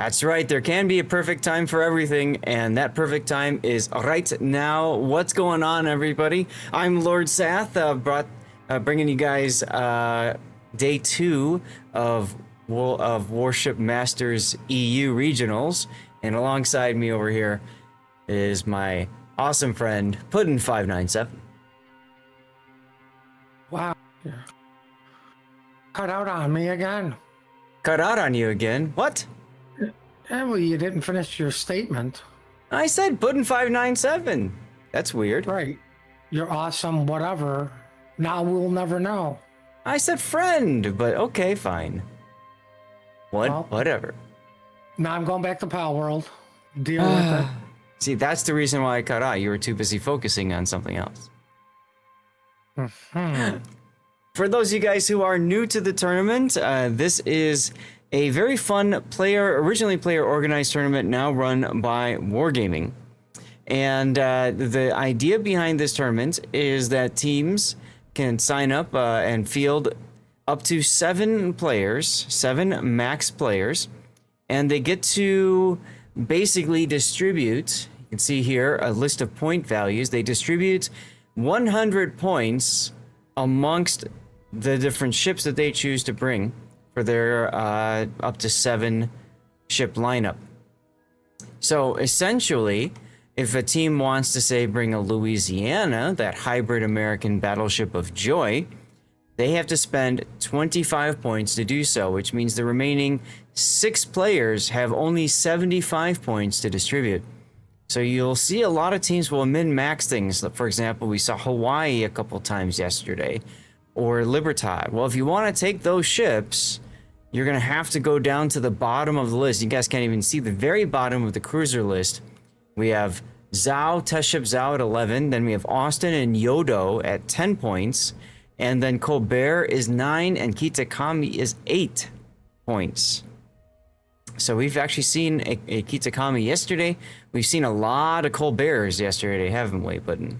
That's right. There can be a perfect time for everything, and that perfect time is right now. What's going on, everybody? I'm Lord Sath, bringing you guys day 2 of Warship Masters EU Regionals, and alongside me over here is my awesome friend Puddin597. Wow. Cut out on me again. Cut out on you again? What? Yeah, well, you didn't finish your statement. I said Puddin597. That's weird. Right. You're awesome, whatever. Now we'll never know. I said friend, but okay, fine. Whatever. Now I'm going back to Pal World. Deal with it. See, that's the reason why I cut out. You were too busy focusing on something else. For those of you guys who are new to the tournament, this is a very fun originally player-organized tournament now run by Wargaming. And the idea behind this tournament is that teams can sign up and field up to 7 players, 7 max players, and they get to basically distribute, you can see here a list of point values, they distribute 100 points amongst the different ships that they choose to bring for their up to 7 ship lineup. So essentially, if a team wants to say bring a Louisiana, that hybrid American battleship of joy, they have to spend 25 points to do so, which means the remaining 6 players have only 75 points to distribute. So you'll see a lot of teams will min-max things. For example, we saw Hawaii a couple times yesterday, or Libertad. Well, if you want to take those ships, you're going to have to go down to the bottom of the list. You guys can't even see the very bottom of the cruiser list. We have Zhao, test ship Zhao at 11. Then we have Austin and Yodo at 10 points. And then Colbert is 9 and Kitakami is 8 points. So we've actually seen a Kitakami yesterday. We've seen a lot of Colberts yesterday, haven't we, Puddin?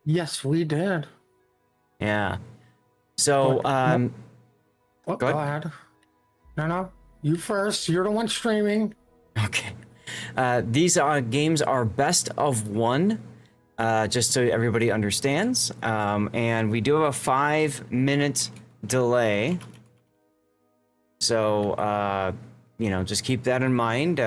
Yes, we did. Yeah. So, go ahead. No, you first. You're the one streaming. Okay. These games are best of 1, just so everybody understands. And we do have a 5-minute delay. So, just keep that in mind.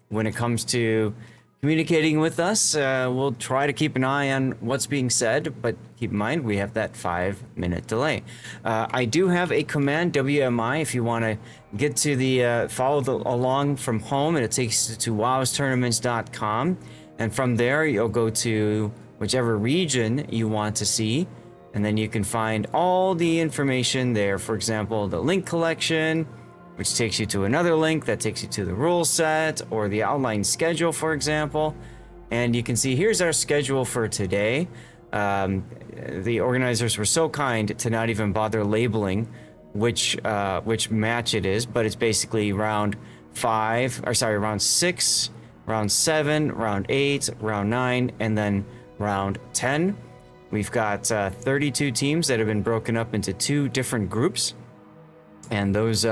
When it comes to communicating with us, we'll try to keep an eye on what's being said, but keep in mind we have that 5-minute delay. I do have a command, WMI, if you want to get to the along from home, and it takes you to wowstournaments.com, and from there you'll go to whichever region you want to see, and then you can find all the information there. For example, the link collection, which takes you to another link that takes you to the rule set or the outline schedule, for example. And you can see here's our schedule for today. The organizers were so kind to not even bother labeling which match it is, but it's basically round 6, round 7, round 8, round 9, and then round 10. We've got 32 teams that have been broken up into 2 different groups, and those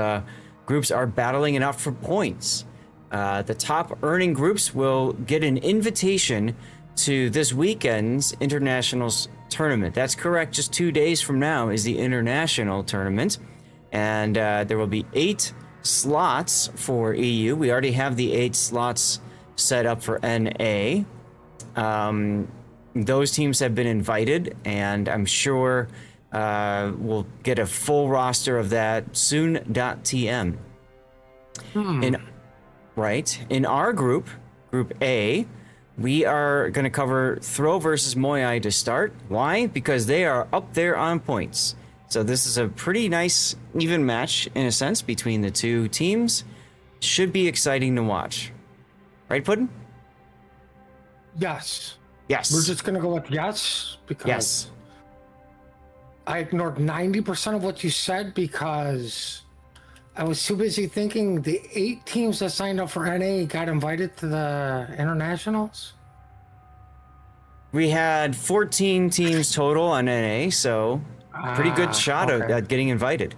groups are battling it out for points. The top earning groups will get an invitation to this weekend's Internationals tournament. That's correct. Just 2 days from now is the International tournament. And there will be 8 slots for EU. We already have the 8 slots set up for NA. Those teams have been invited, and I'm sure we'll get a full roster of that soon.tm. In our group, Group A, we are going to cover Throw versus Moai to start. Why? Because they are up there on points. So this is a pretty nice, even match, in a sense, between the 2 teams. Should be exciting to watch. Right, Puddin? Yes. Yes. We're just going to go with yes, because I ignored 90% of what you said because I was too busy thinking the 8 teams that signed up for NA got invited to the Internationals. We had 14 teams total on NA, so pretty good shot at getting invited.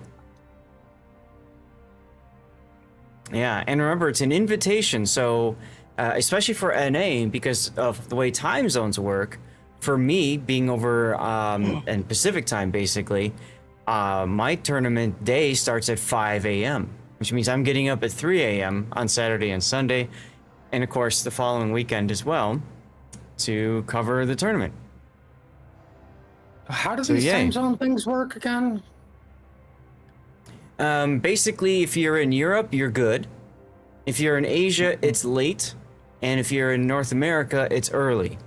Yeah, and remember, it's an invitation, so especially for NA, because of the way time zones work, for me, being over in Pacific time, basically, my tournament day starts at 5 a.m., which means I'm getting up at 3 a.m. on Saturday and Sunday, and of course, the following weekend as well, to cover the tournament. How do these time zone things work again? Basically, if you're in Europe, you're good. If you're in Asia, it's late. And if you're in North America, it's early.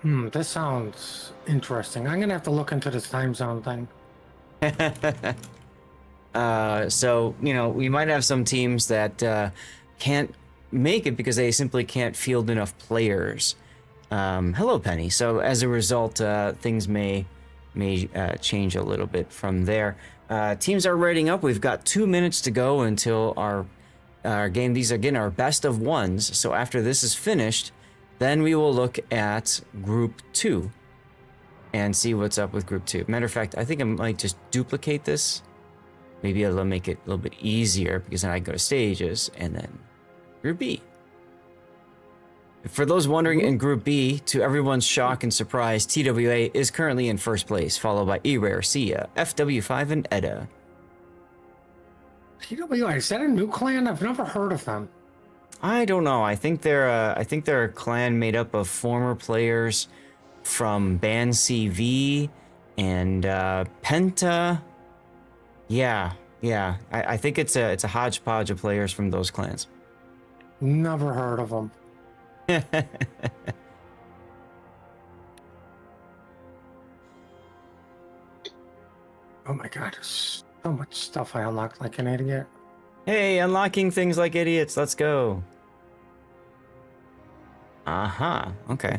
This sounds interesting. I'm gonna have to look into this time zone thing. So, you know, we might have some teams that can't make it because they simply can't field enough players. Hello, Penny. So as a result, things may change a little bit from there. Teams are rating up. We've got 2 minutes to go until our game. These are, again, our best of ones. So after this is finished, then we will look at Group 2 and see what's up with Group 2. Matter of fact, I think I might just duplicate this. Maybe it'll make it a little bit easier because then I go to stages and then Group B. For those wondering, in Group B, to everyone's shock and surprise, TWA is currently in first place, followed by E-Rare, Sia, FW5, and Edda. TWA, is that a new clan? I've never heard of them. I don't know. I think they're a clan made up of former players from Band CV and Penta. Yeah. I think it's a hodgepodge of players from those clans. Never heard of them. Oh my god, there's so much stuff I unlocked like an idiot. Hey, unlocking things like idiots. Let's go. Okay.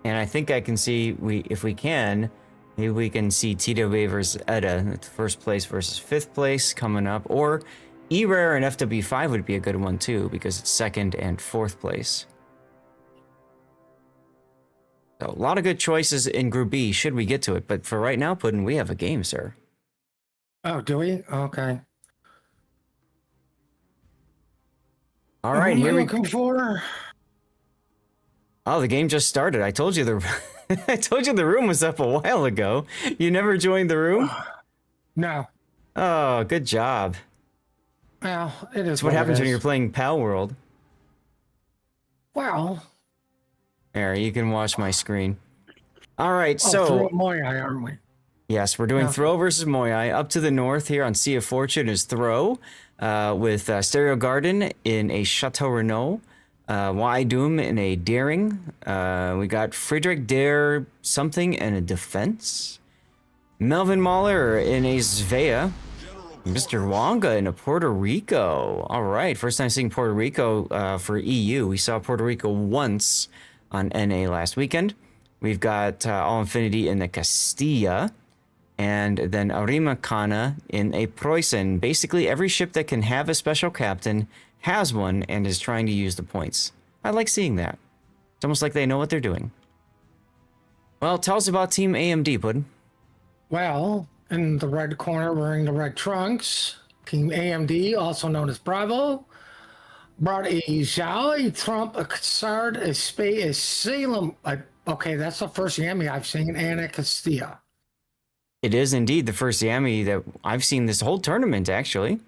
And I think I can see, if we can, maybe we can see TWA versus Edda, first place versus fifth place coming up, or E-Rare and FW5 would be a good one too, because it's second and fourth place. So a lot of good choices in Group B, should we get to it. But for right now, Puddin', we have a game, sir. Oh, do we? Okay. All right, here we looking for. Oh, the game just started. I told you I told you the room was up a while ago. You never joined the room? No. Oh, good job. Well, it is. That's what happens when you're playing Pal World. Well. There, you can watch my screen. All right, so Moyai, aren't we? Yes, we're doing Throw versus Moyai. Up to the north here on Sea of Fortune is Throw, with Stereo Garden in a Chateau Renault, Doom in a Daring. We got Friedrich Dare something and a Defense. Melvin Mahler in a Svea. Mr. Wonga in a Puerto Rico. All right, first time seeing Puerto Rico for EU. We saw Puerto Rico once on NA last weekend. We've got All Infinity in the Castilla. And then Arima Kana in a Preußen. Basically, every ship that can have a special captain has one and is trying to use the points. I like seeing that. It's almost like they know what they're doing. Well, tell us about Team AMD, Puddin'. Well, in the red corner wearing the red trunks, Team AMD, also known as Bravo, brought a Zhao, a Trump, a Cassard, a Spey, a Salem. Okay, that's the first Yami I've seen, and a Castilla. It is indeed the first Yami that I've seen this whole tournament, actually.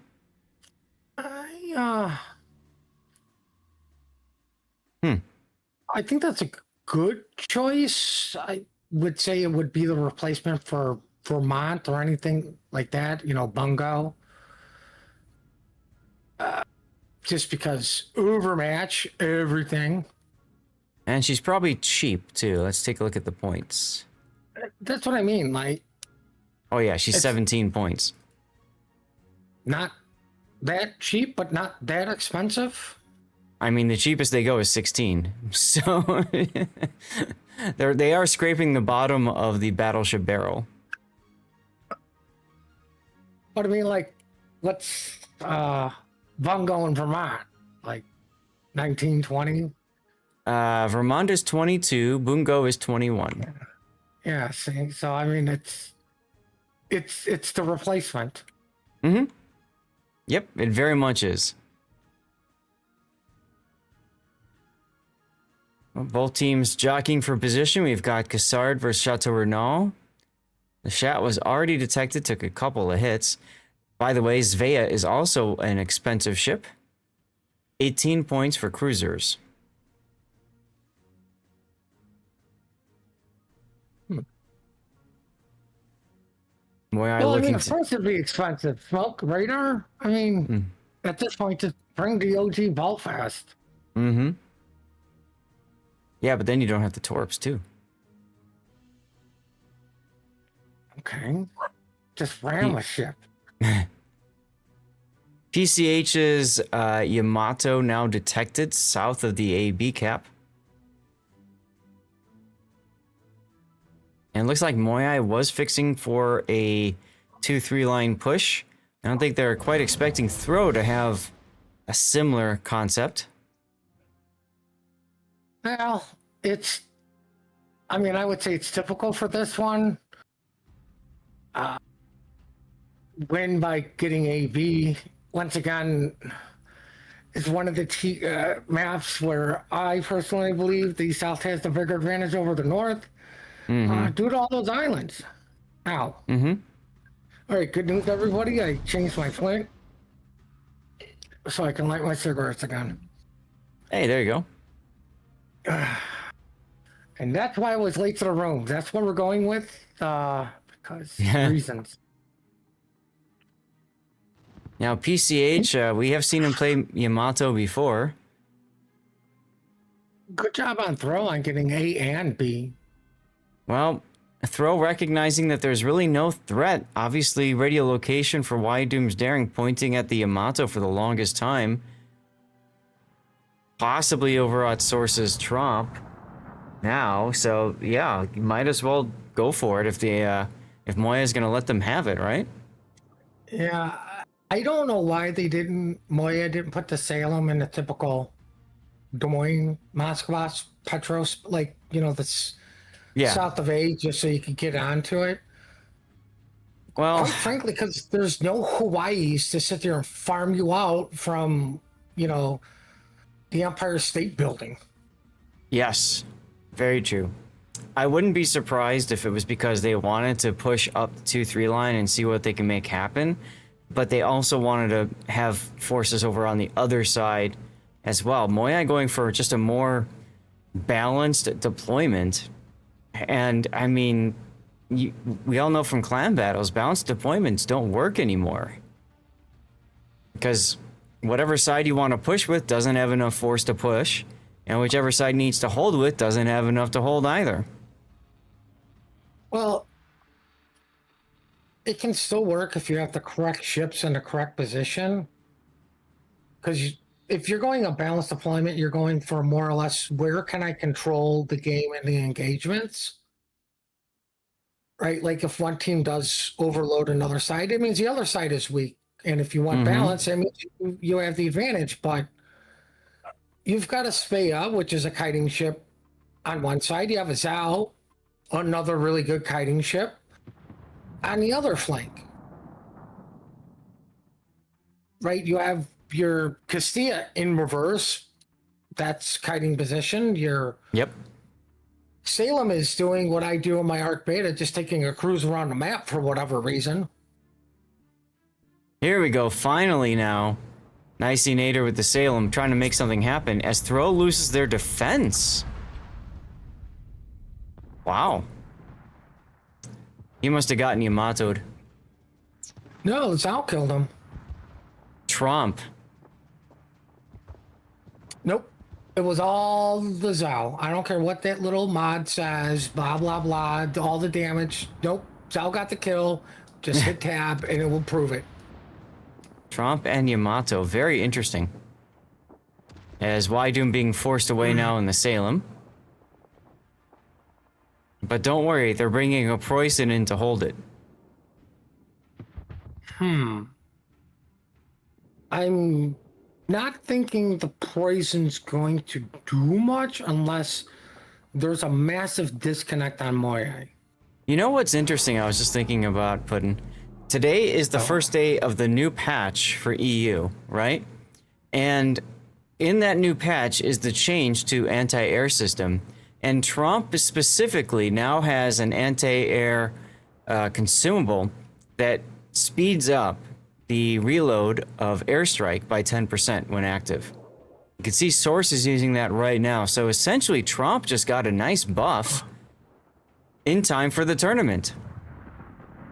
I think that's a good choice. I would say it would be the replacement for Vermont or anything like that, you know, Bungo. Just because overmatch everything. And she's probably cheap, too. Let's take a look at the points. That's what I mean, like... Oh, yeah, she's 17 points. Not that cheap, but not that expensive. I mean, the cheapest they go is 16. So they are scraping the bottom of the battleship barrel. But I mean, like, what's Bungo in Vermont? Like 19, 20? Vermont is 22. Bungo is 21. Yeah, see, so I mean, it's the replacement. Mm-hmm. Yep, it very much is. Well, both teams jockeying for position. We've got Cassard versus Chateau Renault. The Chat was already detected, took a couple of hits. By the way, Svea is also an expensive ship. 18 points for cruisers. Well, I mean, of course it'd be expensive. Smoke radar? I mean, at this point, just bring the OG Belfast. Mm-hmm. Yeah, but then you don't have the torps, too. Okay. Just ram a ship. PCH's Yamato now detected south of the AB cap. And it looks like Moyai was fixing for a 2-3 line push. I don't think they're quite expecting Throw to have a similar concept. Well, I mean, I would say it's typical for this one. Win by getting AB. Once again, it's one of the maps where I personally believe the South has the bigger advantage over the North. Due to all those islands. Ow. All right, good news, everybody. I changed my flint so I can light my cigarettes again. Hey, there you go. And that's why I was late to the room. That's what we're going with, because reasons. Now, PCH, we have seen him play Yamato before. Good job on Throw on getting A and B. Well, Throw recognizing that there's really no threat. Obviously, radio location for Doom's Daring pointing at the Yamato for the longest time. Possibly over at Source's Trump now. So, yeah, you might as well go for it if Moya's going to let them have it, right? Yeah, I don't know why Moya didn't put the Salem in the typical Des Moines, Moscow, Petros, like, this... Yeah. South of A, just so you could get onto it. Well, quite frankly, because there's no Hawaii's to sit there and farm you out from, the Empire State Building. Yes, very true. I wouldn't be surprised if it was because they wanted to push up the 2-3 line and see what they can make happen, but they also wanted to have forces over on the other side as well. Moya going for just a more balanced deployment. And I mean, we all know from clan battles, balanced deployments don't work anymore. Because whatever side you want to push with doesn't have enough force to push, and whichever side needs to hold with doesn't have enough to hold either. Well, it can still work if you have the correct ships in the correct position. Because if you're going a balanced deployment, you're going for more or less where can I control the game and the engagements, right? Like if one team does overload another side, it means the other side is weak. And if you want balance, it means you have the advantage. But you've got a Svea, which is a kiting ship on one side. You have a Zhao, another really good kiting ship, on the other flank. Right? You have your Castilla in reverse, that's kiting position. Your Salem is doing what I do in my Arc Beta, just taking a cruise around the map for whatever reason. Here we go, finally now. Nicey Nader with the Salem trying to make something happen as Throw loses their defense. Wow. He must have gotten Yamato'd. No, Zhao killed him. Trump. Nope. It was all the Zhao. I don't care what that little mod says, blah, blah, blah, all the damage. Nope. Zhao got the kill. Just hit tab and it will prove it. Trump and Yamato, very interesting. As Doom being forced away now in the Salem. But don't worry, they're bringing a Preußen in to hold it. I'm not thinking the Poison's going to do much unless there's a massive disconnect on Moyai. You know what's interesting? I was just thinking about putting Today is the first day of the new patch for EU, right? And in that new patch is the change to anti-air system. And Trump specifically now has an anti-air consumable that speeds up the reload of airstrike by 10% when active. You can see sources using that right now. So essentially, Trump just got a nice buff in time for the tournament.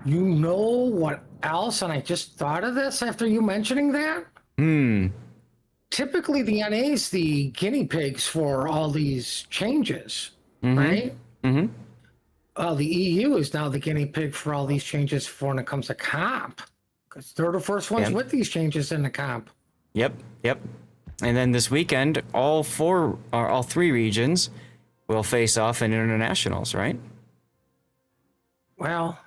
You know what else? And I just thought of this after you mentioning that. Typically, the NA is the guinea pigs for all these changes, right? The EU is now the guinea pig for all these changes for when it comes to comp, because they're the first ones with these changes in the comp. Yep. And then this weekend, all three regions will face off in internationals, right? Well,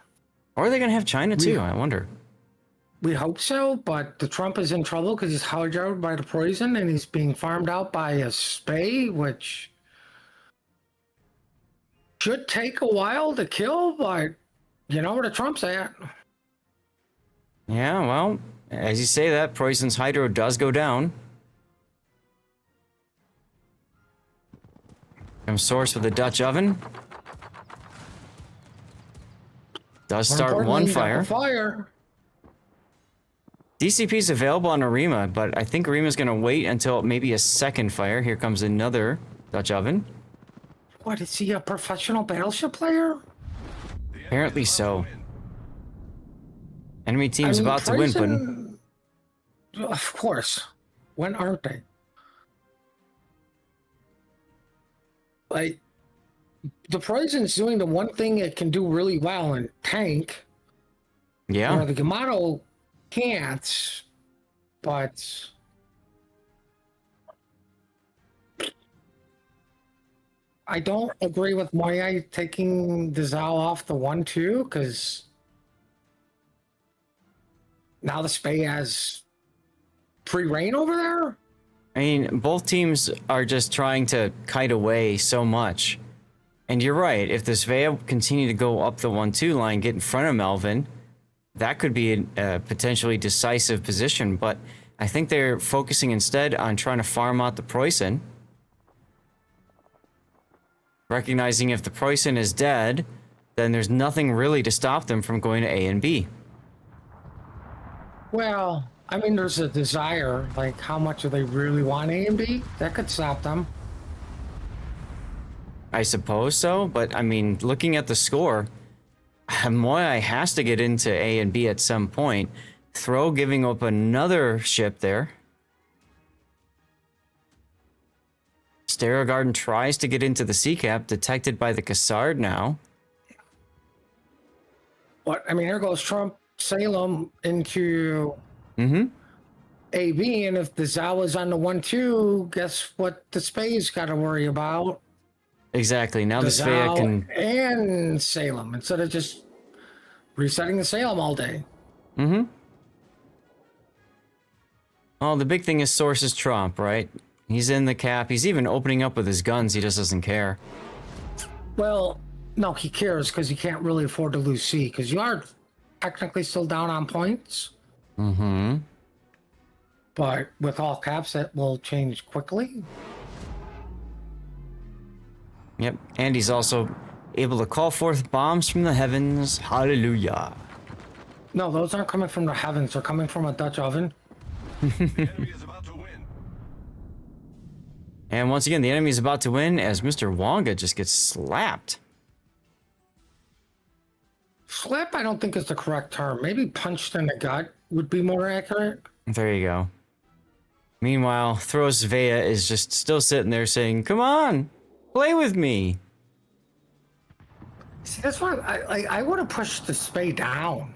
or are they going to have China too? I wonder. We hope so, but the Trump is in trouble because he's hijacked by the poison and he's being farmed out by a spay, which should take a while to kill, but you know where the Trump's at. Yeah, well, as you say that, poison's hydro does go down. Comes source with the Dutch oven. Does start one fire. DCP is available on Arima, but I think Arima's going to wait until maybe a second fire. Here comes another Dutch oven. What, is he a professional battleship player? Apparently so. Enemy team's about to win, but... Of course. When aren't they? Like, the Poison's doing the one thing it can do really well in tank. Yeah. Where the Yamato can't, but... I don't agree with Moyai taking the Zao off the 1-2, because now the Spay has free reign over there? I mean, both teams are just trying to kite away so much. And you're right, if the Svea continue to go up the 1-2 line, get in front of Melvin, that could be a potentially decisive position. But I think they're focusing instead on trying to farm out the Preußen. Recognizing if the Preußen is dead, then there's nothing really to stop them from going to A and B. Well, I mean, there's a desire, like how much do they really want A and B? That could stop them. I suppose so, but I mean, looking at the score, Moyai has to get into A and B at some point. Throw giving up another ship there. Stargarden tries to get into the sea cap, detected by the Cassard now. What? I mean, here goes Trump Salem into AB, and if the Zawa's on the 1-2, guess what the Spay's got to worry about? Exactly. Now the Spay can... And Salem, instead of just resetting the Salem all day. Well, the big thing is sources Trump, right? He's in the cap. He's even opening up with his guns. He just doesn't care. Well, no, he cares because he can't really afford to lose C, because you are technically still down on points. But with all caps, that will change quickly. Yep, and he's also able to call forth bombs from the heavens. Hallelujah. No, those aren't coming from the heavens. They're coming from a Dutch oven. And once again, the enemy is about to win as Mr. Wonga just gets slapped. Slap, I don't think is the correct term. Maybe punched in the gut would be more accurate. There you go. Meanwhile, Thros Vea is just still sitting there saying, "Come on, play with me." See, that's why I would have pushed the Spay down.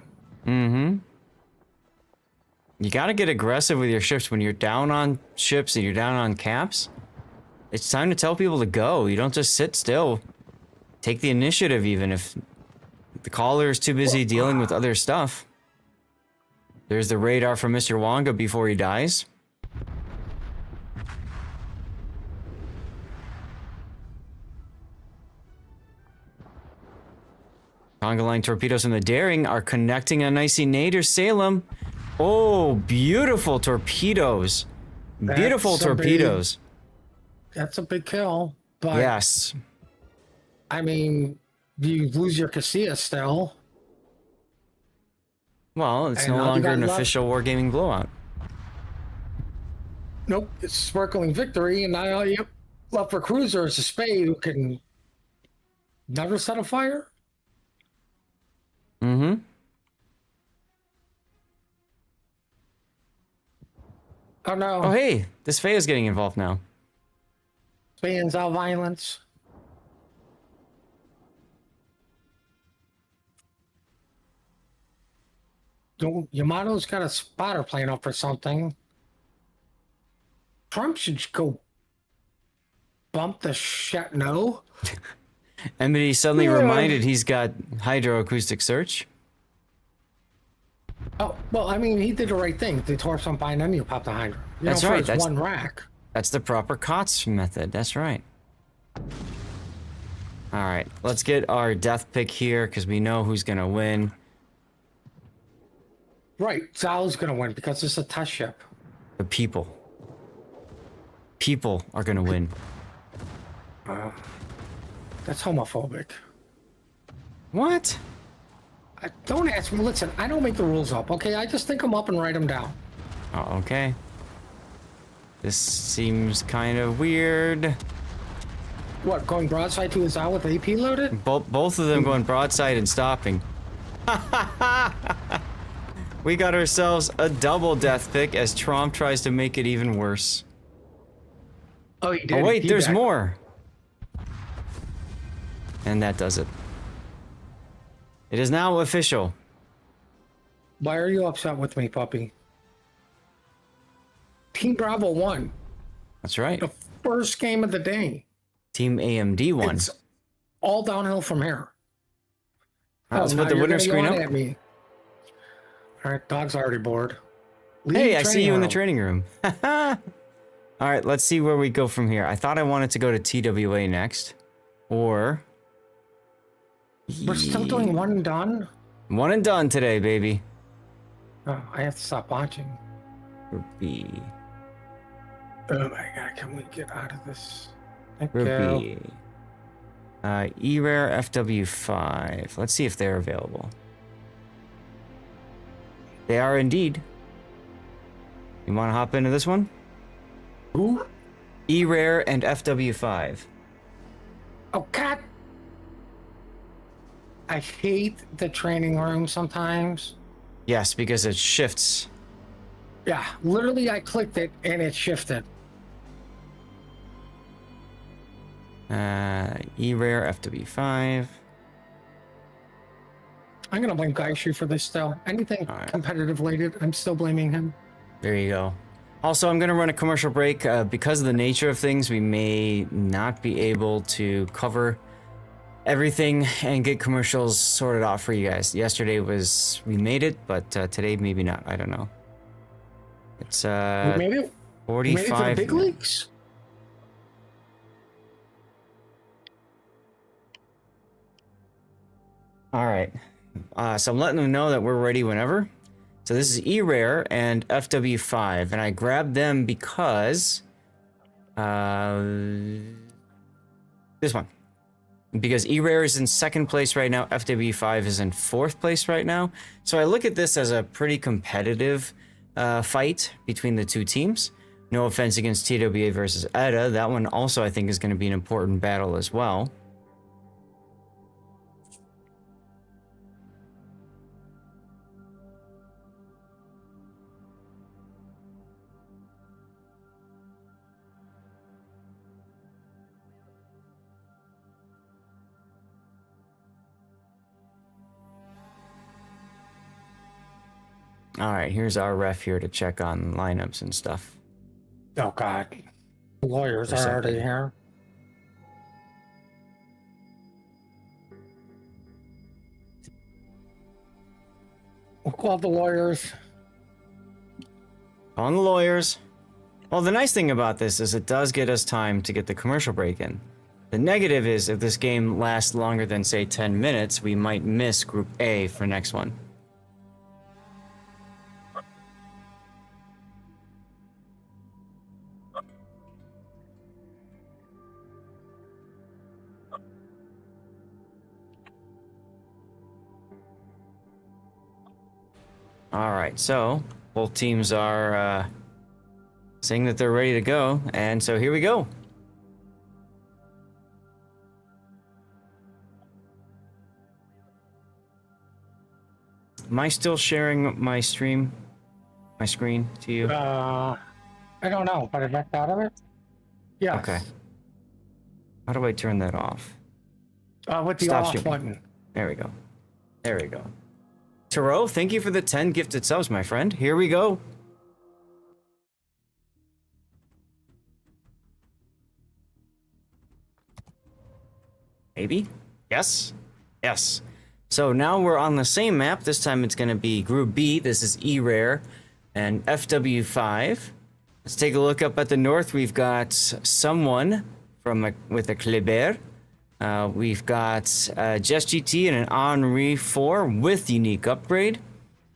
You got to get aggressive with your ships when you're down on ships and you're down on caps. It's time to tell people to go. You don't just sit still. Take the initiative even if the caller is too busy dealing with other stuff. There's the radar from Mr. Wonga before he dies. Conga line torpedoes from the Daring are connecting on Icy Nader Salem. Oh, beautiful torpedoes. Beautiful torpedoes. That's a big kill. But Yes. I mean, you lose your Casilla still. Well, it's And no all you longer got an left- official wargaming blowout. Nope, it's sparkling victory, and now all you left for Cruiser is a Spade who can never set a fire. Mm-hmm. Oh no, Oh, hey, this Faye is getting involved now. Spades out violence. Yamato's got a spotter plane up or something. Trump should go bump the shit. No. Enmity suddenly Yeah. reminded he's got hydroacoustic search. Oh, well, I mean, he did the right thing. They tore some by and then you pop the Hydra. You That's know, right, first that's- one rack. That's the proper COTS method. That's right. All right, let's get our death pick here because we know who's going to win. Right, Zal's going to win because it's a test ship. The people. People are going to win. That's homophobic. What? Don't ask me. Listen, I don't make the rules up, okay? I just think them up and write them down. Oh, okay. This seems kind of weird. What, going broadside to his out with AP loaded? Both of them going broadside and stopping. We got ourselves a double death pick as Tromp tries to make it even worse. Oh, he did. Oh wait, He there's backed. more. And that does it. It is now official. Why are you upset with me, puppy? Team Bravo won. That's right. The first game of the day. Team AMD won. It's all downhill from here. All right, let's now put the you're winner gonna screen yawn up. at me. All right, dog's already bored. Leave Hey, I see you in the training training room. All right, let's see where we go from here. I thought I wanted to go to TWA next. Or... room. We're still doing one and done? One and done today, baby. Oh, I have to stop watching. Group B. Oh my god, can we get out of this? Thank Group you. B. E-Rare FW5. Let's see if they're available. They are indeed. You want to hop into this one? Who? E-Rare and FW5. Oh god! I hate the training room sometimes. Yes, because it shifts. Yeah, literally I clicked it and it shifted. E-Rare FW5. I'm gonna blame Gaishu for this still. Anything All right. competitive related, I'm still blaming him. There you go. Also, I'm going to run a commercial break. Because of the nature of things, we may not be able to cover everything and get commercials sorted out for you guys. Yesterday we made it, but today maybe not. I don't know. It's We made it. We made it to the 45. big leagues. All right. So I'm letting them know that we're ready whenever. So this is E-Rare and FW5, and I grabbed them because this one. Because E-Rare is in second place right now, FW5 is in fourth place right now. So I look at this as a pretty competitive fight between the two teams. No offense against TWA versus ETA. That one also I think is going to be an important battle as well. All right, here's our ref here to check on lineups and stuff. Oh god. The lawyers For a are already second. here. We'll call the lawyers. On the lawyers. Well, the nice thing about this is it does get us time to get the commercial break in. The negative is if this game lasts longer than, say, 10 minutes, we might miss Group A for next one. All right, so both teams are saying that they're ready to go, and so here we go. Am I still sharing my screen to you? I don't know, but I backed out of it. Yes. Okay. How do I turn that off? With the Stop off streaming. button. There we go. There we go. Taro, thank you for the 10 gifted subs, my friend. Here we go. Maybe? Yes? Yes. So now we're on the same map. This time it's going to be Group B. This is E-Rare and FW5. Let's take a look up at the north. We've got someone with a Kleber. We've got Jess GT and an Henri 4 with unique upgrade.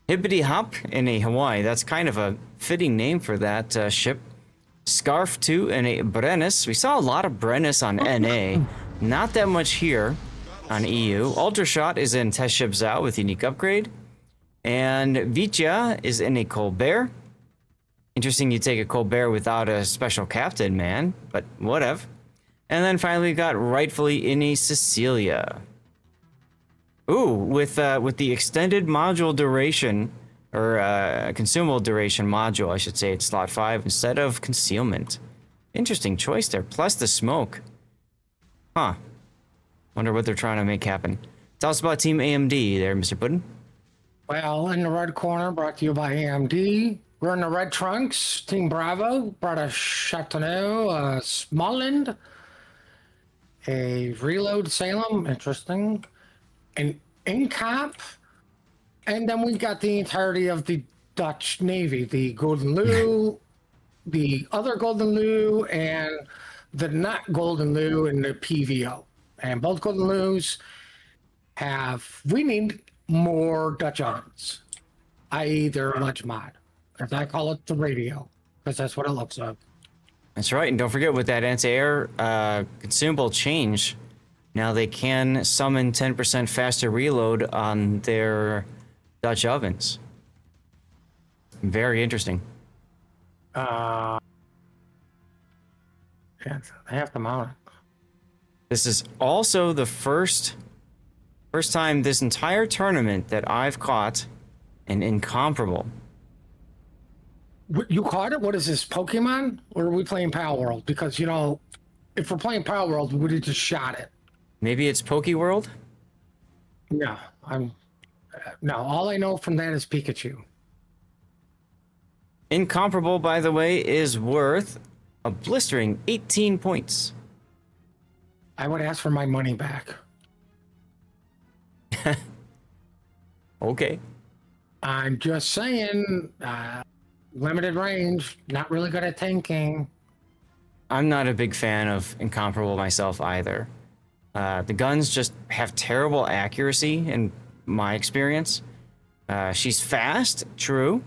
Hibbity Hop in a Hawaii. That's kind of a fitting name for that ship. Scarf 2 and a Brennus. We saw a lot of Brennus on NA. Not that much here on EU. Ultrashot is in Test Ship Zao with unique upgrade. And Vicia is in a Colbert. Interesting you take a Colbert without a special captain, man. But whatever. And then finally we got rightfully in a Cecilia. Ooh, with the extended module duration, or consumable duration module, I should say, it's slot 5 instead of concealment. Interesting choice there, plus the smoke. Huh. Wonder what they're trying to make happen. Tell us about Team AMD there, Mr. Puddin. Well, in the red corner, brought to you by AMD. We're in the red trunks. Team Bravo brought a Chateauneuf, a Smallland, a Reload Salem, interesting, an Incap, and then we got the entirety of the Dutch Navy, the Golden Lou, the other Golden Lou, and the not Golden Lou in the PVO. And both Golden Lou's we need more Dutch ovens, i.e. their lunch mod, as I call it, the radio, because that's what it looks like. That's right, and don't forget with that anti-air consumable change, now they can summon 10% faster reload on their Dutch ovens. Very interesting. Yeah, I have to mount it. This is also the first time this entire tournament that I've caught an incomparable. You caught it? What is this, Pokemon? Or are we playing Pal World? Because, you know, if we're playing Pal World, we would have just shot it. Maybe it's Pokeworld? No, no, all I know from that is Pikachu. Incomparable, by the way, is worth a blistering 18 points. I would ask for my money back. Okay. I'm just saying, limited range, not really good at tanking. I'm not a big fan of Incomparable myself either. The guns just have terrible accuracy in my experience. She's fast, true.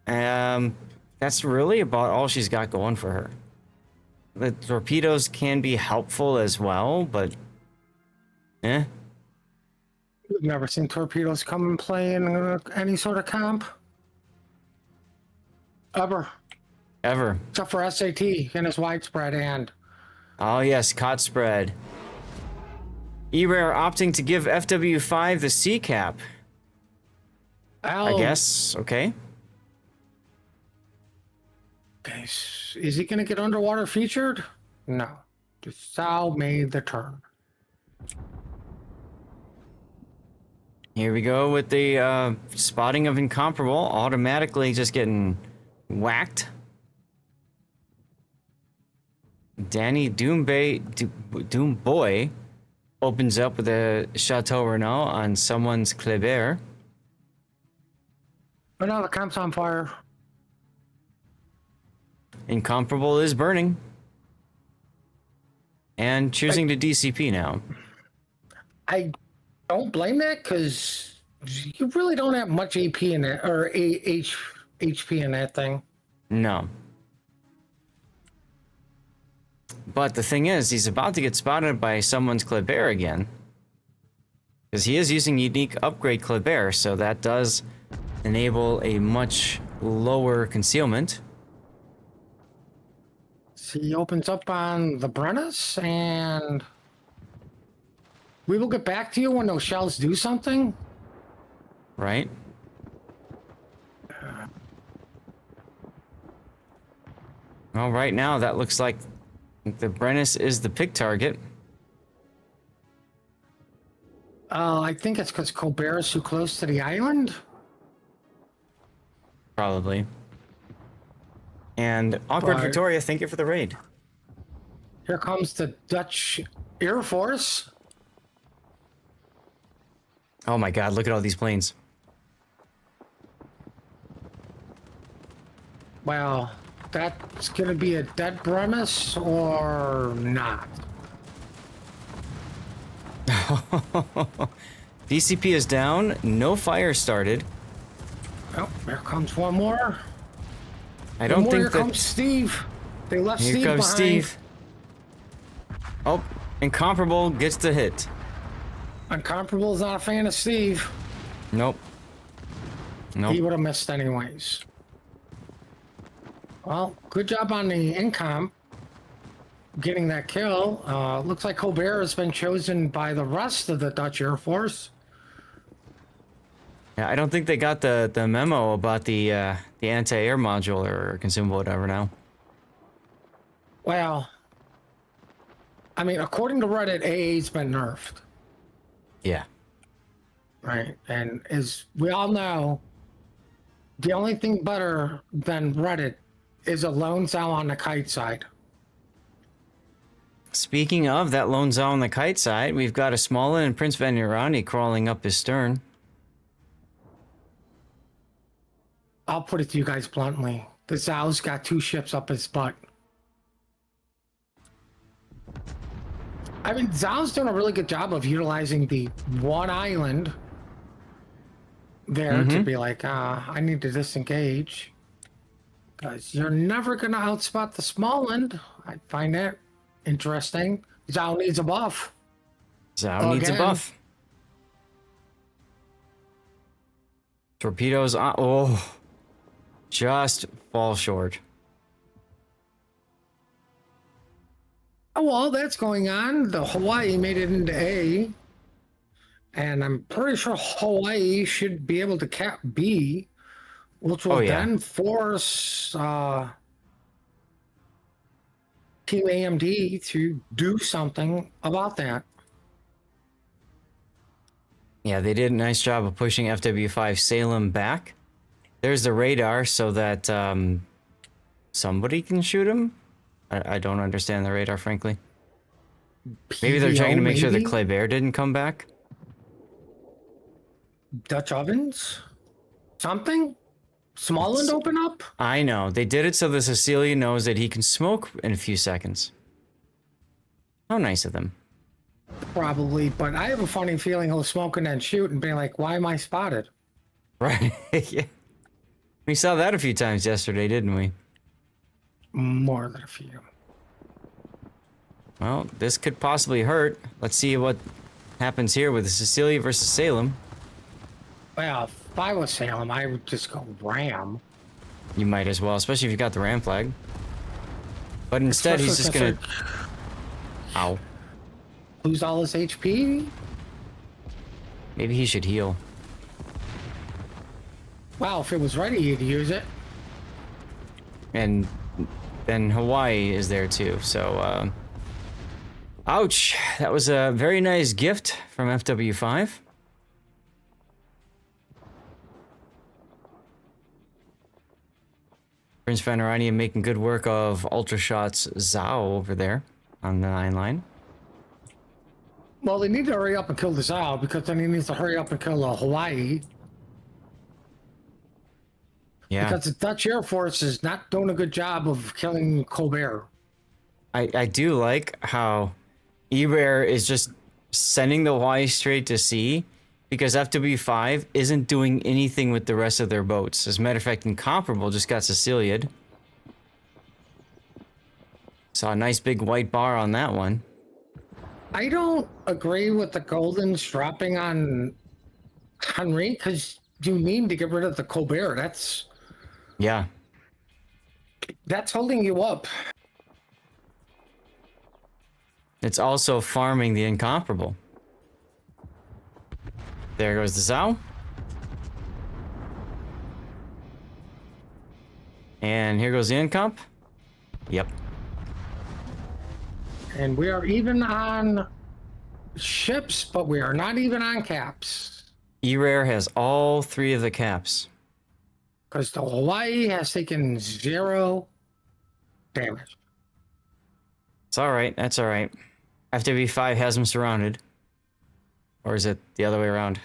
That's really about all she's got going for her. The torpedoes can be helpful as well, but You've never seen torpedoes come and play in any sort of comp? Ever. Except for SAT and his widespread and... Oh yes, cot spread. E-Rare opting to give FW5 the C cap. I guess, okay. Okay, is he going to get underwater featured? No. Just Sal made the turn. Here we go with the spotting of Incomparable, automatically just getting whacked. Danny Doomboy opens up with a Chateau Renault on someone's Kleber. Oh no, the comp's on fire. Incomparable is burning. and choosing to DCP now. I don't blame that because you really don't have much AP in it or HP in that thing. No. But the thing is, he's about to get spotted by someone's Kleber again. Because he is using unique upgrade Kleber, so that does enable a much lower concealment. So he opens up on the Brennus, and we will get back to you when those shells do something. Right? Well, right now, that looks like the Brennus is the pick target. I think it's because Colbert is too close to the island. Probably. And Awkward But- Victoria, thank you for the raid. Here comes the Dutch Air Force. Oh my god, look at all these planes. Well, that's going to be a dead premise or not. DCP is down, no fire started. Oh, here comes one more. I don't Here think that... comes Steve. They left Here Steve comes behind. Steve. Oh, Incomparable gets the hit. Incomparable's not a fan of Steve. Nope. Nope. He would have missed anyways. Well, good job on the incom. Getting that kill. Looks like Colbert has been chosen by the rest of the Dutch Air Force. Yeah, I don't think they got the memo about the anti-air module or consumable, whatever now. Well, I mean, according to Reddit, AA's been nerfed. Yeah. Right. And as we all know, the only thing better than Reddit is a lone Zao on the kite side. Speaking of that lone Zao on the kite side, we've got a Smolin and Prince Vanirani crawling up his stern. I'll put it to you guys bluntly. The Zao's got 2 ships up his butt. I mean, Zao's doing a really good job of utilizing the one island there to be like, I need to disengage. Because you're never going to outspot the Smolin. I find that interesting. Zao needs a buff. Zao needs a Again. buff. Torpedoes on. Oh. Just fall short. Oh, while that's going on, the Hawaii made it into A. And I'm pretty sure Hawaii should be able to cap B, which will then force Team AMD to do something about that. Yeah, they did a nice job of pushing FW5 Salem back. There's the radar so that somebody can shoot him. I don't understand the radar, frankly. Maybe they're trying to make sure the Kleber didn't come back. Dutch ovens? Something? Smolin open up? I know. They did it so the Sicilian knows that he can smoke in a few seconds. How nice of them. Probably, but I have a funny feeling he'll smoke and then shoot and be like, why am I spotted? Right. Yeah. We saw that a few times yesterday, didn't we? More than a few. Well, this could possibly hurt. Let's see what happens here with the Sicilia versus Salem. Well, if I was Salem, I would just go ram. You might as well, especially if you got the ram flag. But instead, he's just Especially gonna... Ow. Lose all his HP? Maybe he should heal. Wow, if it was ready, he'd use it. And then Hawaii is there too, so... Ouch! That was a very nice gift from FW5. Prince Vanirani making good work of Ultra Shots Zao over there on the 9 line. Well, they need to hurry up and kill the Zao because then he needs to hurry up and kill Hawaii. Yeah, Because the Dutch Air Force is not doing a good job of killing Colbert. I do like how E-Rare is just sending the Y straight to sea because FW5 isn't doing anything with the rest of their boats. As a matter of fact, Incomparable just got Sicilia'd. Saw a nice big white bar on that one. I don't agree with the Goldens dropping on Henry because you need to get rid of the Colbert. Yeah. That's holding you up. It's also farming the Incomparable. There goes the Zao. And here goes the Incomp. Yep. And we are even on ships, but we are not even on caps. E-Rare has all 3 of the caps. Because the Hawaii has taken 0 damage. It's alright, that's alright. FW5 has them surrounded. Or is it the other way around?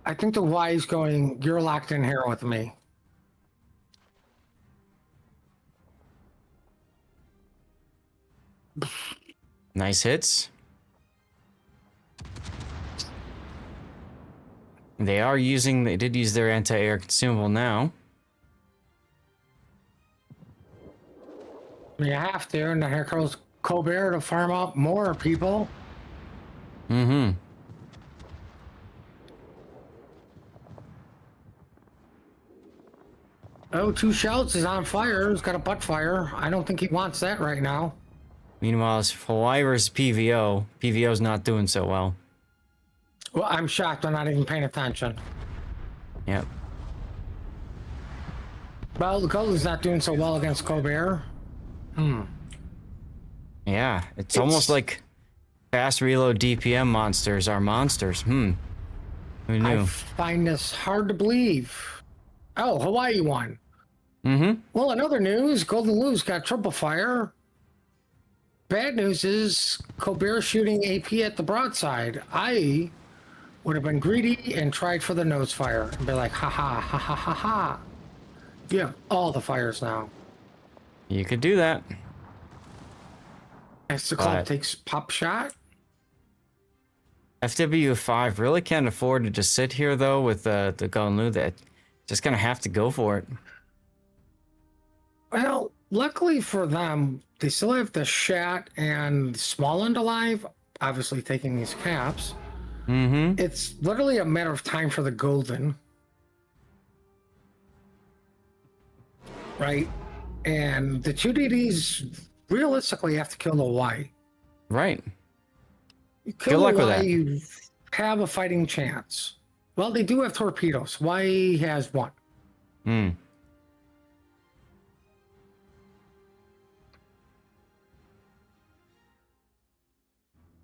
I think the Hawaii's going, you're locked in here with me. Nice hits. They did use their anti-air consumable now. You have to, and then here goes Colbert to farm up more people. Mm-hmm. Oh, 2 Shouts is on fire. He's got a butt fire. I don't think he wants that right now. Meanwhile, it's Hawaii versus PVO. PVO's not doing so well. Well, I'm shocked. I'm not even paying attention. Yep. Well, the Golden's not doing so well against Colbert. Yeah, it's almost like fast reload DPM monsters are monsters. Who knew? I find this hard to believe. Oh, Hawaii won. Mm-hmm. Well, in other news, Golden Lou's got triple fire. Bad news is Colbert shooting AP at the broadside. I would have been greedy and tried for the nose fire and be like, ha ha ha ha ha ha. You have all the fires now. You could do that. As the club takes pop shot. FW5 really can't afford to just sit here though with the Golden Lou. That just gonna have to go for it. Well, luckily for them, they still have the Shat and Smallland alive, obviously taking these caps. Mm-hmm. It's literally a matter of time for the Golden. Right? And the 2 DDs realistically have to kill the Y. Right. You Good kill luck the with Y, that. you have a fighting chance. Well, they do have torpedoes. Y has 1. Hmm.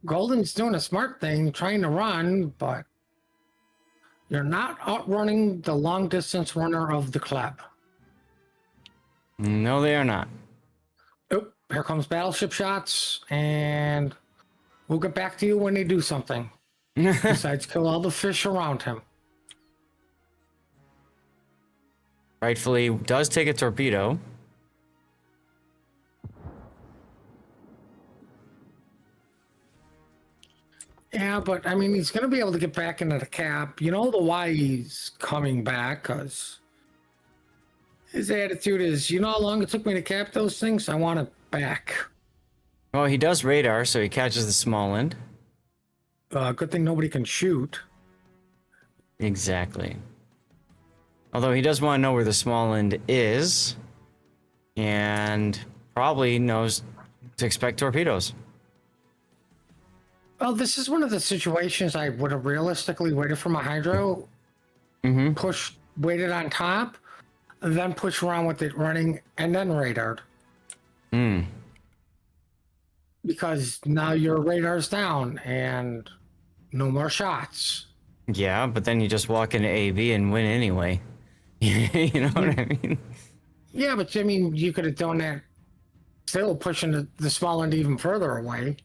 Golden's doing a smart thing, trying to run, but you're not outrunning the long distance runner of the club. No, they are not. Oh, here comes battleship shots, and we'll get back to you when they do something. Besides, kill all the fish around him. Rightfully does take a torpedo. Yeah, but I mean, he's going to be able to get back into the cap. You know the why he's coming back, because his attitude is, you know how long it took me to cap those things? I want it back. Well, he does radar, so he catches the small end. Good thing nobody can shoot. Exactly. Although he does want to know where the small end is, and probably knows to expect torpedoes. Well, this is one of the situations I would have realistically waited for my hydro, waited on top, then push around with it running, and then radared. Because now your radar's down, and no more shots. Yeah, but then you just walk into AB and win anyway. You know what I mean? Yeah, but I mean, you could have done that, still pushing the small end even further away.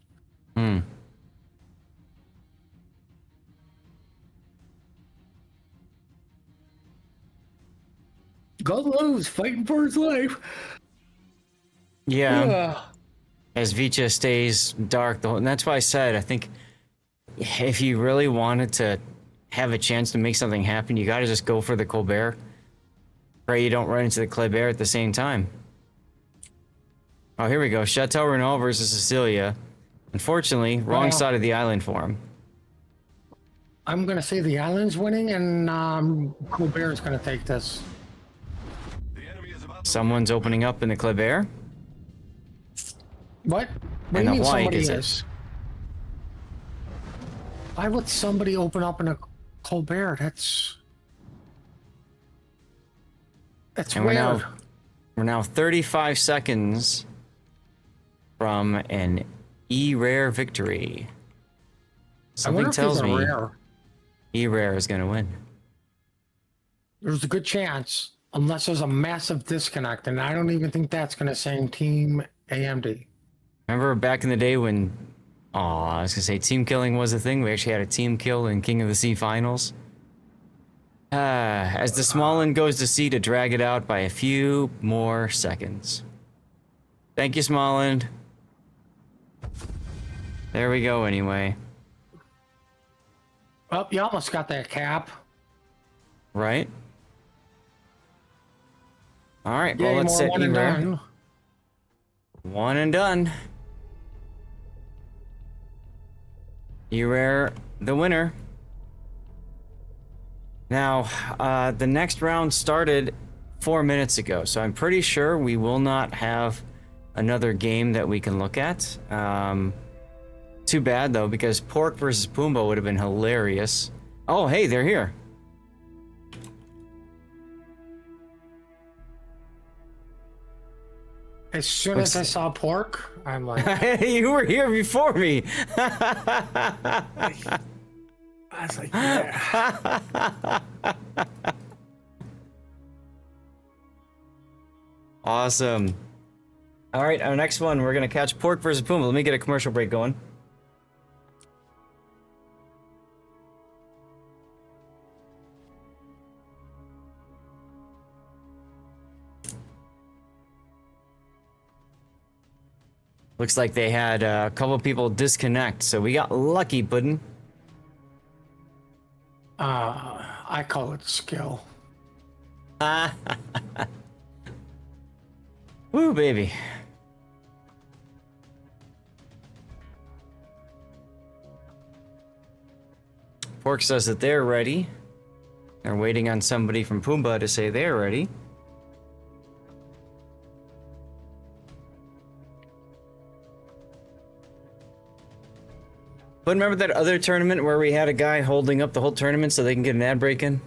Golden Lou's fighting for his life. Yeah. as Vicha stays dark, and that's why I said I think if you really wanted to have a chance to make something happen, you got to just go for the Colbert. Pray you don't run into the Kleber at the same time. Oh, here we go. Chateau Renault versus Cecilia. Unfortunately, wrong side of the island for him. I'm going to say the island's winning, and Colbert's going to take this. Someone's opening up in the Kleber. What? What do you mean somebody is? Why would somebody open up in a Colbert? That's and weird. We're now 35 seconds from an E-Rare victory. Something tells me E-Rare is going to win. There's a good chance, unless there's a massive disconnect, and I don't even think that's going to say Team AMD. Remember back in the day when, I was going to say team killing was a thing? We actually had a team kill in King of the Sea finals. As the Smallland goes to sea to drag it out by a few more seconds. Thank you, Smallland. There we go, anyway. Oh, you almost got that cap. Right? Alright, well, let's set E-Rare. One and done. E-Rare, the winner. Now, the next round started 4 minutes ago, so I'm pretty sure we will not have another game that we can look at. Too bad, though, because Pork versus Pumbaa would have been hilarious. Oh, hey, they're here. As soon as I saw Pork, I'm like... You were here before me. I was like, yeah. Awesome. All right, our next one, we're going to catch Pork versus Pumbaa. Let me get a commercial break going. Looks like they had a couple people disconnect, so we got lucky, Puddin'. I call it skill. Woo, baby. Pork says that they're ready. They're waiting on somebody from Pumbaa to say they're ready. But remember that other tournament where we had a guy holding up the whole tournament so they can get an ad break in?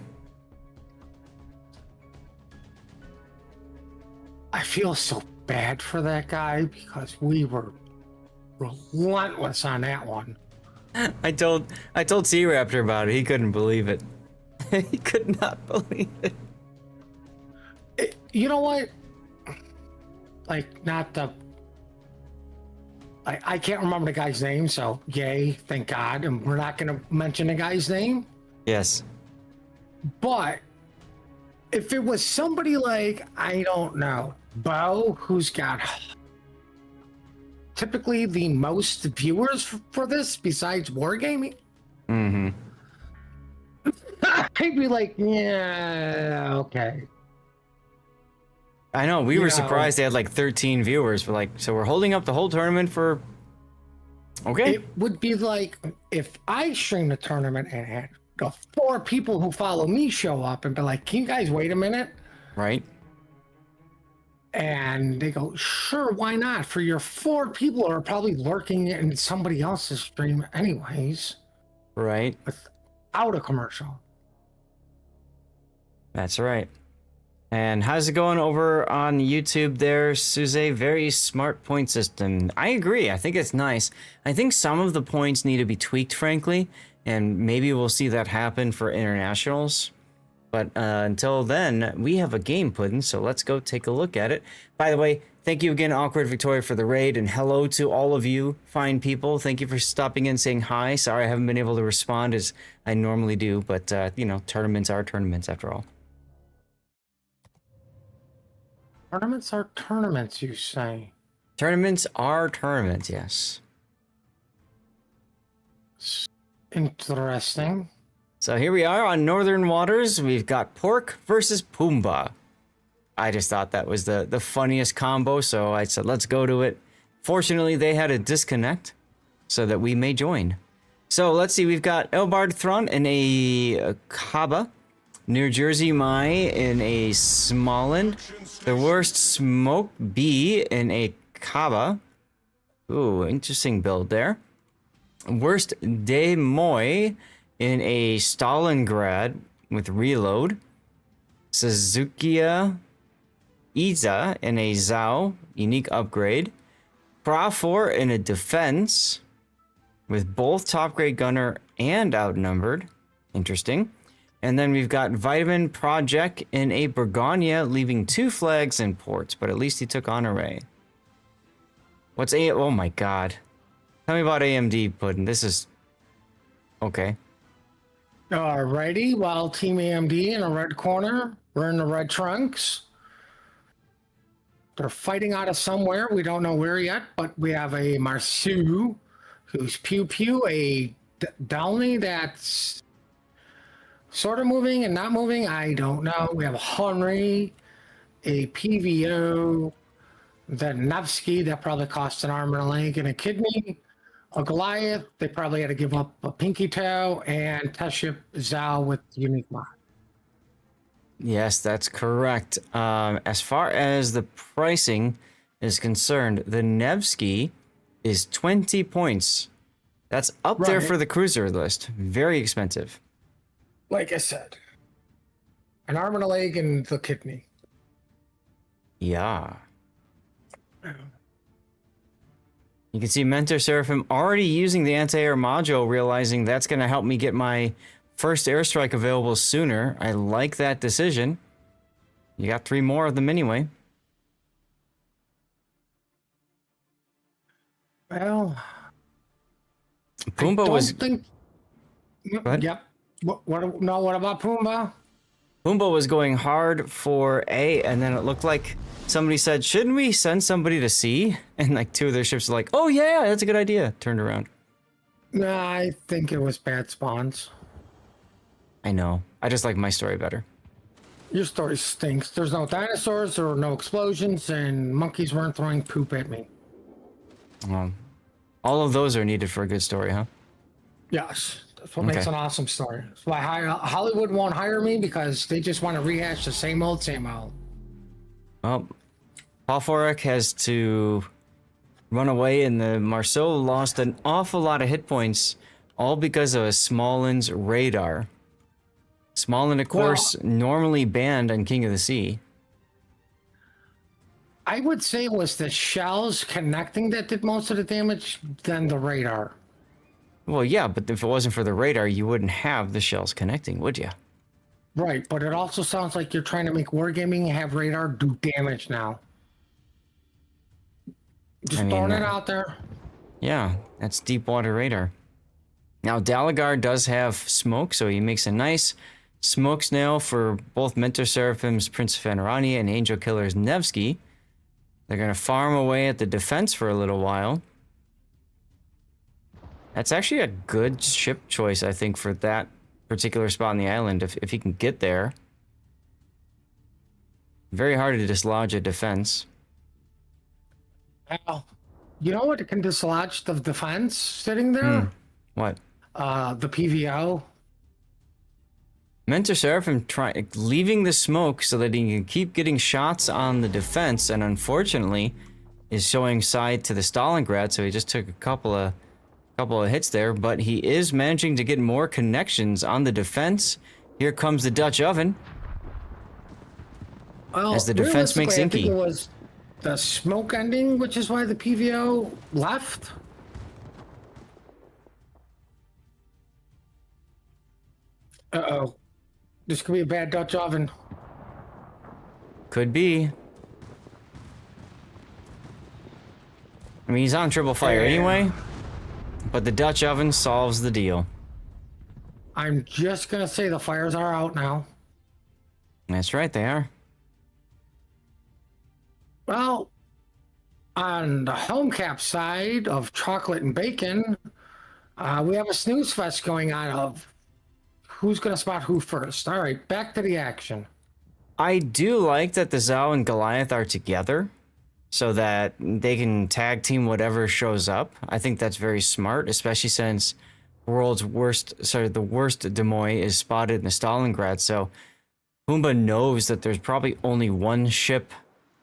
I feel so bad for that guy because we were relentless on that one. I told C-Raptor about it. He couldn't believe it. He could not believe it. You know what? Like, not the... I can't remember the guy's name, so yay, thank God. And we're not going to mention the guy's name. Yes. But if it was somebody like, I don't know, Bo, who's got typically the most viewers for this besides Wargaming, Mm-hmm. I'd be like, yeah, okay. I know, we were surprised they had like 13 viewers. We're like, so we're holding up the whole tournament for... Okay. It would be like if I streamed a tournament and had the 4 people who follow me show up and be like, can you guys wait a minute? Right. And they go, sure, why not? For your 4 people who are probably lurking in somebody else's stream anyways. Right. Without a commercial. That's right. And how's it going over on YouTube there, Suze? Very smart point system. I agree. I think it's nice. I think some of the points need to be tweaked, frankly, and maybe we'll see that happen for internationals. But until then, we have a game, Puddin', so let's go take a look at it. By the way, thank you again, Awkward Victoria, for the raid, and hello to all of you fine people. Thank you for stopping in, saying hi. Sorry I haven't been able to respond as I normally do, but, you know, tournaments are tournaments after all. Tournaments are tournaments, you say? Tournaments are tournaments, yes. Interesting. So here we are on Northern Waters. We've got Pork versus Pumbaa. I just thought that was the funniest combo, so I said, let's go to it. Fortunately, they had a disconnect so that we may join. So let's see, we've got Elbard Thron in a Kaba, New Jersey Mai in a Smolland, the Worst Smoke B in a Kaba. Ooh, interesting build there. Worst De Moy in a Stalingrad with reload. Suzukiya Iza in a Zhao, unique upgrade. Prafor in a defense with both top grade gunner and outnumbered. Interesting. And then we've got Vitamin Project in a Burgonia, leaving 2 flags and ports, but at least he took Honore. What's A? Oh my god. Tell me about AMD, Puddin'. This is... okay. Alrighty, well, Team AMD in a red corner. We're in the red trunks. They're fighting out of somewhere. We don't know where yet, but we have a Marsu, who's Pew Pew, a Downey that's sort of moving and not moving. I don't know. We have a Henry, a PVO, the Nevsky that probably cost an arm and a leg and a kidney, a Goliath. They probably had to give up a pinky toe, and Teship Zhao with unique mod. Yes, that's correct. As far as the pricing is concerned, the Nevsky is 20 points. That's up there for the cruiser list. Very expensive. Like I said, an arm and a leg and the kidney. Yeah. You can see Mentor Seraphim already using the anti-air module, realizing that's going to help me get my first airstrike available sooner. I like that decision. You got 3 more of them anyway. Well, Pumbaa was... think... Yep. What about Pumbaa? Pumbaa was going hard for A, and then it looked like somebody said, shouldn't we send somebody to C? And like 2 of their ships were like, oh yeah, that's a good idea. Turned around. No, I think it was bad spawns. I know. I just like my story better. Your story stinks. There's no dinosaurs, there were no explosions, and monkeys weren't throwing poop at me. All of those are needed for a good story, huh? Yes. That's what makes an awesome story. That's why Hollywood won't hire me, because they just want to rehash the same old, same old. Well, Paul Forak has to run away, and the Marceau lost an awful lot of hit points, all because of a Smolland's radar. Smolland, of course, normally banned on King of the Sea. I would say it was the shells connecting that did most of the damage than the radar. Well, yeah, but if it wasn't for the radar, you wouldn't have the shells connecting, would you? Right, but it also sounds like you're trying to make wargaming have radar do damage now. Just throwing it out there. Yeah, that's deep water radar. Now, Dalagar does have smoke, so he makes a nice smoke snail for both Mentor Seraphim's Prince of Phanerania and Angel Killer's Nevsky. They're going to farm away at the defense for a little while. That's actually a good ship choice, I think, for that particular spot on the island, if he can get there. Very hard to dislodge a defense. Well, you know what can dislodge the defense sitting there? What? The PVO. Mentor Seraphim leaving the smoke so that he can keep getting shots on the defense, and unfortunately is showing side to the Stalingrad, so he just took a couple of hits there, but he is managing to get more connections on the defense. Here comes the Dutch oven. Well, as the defense makes I think inky. it was the smoke ending, which is why the PVO left. Uh-oh. This could be a bad Dutch oven. Could be. I mean, he's on triple fire anyway, but the Dutch oven solves the deal. I'm just gonna say the fires are out now. That's right, they are. Well, On the home cap side of chocolate and bacon, we have a snooze fest going on of who's going to spot who first. All right, back to the action. I do like that the Zhao and Goliath are together so that they can tag team whatever shows up. I think that's very smart, especially since the worst Demoy is spotted in the Stalingrad. So Pumbaa knows that there's probably only one ship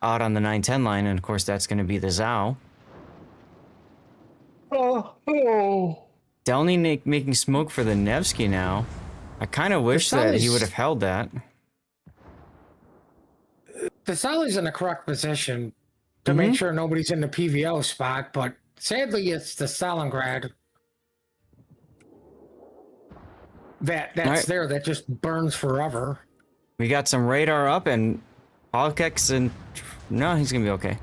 out on the 910 line, and of course that's going to be the Zhao. Delny making smoke for the Nevsky now. I kind of wish that he would have held that. The Sally's in the correct position to make sure nobody's in the PVO spot, but sadly it's the Stalingrad that's there that just burns forever. We got some radar up, and Polkex, and no, he's gonna be okay.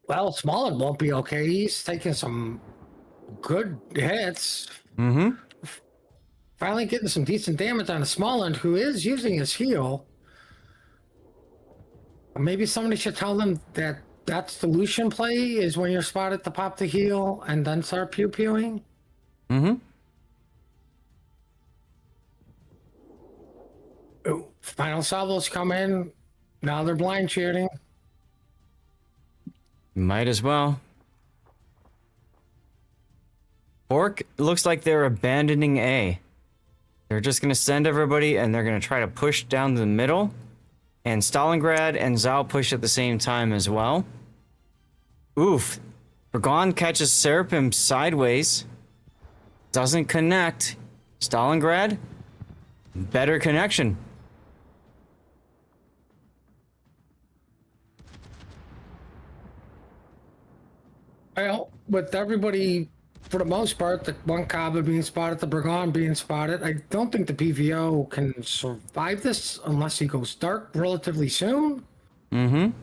Well, Smolin won't be okay. He's taking some good hits. Finally getting some decent damage on a Smolin, who is using his heal. Maybe somebody should tell them that that's the Lucian play, is when you're spotted to pop the heal and then start pew-pewing. Final salvos come in. Now they're blind shooting. Might as well. Orc looks like they're abandoning A. They're just going to send everybody, and they're going to try to push down the middle. And Stalingrad and Zhao push at the same time as well. Oof. Bergon catches Seraphim sideways. Doesn't connect. Stalingrad, better connection. Well, with everybody, for the most part, the one Kaba being spotted, the Bergon being spotted, I don't think the PVO can survive this unless he goes dark relatively soon. And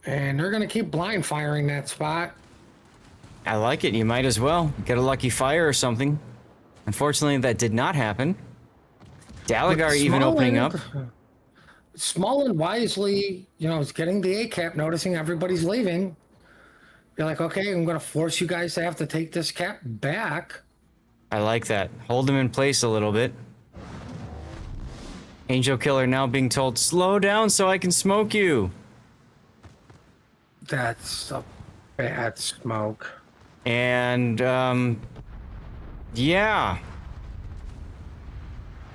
they're going to keep blind firing that spot. I like it. You might as well get a lucky fire or something. Unfortunately, that did not happen. Dalagar even opening up. Small and wisely, is getting the A cap, noticing everybody's leaving. You're like, okay, I'm going to force you guys to have to take this cap back. I like that. Hold him in place a little bit. Angel Killer now being told, slow down so I can smoke you. That's a bad smoke. And, yeah.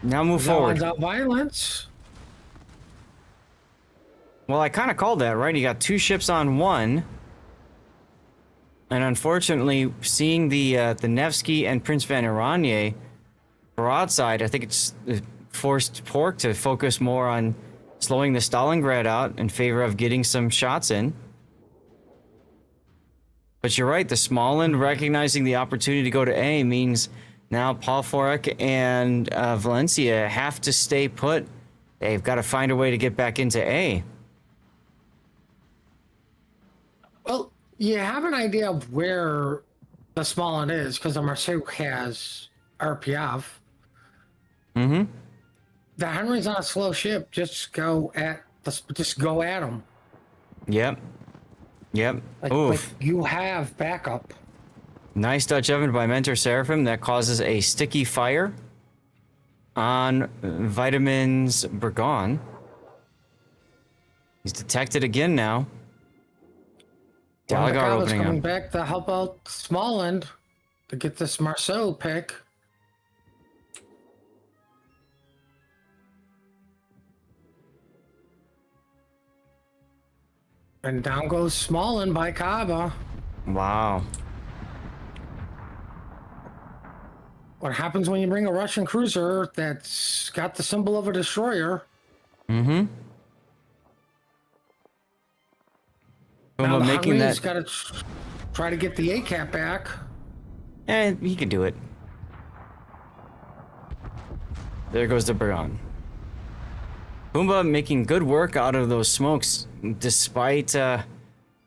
Now move forward. Out violence. Well, I kind of called that, right? You got two ships on one. And unfortunately, seeing the Nevsky and Prince Van Aranye broadside, I think it's forced Pork to focus more on slowing the Stalingrad out in favor of getting some shots in. But you're right, the Smolin recognizing the opportunity to go to A means now Paul Forek and Valencia have to stay put. They've got to find a way to get back into A. Well, you have an idea of where the Smolin is because the Marseille has RPF. The Henry's on a slow ship. Just go at them. Yep. Like you have backup. Nice Dutch oven by Mentor Seraphim that causes a sticky fire on Vitamin's Bergon. He's detected again now. Dalagar opening coming up. back to help out Smolin to get this Marceau pick. And down goes Smolin by Kaba. Wow. What happens when you bring a Russian cruiser that's got the symbol of a destroyer? Now Now making Henry's that. got to try to get the A cap back. He can do it. There goes the Bergon. Pumbaa making good work out of those smokes, despite a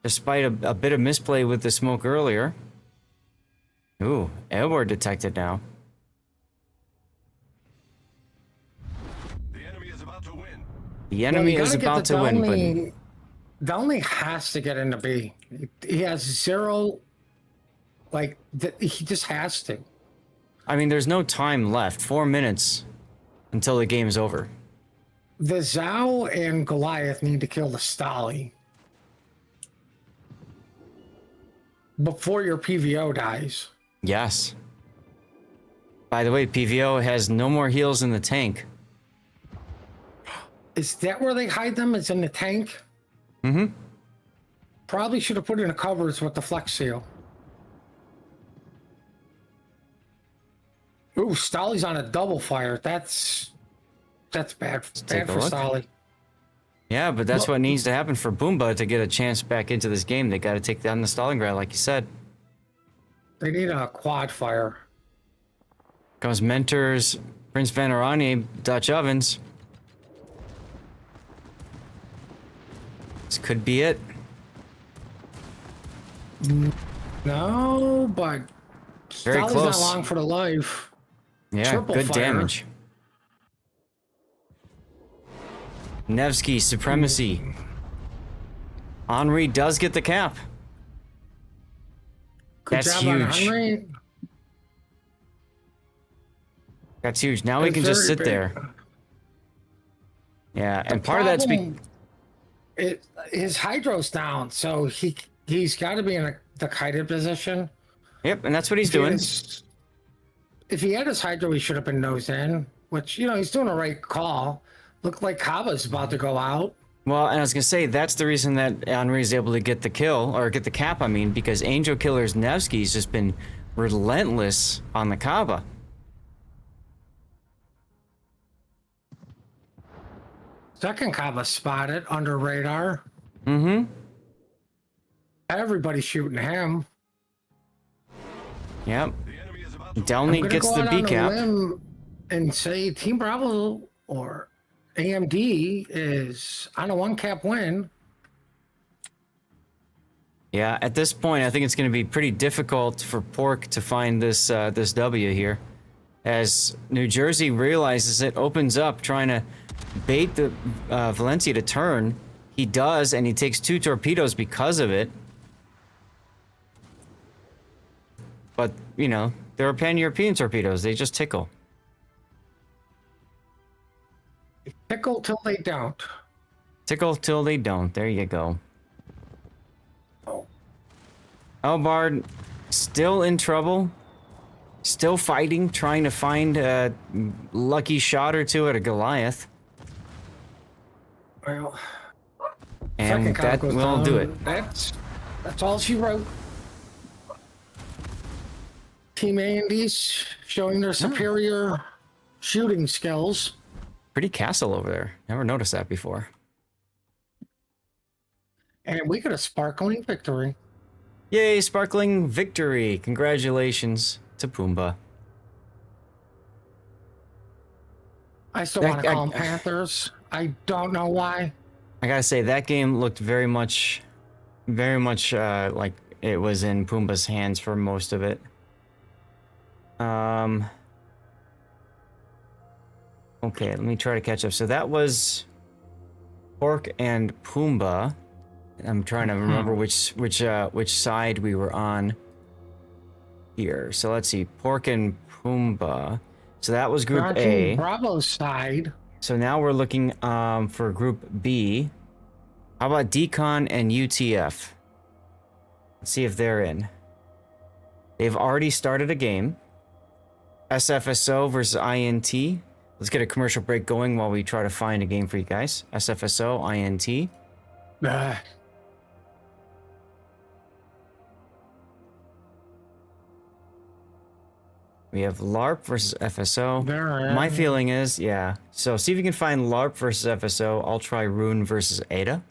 bit of misplay with the smoke earlier. Ooh, airborne detected now. The enemy is about to win, but Donley has to get into B. He has zero, like, he just has to. I mean, there's no time left. 4 minutes until the game's over. The Zhao and Goliath need to kill the Stolly before your PVO dies. Yes. By the way, PVO has no more heals in the tank. Is that where they hide them? Is in the tank? Mm-hmm. Probably should have put in the covers with the flex seal. Ooh, Stolly's on a double fire. That's bad. Bad for Stolly. Yeah, but that's what needs to happen for Boomba to get a chance back into this game. They got to take down the Stalingrad, like you said. They need a quad fire. Comes Mentors, Prince Van Oranje, Dutch Ovens. This could be it. No, but Very Stolly's close. not long for the life. Yeah, Triple good fire. damage. Nevsky, Supremacy. Henri does get the cap. Good That's job on huge. Henry. That's huge. Now we That's can just very sit big. there. Yeah, The and part of that's problem, his hydro's down, so he's got to be in the kited position. Yep, and that's what he's If he doing. has- If he had his hydro, he should have been nose in, which, you know, he's doing the right call. Looked like Kaba's about to go out. Well, and I was gonna say that's the reason that Henri is able to get the kill, or get the cap. I mean, because Angel Killer's Nevsky's just been relentless on the Kaba. Second Kaba spotted under radar. Mm-hmm. Everybody's shooting him. Yep. I'm Downley gonna gets go the out B on a cap. limb and say Team Bravo or AMD is on a 1-cap win. Yeah, at this point, I think it's going to be pretty difficult for Pork to find this this W here, as New Jersey realizes it, opens up, trying to bait the Valencia to turn. He does, and he takes 2 torpedoes because of it. But, you know, they're pan-European torpedoes. They just tickle. Tickle till they don't. Tickle till they don't. There you go. Oh. Elbard still in trouble. Still fighting, trying to find a lucky shot or two at a Goliath. Well, And second Kaba that goes will down. do it. That's all she wrote. Team A&D's showing their superior shooting skills. Pretty castle over there. Never noticed that before. And we got a sparkling victory. Yay, sparkling victory. Congratulations to Pumbaa. I still want to call them Panthers. I don't know why. I gotta say, that game looked very much like it was in Pumbaa's hands for most of it. Okay, let me try to catch up. So that was Pork and Pumbaa. I'm trying to remember which side we were on here. So let's see, Pork and Pumbaa. So that was We're Group on A. Team Bravo's side. So now we're looking for Group B. How about Decon and UTF? Let's see if they're in. They've already started a game. SFSO versus INT. Let's get a commercial break going while we try to find a game for you guys. SFSO, INT. We have LARP versus FSO. My feeling is, yeah. So see if you can find LARP versus FSO. I'll try Rune versus Ada.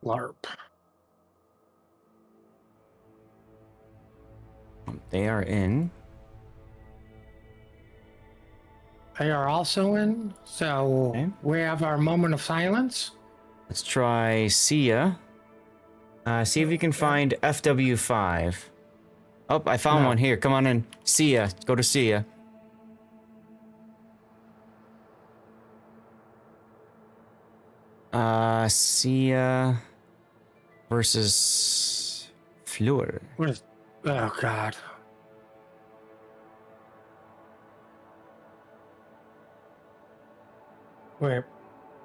LARP. They are in. They are also in. So Okay. we have our moment of silence. Let's try Sia. See if you can find FW5. Oh, I found one here. Come on in. Sia. Go to Sia. Sia versus Fleur. What is? Oh God. Wait.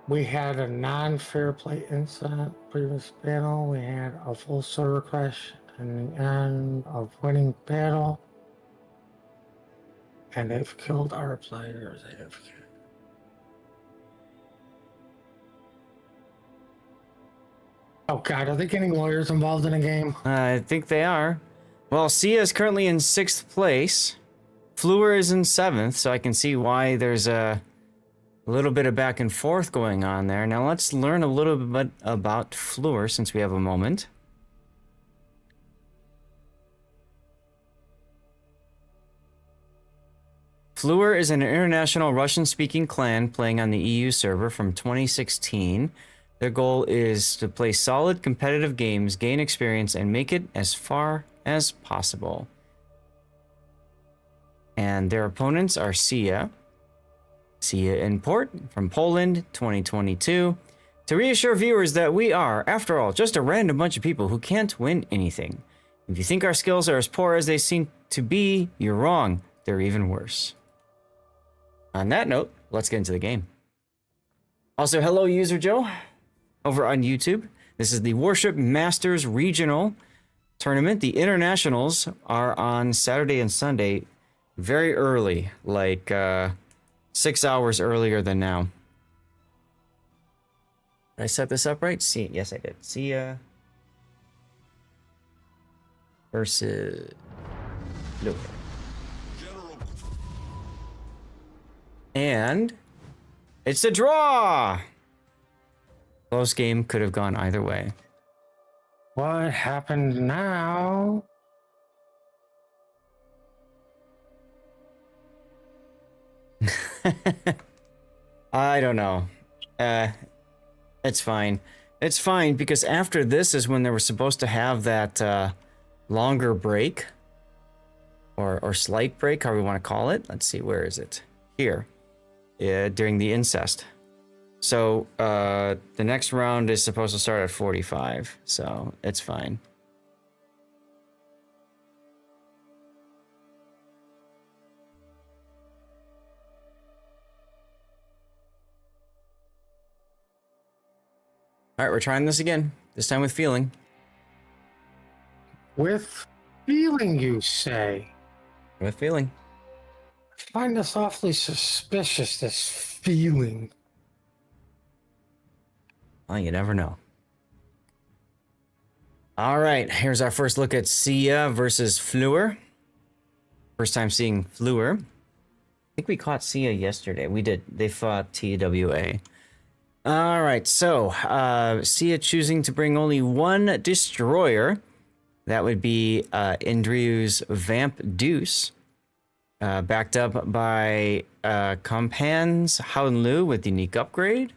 We had a non-fair play incident previous battle. We had a full server crash and the end of winning battle. And they've killed our players. Oh God, are they getting lawyers involved in a game? I think they are. Well, Sia is currently in 6th place. Fleur is in 7th, so I can see why there's a little bit of back and forth going on there. Now let's learn a little bit about Fleur since we have a moment. Fleur is an international Russian-speaking clan playing on the EU server from 2016. Their goal is to play solid competitive games, gain experience, and make it as far as possible. And their opponents are Sia Import from Poland, 2022. To reassure viewers that we are, after all, just a random bunch of people who can't win anything. If you think our skills are as poor as they seem to be, you're wrong. They're even worse. On that note, let's get into the game. Also, hello, User Joe, over on YouTube. This is the Warship Masters Regional Tournament. The internationals are on Saturday and Sunday, very early, like 6 hours earlier than now. Did I set this up right? See, yes, I did. Sia versus Luke. And it's a draw. Close game, could have gone either way. What happened now? I don't know. It's fine. It's fine because after this is when they were supposed to have that longer break or slight break, however you want to call it. Let's see, where is it? Here. During the incest. So the next round is supposed to start at 45, so it's fine. All right, we're trying this again. This time with feeling. With feeling, you say? With feeling. I find this awfully suspicious, this feeling. Well, you never know. All right, here's our first look at Sia versus Fleur. First time seeing Fleur. I think we caught Sia yesterday. We did. They fought TWA. All right, so Sia choosing to bring only one destroyer. That would be Indriu's Vamp Deuce. Backed up by Compan's Haunlu with unique upgrade.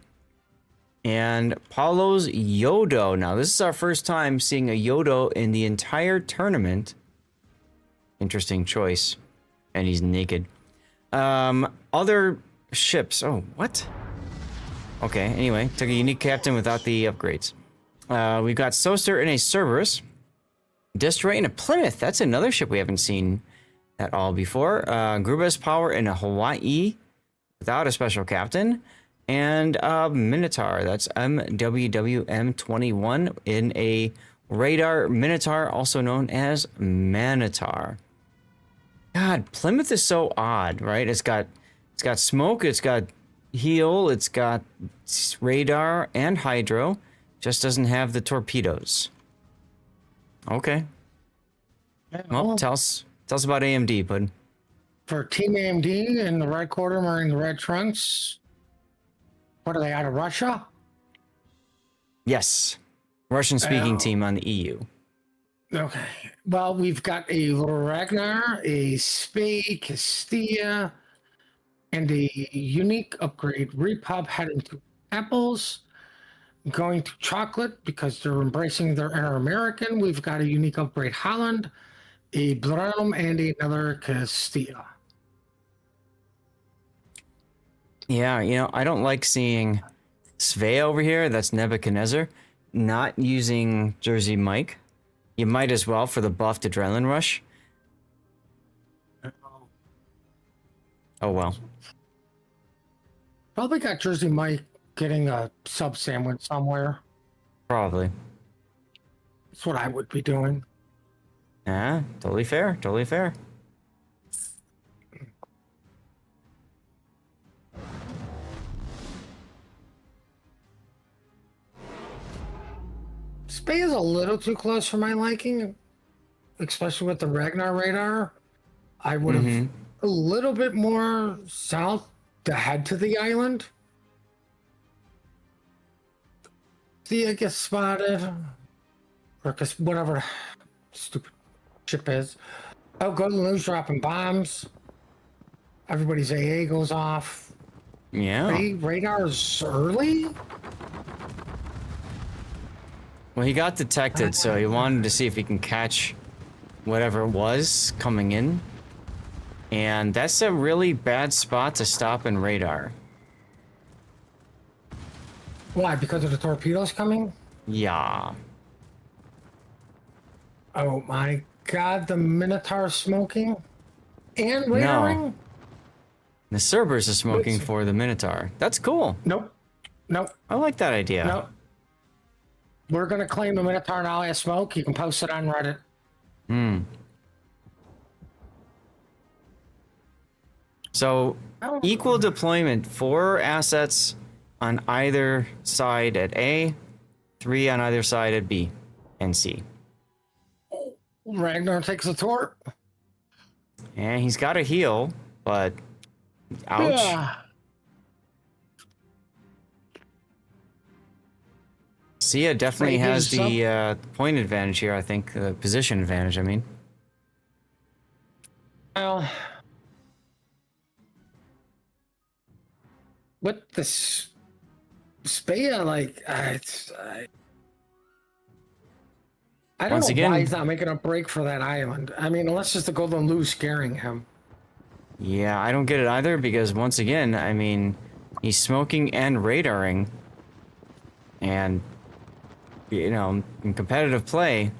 And Paulo's Yodo. Now, this is our first time seeing a Yodo in the entire tournament. Interesting choice. And he's naked. Other ships. Oh, what? Okay, anyway. Took a unique captain without the upgrades. We've got Soster in a Cerberus. Destroy in a Plymouth. That's another ship we haven't seen at all before. Grubas Power in a Hawaii without a special captain. And Minotaur, that's MWWM21 in a radar Minotaur, also known as Manitar. God, Plymouth is so odd, right? It's got smoke, it's got heal, it's got radar and hydro, just doesn't have the torpedoes. Okay. Well, tell us about AMD, bud. For Team AMD in the red quarter wearing the red trunks. What are they, out of Russia? Yes. Russian-speaking team on the EU. Okay. Well, we've got a Ragnar, a Spade, Castilla, and a unique upgrade. Repub heading to Apples, going to Chocolate because they're embracing their inner American. We've got a unique upgrade Holland, a Blenheim, and another Castilla. Yeah, you know, I don't like seeing Svea over here, that's Nebuchadnezzar, not using Jersey Mike. You might as well for the buffed Adrenaline Rush. Oh well. Probably got Jersey Mike getting a sub sandwich somewhere. Probably. That's what I would be doing. Yeah, totally fair, totally fair. Spay is a little too close for my liking, especially with the Ragnar radar. I would have a little bit more south to head to the island. See, I get spotted. Or because whatever stupid ship is. Oh, Golden News dropping bombs. Everybody's AA goes off. Yeah. Hey, radar's early? Well, he got detected, so he wanted to see if he can catch whatever it was coming in. And that's a really bad spot to stop in radar. Why? Because of the torpedoes coming? Yeah. Oh my god, the Minotaur smoking? And radaring? No. The Cerberus is smoking for the Minotaur. That's cool. Nope. Nope. I like that idea. Nope. We're gonna claim the Minotaur now as smoke. You can post it on Reddit. So, equal deployment, 4 assets on either side at A, 3 on either side at B and C. Ragnar takes a tort. And he's got a heal, but ouch. Yeah. Sia definitely Right, has here's the point advantage here, I think. The position advantage, I mean. Well, with this Spaya, like, I don't Once know again- why he's not making a break for that island. I mean, unless it's the Golden Lou scaring him. Yeah, I don't get it either because once again, I mean, he's smoking and radaring. And, you know, in competitive play,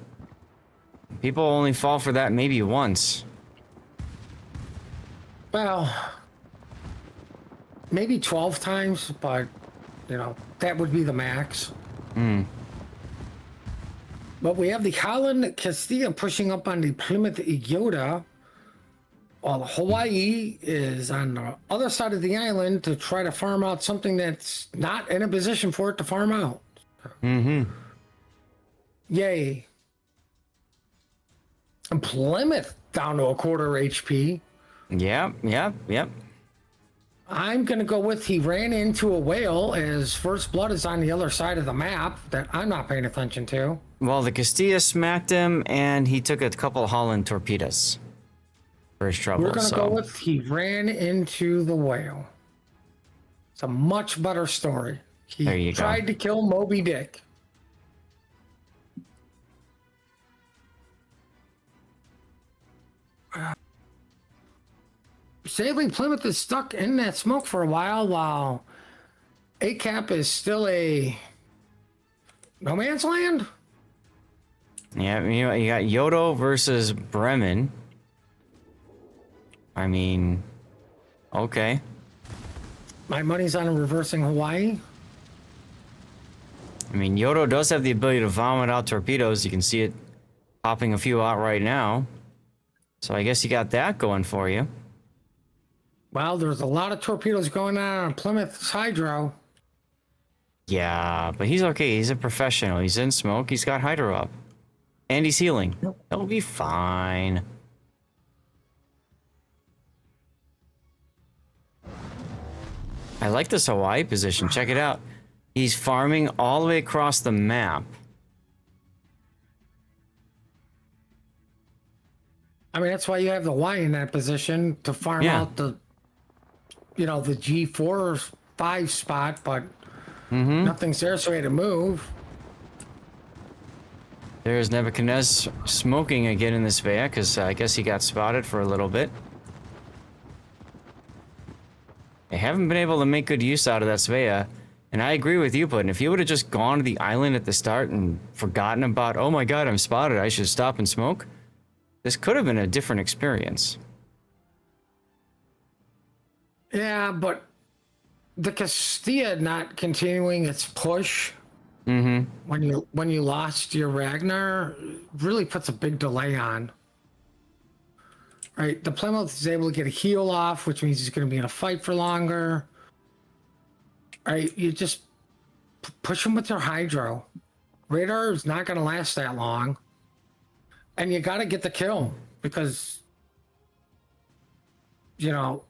people only fall for that maybe once. Well, maybe 12 times, but, you know, that would be the max. But we have the Holland Castilla pushing up on the Plymouth Yoda, while Hawaii is on the other side of the island to try to farm out something that's not in a position for it to farm out. Yay. And Plymouth down to a quarter HP. Yep. I'm going to go with he ran into a whale as First Blood is on the other side of the map that I'm not paying attention to. Well, the Castilla smacked him, and he took a couple Holland torpedoes for his trouble. We're going to so. go with he ran into the whale. It's a much better story. There He you go. tried to kill Moby Dick. Sadly, Plymouth is stuck in that smoke for a while ACAP is still a no man's land. Yeah, you know, you got Yodo versus Bremen. I mean, okay. My money's on reversing Hawaii. I mean, Yodo does have the ability to vomit out torpedoes. You can see it popping a few out right now. So I guess you got that going for you. Well, there's a lot of torpedoes going on Plymouth's hydro. Yeah, but he's okay. He's a professional. He's in smoke. He's got hydro up. And he's healing. He'll be fine. I like this Hawaii position. Check it out. He's farming all the way across the map. I mean, that's why you have the Y in that position to farm Yeah. out the, you know, the G4 or 5 spot, but nothing's there, so he had to move. There's Nebuchadnezzar smoking again in this Vea, because I guess he got spotted for a little bit. They haven't been able to make good use out of that Svea, And I agree with you, Puddin'. If you would have just gone to the island at the start and forgotten about, oh my god, I'm spotted, I should stop and smoke, this could have been a different experience. Yeah, but the Castilla not continuing its push when you lost your Ragnar really puts a big delay on. Right, the Plymouth is able to get a heal off, which means he's going to be in a fight for longer. Right, you just push him with your Hydro. Radar is not going to last that long, and you got to get the kill because you know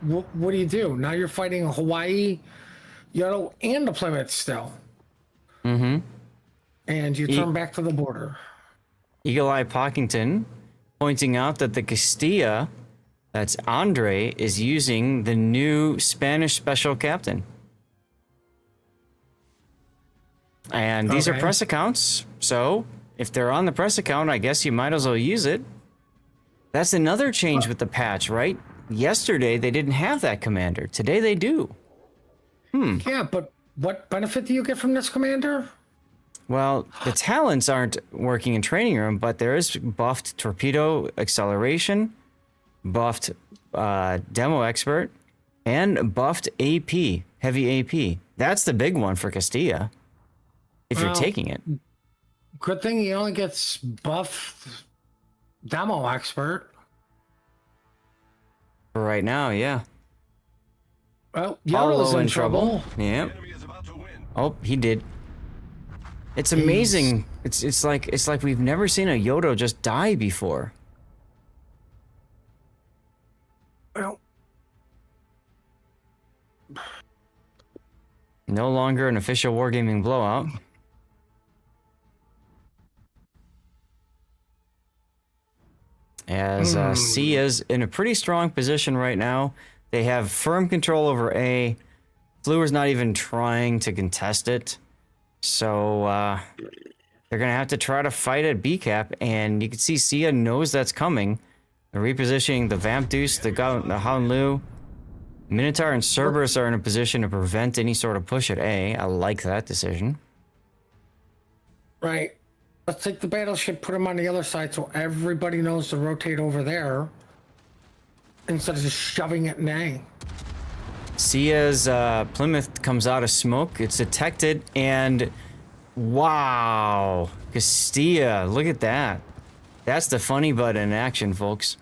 what do you do now? You're fighting Hawaii, and the Plymouth still. And you turn back to the border. Eagle Eye Pockington pointing out that the Castilla, that's Andre, is using the new Spanish special captain. And these are press accounts, so if they're on the press account, I guess you might as well use it. That's another change with the patch, right? Yesterday, they didn't have that commander. Today, they do. Yeah, but what benefit do you get from this commander? Well, the talents aren't working in training room, but there is buffed torpedo acceleration, buffed demo expert, and buffed AP, heavy AP. That's the big one for Castilla, if you're taking it. Good thing he only gets buffed demo expert. For right now, yeah. Well, Yoda's in trouble. Yeah. Oh, he did. It's amazing. It's like we've never seen a Yoda just die before. Well, no longer an official wargaming blowout. As C is in a pretty strong position right now. They have firm control over A. Fluor's not even trying to contest it. So they're going to have to try to fight at B cap. And you can see Sia knows that's coming. They're repositioning the Vamp Deuce, the Hound Lu. Minotaur and Cerberus are in a position to prevent any sort of push at A. I like that decision. Right. Let's take the battleship, put them on the other side so everybody knows to rotate over there instead of just shoving it in A. Sia's Plymouth comes out of smoke. It's detected, and wow, Castilla, look at that. That's the funny button in action, folks.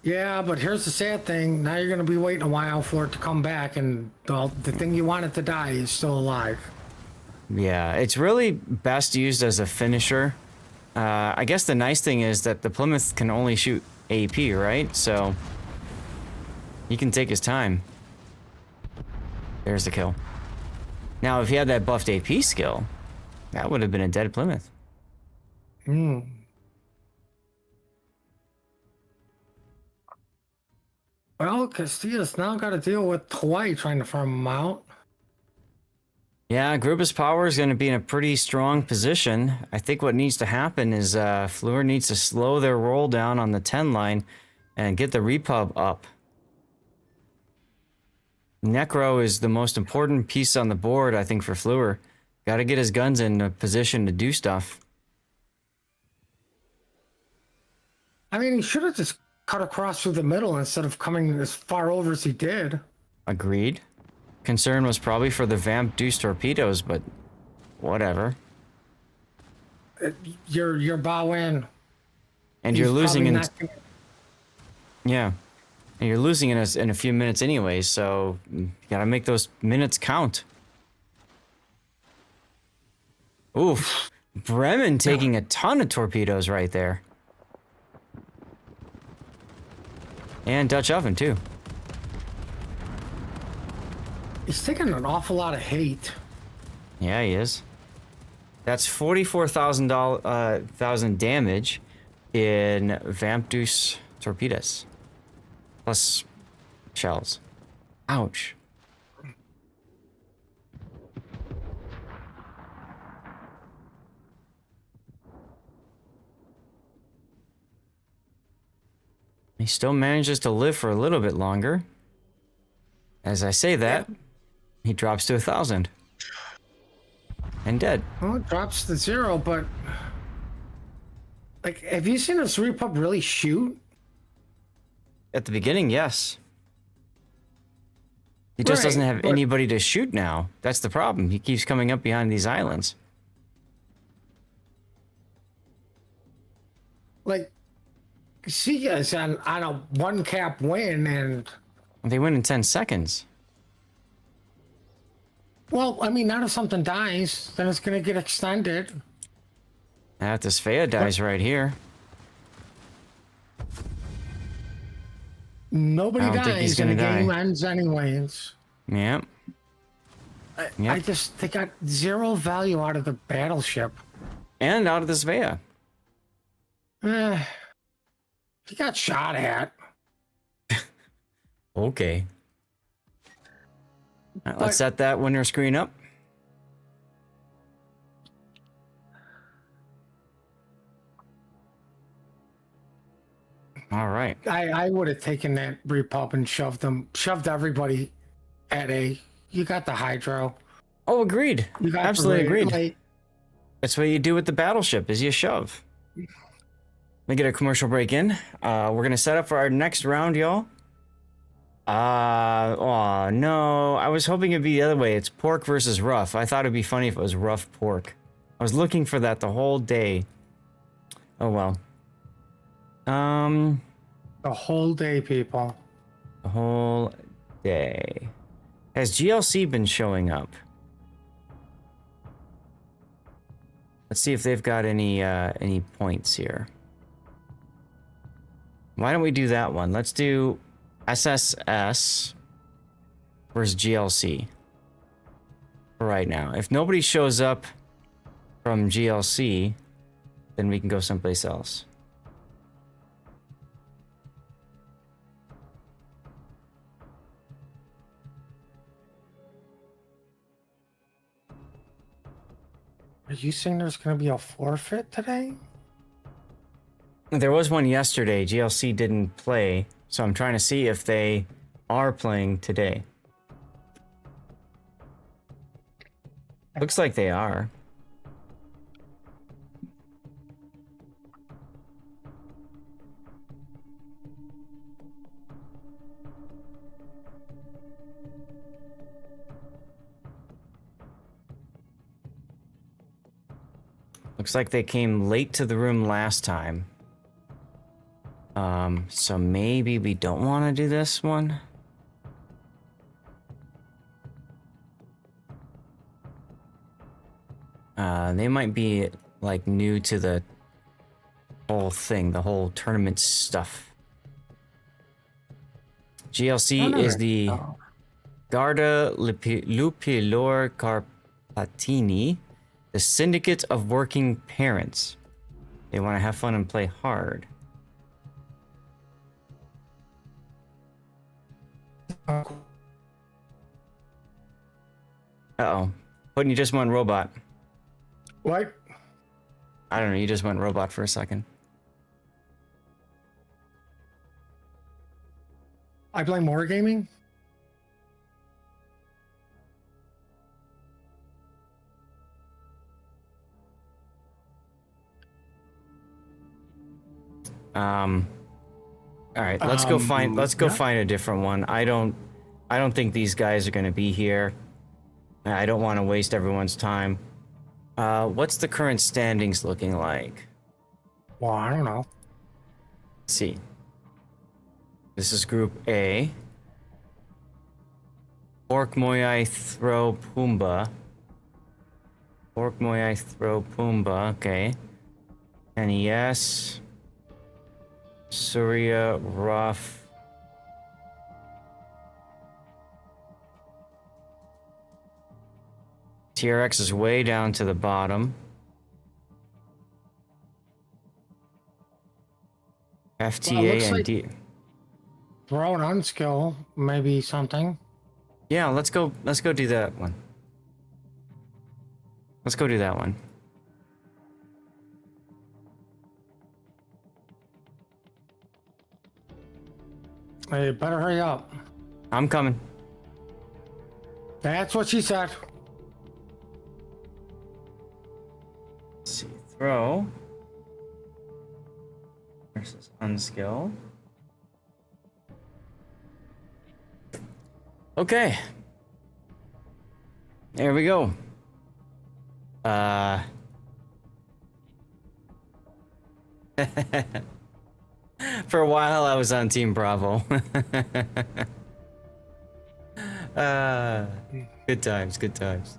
Yeah, but here's the sad thing. Now you're going to be waiting a while for it to come back, and the thing you wanted to die is still alive. Yeah, it's really best used as a finisher. I guess the nice thing is that the Plymouth can only shoot AP, right? So he can take his time. There's the kill. Now, if he had that buffed AP skill, that would have been a dead Plymouth. Well, Castilla's now got to deal with Hawaii trying to farm him out. Yeah, Grupus Power is going to be in a pretty strong position. I think what needs to happen is Fluor needs to slow their roll down on the 10 line and get the repub up. Necro is the most important piece on the board, I think, for Fluor. Got to get his guns in a position to do stuff. I mean, he should have just cut across through the middle instead of coming as far over as he did. Agreed. Concern was probably for the Vamp Deuce torpedoes, but whatever. You're bow in. And you're losing in... Yeah. And you're losing in a few minutes anyway, so you gotta make those minutes count. Oof. Bremen taking a ton of torpedoes right there. And Dutch Oven, too. He's taking an awful lot of hate. Yeah, he is. That's 44,000 damage in Vamp Deuce torpedoes. Plus shells. Ouch. He still manages to live for a little bit longer. As I say that, He drops to 1,000. And dead. Well, it drops to 0, but like, have you seen this Repub really shoot? At the beginning, yes. He just doesn't have anybody to shoot now. That's the problem. He keeps coming up behind these islands. Like, see us on a 1-cap win, and they win in 10 seconds. Well, I mean, not if something dies, then it's gonna get extended. This Fea dies right here. Nobody dies and the game ends anyways. Yep. I just, they got 0 value out of the battleship. And out of this Fea. He got shot at. Okay. All right, let's set that winner screen up. All right. I would have taken that Repub and shoved everybody at A. You got the Hydro. Oh, agreed. You got absolutely agreed. That's what you do with the battleship, is you shove. Let me get a commercial break in. We're gonna set up for our next round, y'all. Oh no, I was hoping it'd be the other way. It's pork versus rough. I thought it'd be funny if it was rough pork. I was looking for that the whole day. Oh well. The whole day, people. The whole day. Has GLC been showing up? Let's see if they've got any points here. Why don't we do that one? Let's do SSS versus GLC for right now. If nobody shows up from GLC, then we can go someplace else. Are you saying there's going to be a forfeit today? There was one yesterday. GLC didn't play, so I'm trying to see if they are playing today. Looks like they are. Looks like they came late to the room last time. So maybe we don't want to do this one. They might be like new to the whole thing, the whole tournament stuff. GLC is the Garda Lupilor Carpatini, the Syndicate of Working Parents. They want to have fun and play hard. Uh-oh. Putting you just went robot. What? I don't know, you just went robot for a second. I blame Wargaming? All right, let's go find a different one. I don't think these guys are going to be here. I don't want to waste everyone's time. What's the current standings looking like? Well, I don't know. Let's see. This is Group A. Orc Moyai Throw Pumbaa. Orc Moyai Throw Pumbaa, okay. NES. Surya, Ruff. TRX is way down to the bottom. FTA and like D. Throw an unskill, maybe something. Yeah, let's go do that one. Let's go do that one. Hey, better hurry up. I'm coming. That's what she said. Let's see. Throw. Versus unskill. Okay. There we go. For a while I was on Team Bravo. Good times, good times.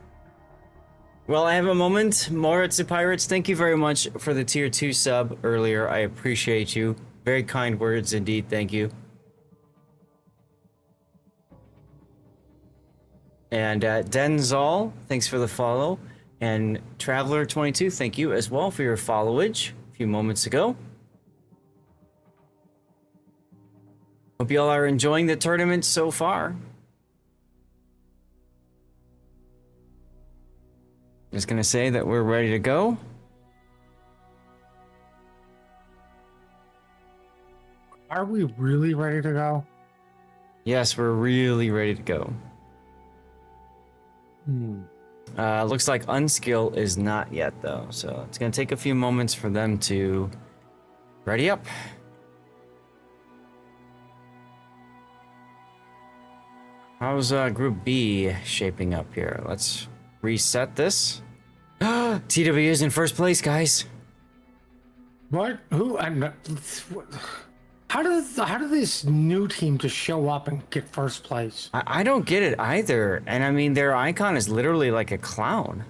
Well, I have a moment. Moritz the Pirates, thank you very much for the tier 2 sub earlier. I appreciate you. Very kind words indeed, thank you. And Denzal, thanks for the follow. And Traveler22, thank you as well for your followage a few moments ago. Hope you all are enjoying the tournament so far. Just gonna say that we're ready to go. Are we really ready to go? Yes, we're really ready to go. Looks like unskill is not yet though, so it's gonna take a few moments for them to ready up. How's Group B shaping up here? Let's reset this. TW is in first place, guys. What? Who? I'm not. How did this new team just show up and get first place? I don't get it either. And I mean, their icon is literally like a clown.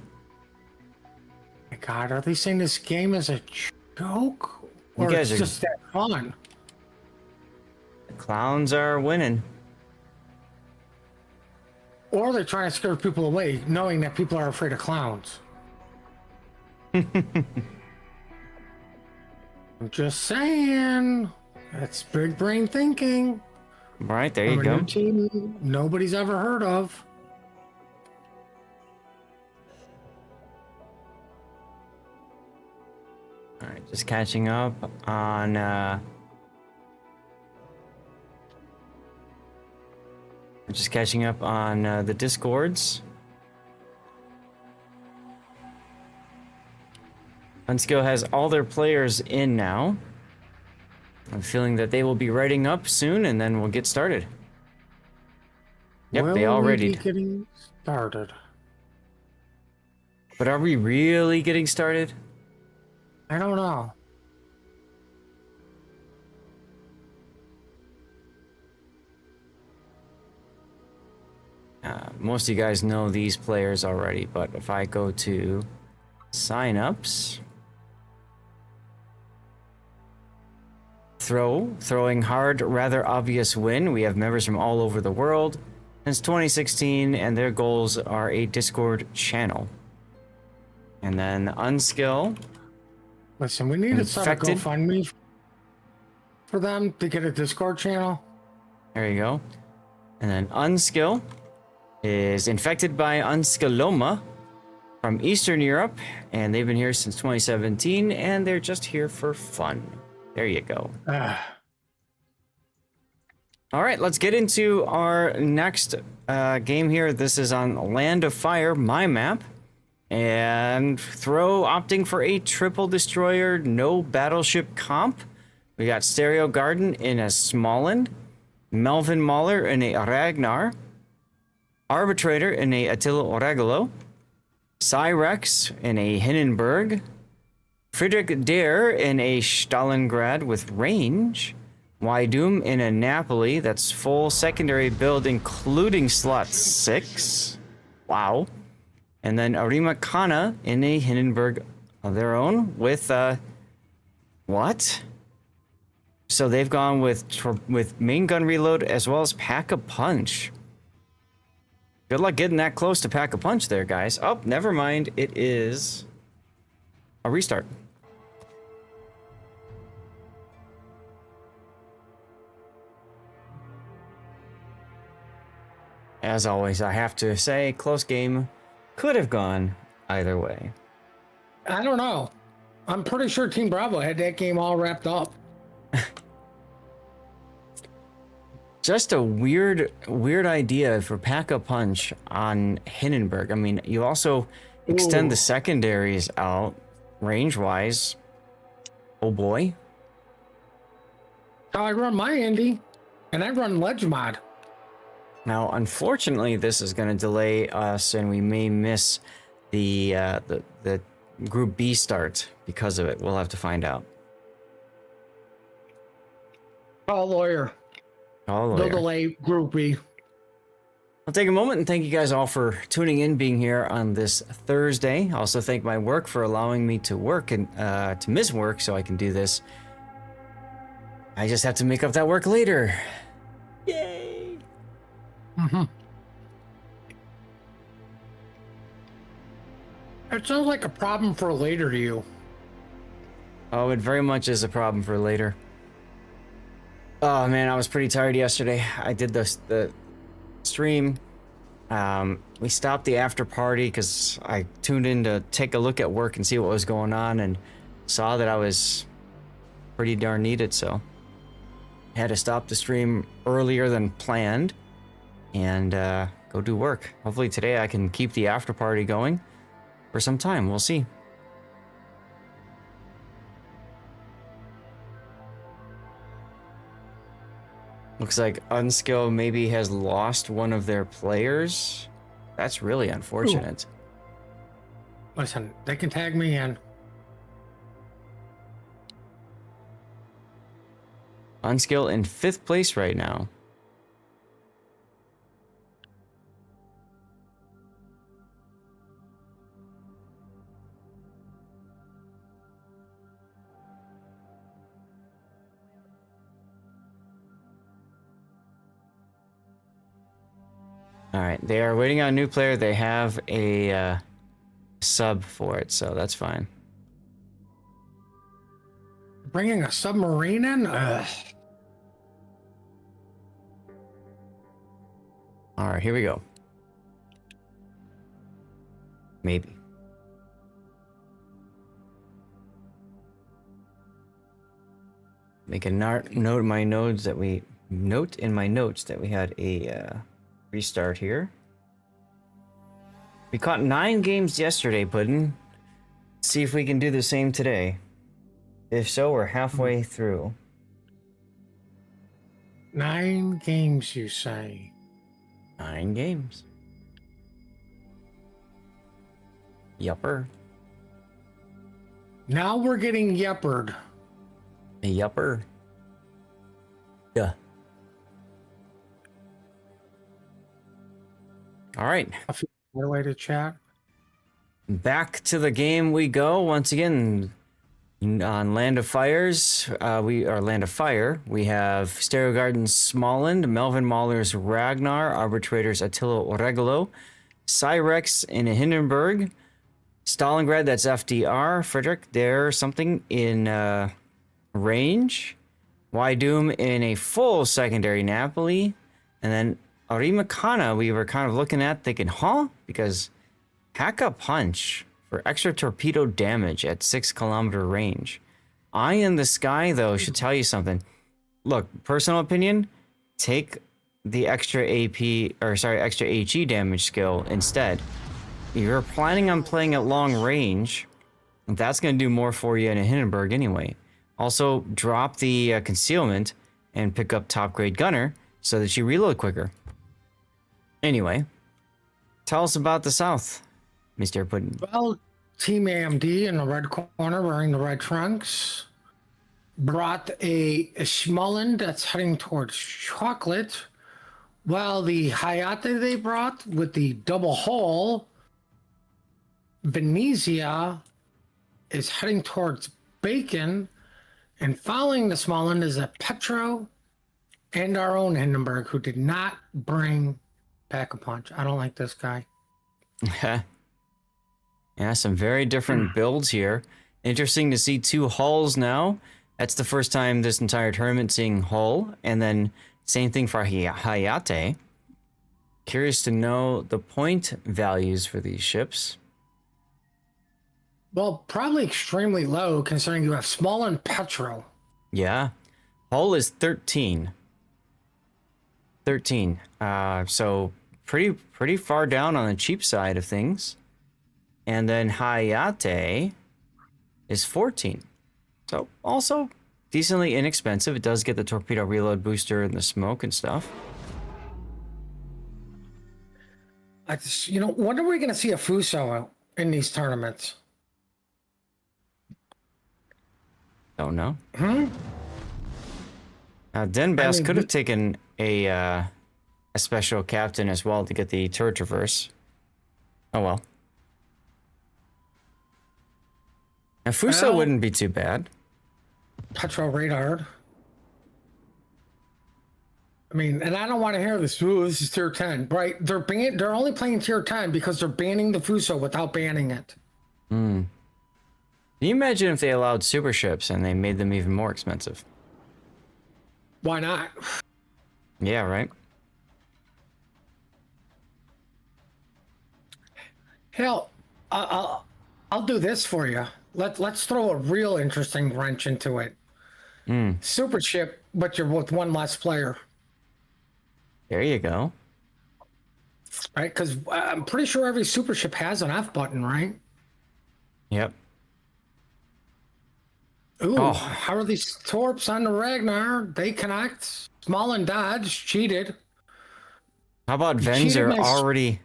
My God, are they saying this game is a joke, or it's just that fun? The clowns are winning. Or they're trying to scare people away, knowing that people are afraid of clowns. I'm just saying. That's big brain thinking. Right, there you go. New team nobody's ever heard of. All right, just catching up on the Discords. Unskill has all their players in now. I'm feeling that they will be writing up soon, and then we'll get started. Yep, they all ready. Getting started. But are we really getting started? I don't know. Most of you guys know these players already, but if I go to signups, throwing hard, rather obvious win. We have members from all over the world since 2016, and their goals are a Discord channel. And then unskill. Listen, we need to start a GoFundMe for them to get a Discord channel. There you go. And then unskill is infected by Unskilloma from Eastern Europe, and they've been here since 2017, and they're just here for fun. There you go. All right, let's get into our next game here. This is on Land of Fire, my map. And Throw opting for a triple destroyer, no battleship comp. We got Stereo Garden in a Småland, Melvin Mahler in a Ragnar, Arbitrator in a Attila Oregolo, Cyrex in a Hindenburg, Friedrich Dare in a Stalingrad with range, Wydum in a Napoli that's full secondary build including slot 6. Wow. And then Arima Kana in a Hindenburg of their own with what? So they've gone with main gun reload as well as pack a punch. Good luck getting that close to pack a punch there, guys. Oh, never mind. It is a restart. As always, I have to say, close game. Could have gone either way. I don't know. I'm pretty sure Team Bravo had that game all wrapped up. just a weird idea for pack-a-punch on Hindenburg. I mean, you also extend the secondaries out range-wise. Oh boy. How I run my Indy, and I run Ledge Mod. Now, unfortunately, this is going to delay us, and we may miss the Group B start because of it. We'll have to find out. Call lawyer. Call No lawyer. delay, Group B. I'll take a moment and thank you guys all for tuning in, being here on this Thursday. I also thank my work for allowing me to work and to miss work so I can do this. I just have to make up that work later. Yay! Mm-hmm. It sounds like a problem for later to you. Oh, it very much is a problem for later. Oh man, I was pretty tired yesterday. I did the stream. We stopped the after party because I tuned in to take a look at work and see what was going on, and saw that I was pretty darn needed, so had to stop the stream earlier than planned and go do work. Hopefully today I can keep the after party going for some time. We'll see. Looks like Unskill maybe has lost one of their players. That's really unfortunate. Ooh. Listen, they can tag me in. Unskill in 5th place right now. All right, they are waiting on a new player. They have a sub for it, so that's fine. Bringing a submarine in? Ugh. All right, here we go. Maybe. Make a note in my notes that we had a restart here. We caught 9 games yesterday, Puddin'. See if we can do the same today. If so, we're halfway through. 9 games, you say? 9 games. Yupper. Now we're getting yuppered. A yupper. Yeah. All right. What way to chat? Back to the game we go once again. On Land of Fires, we have Stereo Gardens Smallland, Melvin Mahler's Ragnar, Arbitrators Attila Oregolo, Cyrex in Hindenburg, Stalingrad, that's FDR, Frederick, there's something in range, Wydoom in a full secondary Napoli, and then Arimacana we were kind of looking at thinking, huh? Because Pack-a-Punch for extra torpedo damage at 6-kilometer range. Eye in the Sky, though, should tell you something. Look, personal opinion, take the extra extra HE damage skill instead. You're planning on playing at long range, that's going to do more for you in a Hindenburg anyway. Also, drop the concealment and pick up top grade gunner so that you reload quicker. Anyway, tell us about the South, Mr. Puddin'. Well, Team AMD in the red corner wearing the red trunks brought a Schmullen that's heading towards chocolate, while the Hayate they brought with the double hull, Venezia, is heading towards bacon, and following the Smallland is a Petro and our own Hindenburg, who did not bring Pack-a-Punch. I don't like this guy. Yeah, some very different builds here. Interesting to see 2 hulls now. That's the first time this entire tournament seeing hull. And then same thing for Hayate. Curious to know the point values for these ships. Well, probably extremely low considering you have small and Petro. Yeah. Hull is 13. 13. So pretty far down on the cheap side of things. And then Hayate is 14. So also decently inexpensive. It does get the torpedo reload booster and the smoke and stuff. I just, when are we going to see a Fuso in these tournaments? Don't know. Denbass could have taken a special captain as well to get the turret traverse. Oh well. And Fuso wouldn't be too bad. Petro radar. I mean, and I don't want to hear this. Ooh, this is tier 10, right? They're only playing tier 10 because they're banning the Fuso without banning it. Can you imagine if they allowed super ships and they made them even more expensive? Why not? Yeah, right. Hell, I'll do this for you. Let's throw a real interesting wrench into it. Super ship, but you're with one less player. There you go. Right? Because I'm pretty sure every super ship has an F button, right? Yep. Ooh, how are these torps on the Ragnar? They connect. Small and Dodge cheated. How about Venzer already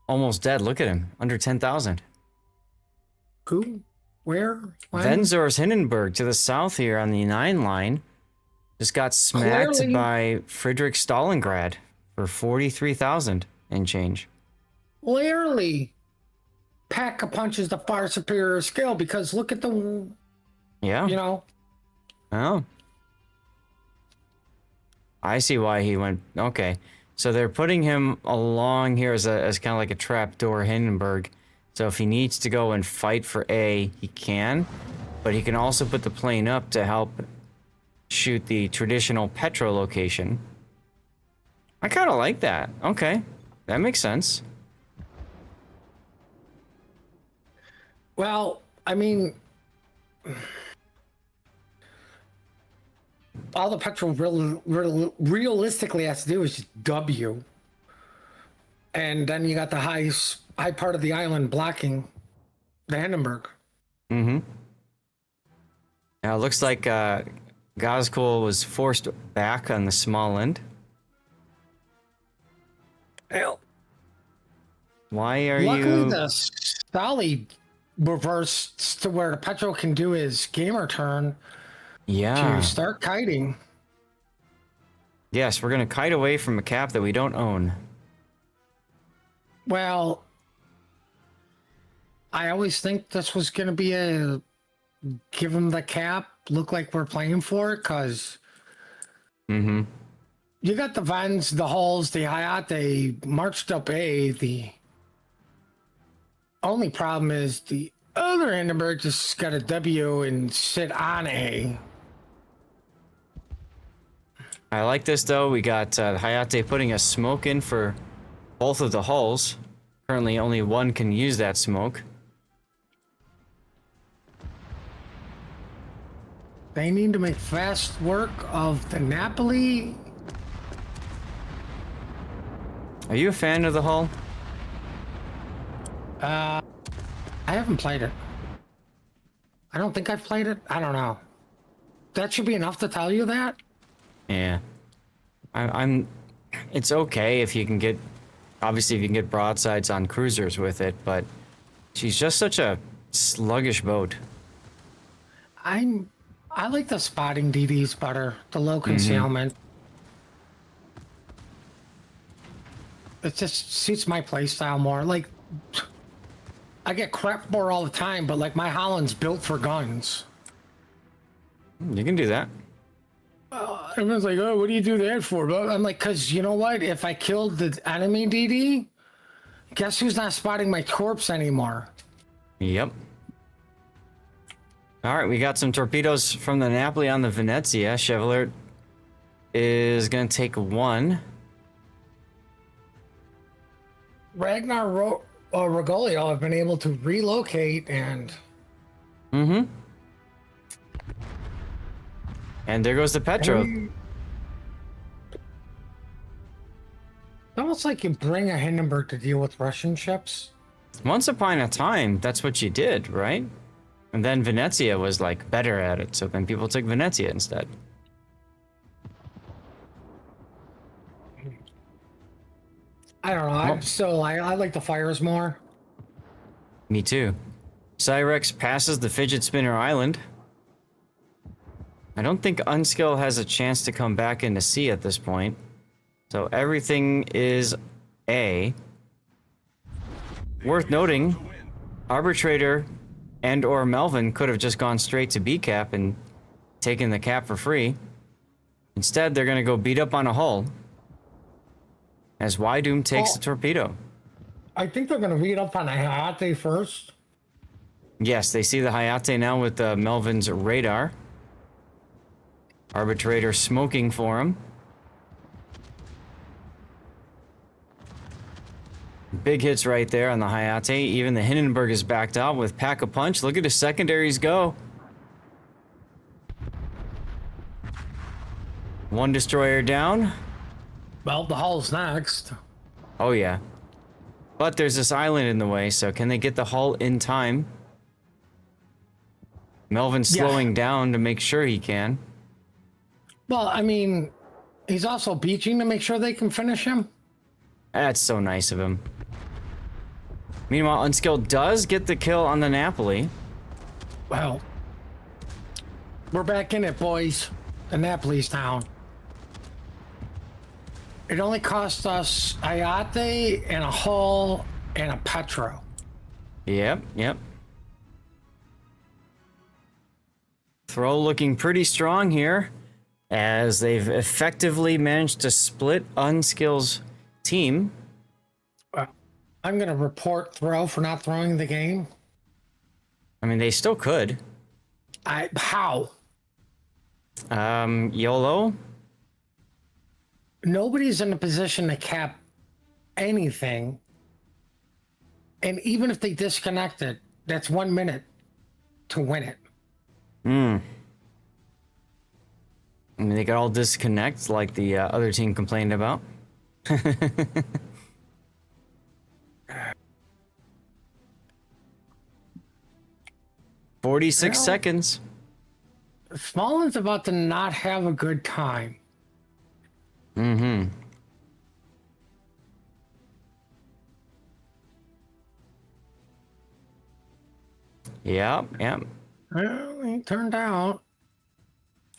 almost dead? Look at him, under 10,000. Who? Where? When? Venzor's Hindenburg to the south here on the 9 line just got smacked by Friedrich Stalingrad for 43,000 and change. Clearly, Pack-a-Punch the far superior skill because look at the... Yeah. Oh. I see why he went... Okay. So they're putting him along here as kind of like a trapdoor Hindenburg. So if he needs to go and fight for A, he can. But he can also put the plane up to help shoot the traditional Petro location. I kind of like that. Okay. That makes sense. Well, I mean... all the Petro realistically has to do is just W. And then you got the high part of the island blocking the Hindenburg. Now it looks like Gazkul was forced back on the small end. Hell. Why are Luckily, you... the Stolly reversed to where the Petro can do his gamer turn to start kiting. Yes, we're going to kite away from a cap that we don't own. Well, I always think this was going to be a give him the cap, look like we're playing for it, because you got the Vans, the Hulls, the Hayate marched up A. The only problem is the other Hindenburg just got a W and sit on A. I like this though. We got Hayate putting a smoke in for both of the hulls. Currently only one can use that smoke. They need to make fast work of the Napoli. Are you a fan of the hull? I haven't played it. I don't think I've played it. I don't know. That should be enough to tell you that. Yeah. I'm it's okay if you can get, obviously if you can get broadsides on cruisers with it, but she's just such a sluggish boat. I like the spotting DDs better, the low concealment. It just suits my playstyle more. Like, I get crap more all the time, but like my Holland's built for guns. You can do that. Everyone's like, oh, what do you do that for? But I'm like, because you know what? If I killed the enemy DD, guess who's not spotting my corpse anymore? Yep. All right, we got some torpedoes from the Napoli on the Venezia. Chevalier is going to take one. Ragnar Rogolio have been able to relocate and... And there goes the Petro. almost like you bring a Hindenburg to deal with Russian ships. Once upon a time, that's what you did, right? And then Venezia was like better at it, so then people took Venezia instead. I don't know. I like the fires more. Me too. Cyrex passes the fidget spinner island. I don't think Unskill has a chance to come back into C at this point. So everything is A. Worth noting, Arbitrator and or Melvin could have just gone straight to B cap and taken the cap for free. Instead, they're going to go beat up on a hull as Wydoom takes the torpedo. I think they're going to beat up on Hayate first. Yes, they see the Hayate now with Melvin's radar. Arbitrator smoking for him. Big hits right there on the Hayate. Even the Hindenburg is backed out with Pack-a-Punch. Look at his secondaries go. One destroyer down. Well, the hull's next. Oh, yeah. But there's this island in the way, so can they get the hull in time? Melvin's slowing down to make sure he can. Well, I mean, he's also beaching to make sure they can finish him. That's so nice of him. Meanwhile, Unskilled does get the kill on the Napoli. Well, we're back in it, boys. The Napoli's down. It only cost us Ayate and a hull and a Petro. Yep. Throw looking pretty strong here, as they've effectively managed to split Unskill's team. I'm going to report Throw for not throwing the game. I mean, they still could. How? YOLO? Nobody's in a position to cap anything. And even if they disconnect it, that's 1 minute to win it. I mean, they could all disconnect like the other team complained about. 46 seconds. Smollen's about to not have a good time. Yep. Well, he turned out.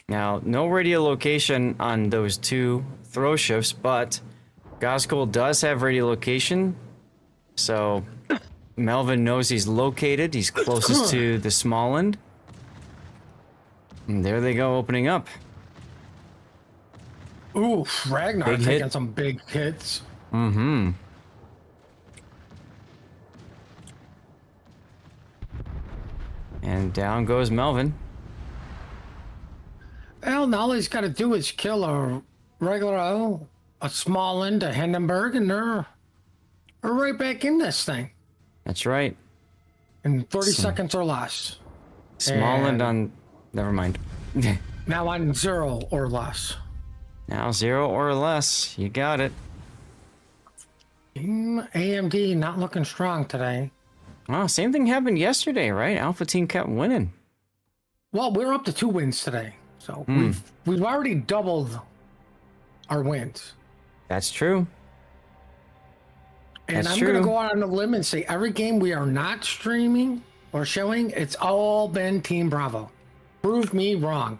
Now, no radio location on those two throw ships, but Goskol does have radio location. So Melvin knows he's located. He's closest to the Smolland. And there they go, opening up. Ooh, Ragnar Big taking hit. some big hits. And down goes Melvin. Well, now all he's got to do is kill a regular O, a Smolland, a Hindenburg, and they're right back in this thing That's right. in 30 seconds or less. Smolland on... Never mind. Now on 0 or less. Now 0 or less. You got it. AMD not looking strong today. Oh, same thing happened yesterday, right? Alpha team kept winning. Well, we're up to 2 wins today, so we've already doubled our wins. That's true. And That's I'm going to true. go out on a limb and say every game we are not streaming or showing, it's all been Team Bravo. Prove me wrong.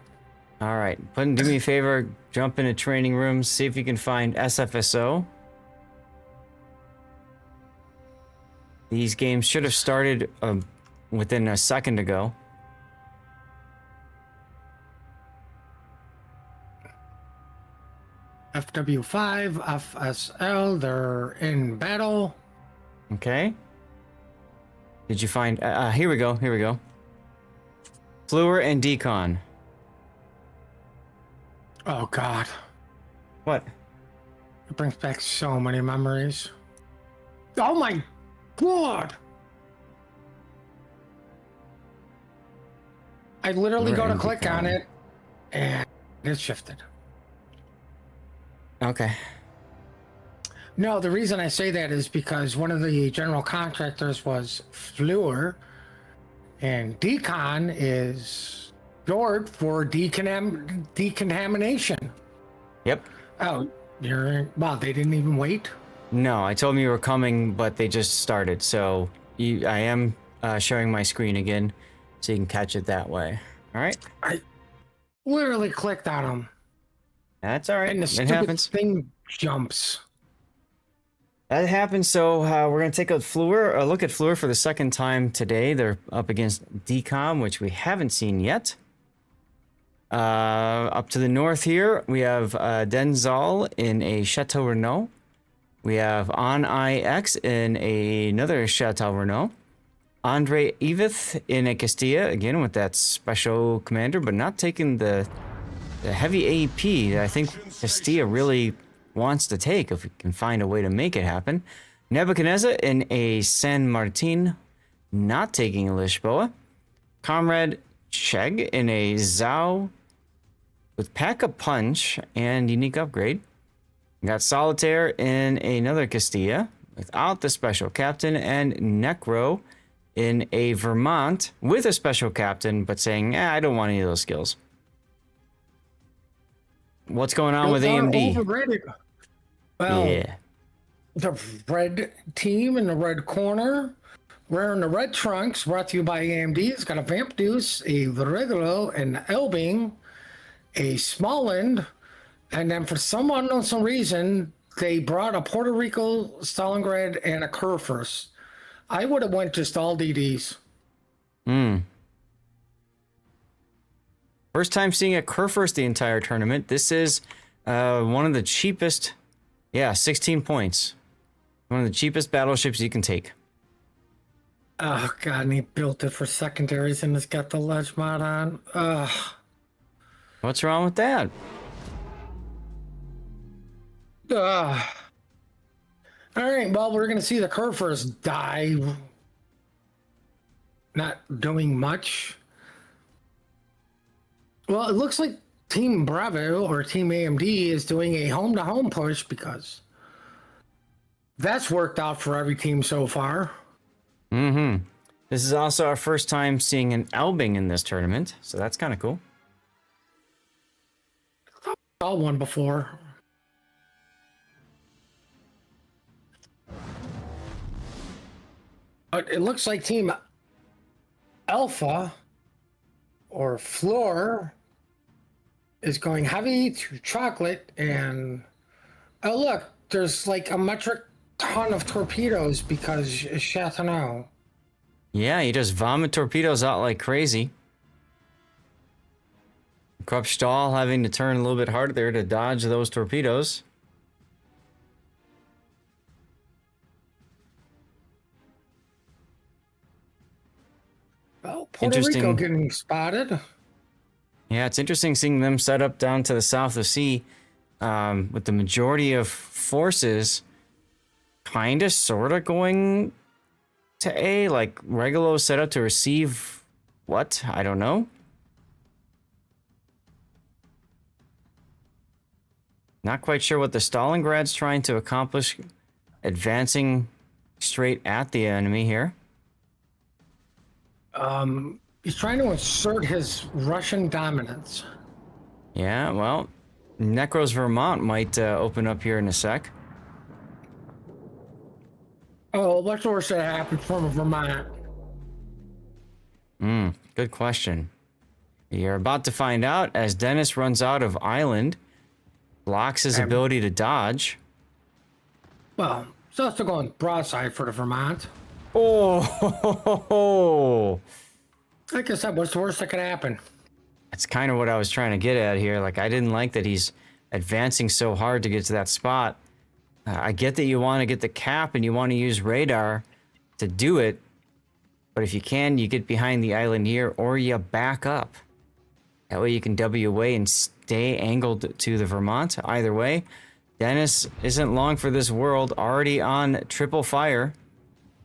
All right. Puttin, do me a favor. Jump into training rooms. See if you can find SFSO. These games should have started within a second ago. FW5, FSL, they're in battle. Okay. Did you find... here we go. Here we go. Fluor and Decon. Oh, God. What? It brings back so many memories. Oh, my God. I literally go to click on it, and it shifted. Okay. No, the reason I say that is because one of the general contractors was Fleur, and decon is short for decontamination. Yep. Oh, wow, they didn't even wait? No, I told them you were coming, but they just started. So I am sharing my screen again, so you can catch it that way. All right. I literally clicked on them. That's all right. And the It stupid happens. thing jumps. That happens. So we're gonna take a look at Fleur for the second time today. They're up against Decom, which we haven't seen yet. Up to the north here, we have Denzal in a Chateau Renault. We have On IX in another Chateau Renault. Andre Evith in a Castilla, again with that special commander, but not taking the heavy AP that I think Castilla really wants to take if we can find a way to make it happen. Nebuchadnezzar in a San Martin, not taking a Lisboa. Comrade Chegg in a Zhao with Pack-a-Punch and Unique Upgrade. We got Solitaire in another Castilla without the special captain, and Necro in a Vermont with a special captain, but saying, I don't want any of those skills. What's going on with AMD? Overrated. Well, Yeah. the red team in the red corner, wearing the red trunks, brought to you by AMD. It's got a Vamp Deuce, a Regulo, an Elbing, a Smolland, and then for some unknown reason, they brought a Puerto Rico Stalingrad and a Kurfürst. I would have went just all DDs. First time seeing a Kurfürst the entire tournament. This is one of the cheapest. Yeah, 16 points. One of the cheapest battleships you can take. Oh, God, and he built it for secondaries and it's got the ledge mod on. Ugh. What's wrong with that? All right, well, we're going to see the Kurfürst die. Not doing much. Well, it looks like Team Bravo or Team AMD is doing a home-to-home push because that's worked out for every team so far. Mm-hmm. This is also our first time seeing an Elbing in this tournament, so that's kind of cool. Saw one before. But it looks like Team Alpha or Floor is going heavy to chocolate, and oh look, there's like a metric ton of torpedoes because Chateau. Yeah, you just vomit torpedoes out like crazy. Krupp Stahl having to turn a little bit harder there to dodge those torpedoes. Oh, Puerto Rico getting spotted. Yeah, it's interesting seeing them set up down to the south of sea with the majority of forces kind of sort of going to A, like Regulo set up to receive what? I don't know. Not quite sure what the Stalingrad's trying to accomplish, advancing straight at the enemy here. He's trying to assert his Russian dominance. Yeah, well, Necro's Vermont might open up here in a sec. Oh, what's the worst that happened from Vermont? Good question. You're about to find out as Dennis runs out of island, blocks his ability to dodge. Well, so still going broadside for the Vermont. Oh, Like I said, what's the worst that could happen? that's kind of what I was trying to get at here. Like, I didn't like that he's advancing so hard to get to that spot. I get that you want to get the cap and you want to use radar to do it, but if you can, you get behind the island here or you back up. That way you can W away and stay angled to the Vermont. Either way, Dennis isn't long for this world. Already on triple fire.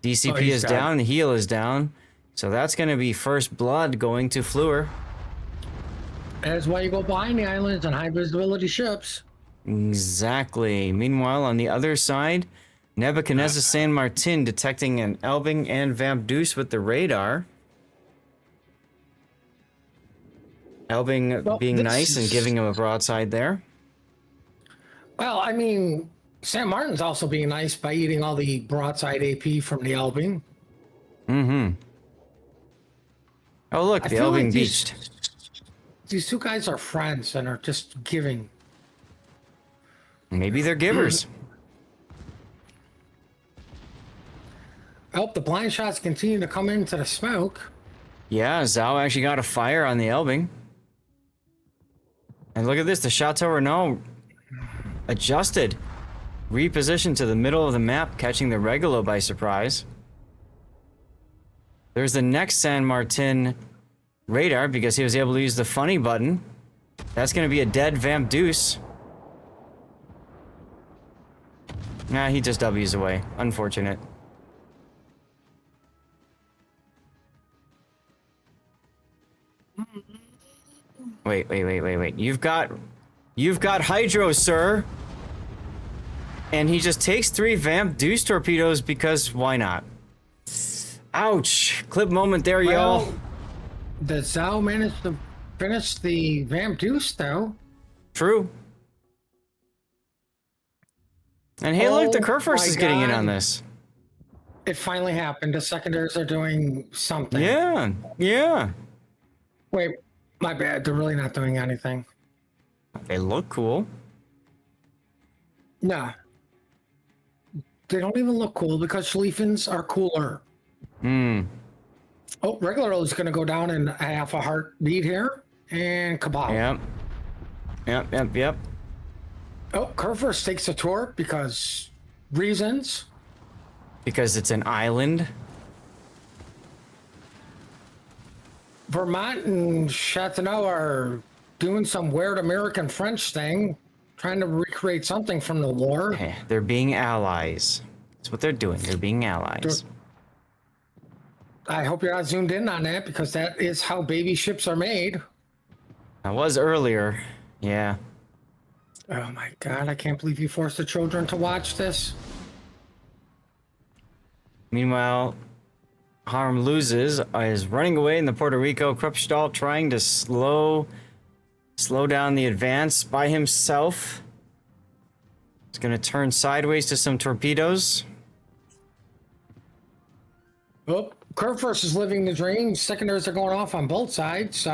DCP is down, the heel is down. So that's going to be first blood going to Fleur. That's why you go behind the islands on high visibility ships. Exactly. Meanwhile, on the other side, Nebuchadnezzar San Martin detecting an Elbing and Vamp Deuce with the radar. Elbing Well, being this nice and is- giving him a broadside there. Well, I mean, Sam Martin's also being nice by eating all the broadside AP from the Elbing. Mm-hmm. Oh, look, I the feel like Elbing beached. these two guys are friends and are just giving. Maybe they're givers. Oh, the blind shots continue to come into the smoke. Yeah, Zhao actually got a fire on the Elbing. And look at this, the Chateau Renault adjusted. Repositioned to the middle of the map, catching the Regulo by surprise. There's the next San Martin radar because he was able to use the funny button. That's going to be a dead Vamp Deuce. Nah, he just W's away. Unfortunate. Wait. You've got Hydro, sir. And he just takes 3 Vamp Deuce torpedoes because why not? Ouch. Clip moment there, y'all. Well, the Zhao managed to finish the Vamp Deuce, though. True. And hey, look, the Kurfürst my is getting in God. on this. It finally happened. The secondaries are doing something. Yeah. Wait, my bad. They're really not doing anything. They look cool. No. They don't even look cool because Schlieffens are cooler. Oh, regular is going to go down in half a heartbeat here. And Cabal. Yep. Oh, Kurfürst takes a tour because reasons. Because it's an island. Vermont and Chateauneuf are doing some weird American French thing, trying to recreate something from the war. Hey, they're being allies. That's what they're doing. They're being allies. I hope you're not zoomed in on that because that is how baby ships are made. I was earlier. Yeah. Oh my God, I can't believe you forced the children to watch this. Meanwhile, Harm loses, is running away in the Puerto Rico. Krupstall trying to slow down the advance by himself. He's gonna turn sideways to some torpedoes. Oh, Kurfürst is living the dream. Secondaries are going off on both sides.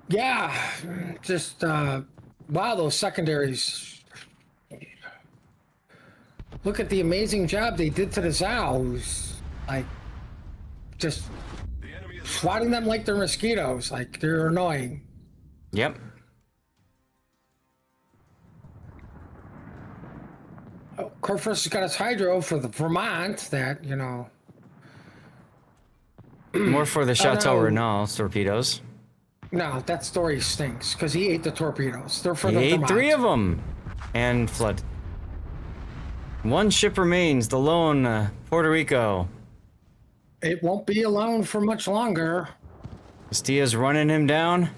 Yeah, just wow, those secondaries. Look at the amazing job they did to the Zhaos. Like, just swatting them like they're mosquitoes. Like, they're annoying. Yep. Oh, Kurfürst has got his hydro for the Vermont that, you know. More for the Chateau no. Renault torpedoes. No, that story stinks because he ate the torpedoes. They're for He the ate Vermont. 3 of them. And flood. 1 ship remains, the lone Puerto Rico. It won't be alone for much longer. Castilla's running him down.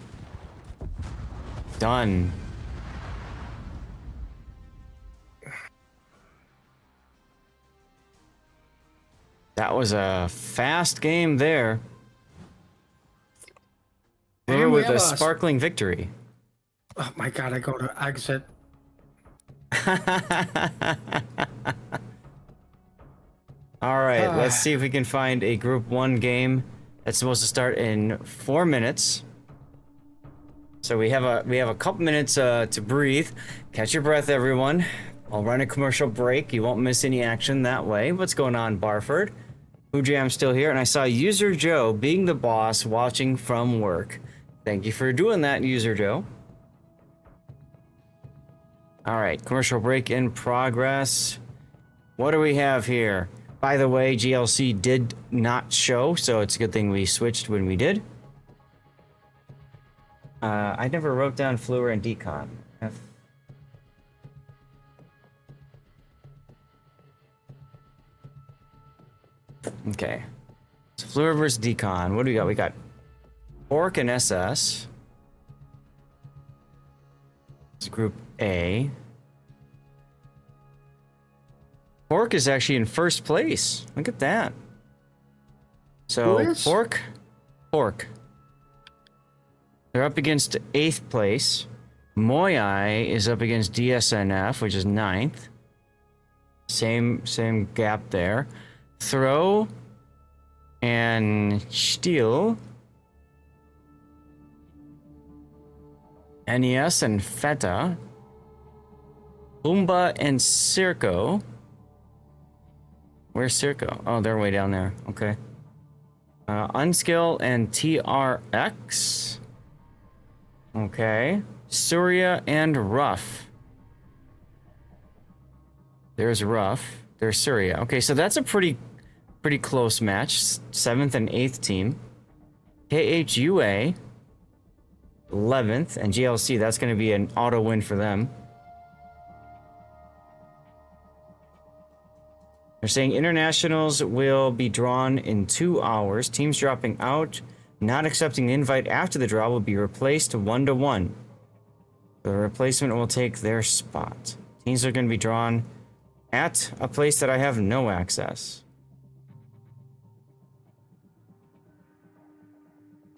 Done. That was a fast game there. And we With have a sparkling victory. Oh my God, I go to exit. All right, let's see if we can find a Group 1 game that's supposed to start in 4 minutes. So we have a couple minutes to breathe. Catch your breath, everyone. I'll run a commercial break. You won't miss any action that way. What's going on, Barford? Hoojam's still here, and I saw User Joe being the boss watching from work. Thank you for doing that, User Joe. All right, commercial break in progress. What do we have here? By the way, GLC did not show, so it's a good thing we switched when we did. I never wrote down Fluor and Decon. Okay. So Fluor versus Decon. What do we got? We got Orc and SS. It's Group A. Pork is actually in first place. Look at that. So, Who is? Pork. They're up against 8th place. Moyai is up against DSNF, which is 9th. Same gap there. Throw and Stiel. NES and Feta. Umba and Circo. Where's Circo? Oh, they're way down there. Okay. Unskill and TRX. Okay. Surya and Rough. There's Rough. There's Surya. Okay, so that's a pretty close match. 7th and 8th team. KHUA. 11th. And GLC, that's going to be an auto win for them. They're saying internationals will be drawn in 2 hours. Teams dropping out, not accepting the invite after the draw will be replaced 1-1. The replacement will take their spot. Teams are going to be drawn at a place that I have no access.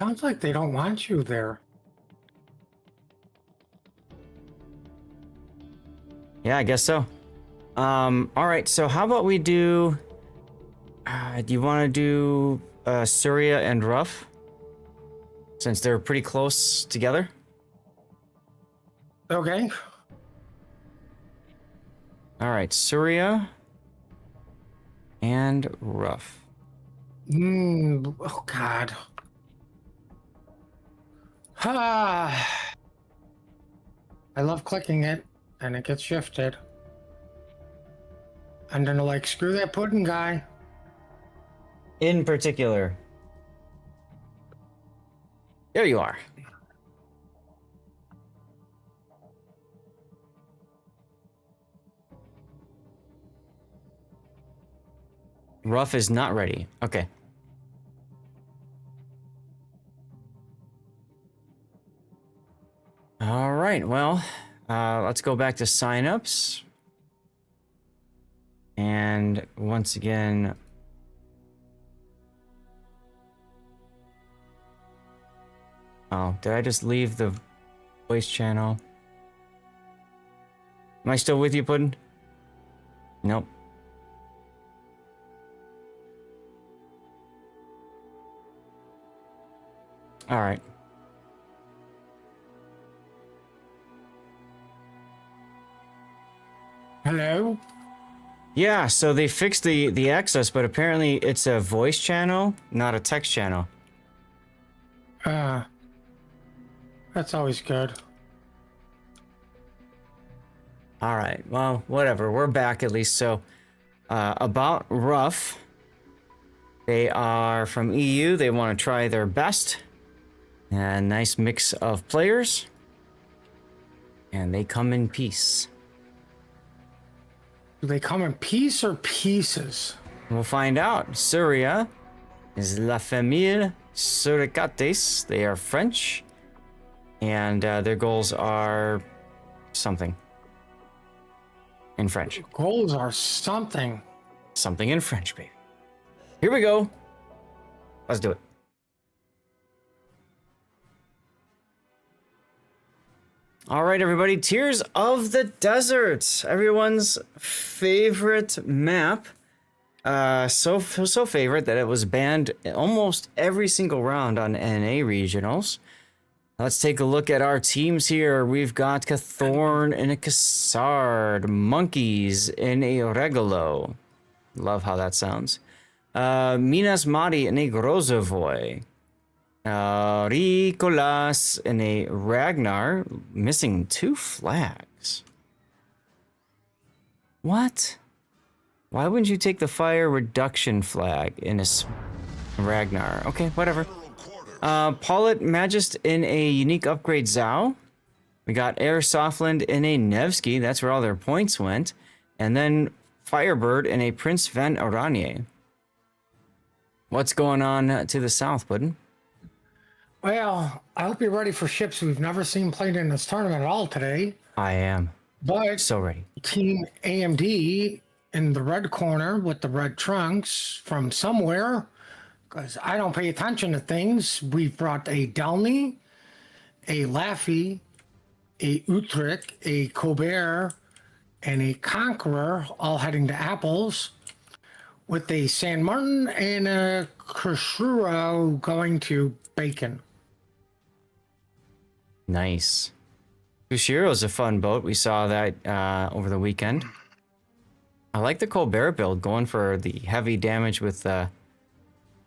Sounds like they don't want you there. Yeah, I guess so. All right, so how about we do... do you want to do Surya and Rough? Since they're pretty close together? Okay. All right, Surya and Rough. Oh, God. Ah. I love clicking it, and it gets shifted. And then like, screw that pudding guy. In particular. There you are. Rough is not ready. Okay. All right, well, let's go back to signups. And once again, oh, did I just leave the voice channel? Am I still with you, Puddin'? Nope. All right. Hello? Yeah, so they fixed the access, but apparently it's a voice channel, not a text channel. That's always good. All right, well, whatever. We're back at least. So, about Rough, they are from EU. They want to try their best. A nice mix of players. And they come in peace. Do they come in piece or pieces? We'll find out. Surya is La Famille Suricates. They are French. And their goals are something. In French. Goals are something. Something in French, baby. Here we go. Let's do it. All right, everybody. Tears of the Desert. Everyone's favorite map. So favorite that it was banned almost every single round on NA regionals. Let's take a look at our teams here. We've got Cathorn and a Cassard, Monkeys in a Regalo. Love how that sounds. Minas Mari and a Grozovoy. Ricolas and a Ragnar, missing 2 flags. What? Why wouldn't you take the fire reduction flag in a Ragnar? Okay, whatever. Paulet Magist in a unique upgrade Zhao. We got Air Softland in a Nevsky. That's where all their points went. And then Firebird in a Prince Van Oranje. What's going on to the south, Puddin'? Well, I hope you're ready for ships we've never seen played in this tournament at all today. I am But so ready. Team AMD in the red corner with the red trunks from somewhere, because I don't pay attention to things. We've brought a Delny, a Laffy, a Utrecht, a Colbert, and a Conqueror, all heading to Apples, with a San Martin and a Krishuro going to Bacon. Nice. Kushiro's a fun boat. We saw that over the weekend. I like the Colbert build, going for the heavy damage with the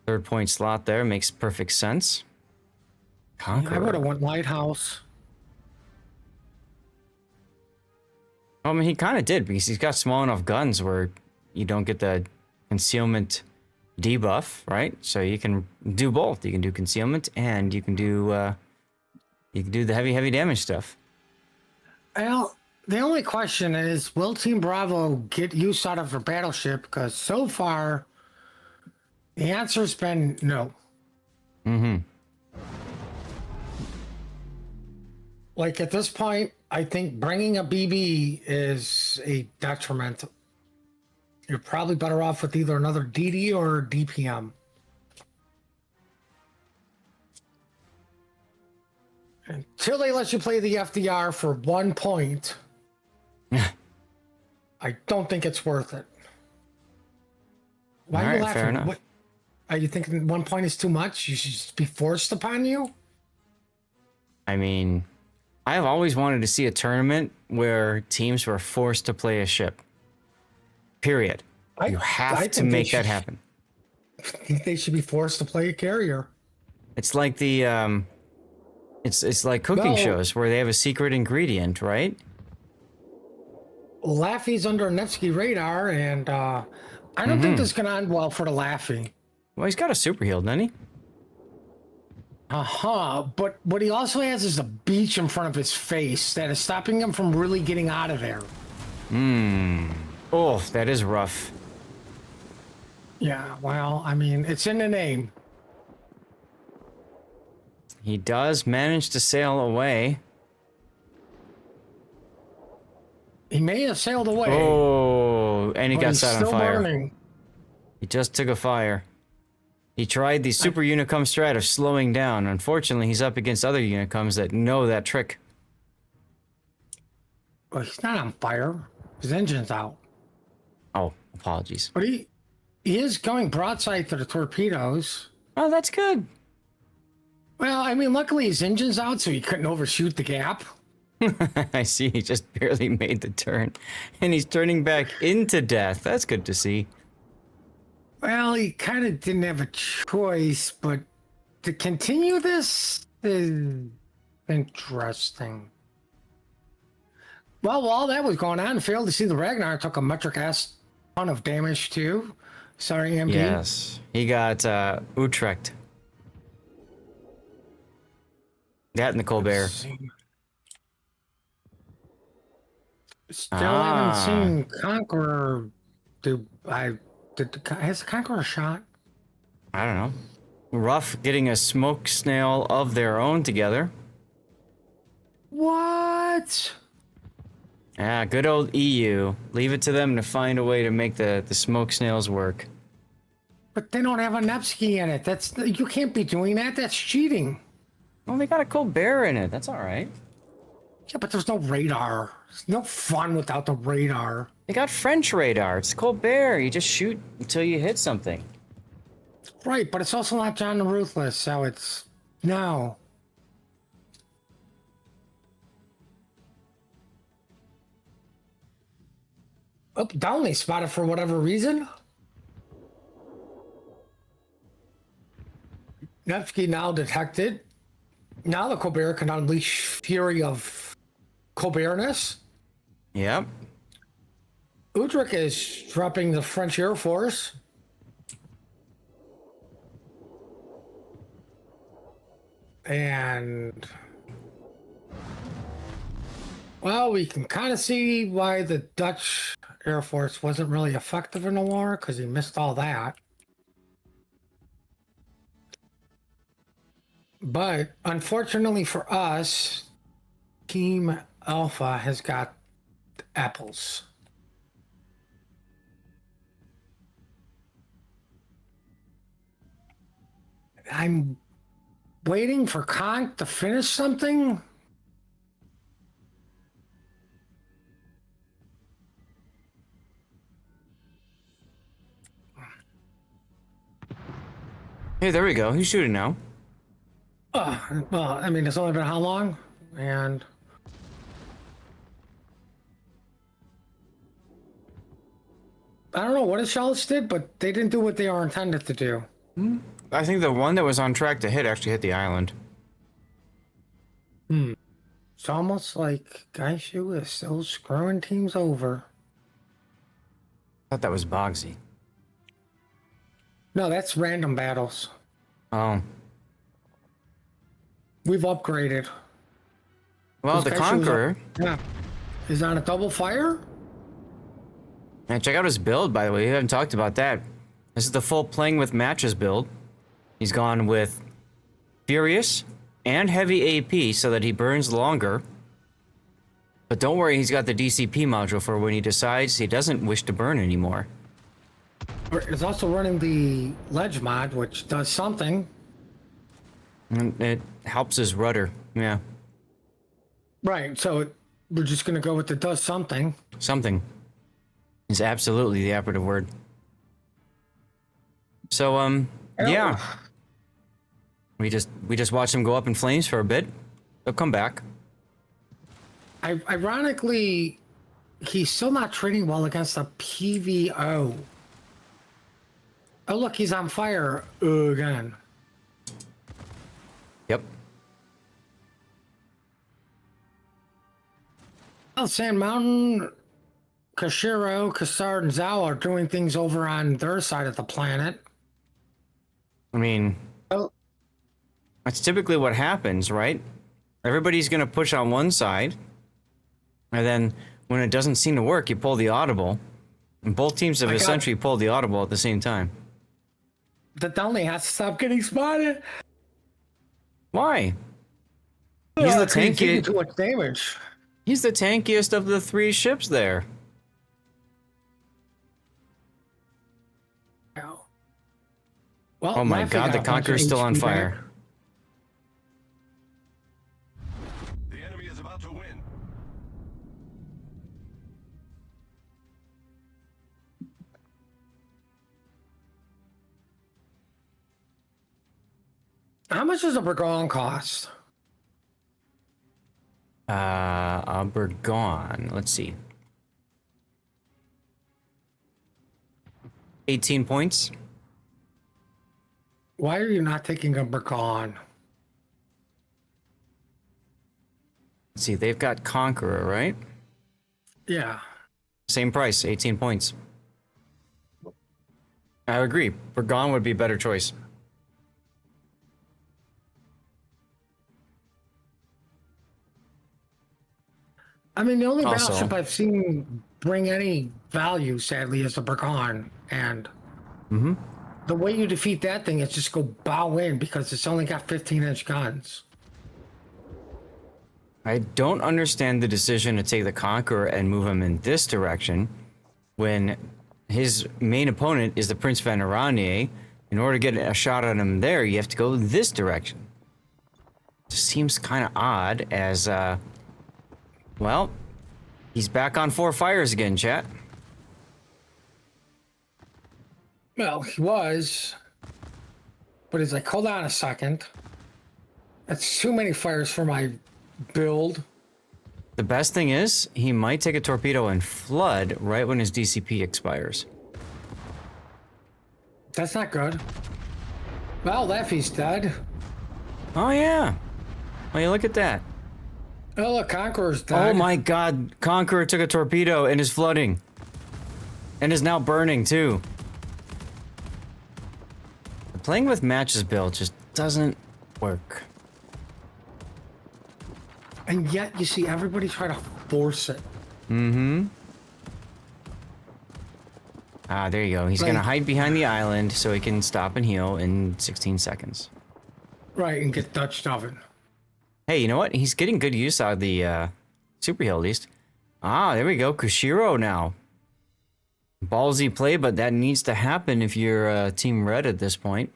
third point slot there. Makes perfect sense. Conqueror. I would have went Lighthouse. I mean, he kind of did, because he's got small enough guns where you don't get the concealment debuff, right? So you can do both. You can do concealment and you can do the heavy damage stuff. Well, the only question is, will Team Bravo get use out of their battleship? Because so far, the answer's been no. Mm-hmm. Like at this point, I think bringing a BB is a detriment. You're probably better off with either another DD or DPM. Until they let you play the FDR for 1 point, I don't think it's worth it. Why are you laughing? Fair enough. What, are you thinking 1 point is too much? You should just be forced upon you? I mean, I've always wanted to see a tournament where teams were forced to play a ship. Period. You have to make that happen. I think they should be forced to play a carrier. It's like the it's like cooking shows where they have a secret ingredient, right? Laffy's under Nevsky radar, and I don't think this is going to end well for the Laffy. Well, he's got a super heal, doesn't he? But what he also has is a beach in front of his face that is stopping him from really getting out of there. Oh, that is rough. Yeah, well, I mean, it's in the name. He does manage to sail away. He may have sailed away. Oh, and he got set on fire. Burning. He just took a fire. He tried the super unicum strat of slowing down. Unfortunately, he's up against other unicums that know that trick. Well, he's not on fire. His engine's out. Oh, apologies. But he is going broadside to the torpedoes. Oh, that's good. Well, I mean, luckily his engine's out, so he couldn't overshoot the gap. I see. He just barely made the turn. And he's turning back into death. That's good to see. Well, he kind of didn't have a choice, but to continue this is interesting. Well, while that was going on, failed to see the Ragnar took a metric S ton of damage too. Sorry, MD. Yes. He got Utrecht. That and the Colbert. Still haven't seen Conqueror. Has the Conqueror a shot? I don't know. Rough getting a smoke snail of their own together. What? Yeah, good old EU. Leave it to them to find a way to make the smoke snails work. But they don't have a Nevsky in it. You can't be doing that. That's cheating. Well, they got a Colbert in it. That's all right. Yeah, but there's no radar. It's no fun without the radar. They got French radar. It's Colbert. You just shoot until you hit something. Right, but it's also not John the Ruthless, so it's... No. Oh, Downey spotted for whatever reason. Nevsky now detected. Now the Colbert can unleash fury of Colbertness. Yep. Utrecht is dropping the French Air Force. And... well, we can kind of see why the Dutch Air Force wasn't really effective in the war, because he missed all that. But unfortunately for us, Team Alpha has got apples. I'm waiting for Conk to finish something. Hey, there we go. He's shooting now. Well, I mean, it's only been how long? And I don't know what his shells did, but they didn't do what they are intended to do. I think the one that was on track to hit actually hit the island. It's almost like Gaishu is still screwing teams over. I thought that was Bogsy. No, that's random battles. Oh. We've upgraded. Well, the Gaishu's Conqueror. Yeah. Is on a double fire? And check out his build, by the way. We haven't talked about that. This is the full playing with matches build. He's gone with Furious and heavy AP so that he burns longer. But don't worry, he's got the DCP module for when he decides he doesn't wish to burn anymore. It's also running the ledge mod, which does something. And it helps his rudder. Yeah. Right, so we're just going to go with the does something. Something is absolutely the operative word. So, yeah. We just watched him go up in flames for a bit. They'll come back. Ironically, he's still not trading well against a PVO. Oh, look, he's on fire again. Yep. Well, Sand Mountain, Kashiro, Kassard, and Zao are doing things over on their side of the planet. I mean, Oh, that's typically what happens, right? Everybody's going to push on one side, and then when it doesn't seem to work, you pull the audible. And both teams have essentially pulled the audible at the same time. the Downley has to stop getting spotted. Why? He's the taking tankiest. too much damage. He's the tankiest of the three ships there. Well, Oh my Laffy God, got the a bunch of Conqueror's still on HP fire. back. The enemy is about to win. How much does a Burgon cost? A Burgon. Let's see. 18 points. Why are you not taking a Burgon? Let's see, they've got Conqueror, right? Yeah. Same price, 18 points. I agree. Burgon would be a better choice. I mean, the only Also- battleship I've seen bring any value, sadly, is the Burgon. And the way you defeat that thing is just go bow in because it's only got 15-inch guns. I don't understand the decision to take the Conqueror and move him in this direction when his main opponent is the Prince Van Aranier. In order to get a shot at him there, you have to go this direction. Just seems kind of odd as, well, he's back on 4 fires again, chat. Well, he was. But he's like, hold on a second. That's too many fires for my build. The best thing is, he might take a torpedo and flood right when his DCP expires. That's not good. Well, Laffy's dead. Oh, yeah. Oh, yeah, look at that. Oh, look, Conqueror's dead. Oh my God, Conqueror took a torpedo and is flooding. And is now burning too. Playing with matches build just doesn't work. And yet you see everybody try to force it. Ah, there you go. He's Like- gonna hide behind the island so he can stop and heal in 16 seconds. Right, and get Dutch oven. Hey, you know what? He's getting good use out of the super heal at least. Ah, there we go. Kushiro now. Ballsy play, but that needs to happen if you're Team Red at this point.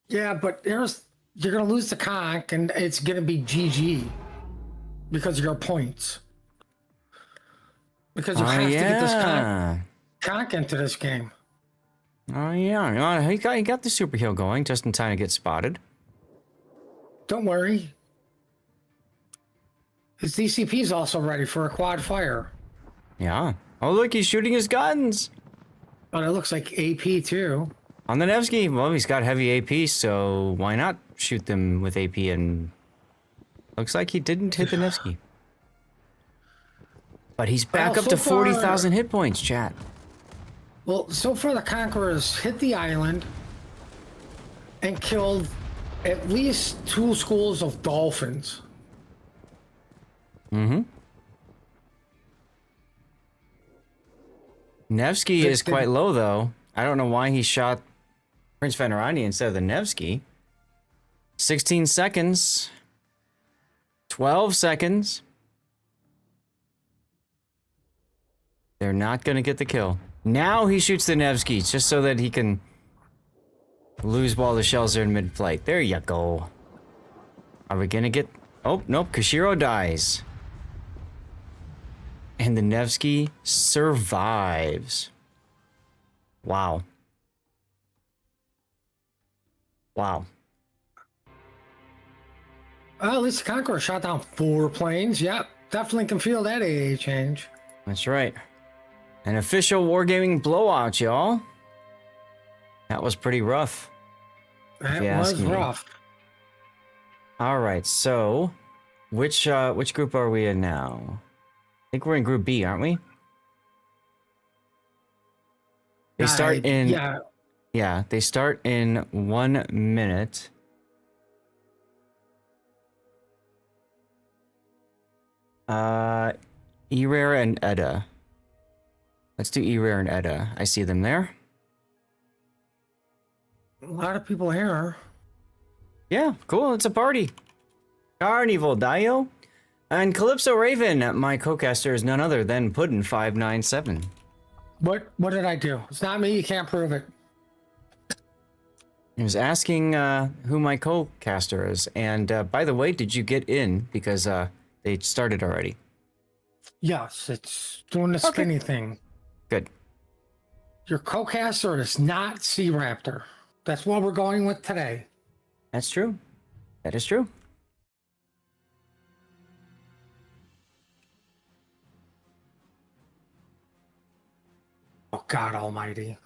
Yeah, but you're gonna lose the conch, and it's gonna be GG because of your points. Because you have to get this conch into this game. Oh yeah, he got the super heal going just in time to get spotted. Don't worry. His DCP is also ready for a quad fire. Yeah. Oh look, he's shooting his guns. But it looks like AP too. On the Nevsky, well, he's got heavy AP, so why not shoot them with AP? And looks like he didn't hit the Nevsky. But he's back up to 40,000 hit points, chat. Well, so far the Conquerors hit the island and killed at least 2 schools of dolphins. Mm-hmm. Nevsky is quite low, though. I don't know why he shot Prince Venerani instead of the Nevsky. 16 seconds. 12 seconds. They're not going to get the kill. Now he shoots the Nevsky just so that he can lose while the shells are in mid-flight. There you go. Are we going to get... Oh, nope. Kushiro dies. And the Nevsky survives. Wow. Wow. Well, at least the Conqueror shot down 4 planes. Yep, definitely can feel that AA change. That's right. An official wargaming blowout, y'all. That was pretty rough. That was rough. All right, so which group are we in now? I think we're in Group B, aren't we? They start in... Yeah, they start in 1 minute. Erare and Edda. Let's do Erare and Edda. I see them there. A lot of people here. Yeah, cool. It's a party. Carnival Dio. And Calypso Raven, my co-caster, is none other than Puddin597. What did I do? It's not me. You can't prove it. He was asking who my co-caster is. And by the way, did you get in? Because they started already. Yes, it's doing the spinny thing. Good. Your co-caster is not Sea Raptor. That's what we're going with today. That's true. That is true. Oh, God almighty.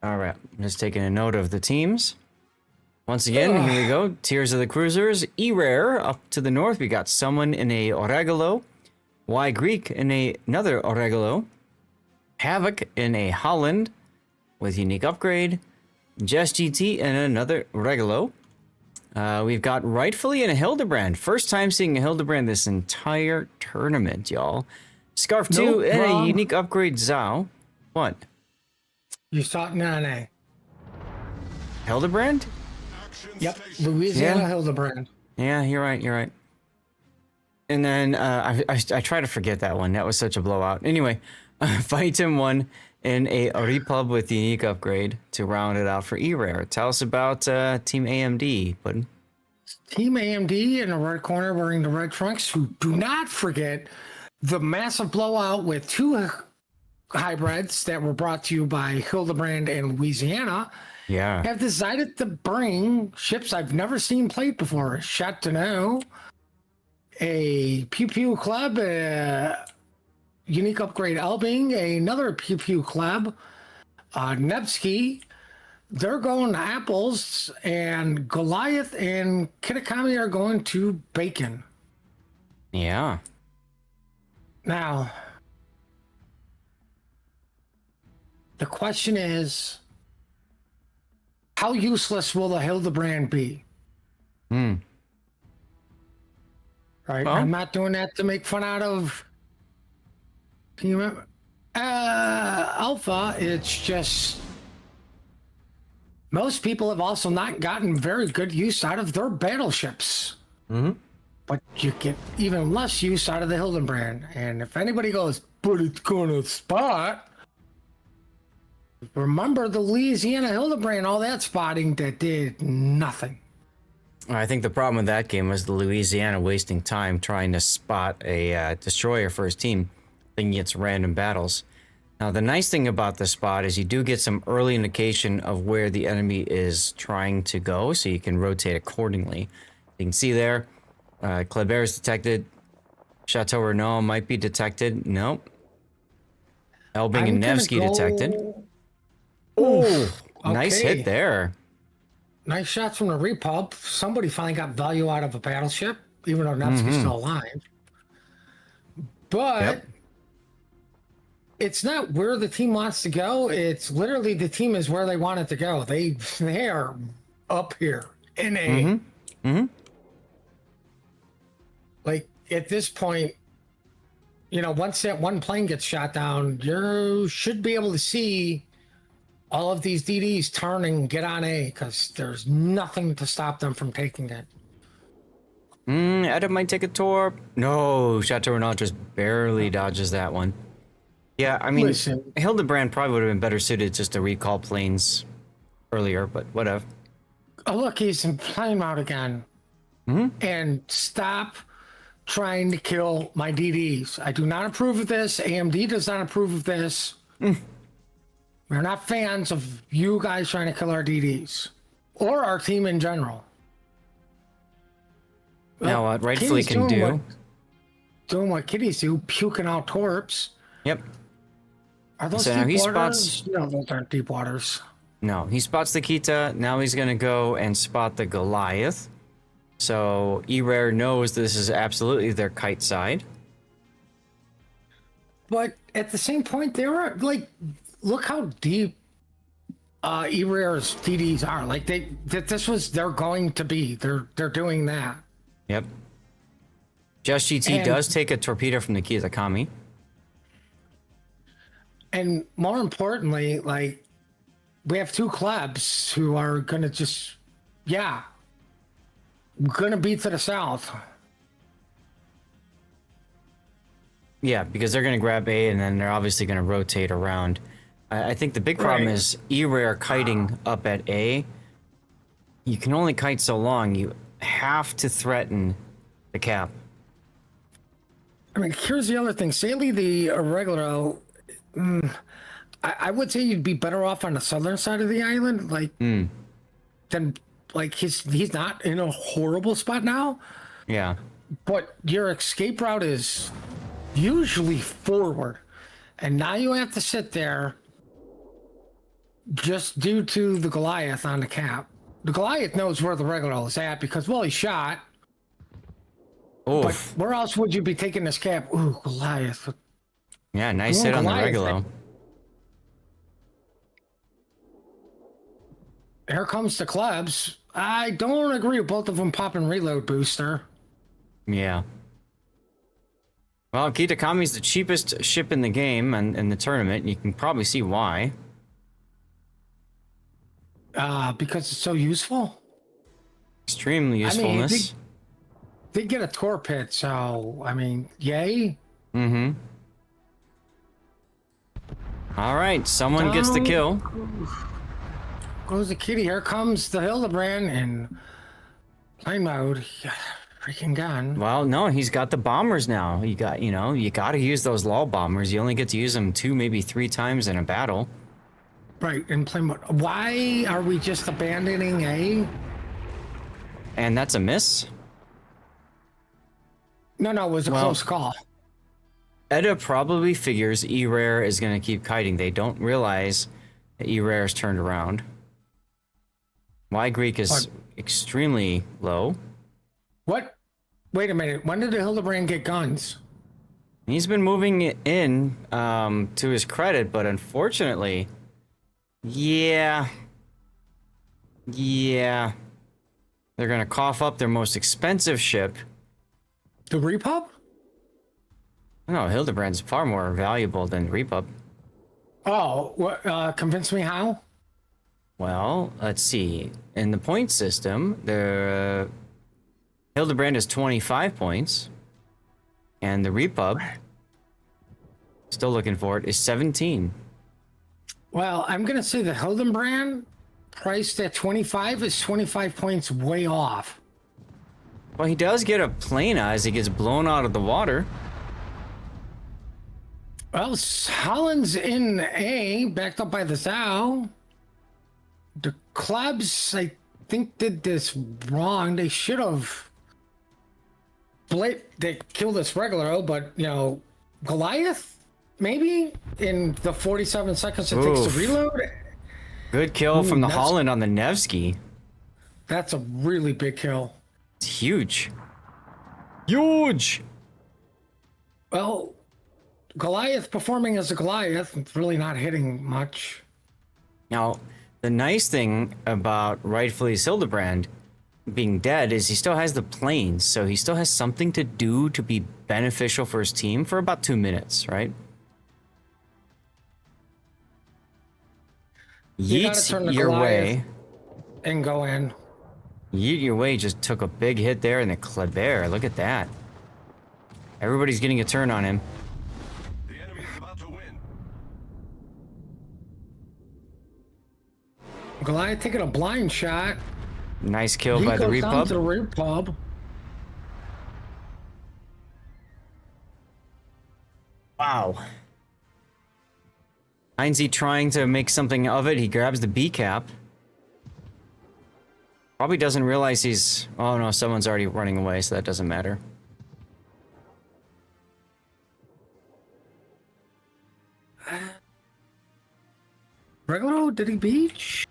All right. I'm just taking a note of the teams. Once again, here we go. Tiers of the Cruisers. Erare up to the north. We got someone in a Oregalo. Y Greek in another Oregalo. Havoc in a Holland with unique upgrade. Jess GT in another Regalo. We've got Rightfully in a Hildebrand. First time seeing a Hildebrand this entire tournament, y'all. Scarf 2 in a unique upgrade Zhao. What? You saw it in NA. Hildebrand? Yep, Louisiana Hildebrand. Yeah, you're right, you're right. And then I try to forget that one. That was such a blowout. Anyway, Fightem 1 in a Repub with the unique upgrade to round it out for Erare. Tell us about Team AMD, Puddin. Team AMD in the red corner wearing the red trunks, who do not forget the massive blowout with 2 hybrids that were brought to you by Hildebrand and Louisiana. Yeah. Have decided to bring ships I've never seen played before. Chateauneuf, a Pew Pew Club, unique upgrade Elbing, another Pew Pew Club, Nevsky. They're going to Apples, and Goliath and Kitakami are going to Bacon. Yeah. Now, the question is, how useless will the Hildebrand be? Hmm. Right? Well, I'm not doing that to make fun out of Team Alpha. It's just most people have also not gotten very good use out of their battleships. Mm-hmm. But you get even less use out of the Hildebrand. And if anybody goes, but it's gonna spot, remember the Louisiana Hildebrand, all that spotting that did nothing. I think the problem with that game was the Louisiana wasting time trying to spot a destroyer for his team, thinking it's random battles. Now, the nice thing about the spot is you do get some early indication of where the enemy is trying to go, so you can rotate accordingly. You can see there, Kleber is detected. Chateau Renault might be detected. Nope. Elbing and Nevsky detected. Oh, nice hit there. Nice shots from the Repub. Somebody finally got value out of a battleship, even though Nevsky's still alive. But it's not where the team wants to go. It's literally the team is where they want it to go. They are up here in A. Like at this point, you know, once that one plane gets shot down, you should be able to see all of these DDs turn and get on A, because there's nothing to stop them from taking it. Adam might take a torp. No, Chateau Renault just barely dodges that one. Yeah, I mean, Hildebrand probably would have been better suited just to recall planes earlier, but whatever. Oh, look, he's in plane mode again. And stop trying to kill my DDs. I do not approve of this. AMD does not approve of this. We're not fans of you guys trying to kill our DDs or our team in general. Now, what rightfully can do. Doing what kitties do, puking out torps. Yep. Are those So now deep he waters? spots. No, those aren't deep waters. No, he spots the Kita. Now he's going to go and spot the Goliath. So E-Rare knows this is absolutely their kite side. But at the same point, they were like, look how deep E-Rare's DDs are. Like this was they're going to be. They're doing that. Yep. Just GT does take a torpedo from the Kizakami. And more importantly, like, we have two clubs who are gonna just, gonna be to the south. Yeah, because they're gonna grab A and then they're obviously gonna rotate around. I think the big problem is E-Rare kiting up at A. You can only kite so long. You have to threaten the cap. I mean, here's the other thing. Sadly, the irregular, I would say you'd be better off on the southern side of the island, like, than, like, he's not in a horrible spot now. Yeah. But your escape route is usually forward. And now you have to sit there just due to the Goliath on the cap. The Goliath knows where the regular is at because, well, he shot. Oof. But where else would you be taking this cap? Ooh, Goliath. Yeah, nice hit on the regular. Here comes the clubs. I don't agree with both of them popping reload booster. Yeah. Well, Kitakami's the cheapest ship in the game and in the tournament. You can probably see why. Because it's so useful. Extremely usefulness. I mean, they get a torped, so I mean, yay. All right, someone gets the kill. Goes the kitty. Here comes the Hildebrand in plane mode. Freaking gun. Well, no, he's got the bombers now. You got to use those lull bombers. You only get to use them 2, maybe 3 times in a battle. Right, in plane mode. Why are we just abandoning A? And that's a miss? No, it was a close call. Edda probably figures E-Rare is going to keep kiting. They don't realize that E-Rare is turned around. Y Greek is extremely low. What? Wait a minute. When did the Hildebrand get guns? He's been moving in, to his credit, but unfortunately, yeah, they're gonna cough up their most expensive ship. The Repub? No, Hildebrand's far more valuable than Repub. Oh, what? Convince me how? Well, let's see. In the point system, the Hildebrand is 25 points, and the Repub, still looking for it, is 17. Well, I'm gonna say the Hildenbrand priced at 25 is 25 points way off. Well, he does get a plane as he gets blown out of the water. Well, Holland's in A, backed up by the Zao. The clubs, I think, did this wrong. They should have. They killed this regular, but you know, Goliath, maybe in the 47 seconds it takes to reload. Good kill from the that's- Holland on the Nevsky. That's a really big kill. It's huge. Huge! Well, Goliath performing as a Goliath, it's really not hitting much. Now, the nice thing about rightfully Hildebrand being dead is he still has the planes, so he still has something to do to be beneficial for his team for about 2 minutes, right? You gotta turn the Yeet your Goliath way. and go in. Yeet your way just took a big hit there, and the Kleber, look at that. Everybody's getting a turn on him. The enemy is about to win. Goliath taking a blind shot. Nice kill He by the goes down to the Repub. Repub. Wow. Heinze trying to make something of it. He grabs the B cap. Probably doesn't realize he's... Oh no, someone's already running away, so that doesn't matter. Regular, did he beach?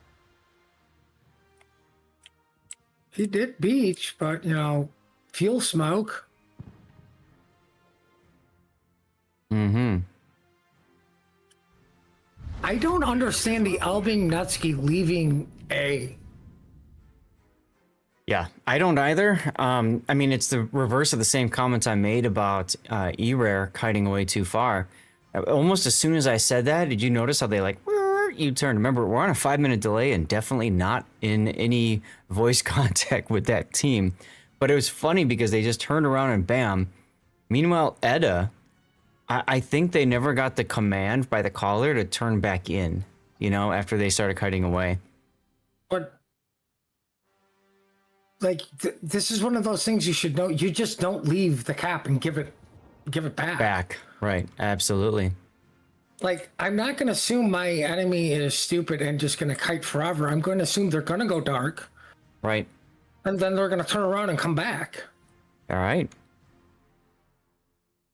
He did beach, but you know, fuel smoke. Mm-hmm. I don't understand the Alvin Nutsky leaving A. Yeah, I don't either. I mean, it's the reverse of the same comments I made about E-Rare kiting away too far. Almost as soon as I said that, did you notice how they like U-turned? Remember, we're on a 5-minute delay and definitely not in any voice contact with that team. But it was funny because they just turned around and bam. Meanwhile, Edda, I think they never got the command by the caller to turn back in, you know, after they started kiting away. But like this is one of those things you should know. You just don't leave the cap and give it back. Back, right? Absolutely. Like I'm not going to assume my enemy is stupid and just going to kite forever. I'm going to assume they're going to go dark, Right. and then they're going to turn around and come back. All right.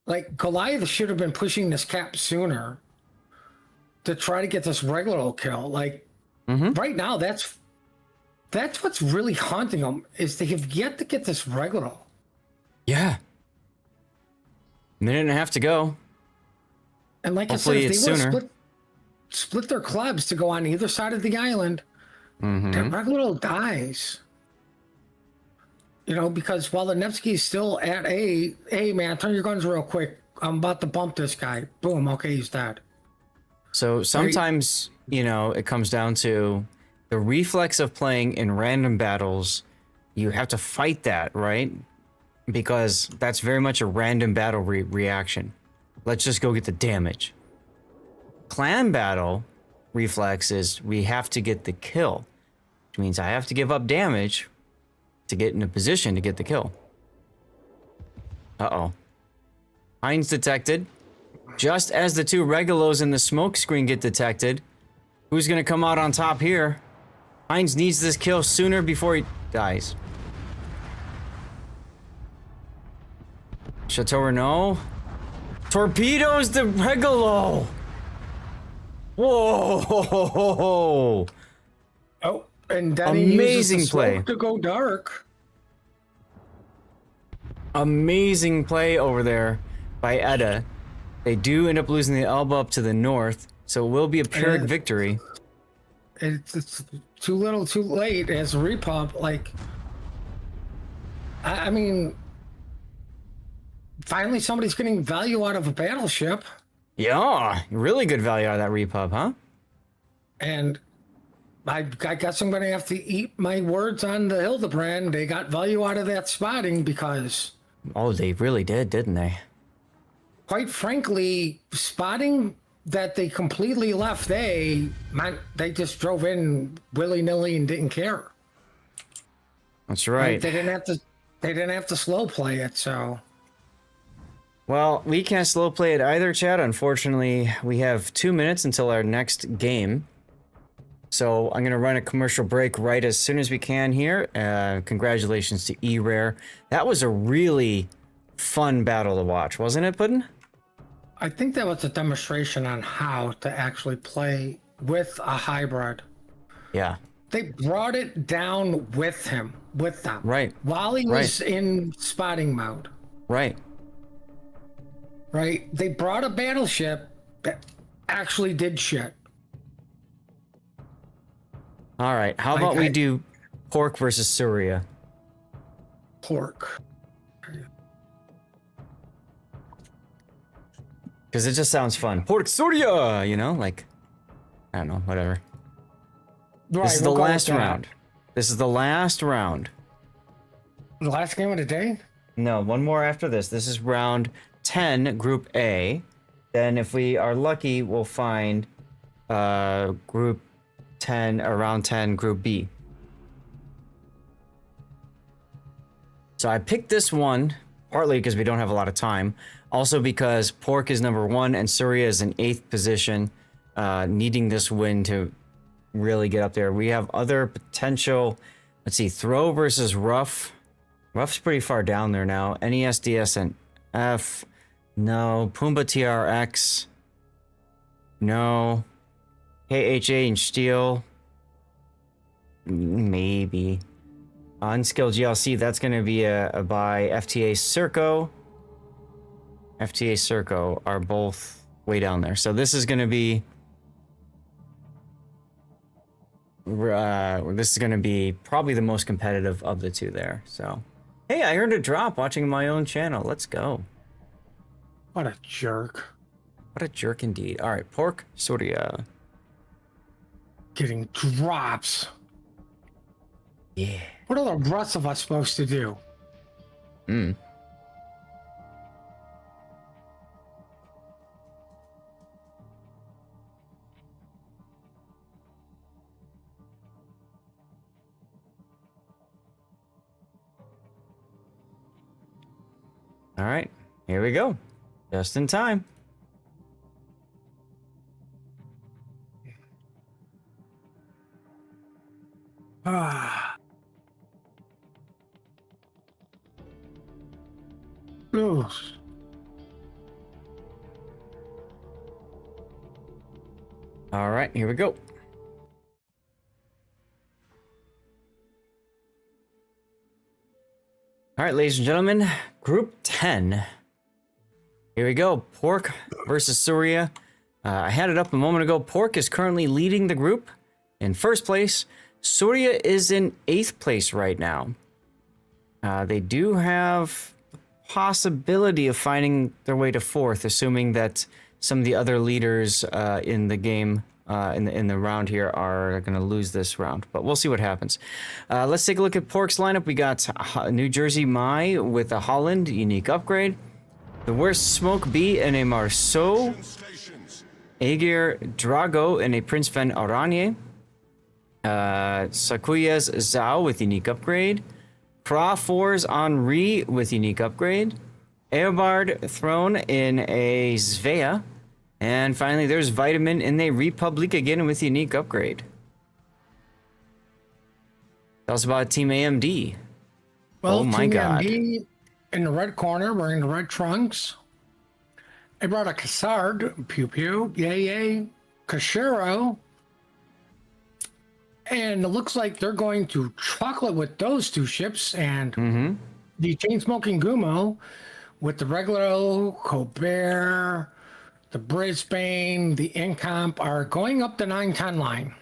Like Goliath should have been pushing this cap sooner to try to get this regular kill. Like right now, that's what's really haunting them is they have yet to get this regular. Yeah. Minute and a half to go. And like Hopefully I it's said, if they sooner. would have split their clubs to go on either side of the island, that regular dies. You know, because while the Nevsky's still at A, hey man, turn your guns real quick. I'm about to bump this guy. Boom, okay, he's dead. So sometimes, you know, it comes down to the reflex of playing in random battles. You have to fight that, right? Because that's very much a random battle reaction. Let's just go get the damage. Clan battle reflex is we have to get the kill, which means I have to give up damage to get in a position to get the kill. Uh-oh. Heinz detected. Just as the two regulos in the smoke screen get detected, who's gonna come out on top here? Heinz needs this kill sooner before he dies. Chateau Renault torpedoes the regulo. Whoa! Oh, and then Amazing he uses the play. smoke to go dark. Amazing play over there by Edda. They do end up losing the elbow up to the north, so it will be a Pyrrhic victory. It's too little, too late as a repop. Like, I mean, finally somebody's getting value out of a battleship, Yeah, really good value out of that repub, huh? and I guess I'm going to have to eat my words on the Hildebrand. They got value out of that spotting because, Oh, they really did, didn't they? quite frankly, spotting that they completely left, they just drove in willy-nilly and didn't care. That's right. They didn't have to slow play it, so. Well, we can't slow play it either, Chad. Unfortunately, we have 2 minutes until our next game. So I'm going to run a commercial break right as soon as we can here. Congratulations to E-Rare. That was a really fun battle to watch, wasn't it, Puddin'? I think that was a demonstration on how to actually play with a hybrid. Yeah. They brought it down with them. Right. While he was in spotting mode. Right. Right. They brought a battleship that actually did shit. All right. How about we do Pork versus Surya? Pork. Because it just sounds fun. Pork Surya, you know, like, I don't know, whatever. Right, This is the last round. This is the last round. The last game of the day? No, one more after this. This is round 10, Group A. Then if we are lucky, we'll find Group 10, round 10, Group B. So I picked this one, partly because we don't have a lot of time. Also because Pork is number 1 and Surya is in 8th position, needing this win to really get up there. We have other potential, let's see, Throw versus Rough. Rough's pretty far down there now. NES, DS, and F. No. Pumbaa TRX. No. KHA and Steel. Maybe. Unskilled GLC, that's going to be a by FTA Serco. FTA Serco are both way down there. So this is going to be... this is going to be probably the most competitive of the two there. So, hey, I heard a drop watching my own channel. Let's go. What a jerk. What a jerk indeed. All right, Pork Surya. Getting drops. Yeah. What are the rest of us supposed to do? All right, here we go. Just in time. Ah. Ooh. All right, here we go. All right, ladies and gentlemen, Group 10. Here we go. Pork versus Surya. I had it up a moment ago. Pork is currently leading the group in first place. Surya is in 8th place right now. They do have the possibility of finding their way to 4th, assuming that some of the other leaders in the game, in the round here, are going to lose this round. But we'll see what happens. Let's take a look at Pork's lineup. We got New Jersey Mai with a Holland unique upgrade. The Worst Smoke B and a Marceau. Aegir Drago and a Prince Fen Aranye. Sakuya's Zhao with unique upgrade. Kra 4's Henri with unique upgrade. Eobard Throne in a Svea. And finally, there's Vitamin in a Republic again with unique upgrade. Tell us about Team AMD. Well, oh my Team god. AMD in the red corner, wearing the red trunks. They brought a Cassard, Pew Pew, yay yay, Kashiro. And it looks like they're going to chocolate with those two ships, and the chain smoking Gumo with the regular Colbert, the Brisbane, the Incomp are going up the 910 line.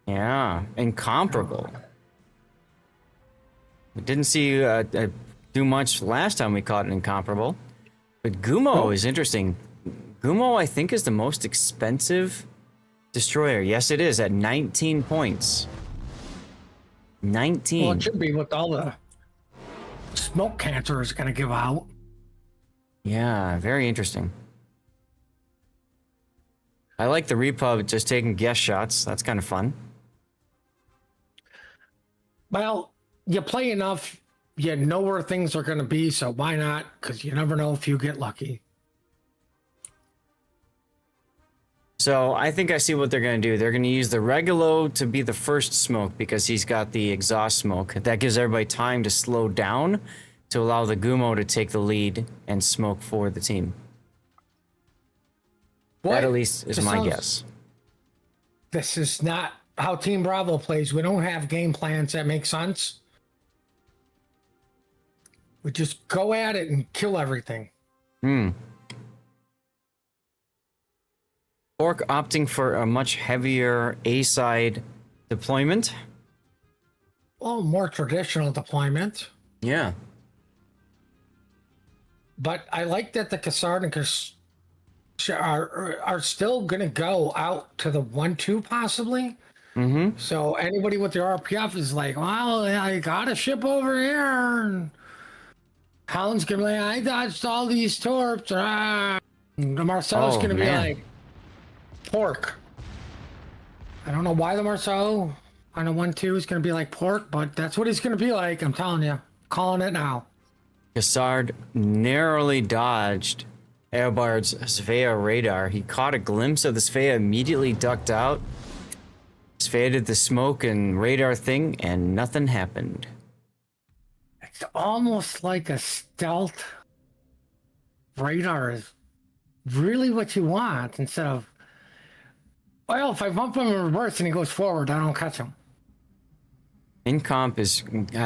Yeah, incomparable. We didn't see do much last time we caught an incomparable. But Gumo is interesting. Gumo, I think, is the most expensive destroyer. Yes, it is at 19 points. 19. Well, it should be with all the smoke cancer is going to give out. Yeah, very interesting. I like the Repub just taking guess shots. That's kind of fun. Well, you play enough, you know where things are going to be, so why not? Because you never know if you get lucky. So I think I see what they're going to do. They're going to use the Regulo to be the first smoke because he's got the exhaust smoke. That gives everybody time to slow down to allow the Gumo to take the lead and smoke for the team. That at least is my guess. This is not how Team Bravo plays. We don't have game plans that make sense. We just go at it and kill everything. Orc opting for a much heavier A-side deployment. Well, more traditional deployment. Yeah. But I like that the Cassard and are still going to go out to the 1-2 possibly. Mm-hmm. So anybody with their RPF is like, well, I got a ship over here. And Holland's going to be like, I dodged all these torps. And Marcel's going to be like, pork. I don't know why the Marcel on a 1-2 is going to be like pork, but that's what he's going to be like. I'm telling you. Calling it now. Cassard narrowly dodged Eobard's Svea radar. He caught a glimpse of the Svea, immediately ducked out. Svea did the smoke and radar thing, and nothing happened. It's almost like a stealth radar is really what you want instead of, well, if I bump him in reverse and he goes forward, I don't catch him. Incomp has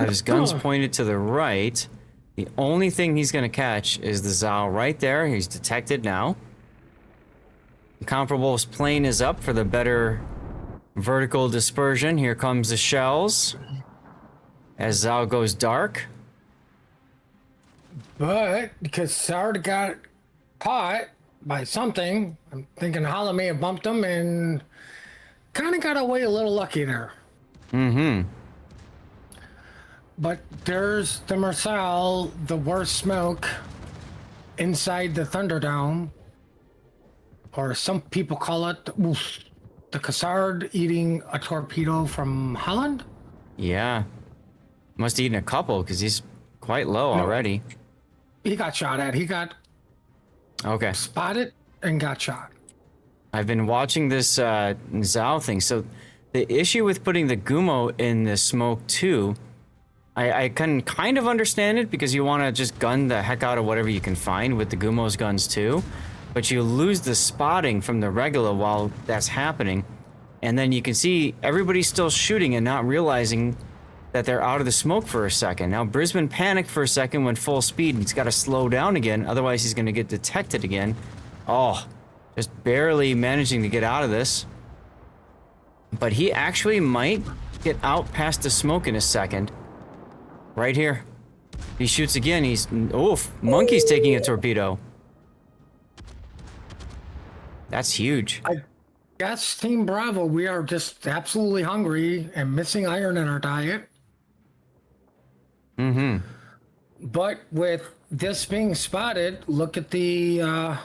his guns pointed to the right. The only thing he's going to catch is the Zal right there. He's detected now. Incomparable's plane is up for the better vertical dispersion. Here comes the shells as Zal goes dark. But because Sard got caught by something, I'm thinking Holland may have bumped him and kind of got away a little lucky there. Mm-hmm. But there's the Marcel, the worst smoke inside the Thunderdome, or some people call it the Cassard eating a torpedo from Holland. Yeah, must have eaten a couple because he's quite low already. He got shot at. He got spotted and got shot. I've been watching this Zao thing. So the issue with putting the Gumo in the smoke too, I can kind of understand it because you want to just gun the heck out of whatever you can find with the Gumo's guns too, but you lose the spotting from the Regula while that's happening, and then you can see everybody's still shooting and not realizing that they're out of the smoke for a second. Now Brisbane panicked for a second, went full speed, and he's got to slow down again, otherwise he's going to get detected again. Oh, just barely managing to get out of this. But he actually might get out past the smoke in a second. Right here. He shoots again. He's... Oof. Monkey's taking a torpedo. That's huge. I guess Team Bravo, we are just absolutely hungry and missing iron in our diet. Mm-hmm. But with this being spotted, look at the oh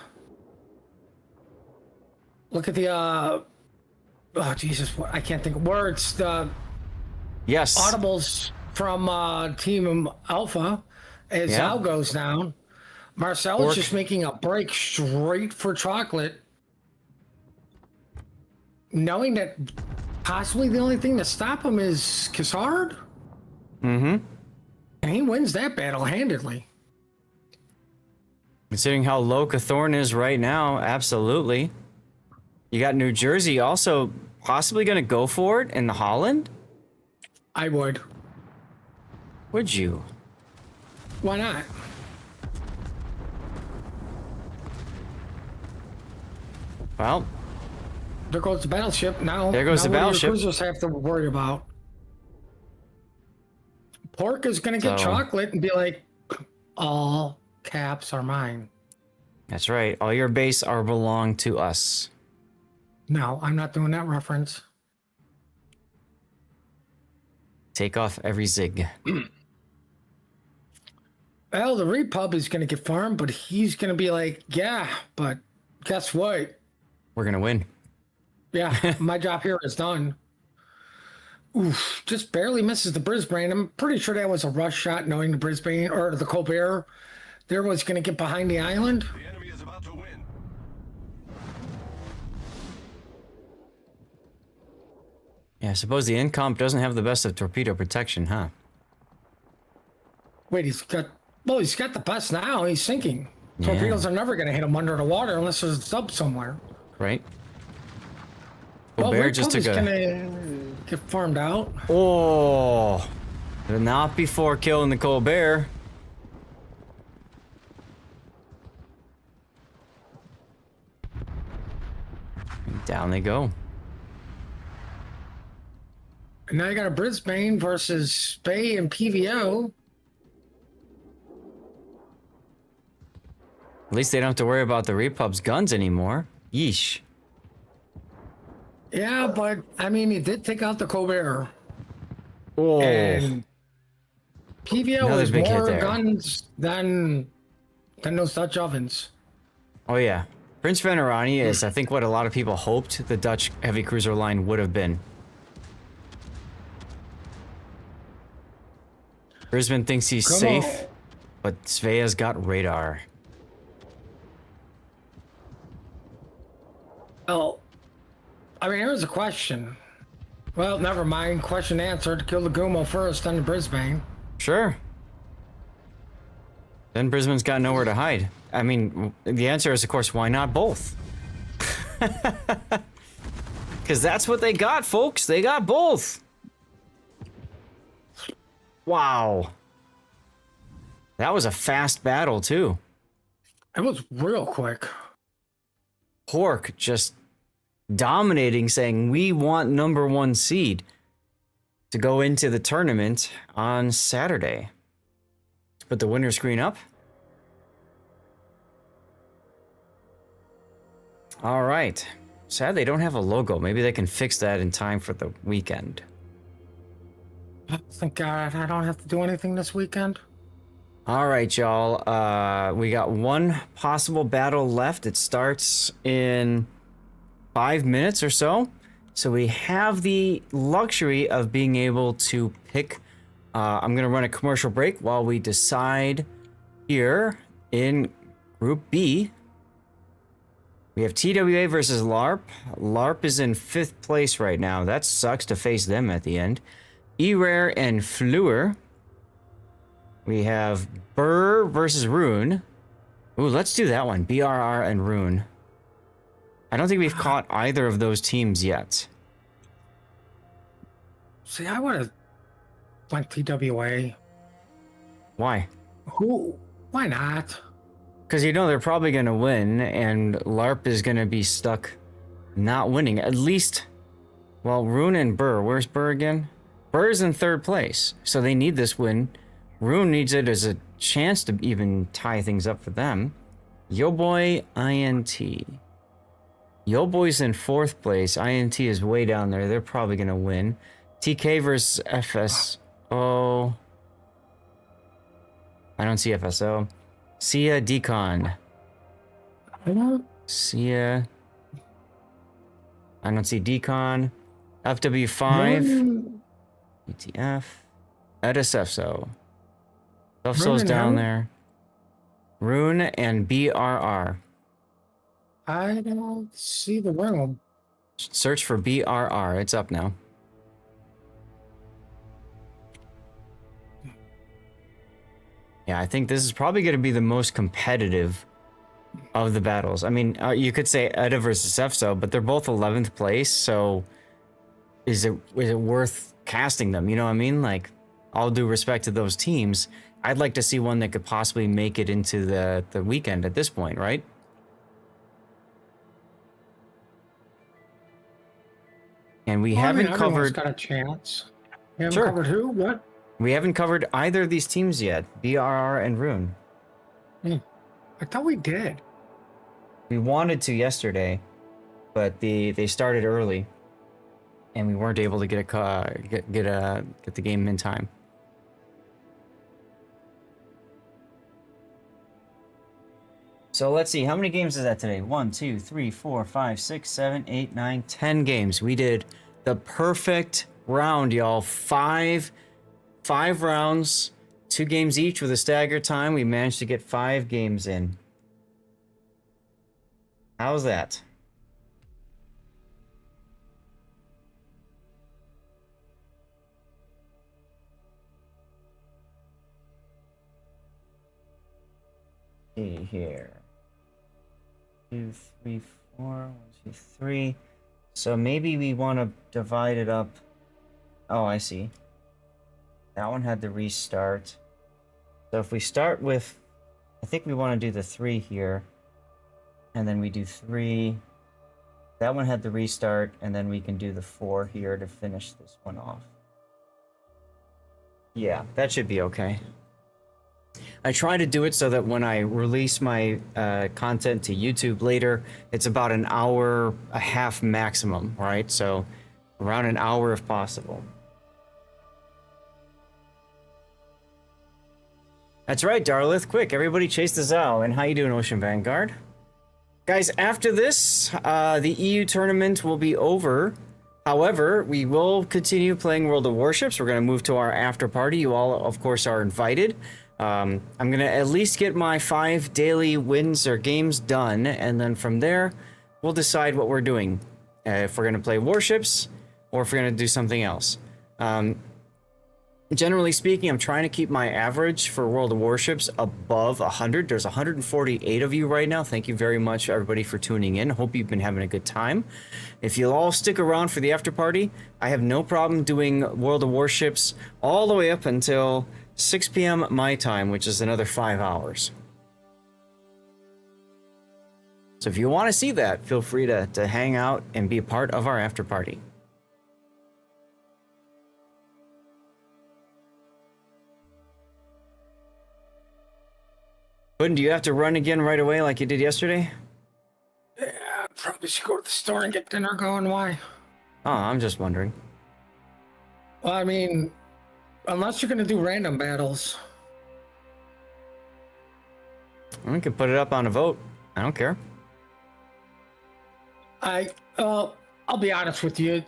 Jesus, I can't think of words. The audibles from Team Alpha as Zal goes down. Marcel is just making a break straight for chocolate, knowing that possibly the only thing to stop him is Cassard. Mm-hmm. And he wins that battle handedly. Considering how low Cathorn is right now, absolutely. You got New Jersey also possibly going to go for it in the Holland? I would. Would you? Why not? Well, there goes the battleship now. There goes the battleship. What do your cruisers have to worry about? Pork is going to get chocolate and be like, all caps are mine. That's right. All your base are belong to us. No, I'm not doing that reference. Take off every zig. Well, the Repub is going to get farmed, but he's going to be like, yeah, but guess what? We're going to win. Yeah, my job here is done. Oof, just barely misses the Brisbane. I'm pretty sure that was a rush shot, knowing the Brisbane or the Colbert there was going to get behind the island. The enemy is about to win. Yeah, I suppose the incomp doesn't have the best of torpedo protection, huh? Wait, he's got the best now. He's sinking. Yeah. Torpedoes are never going to hit him under the water unless there's a sub somewhere. Right? Well, Colbert just took going a... to get farmed out. Oh! But not before killing the Colbert. And down they go. And now you got a Brisbane versus Bay and PVO. At least they don't have to worry about the Repub's guns anymore. Yeesh. Yeah, but I mean, he did take out the Colbert. Oh. And PVO Another has big hit more there. guns than those Dutch ovens. Oh yeah. Prince Venerani is, I think, what a lot of people hoped the Dutch heavy cruiser line would have been. Brisbane thinks he's Come safe, on. but Svea's got radar. Well, I mean, here's a question. Well, never mind. Question answered. Kill the Gumo first, then the Brisbane. Sure. Then Brisbane's got nowhere to hide. I mean, the answer is, of course, why not both? Because that's what they got, folks. They got both. Wow. That was a fast battle, too. It was real quick. Pork just dominating, saying, we want #1 seed to go into the tournament on Saturday. Let's put the winner screen up. All right. Sad they don't have a logo. Maybe they can fix that in time for the weekend. Thank God I don't have to do anything this weekend. All right, y'all. We got one possible battle left. It starts in 5 minutes or so. So we have the luxury of being able to pick. I'm going to run a commercial break while we decide here in Group B. We have TWA versus LARP. LARP is in 5th place right now. That sucks to face them at the end. E-Rare and Fleur. We have Burr versus Rune. Ooh, let's do that one. BRR and Rune. I don't think we've caught either of those teams yet. See, I would have went TWA. Why? Who? Why not? Because you know they're probably going to win, and LARP is going to be stuck not winning. At least, well, Rune and Burr. Where's Burr again? Burr's in 3rd place, so they need this win. Rune needs it as a chance to even tie things up for them. Yo Boy, INT. Yo Boy's in 4th place. INT is way down there. They're probably going to win. TK versus FSO. I don't see FSO. Sia Decon. Sia. I don't see Decon. FW5. ETF. EdisFSO. FSO's down there. Rune and BRR. I don't see the room. Search for BRR. It's up now. Yeah, I think this is probably going to be the most competitive of the battles. I mean, you could say EDA versus FSO, but they're both 11th place, so is it worth casting them? You know what I mean? Like, all due respect to those teams, I'd like to see one that could possibly make it into the weekend at this point, right? And we haven't everyone's covered... got a chance. We haven't Sure. covered who? What? We haven't covered either of these teams yet, BRR and Rune. I thought we did. We wanted to yesterday. but they started early, and we weren't able to get the game in time. So let's see, how many games is that today? 1, 2, 3, 4, 5, 6, 7, 8, 9, 10 games. We did the perfect round, y'all. Five rounds, 2 games each with a staggered time. We managed to get 5 games in. How's that? See here. 2, 3, 4, 1, 2, 3. So maybe we want to divide it up. Oh, I see. That one had the restart. So if we start with, I think we want to do the 3 here. And then we do 3. That one had the restart, and then we can do the 4 here to finish this one off. Yeah, that should be okay. I try to do it so that when I release my content to YouTube later, it's about an hour, a half maximum, right? So around an hour if possible. That's right, Darlith. Quick, everybody chase the Zao. And how you doing, Ocean Vanguard? Guys, after this, the EU tournament will be over. However, we will continue playing World of Warships. We're going to move to our after party. You all, of course, are invited. I'm going to at least get my 5 daily wins or games done, and then from there, we'll decide what we're doing. If we're going to play Warships, or if we're going to do something else. Generally speaking, I'm trying to keep my average for World of Warships above 100. There's 148 of you right now. Thank you very much, everybody, for tuning in. Hope you've been having a good time. If you'll all stick around for the after party, I have no problem doing World of Warships all the way up until 6 p.m. my time, which is another 5 hours. So if you want to see that, feel free to hang out and be a part of our after party. Puddin', do you have to run again right away like you did yesterday? Yeah, I probably should go to the store and get dinner going. Why? Oh, I'm just wondering. Well, I mean, unless you're going to do random battles. We can put it up on a vote. I don't care. I'll be honest with you.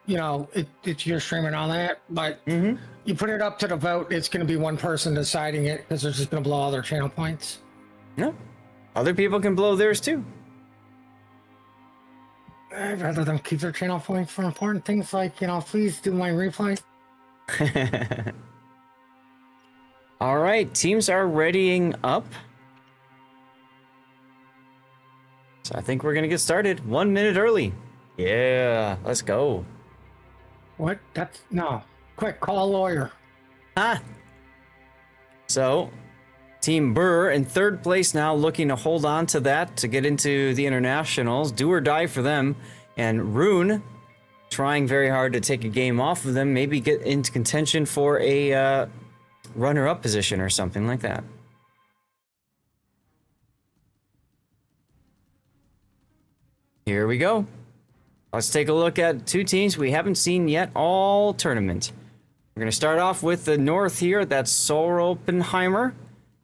You know, it's your stream and all that, but you put it up to the vote, it's going to be one person deciding it because they're just going to blow all their channel points. No. Other people can blow theirs too. I'd rather them keep their channel points for important things like, you know, please do my replay. All right, teams are readying up. So I think we're going to get started 1 minute early. Yeah, let's go. What? That's no. Quick, call a lawyer. Ah. So, Team Burr in 3rd place now, looking to hold on to that to get into the internationals. Do or die for them. And Rune trying very hard to take a game off of them, maybe get into contention for a runner-up position or something like that. Here we go. Let's take a look at 2 teams we haven't seen yet all tournament. We're going to start off with the North here. That's Soropenheimer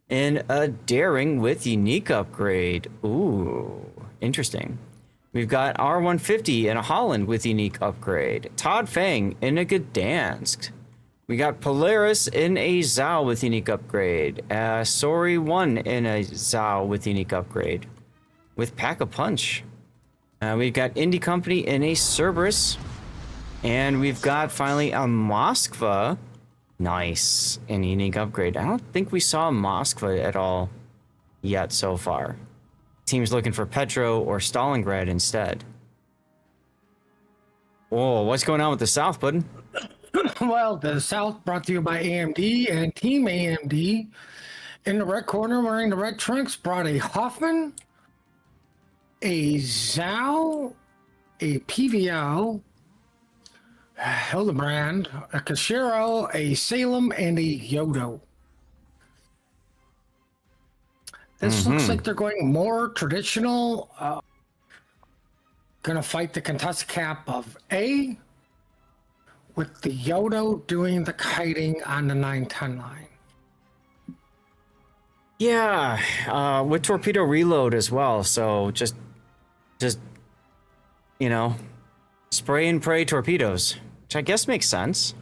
and a Daring with unique upgrade. Ooh, interesting. We've got R150 and a Holland with unique upgrade. Todd Fang in a Gdansk. We got Polaris in a Zao with unique upgrade. Sori 1 in a Zao with unique upgrade. With Pack a Punch. We've got Indie Company in a Cerberus. And we've got finally a Moskva. Nice. And unique upgrade. I don't think we saw Moskva at all yet so far. Team's looking for Petro or Stalingrad instead. Whoa, what's going on with the South, Puddin'? Well, the South brought to you by AMD and Team AMD. In the red corner, wearing the red trunks, brought a Hoffman, a Zao, a PVO, Hildebrand, a Kashiro, a Salem, and a Yodo. This looks like they're going more traditional. gonna fight the contested cap of A, with the Yodo doing the kiting on the 910 line. Yeah, with torpedo reload as well. So just, you know, spray and pray torpedoes, which I guess makes sense.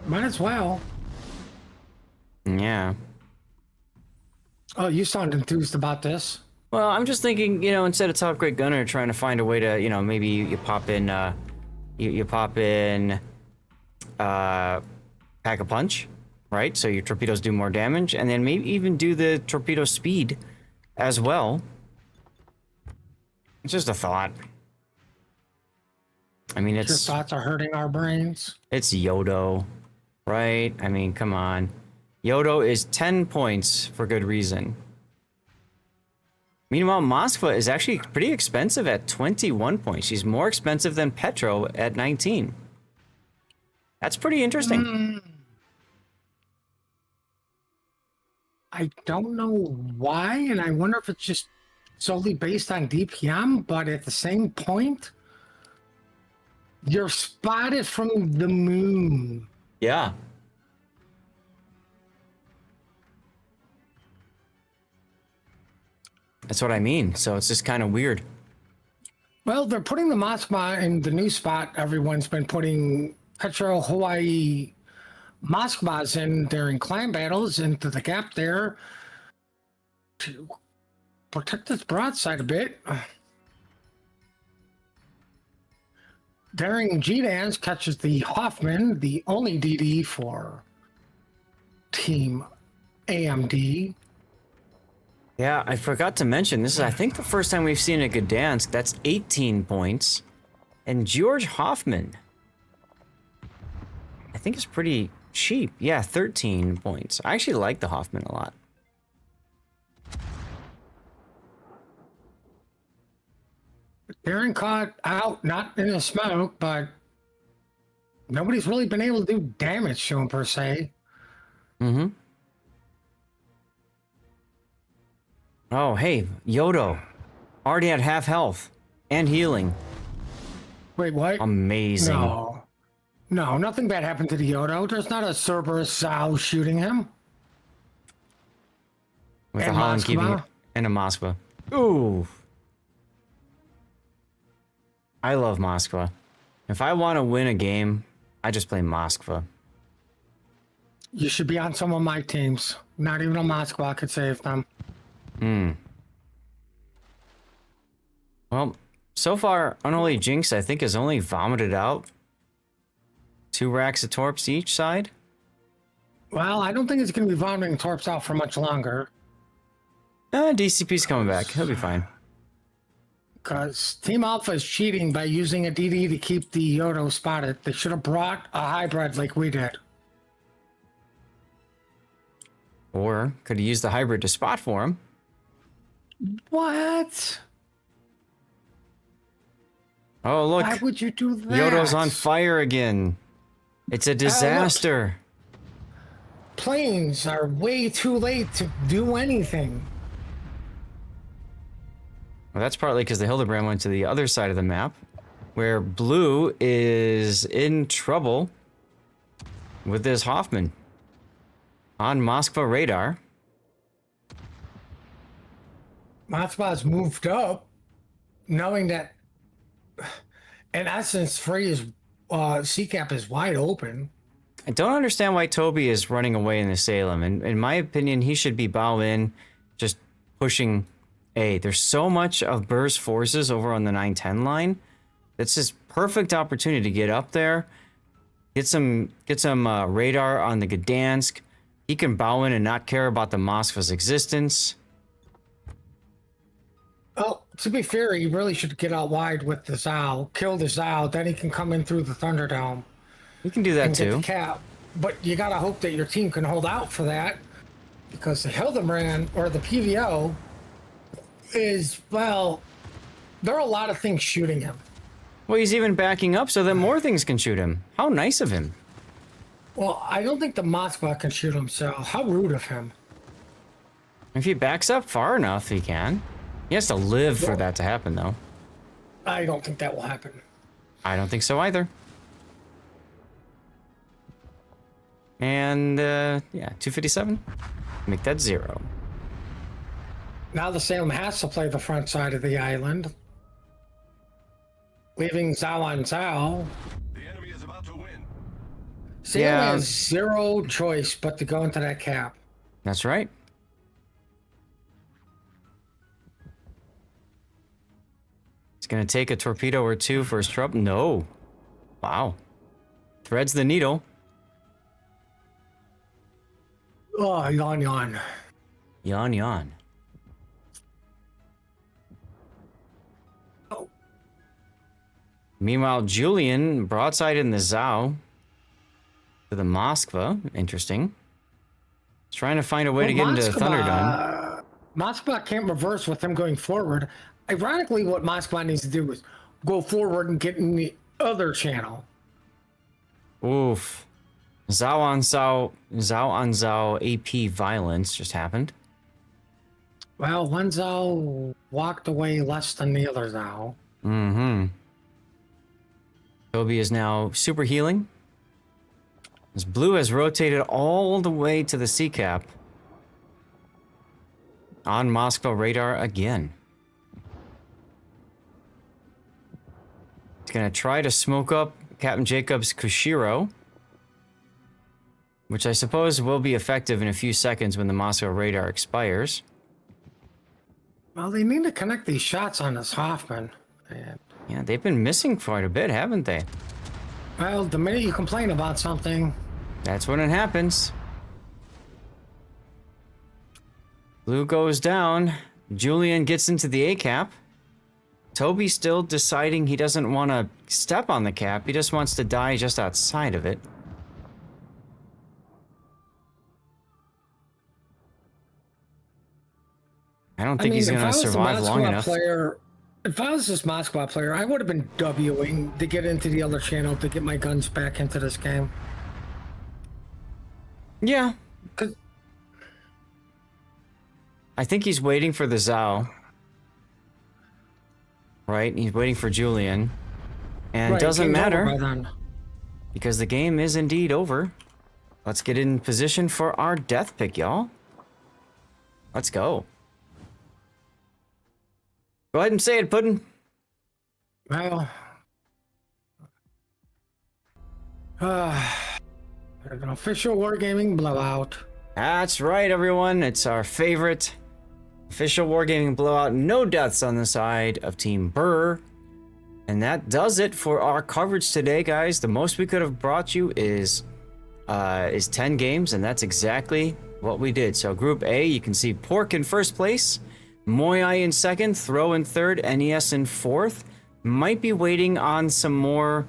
Might as well. Yeah. Oh, you sound enthused about this. Well, I'm just thinking, instead of top grade gunner, trying to find a way to, maybe you pop in, you pop in, pack a punch, right? So your torpedoes do more damage, and then maybe even do the torpedo speed as well. It's just a thought. I mean, Your thoughts are hurting our brains. It's Yodo, right? I mean, come on. Yodo is 10 points for good reason. Meanwhile, Moskva is actually pretty expensive at 21 points. She's more expensive than Petro at 19. That's pretty interesting. I don't know why, and I wonder if it's just solely based on DPM, but at the same point, you're spotted from the moon. Yeah. That's what I mean. So it's just kind of weird. Well, they're putting the Moskva in the new spot. Everyone's been putting Petro Hawaii Moskvas in during clan battles into the gap there to protect its broadside a bit. Daring G-Dance catches the Hoffman, the only DD for Team AMD. Yeah, I forgot to mention, this is, I think, the first time we've seen a Gdansk. That's 18 points. And George Hoffman, I think is pretty cheap. Yeah, 13 points. I actually like the Hoffman a lot. Darren caught out, not in the smoke, but nobody's really been able to do damage to him, per se. Mm-hmm. Oh, hey, Yodo. Already at half health and healing. Wait, what? Amazing. No, nothing bad happened to the Yodo. There's not a Cerberus Sow shooting him. With And a Holland Moskva. keeping it. And a Moskva. Ooh. I love Moskva. If I want to win a game, I just play Moskva. You should be on some of my teams. Not even a Moskva could save them. Well, so far, Unholy Jinx, I think, has only vomited out 2 racks of torps each side. Well, I don't think it's going to be vomiting torps out for much longer. DCP's coming back. He'll be fine. Because Team Alpha is cheating by using a DD to keep the Yodo spotted. They should have brought a hybrid like we did. Or could have used the hybrid to spot for him. What? Oh, look. Why would you do that? Yodo's on fire again. It's a disaster. Planes are way too late to do anything. Well, that's partly because the Hildebrand went to the other side of the map, where Blue is in trouble with this Hoffman on Moskva radar. Moskva's moved up, knowing that, in essence, Freya's C-cap is wide open. I don't understand why Toby is running away in the Salem. And in my opinion, he should be bow in, just pushing A. There's so much of Burr's forces over on the 910 line. It's just perfect opportunity to get up there, get some radar on the Gdansk. He can bow in and not care about the Moskva's existence. Oh, to be fair, he really should get out wide with the Zao, kill the Zao, then he can come in through the Thunderdome. We can do that and get too. the cap. But you gotta hope that your team can hold out for that, because the Hildebrand or the PVO is, well, there are a lot of things shooting him. Well, he's even backing up so that more things can shoot him. How nice of him. Well, I don't think the Moskva can shoot him, so how rude of him. If he backs up far enough, he can. He has to live for that to happen, though. I don't think that will happen. I don't think so either. And, yeah, 257. Make that 0. Now the Salem has to play the front side of the island, leaving Zhao on Zhao. The enemy is about to win. Salem Yeah. has zero choice but to go into that cap. That's right. It's going to take a torpedo or two for his trouble. No. Wow. Threads the needle. Oh, yawn, yawn. Yawn, yawn. Oh. Meanwhile, Julian broadside in the Zhao to the Moskva. Interesting. He's trying to find a way to get into Thunderdome. Moskva can't reverse with him going forward. Ironically, what Moskva needs to do is go forward and get in the other channel. Oof. Zhao on Zhao AP violence just happened. Well, one Zhao walked away less than the other Zhao. Mm-hmm. Toby is now super healing. As Blue has rotated all the way to the sea cap. On Moscow radar again. He's gonna try to smoke up Captain Jacob's Kushiro, which I suppose will be effective in a few seconds when the Moscow radar expires. Well, they need to connect these shots on this Hoffman. And, Yeah, they've been missing quite a bit, haven't they? well, the minute you complain about something, That's when it happens. Blue goes down. Julian gets into the A cap. Toby's still deciding he doesn't want to step on the cap. He just wants to die just outside of it. I don't think he's going to survive long enough. If I was this Moskva player, I would have been Wing to get into the other channel to get my guns back into this game. Yeah. 'Cause- I think he's waiting for the Zhao. Right? He's waiting for Julian. And it Right, doesn't game's over matter by then. because the game is indeed over. Let's get in position for our death pick, y'all. Let's go. Go ahead and say it, Puddin'. Well, an official wargaming blowout. That's right, everyone. It's our favorite official wargaming blowout. No deaths on the side of Team Burr. And that does it for our coverage today, guys. The most we could have brought you is 10 games, and that's exactly what we did. So Group A, you can see Pork in first place, Moyai in second, Throw in third, NES in fourth. Might be waiting on some more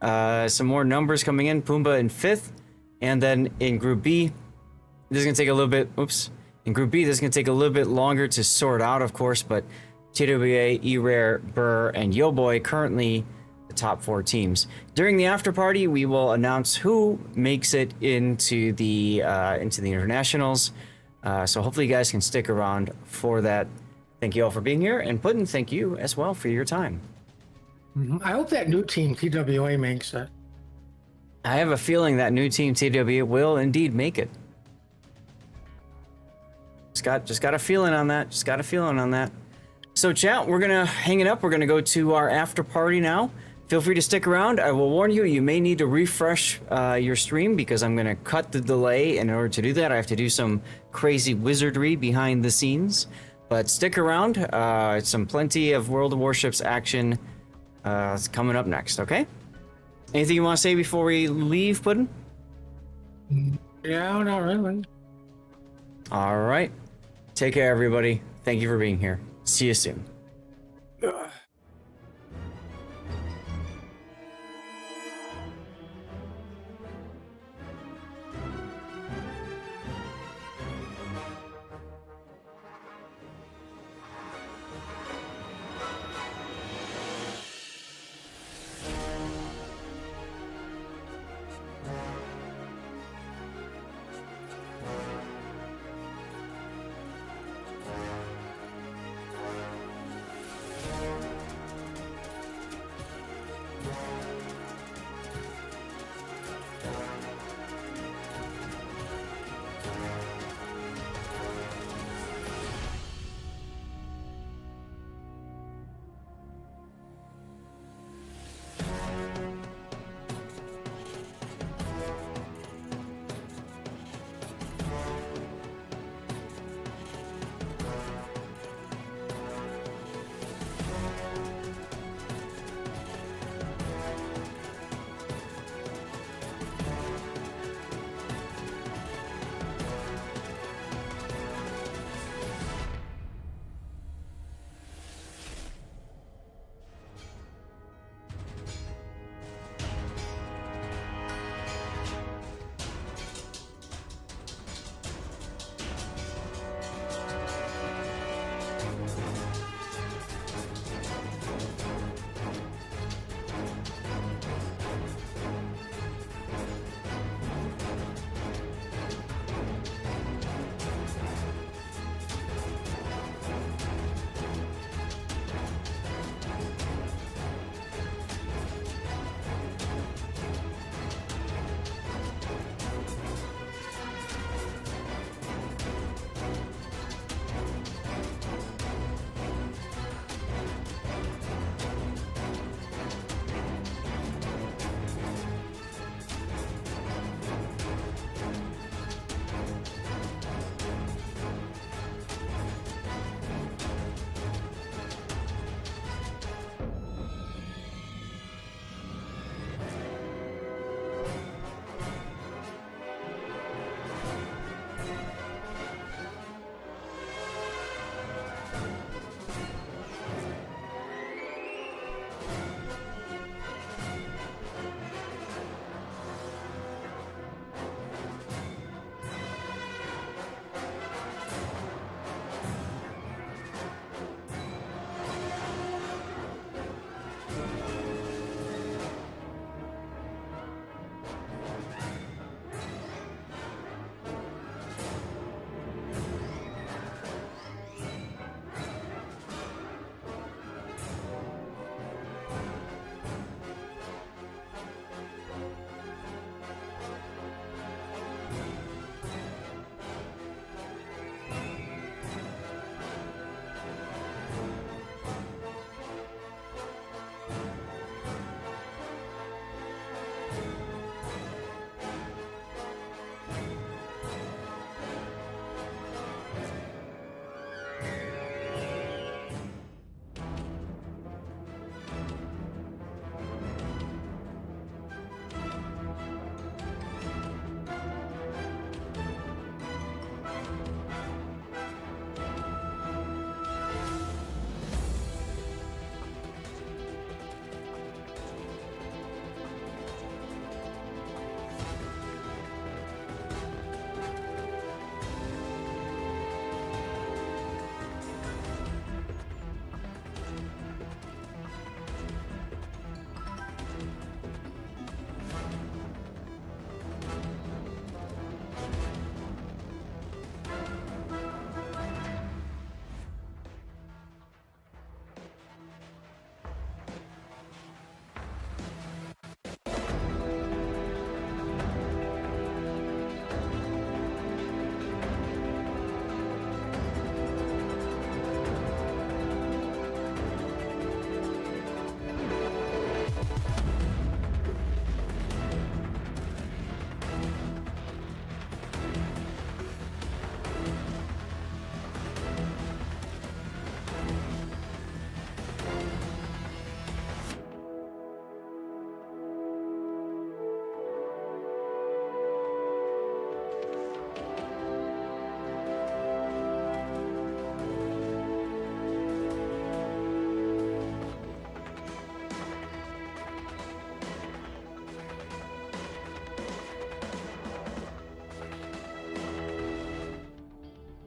numbers coming in. Pumbaa in fifth, and then in Group B, this is gonna take a little bit. Oops. In Group B, this is gonna take a little bit longer to sort out, of course. But TWA, E-Rare, Burr, and Yo Boy currently the top 4 teams. During the after party, we will announce who makes it into the internationals. So hopefully you guys can stick around for that. Thank you all for being here, and Puddin', thank you as well for your time. I hope that new team TWA makes it. I have a feeling that new team TWA will indeed make it. Just got a feeling on that. Just got a feeling on that. So chat, we're gonna hang it up. We're gonna go to our after party now. Feel free to stick around. I will warn you, you may need to refresh your stream because I'm gonna cut the delay. And in order to do that, I have to do some crazy wizardry behind the scenes. But stick around. Some plenty of World of Warships action is coming up next. Okay. Anything you want to say before we leave, Puddin'? Yeah, not really. All right. Take care, everybody. Thank you for being here. See you soon.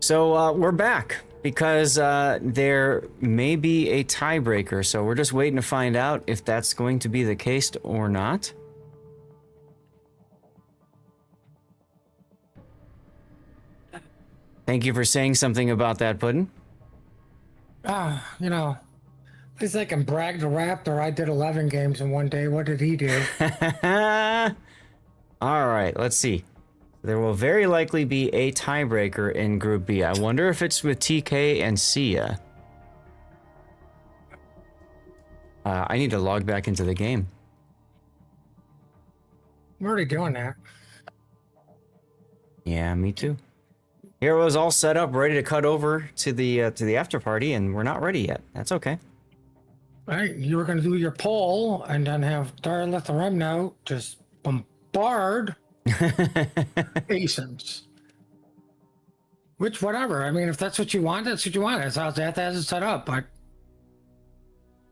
So we're back because there may be a tiebreaker. So we're just waiting to find out if that's going to be the case or not. Thank you for saying something about that, Puddin'. You know, at least I can brag to Raptor. I did 11 games in one day. What did he do? All right, let's see. There will very likely be a tiebreaker in Group B. I wonder if it's with TK and Sia. I need to log back into the game. I'm already doing that. Yeah, me too. Here it was all set up, ready to cut over to the after party, and we're not ready yet. That's okay. All right, you were going to do your poll and then have Darla Remno just bombard ASIMs. Which, whatever. I mean, if that's what you want, that's what you want. That's how that has it set up. But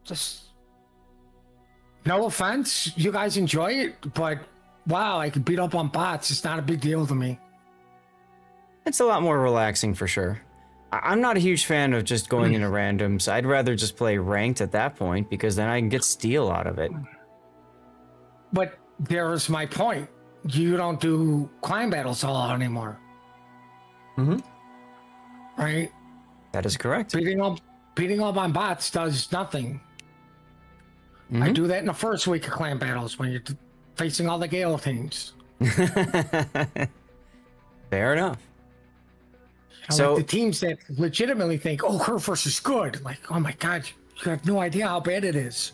just no offense, you guys enjoy it, but wow, I could beat up on bots. It's not a big deal to me. It's a lot more relaxing for sure. I'm not a huge fan of just going into randoms. I'd rather just play ranked at that point because then I can get steal out of it. But there's my point. You don't do climb battles all out anymore. Mm-hmm. Right? That is correct. Beating up on bots does nothing. Mm-hmm. I do that in the first week of clan battles when you're facing all the Gale teams. Fair enough. So like the teams that legitimately think, "Oh, her versus good," like, "Oh my God, you have no idea how bad it is."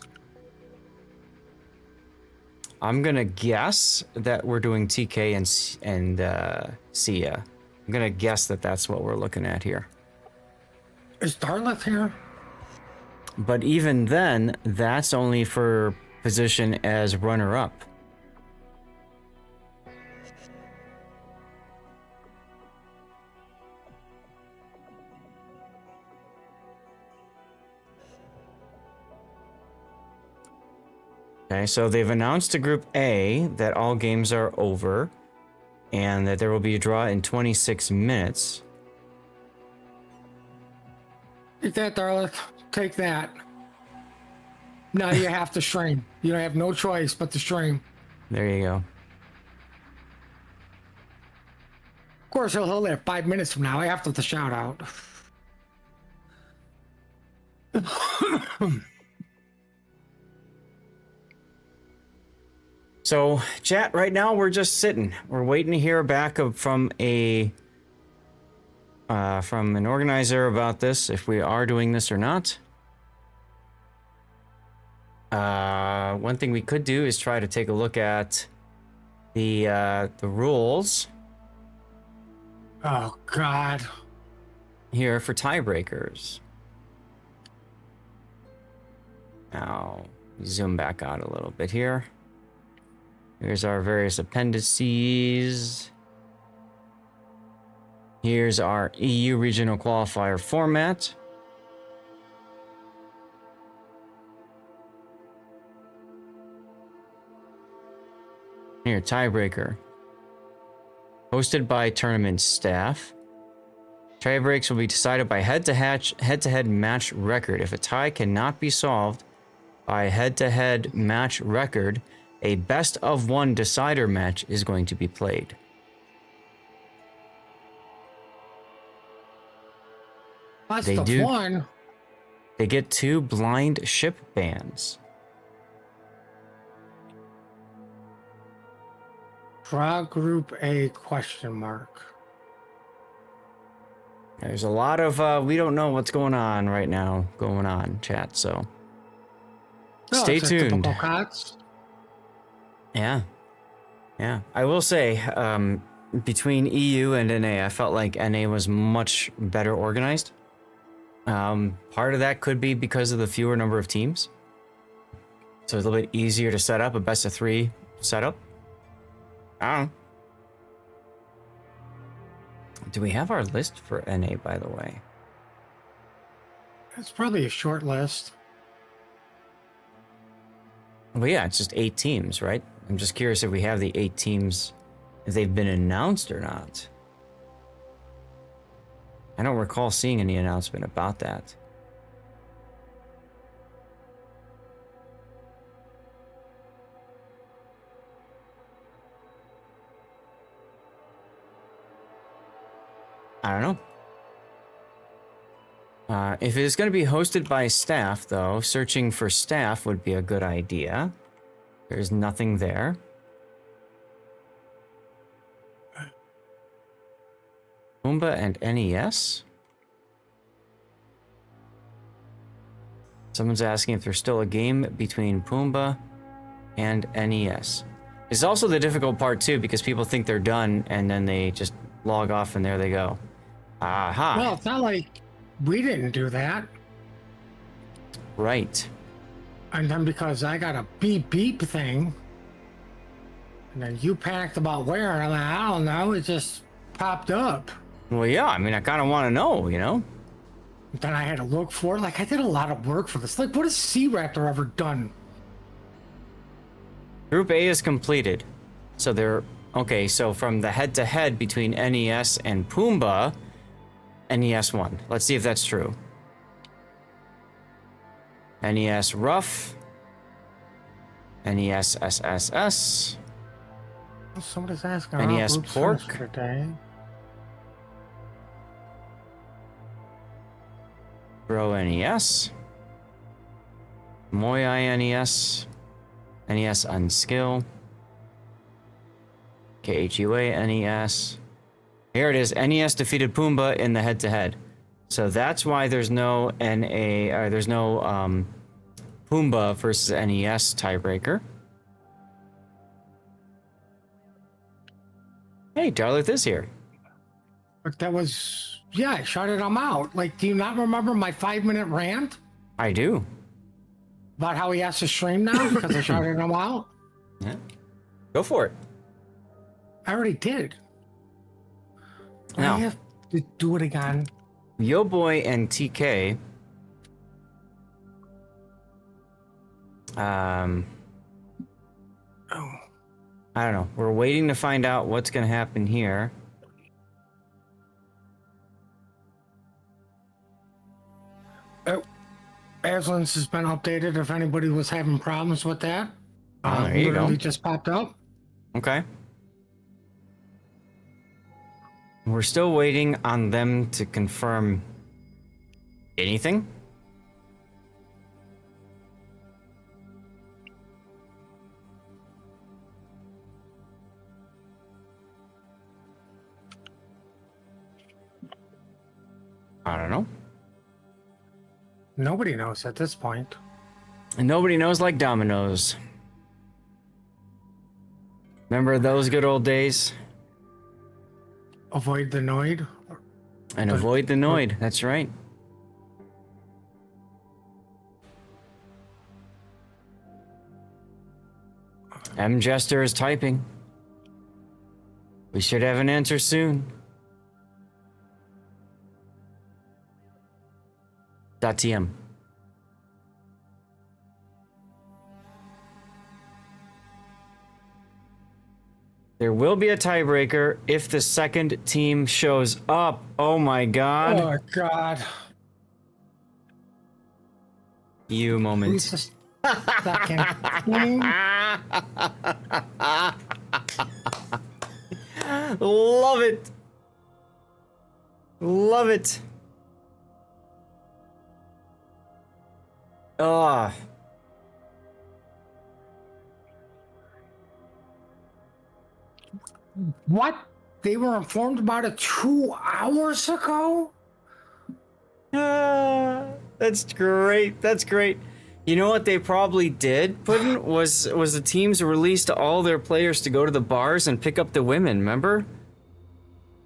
I'm gonna guess that we're doing TK and Sia. I'm gonna guess that that's what we're looking at here. Is Darlith here? But even then, that's only for position as runner-up. Okay, so they've announced to Group A that all games are over and that there will be a draw in 26 minutes. Take that, Darlith. Take that. Now you have to stream. You have no choice but to stream. There you go. Of course, he'll hold it 5 minutes from now after the shout out. So, chat, right now we're just sitting. We're waiting to hear back from an organizer about this, if we are doing this or not. One thing we could do is try to take a look at the rules. Oh God! Here for tiebreakers. Now, zoom back out a little bit here. Here's our various appendices. Here's our EU regional qualifier format. Here, tiebreaker. Hosted by tournament staff. Tiebreaks will be decided by head-to-head match record. If a tie cannot be solved by a head-to-head match record, a best-of-one decider match is going to be played. One. They get 2 blind ship bans. Draw Group A question mark. There's a lot of we don't know what's going on right now chat, so stay tuned. Yeah. I will say, between EU and NA, I felt like NA was much better organized. Part of that could be because of the fewer number of teams. So it's a little bit easier to set up a best of 3 setup. I don't know. Do we have our list for NA, by the way? It's probably a short list. Well, yeah, it's just 8 teams, right? I'm just curious if we have the 8 teams, if they've been announced or not. I don't recall seeing any announcement about that. I don't know. If it is going to be hosted by staff, though, searching for staff would be a good idea. There's nothing there. Pumbaa and NES? Someone's asking if there's still a game between Pumbaa and NES. It's also the difficult part, too, because people think they're done, and then they just log off, and there they go. Aha. Well, it's not like we didn't do that. Right. And then because I got a beep beep thing, and then you panicked about where, and I'm like, I don't know, it just popped up. Well, yeah, I mean, I kind of want to know, you know? Then I had to look for it. Like, I did a lot of work for this. Like, what has Sea Raptor ever done? Group A is completed. So they're... Okay, so from the head-to-head between NES and Pumbaa, NES won. Let's see if that's true. NES Rough. NES SSS. Somebody's asking. NES Pork. Bro NES. Moai NES. NES Unskill. KHUA NES. Here it is. NES defeated Pumbaa in the head-to-head. So that's why there's no Pumbaa versus NES tiebreaker. Hey, Darlith is here. But that was, yeah, I shouted him out. Like, do you not remember my 5-minute rant I do. about how he has to stream now because I shouted him out? Yeah. Go for it. I already did. No. I have to do it again. Yo Boy and TK. Oh. I don't know. We're waiting to find out what's going to happen here. Aslan's has been updated if anybody was having problems with that. Oh, there you go. Literally just popped up. Okay. We're still waiting on them to confirm anything. I don't know. Nobody knows at this point. And nobody knows like Dominoes. Remember those good old days? Avoid the Noid. And avoid the Noid. That's right. M. Jester is typing. We should have an answer soon. .tm. There will be a tiebreaker if the second team shows up. Oh my god. Oh god. You moment. Who's the second team? Love it. Love it. Ah. What? They were informed about it 2 hours ago? That's great. That's great. You know what they probably did, Puddin', was the teams released all their players to go to the bars and pick up the women, remember?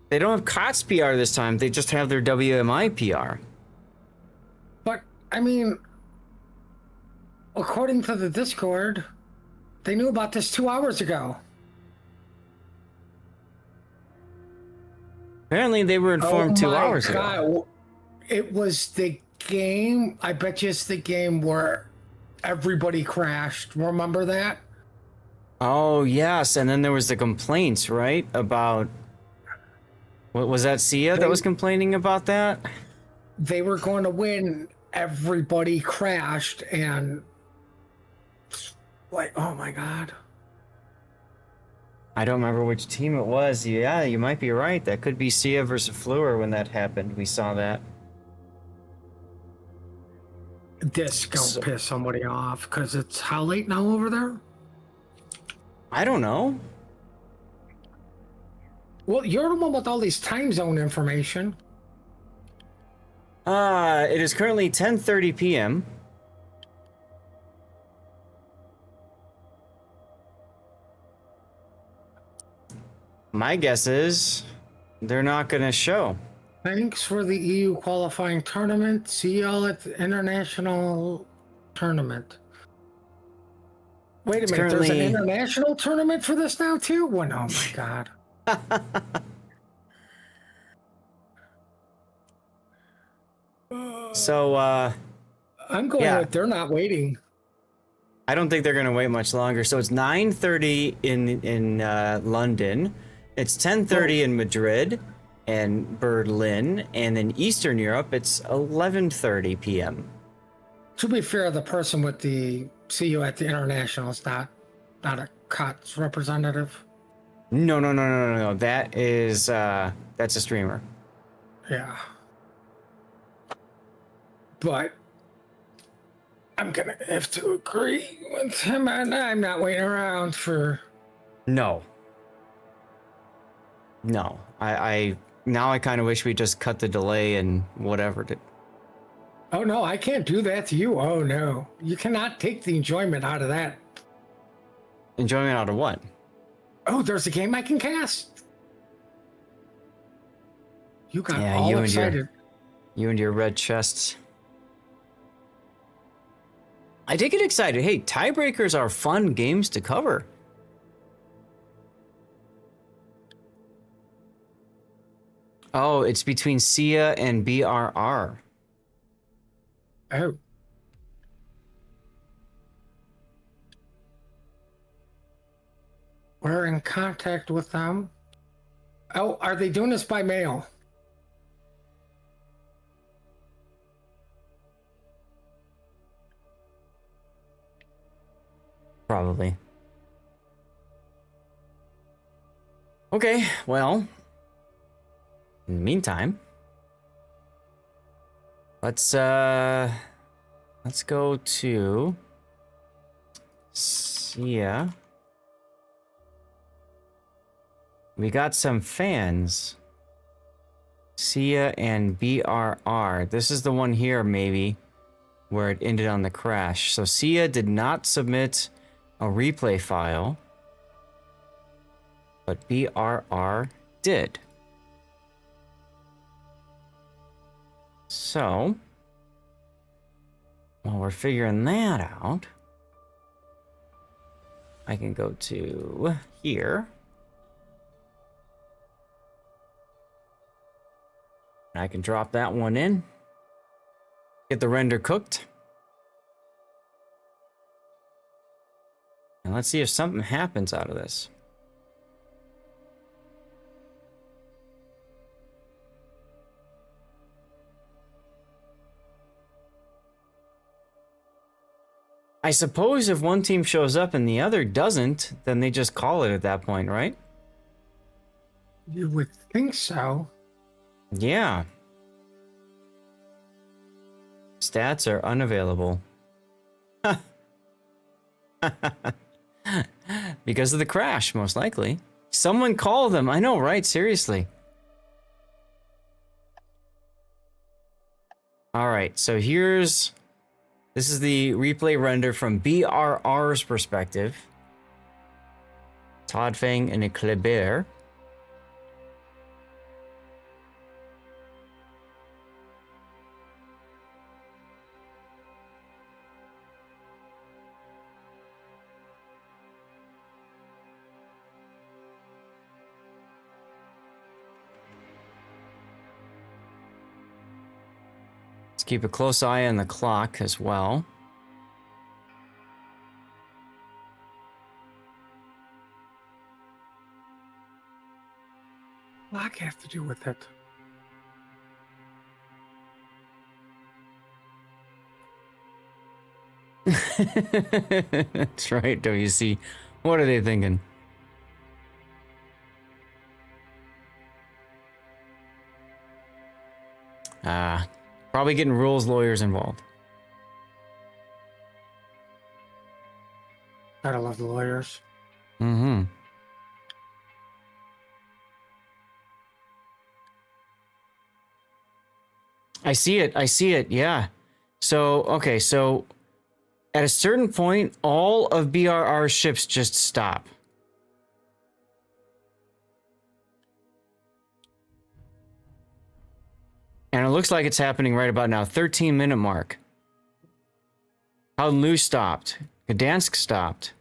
They don't have COTS PR this time, they just have their WMI PR. But, I mean, according to the Discord, they knew about this 2 hours ago. Apparently they were informed 2 hours ago. It was the game, I bet you it's the game where everybody crashed. Remember that? Oh, yes, and then there was the complaints, right? About What was that? Sia that was complaining about that? They were going to win. Everybody crashed, and like, oh my god. I don't remember which team it was. Yeah, you might be right. That could be Sia versus Fleur when that happened. We saw that. This gonna piss somebody off because it's how late now over there? I don't know. Well, you're the one with all these time zone information. It is currently 10:30 p.m. My guess is they're not going to show. Thanks for the EU qualifying tournament. See y'all at the international tournament. Wait a minute, there's an international tournament for this now too? Well, oh my god. So, I'm going with they're not waiting. I don't think they're going to wait much longer. So it's 9:30 in London. It's 10:30 in Madrid and Berlin, and in Eastern Europe it's 11:30 p.m. To be fair, the person with the see you at the international is not a COTS representative. No. That is that's a streamer. Yeah. But I'm gonna have to agree with him, and I'm not waiting around for. No. I now I kind of wish we just cut the delay and whatever. Oh no, I can't do that to you. Oh no, you cannot take the enjoyment out of that. Enjoyment out of what? Oh, there's a game I can cast. You got all you excited. You and your red chests. I did get excited. Hey, tiebreakers are fun games to cover. Oh, it's between Sia and BRR. Oh. We're in contact with them. Oh, are they doing this by mail? Probably. Okay, well, in the meantime, let's go to Sia. We got some fans. Sia and BRR. This is the one here, maybe, where it ended on the crash. So Sia did not submit a replay file, but BRR did. So, while we're figuring that out, I can go to here. I can drop that one in. Get the render cooked. And let's see if something happens out of this. I suppose if one team shows up and the other doesn't, then they just call it at that point, right? You would think so. Yeah. Stats are unavailable. Because of the crash, most likely. Someone call them. I know, right? Seriously. All right, so this is the replay render from BRR's perspective. Todd Fang and Kleber. Keep a close eye on the clock as well. flag have to do with it? That's right, WC. What are they thinking? Probably getting rules lawyers involved. Gotta love the lawyers. Mm-hmm. I see it, yeah. So, okay, so at a certain point, all of BRR ships just stop. And it looks like it's happening right about now. 13-minute mark. Howlu stopped. Gdansk stopped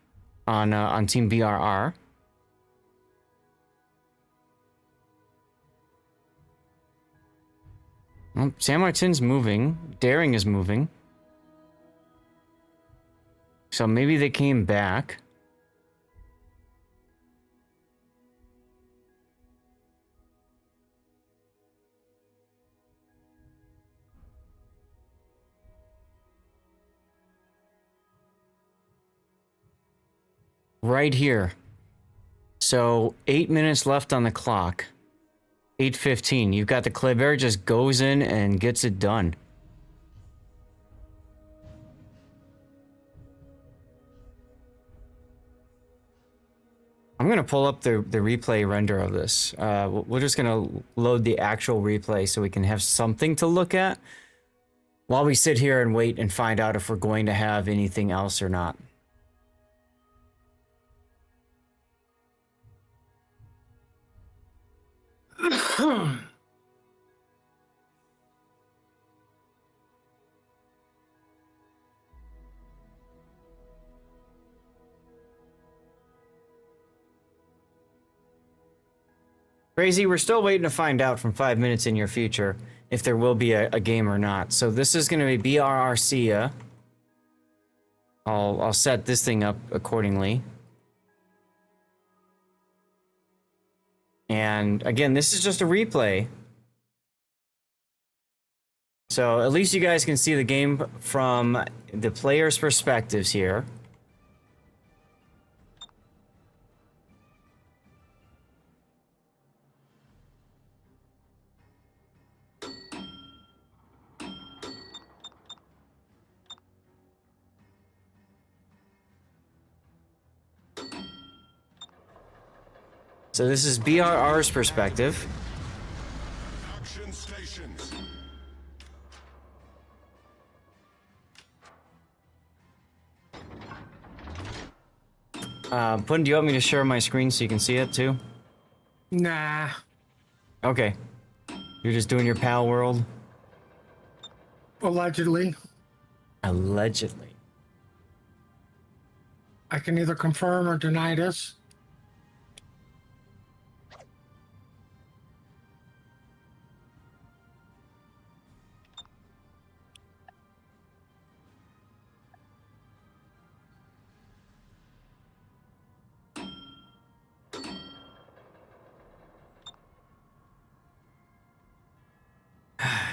on Team BRR. Well, San Martin's moving. Daring is moving. So maybe they came back. Right here. So 8 minutes left on the clock. 8:15. You've got the Kleber just goes in and gets it done. I'm gonna pull up the replay render of this. We're just gonna load the actual replay so we can have something to look at while we sit here and wait and find out if we're going to have anything else or not. Crazy, we're still waiting to find out from 5 minutes in your future if there will be a game or not. So this is going to be BRRC. I'll set this thing up accordingly. And again, this is just a replay. So at least you guys can see the game from the players' perspectives here. So this is BRR's perspective. Action stations. Puddin', do you want me to share my screen so you can see it too? Nah. Okay. You're just doing your pal world? Allegedly. Allegedly. I can either confirm or deny this.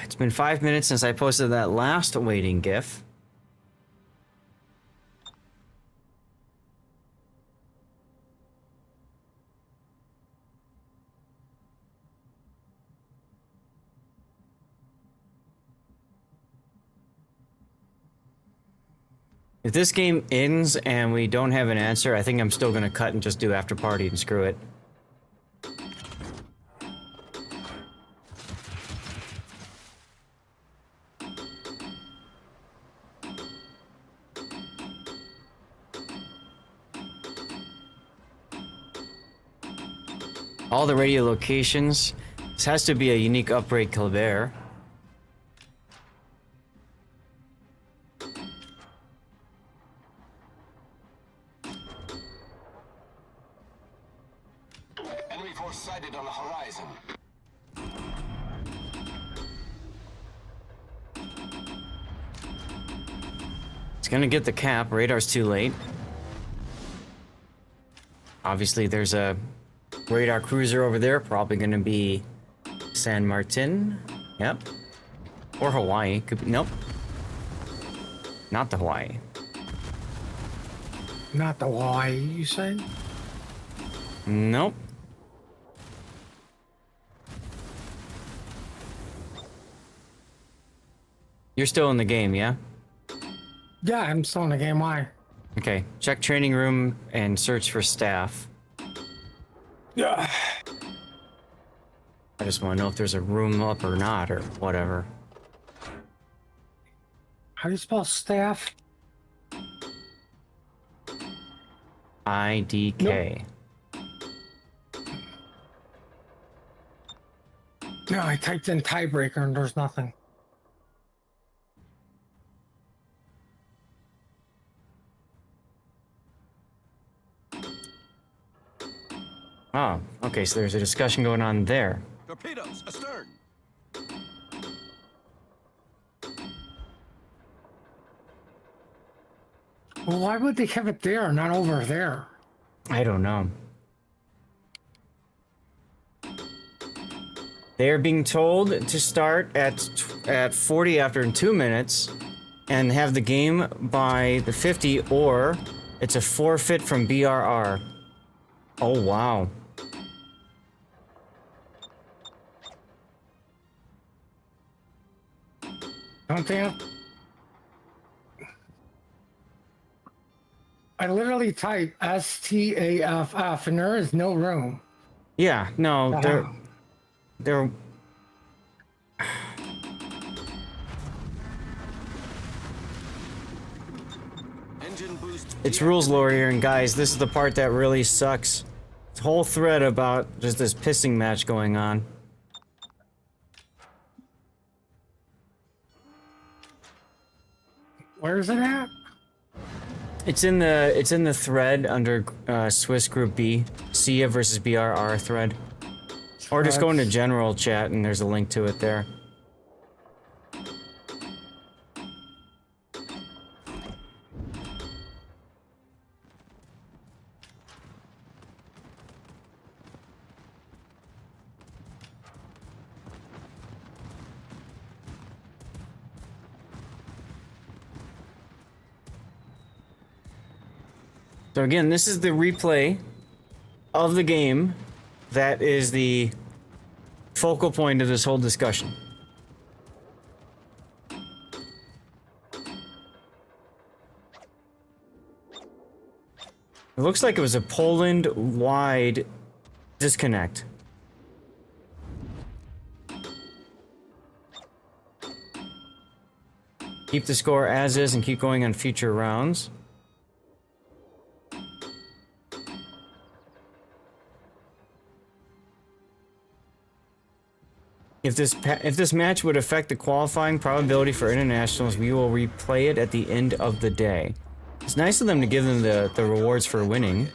It's been 5 minutes since I posted that last waiting GIF. If this game ends and we don't have an answer, I think I'm still gonna cut and just do after party and screw it. All the radio locations. This has to be a unique upgrade Colbert. Enemy force sighted on the horizon. It's gonna get the cap. Radar's too late. Obviously, there's a Radar cruiser over there, probably going to be San Martin. Yep. Or Hawaii. Could be, nope. Not the Hawaii. Not the Hawaii, you say? Nope. You're still in the game, yeah? Yeah, I'm still in the game. Why? Okay. Check training room and search for staff. Yeah. I just want to know if there's a room up or not, or whatever. How do you spell staff? IDK. No, I typed in tiebreaker and there's nothing. Oh, okay, so there's a discussion going on there. Torpedoes astern. Well, why would they have it there, not over there? I don't know. They are being told to start at 40 after 2 minutes and have the game by the 50, or it's a forfeit from BRR. Oh, wow. Don't they have... I literally type STAFF and there is no room. Yeah, no, they're Engine boost. it's rules lore here, and guys, this is the part that really sucks. This whole thread about just this pissing match going on. Where is it at? It's in the thread under Swiss Group B, SIA versus BRR thread. Or just go into general chat and there's a link to it there. So again, this is the replay of the game that is the focal point of this whole discussion. It looks like it was a Poland-wide disconnect. Keep the score as is and keep going on future rounds. If this match would affect the qualifying probability for internationals, we will replay it at the end of the day. It's nice of them to give them the rewards for winning.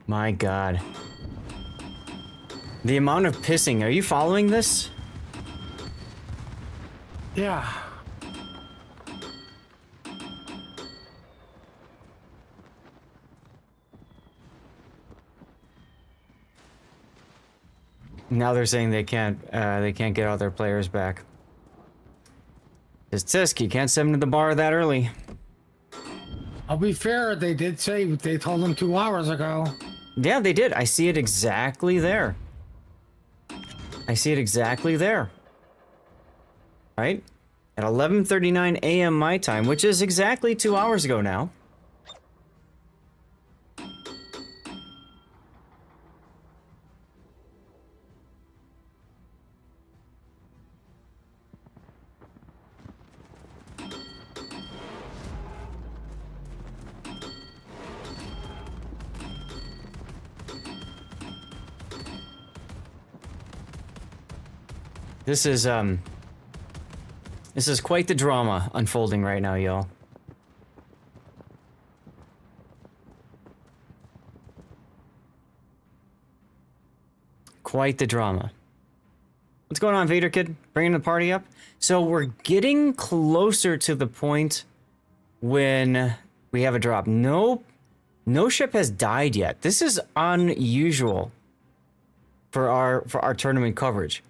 My God. The amount of pissing. Are you following this? Yeah. Now they're saying they can't get all their players back. It's Tisk, you can't send them to the bar that early. I'll be fair, they did say they told them 2 hours ago. Yeah, they did. I see it exactly there. I see it exactly there. Right? At 11:39 a.m. my time, which is exactly 2 hours ago now. This is quite the drama unfolding right now, y'all. quite the drama. What's going on, Vader Kid? Bringing the party up? So we're getting closer to the point when we have a drop. No ship has died yet. This is unusual for our tournament coverage.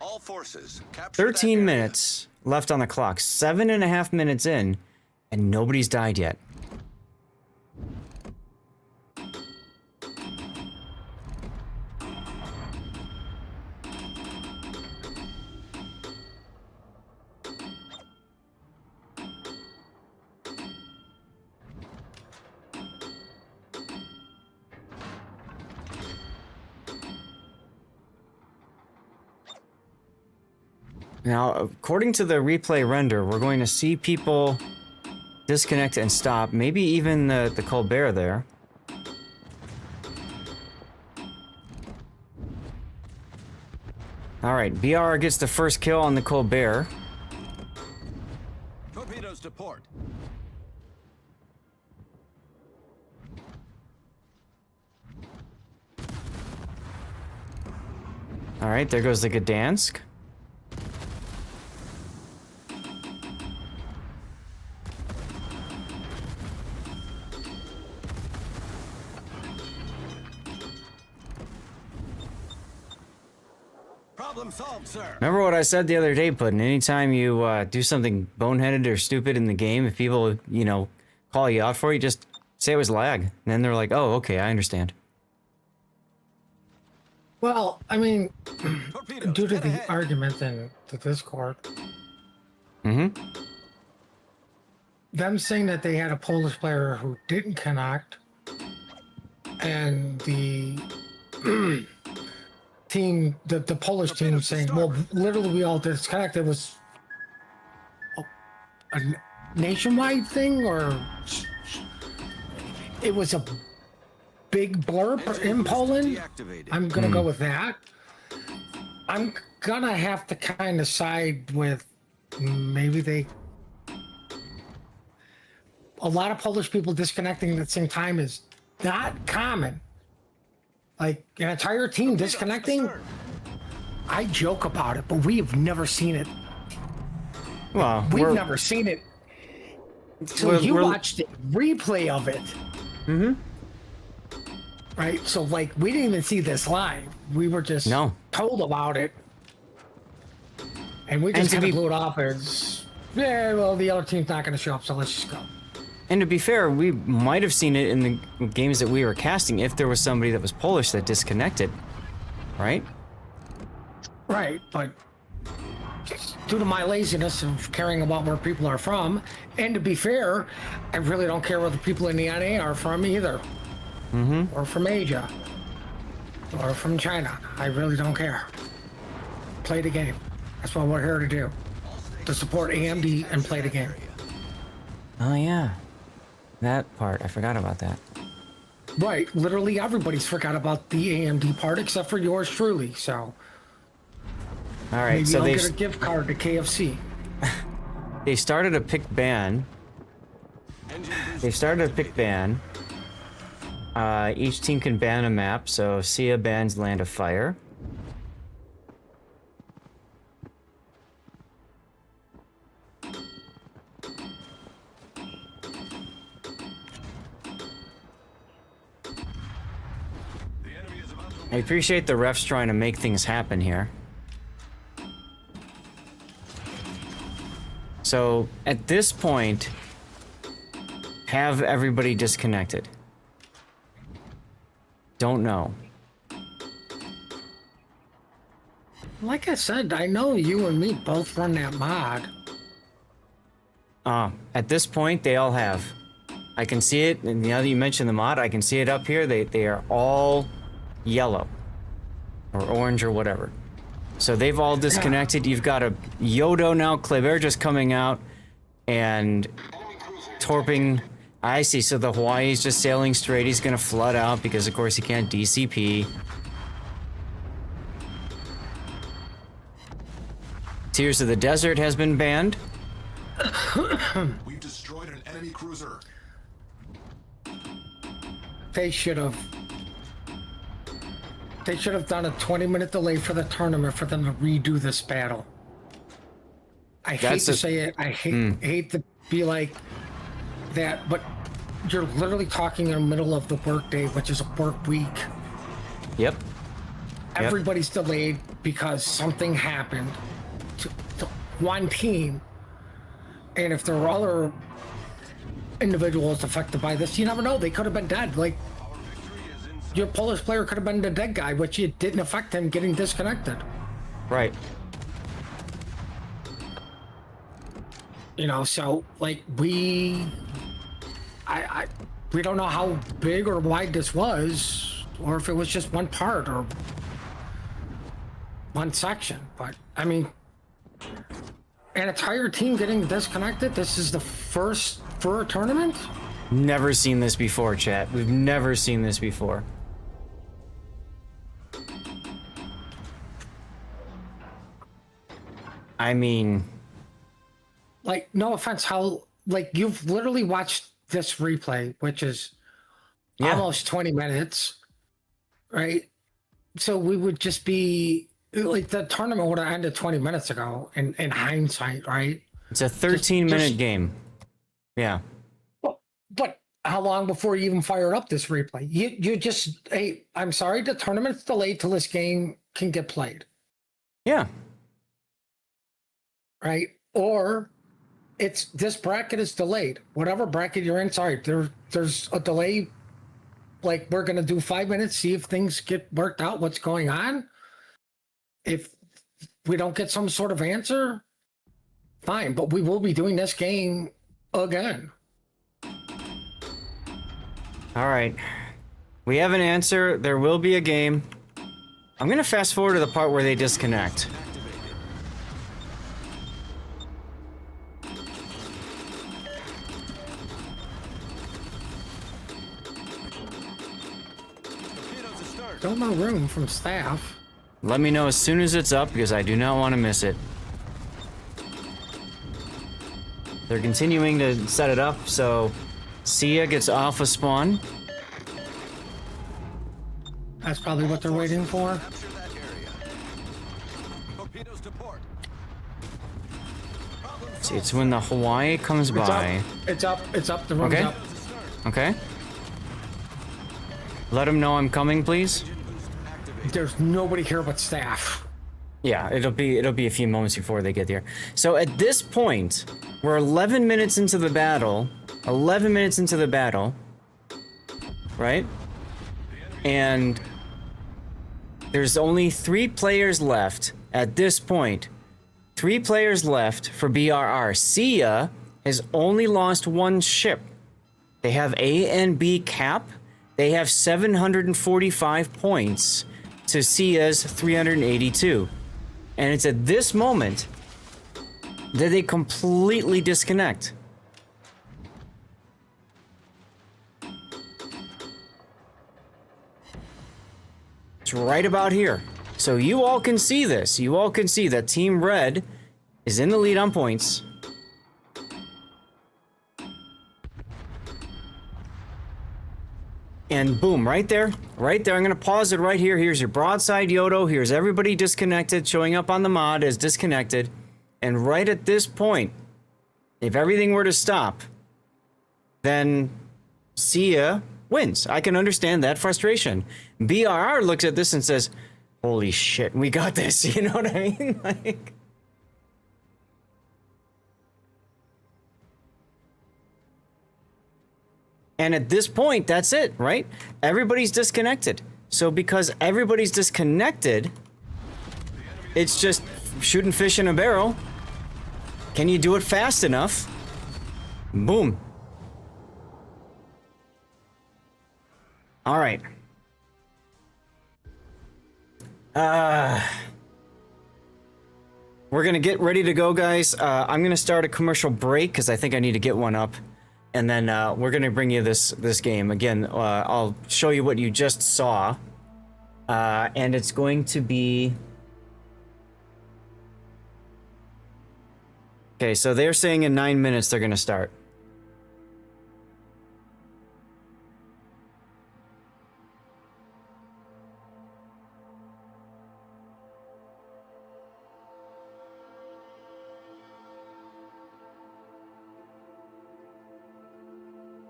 All forces, capture 13 minutes left on the clock. 7.5 minutes in, and nobody's died yet. Now, according to the replay render, we're going to see people disconnect and stop. Maybe even the Colbert there. All right, BR gets the first kill on the Colbert. Torpedoes to port. All right, there goes the Gdansk. Problem solved, sir. Remember what I said the other day, Puddin'? Anytime you do something boneheaded or stupid in the game, if people, you know, call you out for it, just say it was lag. And then they're like, oh, okay, I understand. Well, I mean, Torpedoes, due to head the ahead. argument in the Discord, Mm-hmm. them saying that they had a Polish player who didn't connect, and the team, the Polish team saying, well, literally we all disconnected, was a nationwide thing, or it was a big blurb in Poland. Deactivated. I'm gonna go with that. I'm gonna have to kind of side with maybe a lot of Polish people disconnecting at the same time is not common. Like an entire team disconnecting, Astern. I joke about it, but we have never seen it. Well, We've never seen it. So you watched the replay of it. Mm-hmm. Right? So like we didn't even see this live. We were just told about it. And we just kind of blew it off as, yeah, well, the other team's not going to show up, so let's just go. And to be fair, we might have seen it in the games that we were casting if there was somebody that was Polish that disconnected, right? Right, but due to my laziness of caring about where people are from, and to be fair, I really don't care where the people in the NA are from either. Mm-hmm. Or from Asia. Or from China. I really don't care. Play the game. That's what we're here to do. To support AMD and play the game. Oh, yeah. That part. I forgot about that. Right. Literally everybody's forgot about the AMD part except for yours truly, so... All right, maybe so I'll they get a gift card to KFC. they started a pick ban. They started a pick ban. Each team can ban a map, so Sia bans Land of Fire. I appreciate the refs trying to make things happen here. So, at this point, have everybody disconnected. Don't know. Like I said, I know you and me both run that mod. At this point, they all have. I can see it, and now that you mentioned the mod, I can see it up here. They are all yellow. Or orange or whatever. So they've all disconnected. You've got a Yodo now, Kleber just coming out, and torping. I see, so the Hawaii's just sailing straight. He's gonna flood out because of course he can't DCP. Tears of the Desert has been banned. We've destroyed an enemy cruiser. They should have They should have done a 20-minute delay for the tournament for them to redo this battle. I hate to say it. I hate to be like that, but you're literally talking in the middle of the workday, which is a work week. Yep. Everybody's delayed because something happened to one team. And if there were other individuals affected by this, you never know. They could have been dead. Like, your Polish player could have been the dead guy, which it didn't affect him getting disconnected. Right. You know, so like we don't know how big or wide this was, or if it was just one part or one section. But I mean, an entire team getting disconnected. This is the first for a tournament. Never seen this before, chat. We've never seen this before. I mean, like, no offense, how, like, you've literally watched this replay, which is almost 20 minutes, right? So we would just be like, the tournament would have ended 20 minutes ago in hindsight, right? It's a 13-minute game. Yeah. But how long before you even fired up this replay? You just, hey, I'm sorry, the tournament's delayed till this game can get played. Yeah. Right? Or it's, this bracket is delayed. Whatever bracket you're in, sorry, there's a delay. Like, we're going to do 5 minutes, see if things get worked out, what's going on. If we don't get some sort of answer, fine, but we will be doing this game again. All right. We have an answer. There will be a game. I'm going to fast forward to the part where they disconnect. Still no room from staff. Let me know as soon as it's up, because I do not want to miss it. They're continuing to set it up, so Sia gets off a spawn. That's probably what they're waiting for. Capture that area. Torpedoes to port. See, it's when the Hawaii comes by. It's up. The room's Okay. up. Okay. Let them know I'm coming, please. There's nobody here but staff. Yeah, it'll be a few moments before they get there. So at this point, we're 11 minutes into the battle. 11 minutes into the battle. Right? And there's only 3 players left at this point. 3 players left for BRR. Sia has only lost 1 ship. They have A and B cap. They have 745 points to Sia's 382. And it's at this moment that they completely disconnect. It's right about here. So you all can see this. You all can see that Team Red is in the lead on points. And boom, right there. I'm gonna pause it right here. Here's your broadside Yodo. Here's everybody disconnected, showing up on the mod as disconnected. And right at this point, if everything were to stop, then Sia wins. I can understand that frustration. BRR looks at this and says, holy shit, we got this. You know what I mean? Like, and at this point, that's it, right? Everybody's disconnected. So because everybody's disconnected, it's just shooting fish in a barrel. Can you do it fast enough? Boom. All right. We're gonna get ready to go, guys. I'm gonna start a commercial break because I think I need to get one up. And then we're gonna bring you this game again. I'll show you what you just saw, and it's going to be. Okay, so they're saying in 9 minutes they're gonna start.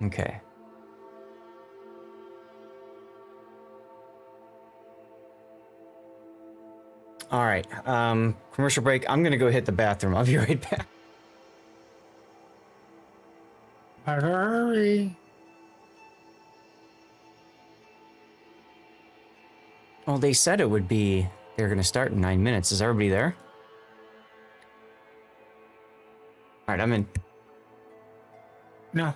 Okay. All right. Commercial break. I'm gonna go hit the bathroom. I'll be right back. Better hurry. Well, they said it would be. They're gonna start in 9 minutes. Is everybody there? All right. I'm in. No.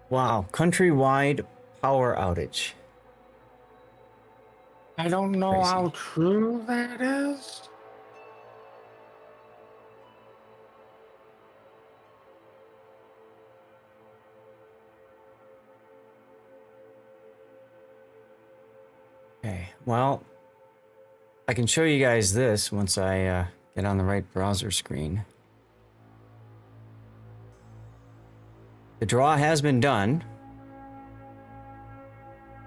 Wow. Countrywide power outage. I don't know Crazy. how true that is. Okay. Well, I can show you guys this once I get on the right browser screen. The draw has been done.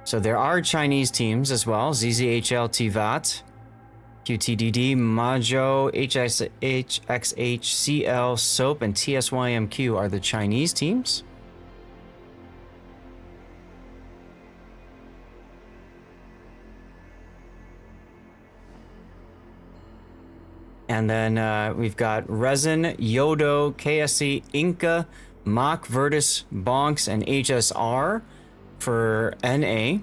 So there are Chinese teams as well. ZZHL TVAT, QTDD, Majo, HXH, CL, SOAP, and TSYMQ are the Chinese teams. And then we've got Resin, Yodo, KSC, Inca, Mach, Virtus, Bonks, and HSR for NA.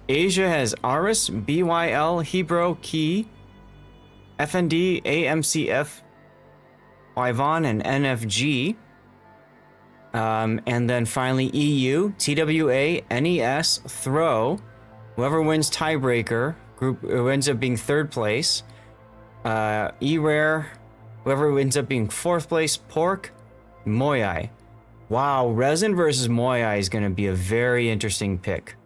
Asia has Aris, BYL, Hebrew, Key, FND, AMCF, Yvonne, and NFG. And then finally EU, TWA, NES, Throw. Whoever wins tiebreaker group who ends up being third place. E-Rare, whoever ends up being fourth place, Pork, Moyai. Wow, Resin versus Moyai is going to be a very interesting pick.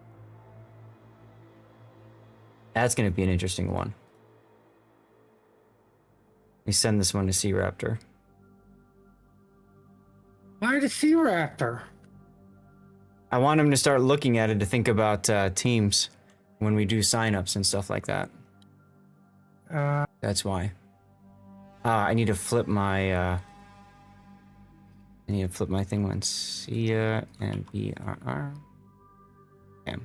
That's going to be an interesting one. Let me send this one to Sea Raptor. Why the Sea Raptor? I want him to start looking at it to think about teams when we do signups and stuff like that. That's why. I need to flip my thing once. Sia and BRR. Okay.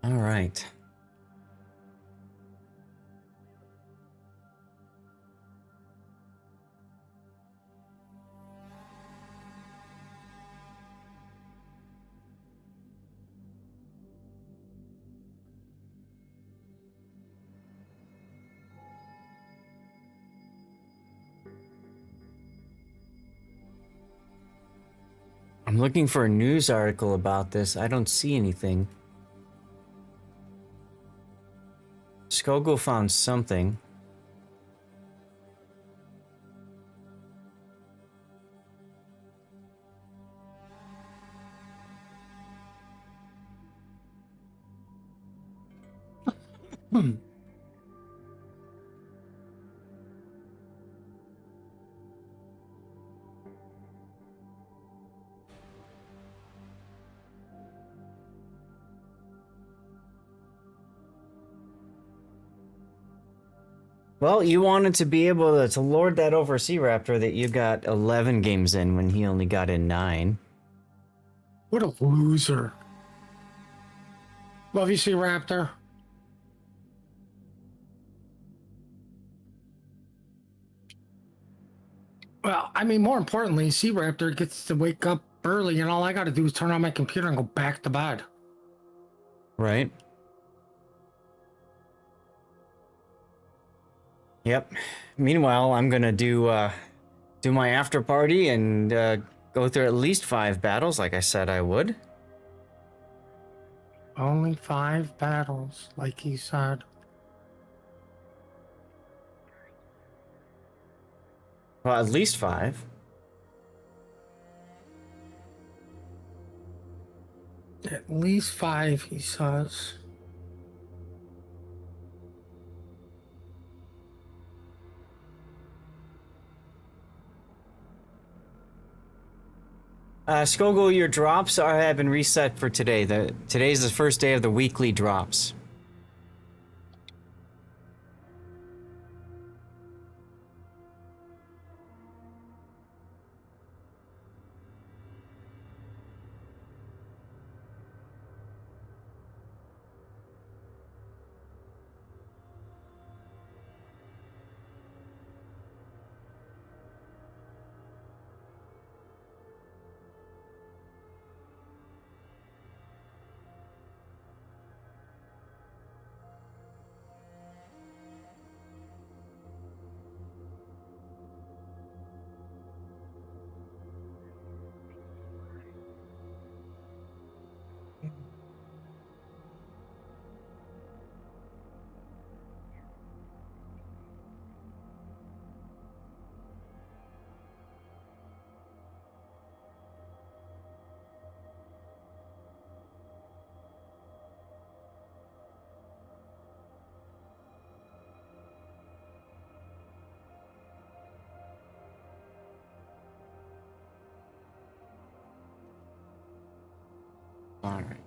All right. I'm looking for a news article about this. I don't see anything. Skogo found something. Well, you wanted to be able to lord that over Sea Raptor that you got 11 games in when he only got in 9. What a loser. Love you, Sea Raptor. Well, I mean, more importantly, Sea Raptor gets to wake up early, and all I got to do is turn on my computer and go back to bed. Right. Yep. Meanwhile, I'm gonna do my after party and go through at least 5 battles, like I said I would. Only 5 battles, like he said. Well, at least 5. At least 5, he says. Skogel, your drops have been reset for today. Today's the first day of the weekly drops. All right.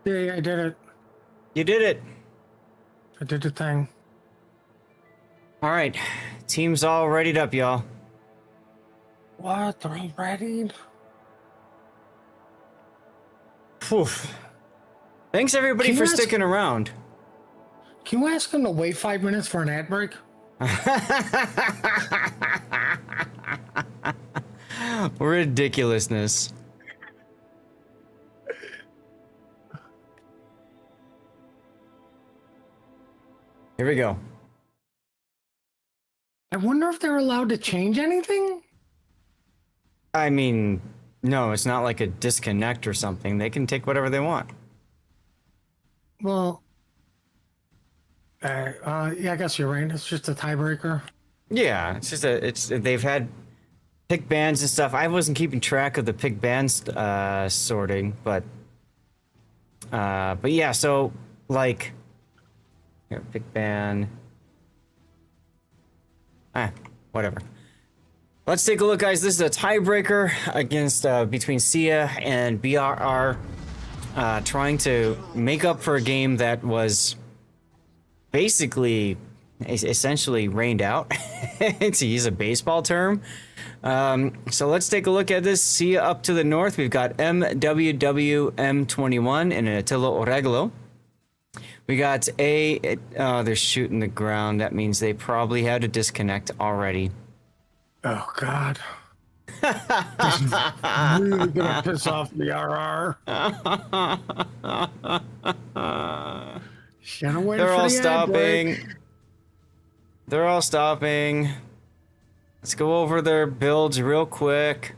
Yeah, I did it. You did it. I did the thing. All right. Team's all readied up, y'all. What? They're all ready? Phew. Thanks everybody Can for you ask- sticking around. Can you ask them to wait 5 minutes for an ad break? Ridiculousness. Here we go. I wonder if they're allowed to change anything? I mean, no, it's not like a disconnect or something. They can take whatever they want. Well, yeah, I guess you're right. It's just a tiebreaker. Yeah, it's just they've had pick bands and stuff. I wasn't keeping track of the pick bands sorting, but yeah, so like here, pick band. Whatever. Let's take a look, guys. This is a tiebreaker against between Sia and BRR, trying to make up for a game that was basically essentially rained out, to use a baseball term. So let's take a look at this. Sia up to the north. We've got MWWM21 and Attila Oreglo. We got they're shooting the ground. That means they probably had to disconnect already. Oh, God. This is really gonna piss off the RR. Should have waited They're for all the ad break. stopping. They're all stopping. Let's go over their builds real quick.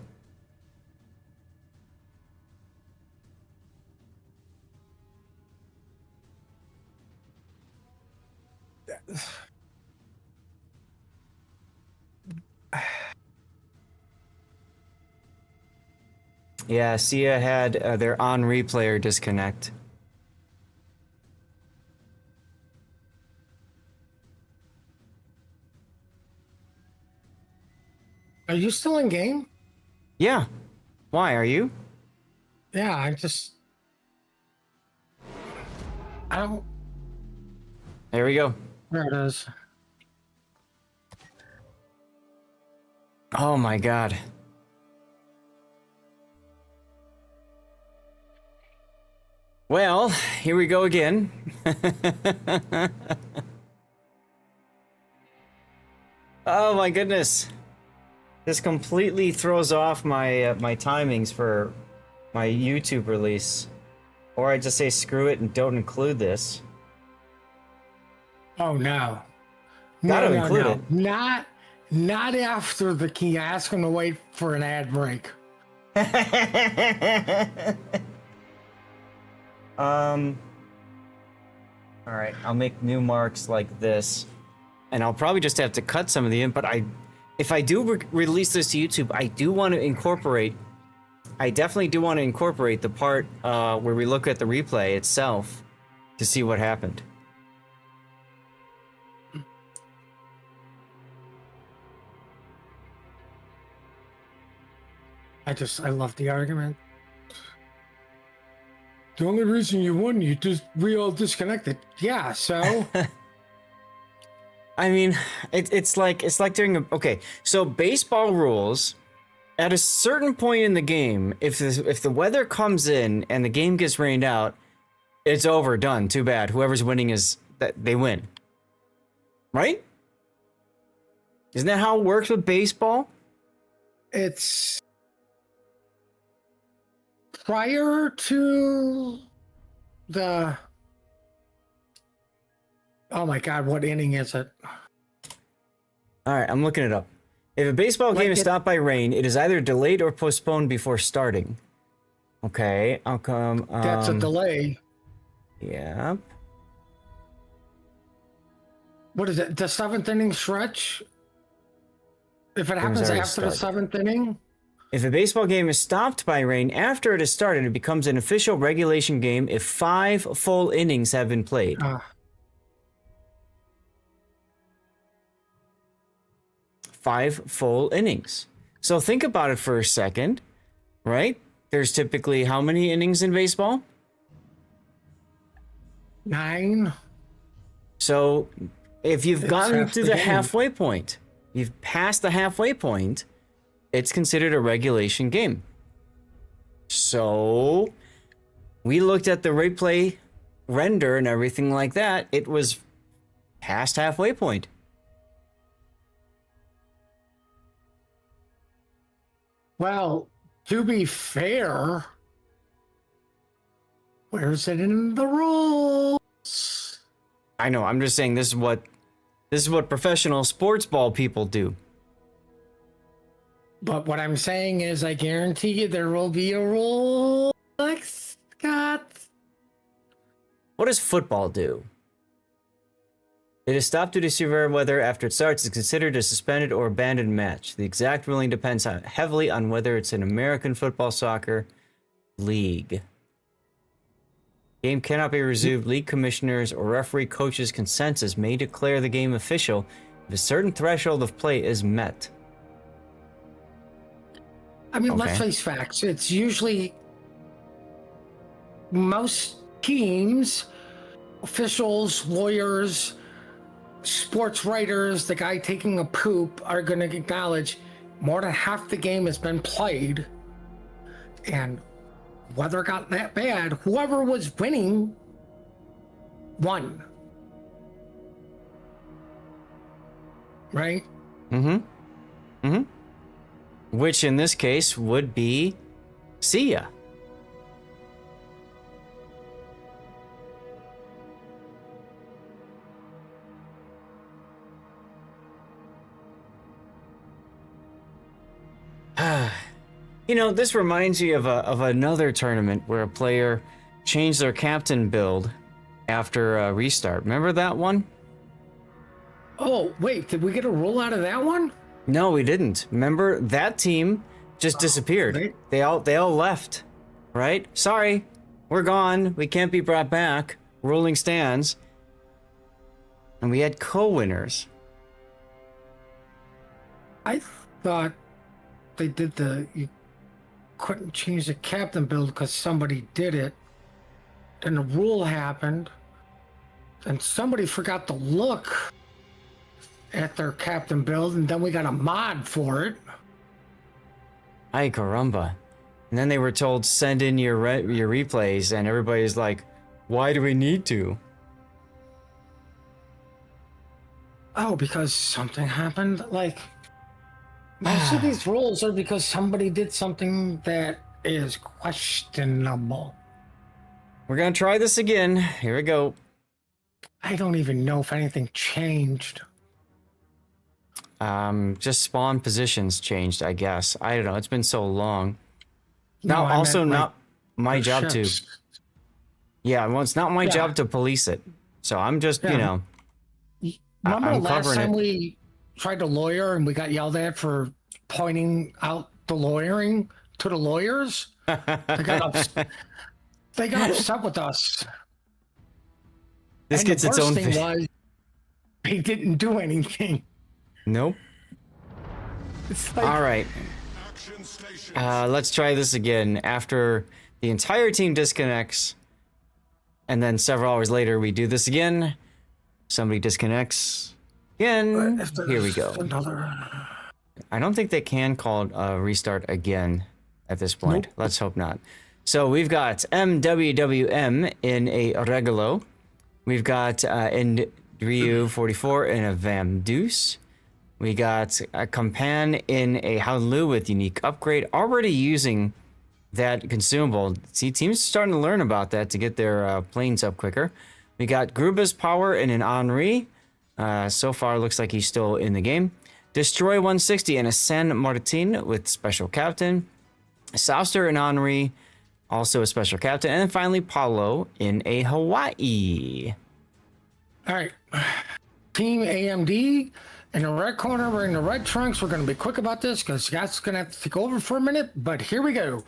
Yeah, Sia had their on replayer disconnect. Are you still in game? Yeah. Why are you? Yeah, I don't. There we go. There it is. Oh my god. Well, here we go again. Oh my goodness. This completely throws off my my timings for my YouTube release. Or I just say screw it and don't include this. Oh no. Gotta include it. Not after the key. Ask him to wait for an ad break. All right, I'll make new marks like this, and I'll probably just have to cut some of the in. But if I do release this to YouTube, I do want to incorporate. I definitely do want to incorporate the part where we look at the replay itself to see what happened. I love the argument. The only reason you won, we all disconnected. Yeah, so. I mean, it's like during okay. So baseball rules, at a certain point in the game, if the weather comes in and the game gets rained out, it's over, done. Too bad. Whoever's winning they win. Right? Isn't that how it works with baseball? It's prior to the. Oh my God, what inning is it? All right, I'm looking it up. If a baseball game is stopped by rain, it is either delayed or postponed before starting. Okay, how come? That's a delay. Yeah. What is it? The seventh inning stretch? If it happens already after the started. seventh inning? If a baseball game is stopped by rain after it has started, it becomes an official regulation game if 5 full innings have been played. 5 full innings. So think about it for a second, right? There's typically how many innings in baseball? 9. So if you've gotten half to the the game. halfway point, you've passed the halfway point, it's considered a regulation game. So we looked at the replay render and everything like that. It was past halfway point. Well, to be fair, where's it in the rules? I know, I'm just saying this is what professional sports ball people do. But what I'm saying is, I guarantee you there will be a rule like Scott. What does football do? It is stopped due to severe weather after it starts. It's considered a suspended or abandoned match. The exact ruling depends heavily on whether it's an American football soccer league. Game cannot be resumed. League commissioners or referee coaches' consensus may declare the game official if a certain threshold of play is met. I mean, let's Okay. face facts. It's usually most teams, officials, lawyers, sports writers, the guy taking a poop are going to acknowledge more than half the game has been played. And weather got that bad, whoever was winning won. Right? Which in this case would be Sia. You know, this reminds me of another tournament where a player changed their captain build after a restart. Remember that one? Oh, wait, did we get a rule out of that one? No, we didn't. Remember, that team just disappeared. Right. They all left, right? Sorry, we're gone. We can't be brought back. Ruling stands. And we had co-winners. I thought they did you couldn't change the captain build because somebody did it. Then the rule happened. And somebody forgot to look at their captain build, and then we got a mod for it. Ay caramba. And then they were told, send in your replays, and everybody's like, why do we need to? Oh, because something happened? Like, most of these rules are because somebody did something that is questionable. We're gonna try this again. Here we go. I don't even know if anything changed. Just spawn positions changed, I guess. I don't know. It's been so long. Now, I also meant, like, not my the job to. ships. Yeah, well, it's not my Yeah. job to police it. So I'm just, you Yeah. know. Remember I'm the last covering time it. we tried to lawyer and we got yelled at for pointing out the lawyering to the lawyers? They got upset with us. This And gets the its worst own thing thing. was they didn't do anything. Nope. It's like, All right. Action stations. Let's try this again. After the entire team disconnects, and then several hours later, we do this again. Somebody disconnects again. if there's Here we go. Another. I don't think they can call restart again at this point. Nope. Let's hope not. So we've got MWWM in a Regulo. We've got Ryu 44 in a Vam Deuce. We got a Kampan in a Howlu with unique upgrade, already using that consumable. See, teams are starting to learn about that to get their planes up quicker. We got Gruba's Power in an Henri. So far, looks like he's still in the game. Destroy 160 in a San Martin with special captain. Souster and Henri, also a special captain. And then finally, Paulo in a Hawaii. All right. Team AMD in the red corner. We're in the red trunks. We're going to be quick about this because Scott's going to have to take over for a minute. But here we go.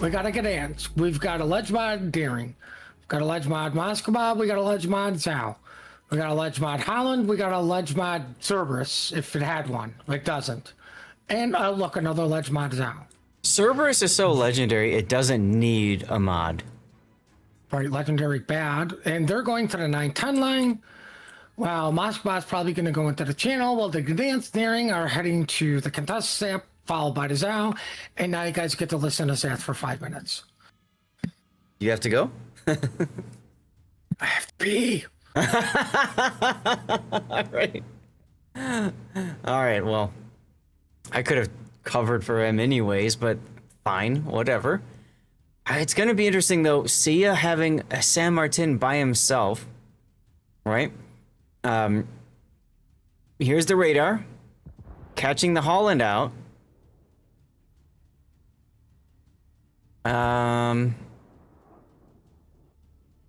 We got to get ants. We've got a ledge mod Deering. We've got a ledge mod Moskva. We got a ledge mod Zhao. We got a ledge mod Holland. We got a ledge mod Cerberus, if it had one. It doesn't. And look, another ledge mod Zhao. Cerberus is so legendary, it doesn't need a mod. Right, legendary bad. And they're going to the 910 line. While Moskva's probably going to go into the channel. While the Gdansk Deering are heading to the contest step, followed by the Zhao. And now you guys get to listen to Zath for 5 minutes. You have to go? I have to pee. All right. All right, well, I could have covered for him anyways, but fine, whatever. It's going to be interesting, though, Sia having a San Martin by himself, right? Here's the radar. Catching the Holland out.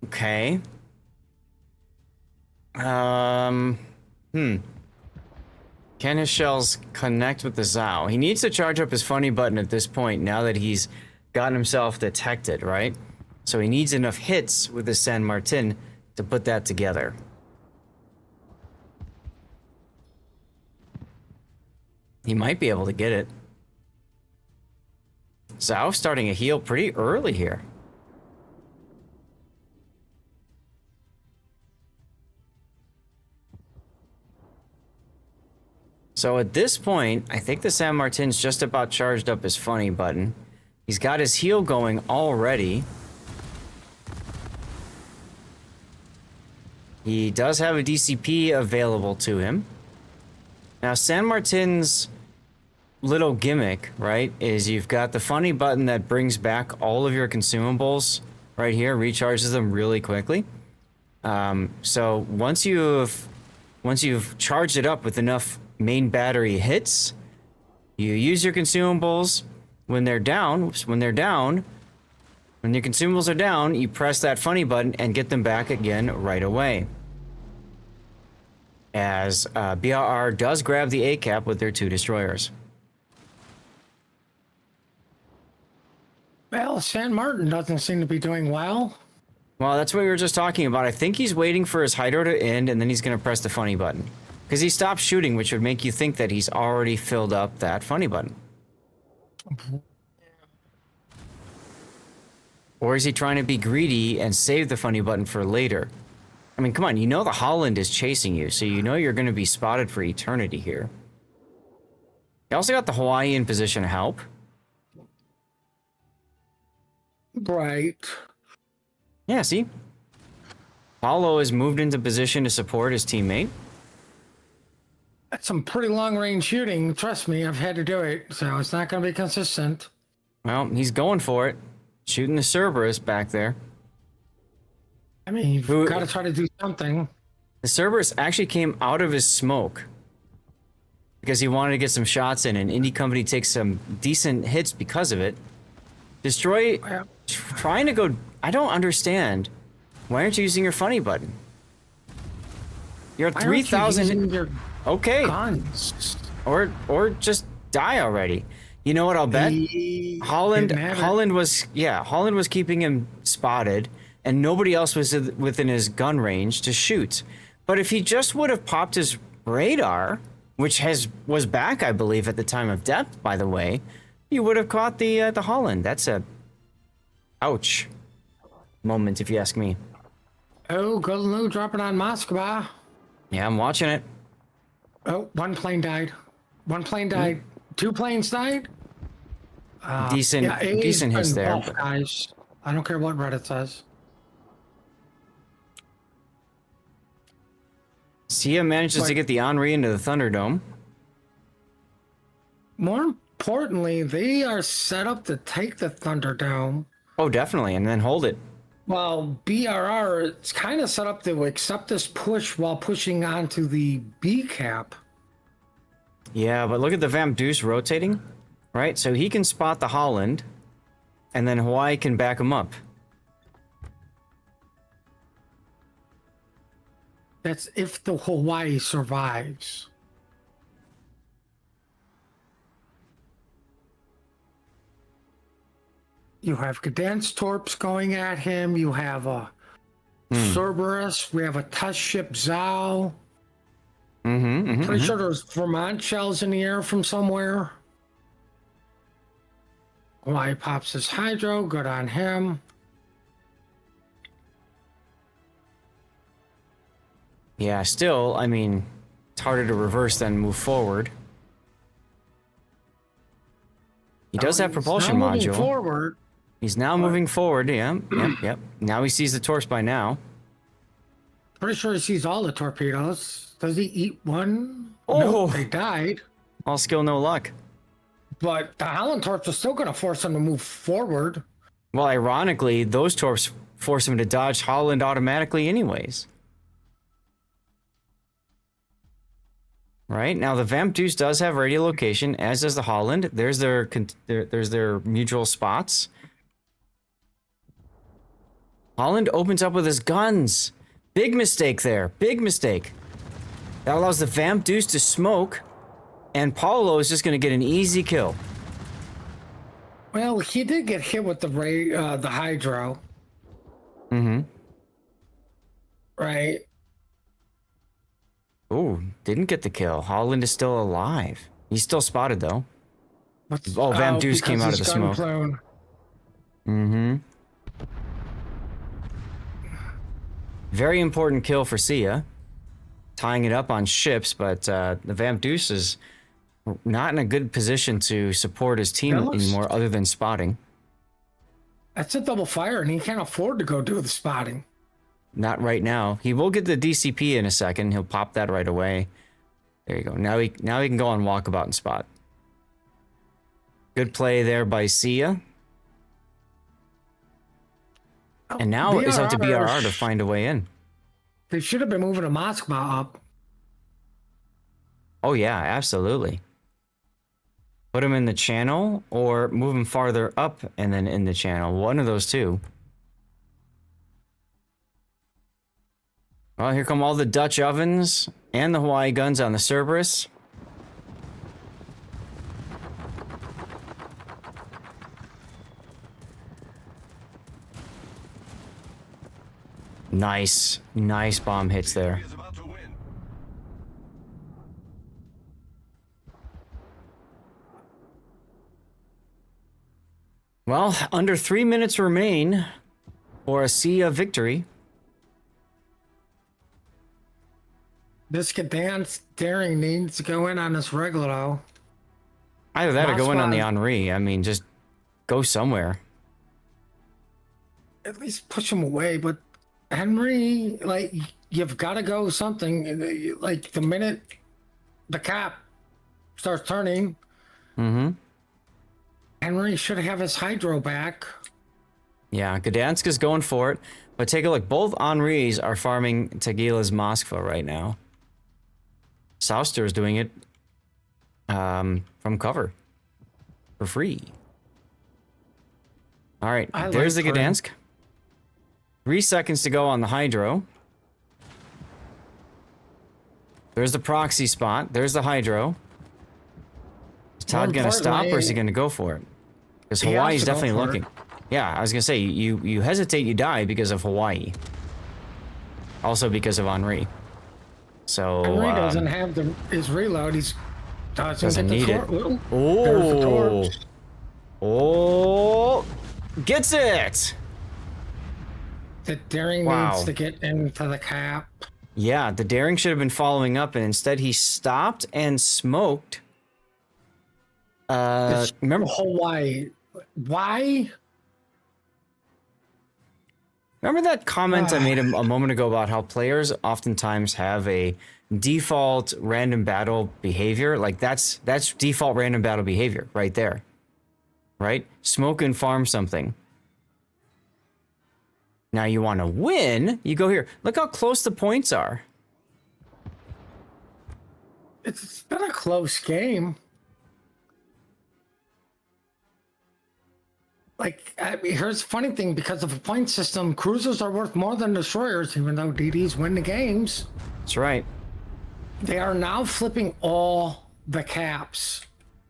Okay. Can his shells connect with the Zhao? He needs to charge up his funny button at this point now that he's gotten himself detected, right? So he needs enough hits with the San Martin to put that together. He might be able to get it. Zhao starting a heal pretty early here. So at this point, I think the San Martin's just about charged up his funny button. He's got his heal going already. He does have a DCP available to him. Now, San Martin's little gimmick, right, is you've got the funny button that brings back all of your consumables right here, recharges them really quickly. So once you've charged it up with enough main battery hits, you use your consumables. When your consumables are down, you press that funny button and get them back again right away. As BRR does grab the A-cap with their 2 destroyers. Well, San Martin doesn't seem to be doing well. Well, that's what we were just talking about. I think he's waiting for his hydro to end, and then he's going to press the funny button. Because he stopped shooting, which would make you think that he's already filled up that funny button. Or is he trying to be greedy and save the funny button for later? I mean, come on, you know the Holland is chasing you, so you know you're going to be spotted for eternity here. You also got the Hawaii in position to help. Right. Yeah, see? Paulo has moved into position to support his teammate. That's some pretty long-range shooting. Trust me, I've had to do it, so it's not going to be consistent. Well, he's going for it. Shooting the Cerberus back there. I mean, you've got to try to do something. The Cerberus actually came out of his smoke because he wanted to get some shots in, and Indie Company takes some decent hits because of it. Destroy, trying to go... I don't understand. Why aren't you using your funny button? You're at 3,000... Okay. Guns. Or just die already. You know what I'll bet? Holland was keeping him spotted, and nobody else was within his gun range to shoot. But if he just would have popped his radar, which was back, I believe, at the time of death, by the way, you would have caught the Holland. That's a ouch moment, if you ask me. Oh, Golden Lou dropping on Moscow. Yeah, I'm watching it. Oh, one plane died. One plane died. Two planes died. Decent hits there. Both, guys. I don't care what Reddit says. Sia manages to get the Henri into the Thunderdome. More importantly, they are set up to take the Thunderdome. Oh, definitely, and then hold it. Well, BRR, it's kind of set up to accept this push while pushing onto the B cap. Yeah, but look at the Vamp Deuce rotating, right? So he can spot the Holland, and then Hawaii can back him up. That's if the Hawaii survives. You have Gdansk torps going at him. You have a Cerberus. We have a test ship Zao. Pretty sure there's Vermont shells in the air from somewhere. Hawaii pops his hydro. Good on him. Yeah, still, I mean, it's harder to reverse than move forward. He does have propulsion module. Forward. He's now moving forward. Yeah, yep. Now he sees the torps by now. Pretty sure he sees all the torpedoes. Does he eat one? Oh, nope, they died. All skill, no luck. But the Howland torps are still going to force him to move forward. Well, ironically, those torps force him to dodge Holland automatically anyways. Right? Now, the Vamp Deuce does have radio location, as does the Holland. There's their mutual spots. Holland opens up with his guns. Big mistake there. Big mistake. That allows the Vamp Deuce to smoke, and Paulo is just going to get an easy kill. Well, he did get hit with the hydro. Right. Ooh, didn't get the kill. Holland is still alive. He's still spotted, though. Oh, Vamp Deuce came out of the smoke. Clone. Very important kill for Sia. Tying it up on ships, but the Vamp Deuce is not in a good position to support his team anymore other than spotting. That's a double fire, and he can't afford to go do the spotting. Not right now. He will get the DCP in a second. He'll pop that right away. There you go. Now he can go on walkabout and spot. Good play there by Sia. And now it's up to BRR to find a way in. They should have been moving a Moskva up. Oh yeah, absolutely. Put him in the channel or move him farther up and then in the channel. One of those two. Well, here come all the Dutch ovens and the Hawaii guns on the Cerberus. Nice. Nice bomb hits there. Is about to win. Well, under 3 minutes remain for a sea victory. This daring needs to go in on this regular. Either that or go in on the Moskva. Henri. I mean, just go somewhere. At least push him away, but Henry, like, you've got to go something. Like, the minute the cap starts turning, Henry should have his hydro back. Yeah, Gdansk is going for it. But take a look. Both Henris are farming Tegila's Moskva right now. Souster is doing it from cover for free. All right, there's the Gdansk. 3 seconds to go on the hydro. There's the proxy spot. There's the hydro. Is Todd going to stop or is he going to go for it? Because Hawaii's definitely looking. Yeah, I was going to say, you hesitate, you die because of Hawaii. Also because of Henri. So Henry doesn't have his reload. He's doesn't need it. Oh, Oh, gets it. the daring needs to get into the cap. Yeah, the daring should have been following up, and instead he stopped and smoked. Remember Hawaii? Why? Remember that comment I made a moment ago about how players oftentimes have a default random battle behavior? Like that's default random battle behavior right there. Right? Smoke and farm something. Now you want to win, you go here. Look how close the points are. It's been a close game. Like, here's the funny thing, because of the point system, cruisers are worth more than destroyers, even though DDs win the games. That's right. They are now flipping all the caps.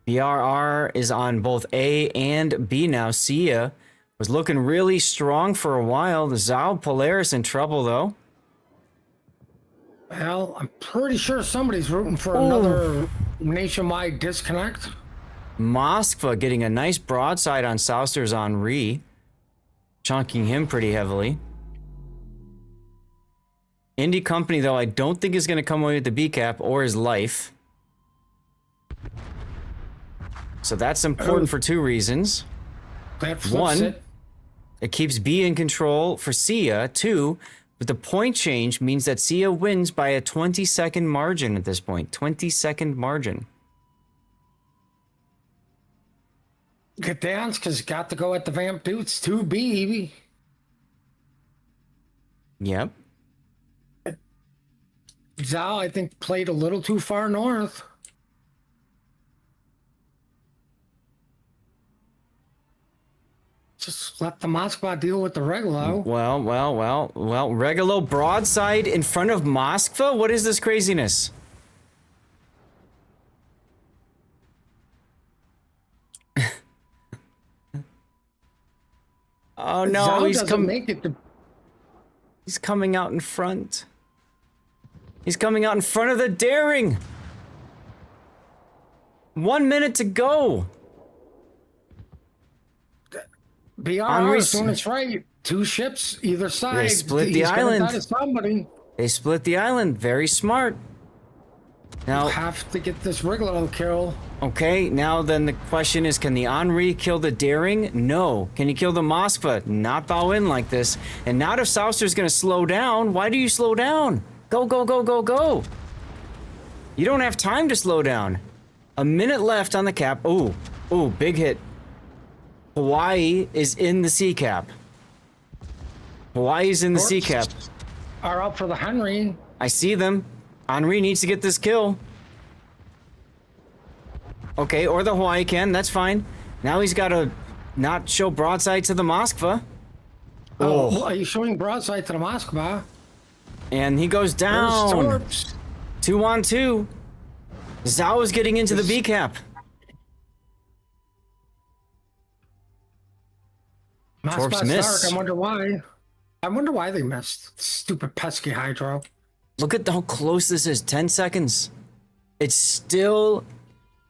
BRR is on both A and B now. Sia was looking really strong for a while. The Zao Polaris in trouble, though. Well, I'm pretty sure somebody's rooting for another nationwide disconnect. Moskva getting a nice broadside on Souster's Henri, chunking him pretty heavily. Indie Company, though, I don't think is going to come away with the B cap or his life. So that's important for two reasons. That flips One, it keeps B in control for Sia. Two, but the point change means that Sia wins by a 20-second margin at this point. 20-second margin. Gdansk has got to go at the Vamp Dudes 2B. Yep. Zhao, I think, played a little too far north. Just let the Moskva deal with the Regalo. Well. Regalo broadside in front of Moskva? What is this craziness? Oh no, Zhao he's He's coming out in front. He's coming out in front of the daring. 1 minute to go. BRR is doing its right. Two ships either side. They split the He's gonna island. die to somebody. They split the island. Very smart. Now, Have to get this Regalo kill. okay, now then the question is, can the Henri kill the daring? No. Can he kill the Moskva? Not bow in like this. And now if Souster's going to slow down, why do you slow down? Go, go, go, go, go. You don't have time to slow down. A minute left on the cap. Ooh, big hit. Hawaii is in the C cap. Hawaii's in the C cap. Are up for the Henry. I see them. Henri needs to get this kill. Okay, or the Hawaii can. That's fine. Now he's got to not show broadside to the Moskva. Oh, are you showing broadside to the Moskva? And he goes down. Torps. 2 on 2. Zhao is getting into the B cap. Torps Moskva's miss. dark. I wonder why. I wonder why they missed. Stupid pesky hydro. Look at how close this is. 10 seconds. It's still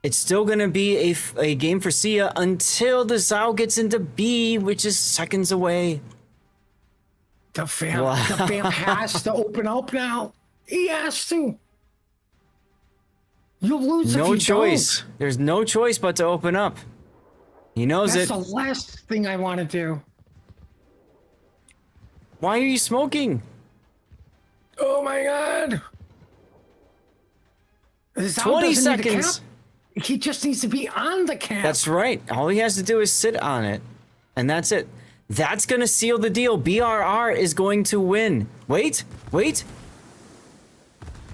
gonna be a game for Sia until the Zao gets into B, which is seconds away. The fam has to open up now. He has to. You'll lose if No you choice. don't. There's no choice but to open up. He knows That's it. the last thing I want to do. Why are you smoking? Oh my god. Zao 20 doesn't need a seconds. cap. He just needs to be on the cap. That's right. All he has to do is sit on it. And that's it. That's going to seal the deal. BRR is going to win. Wait.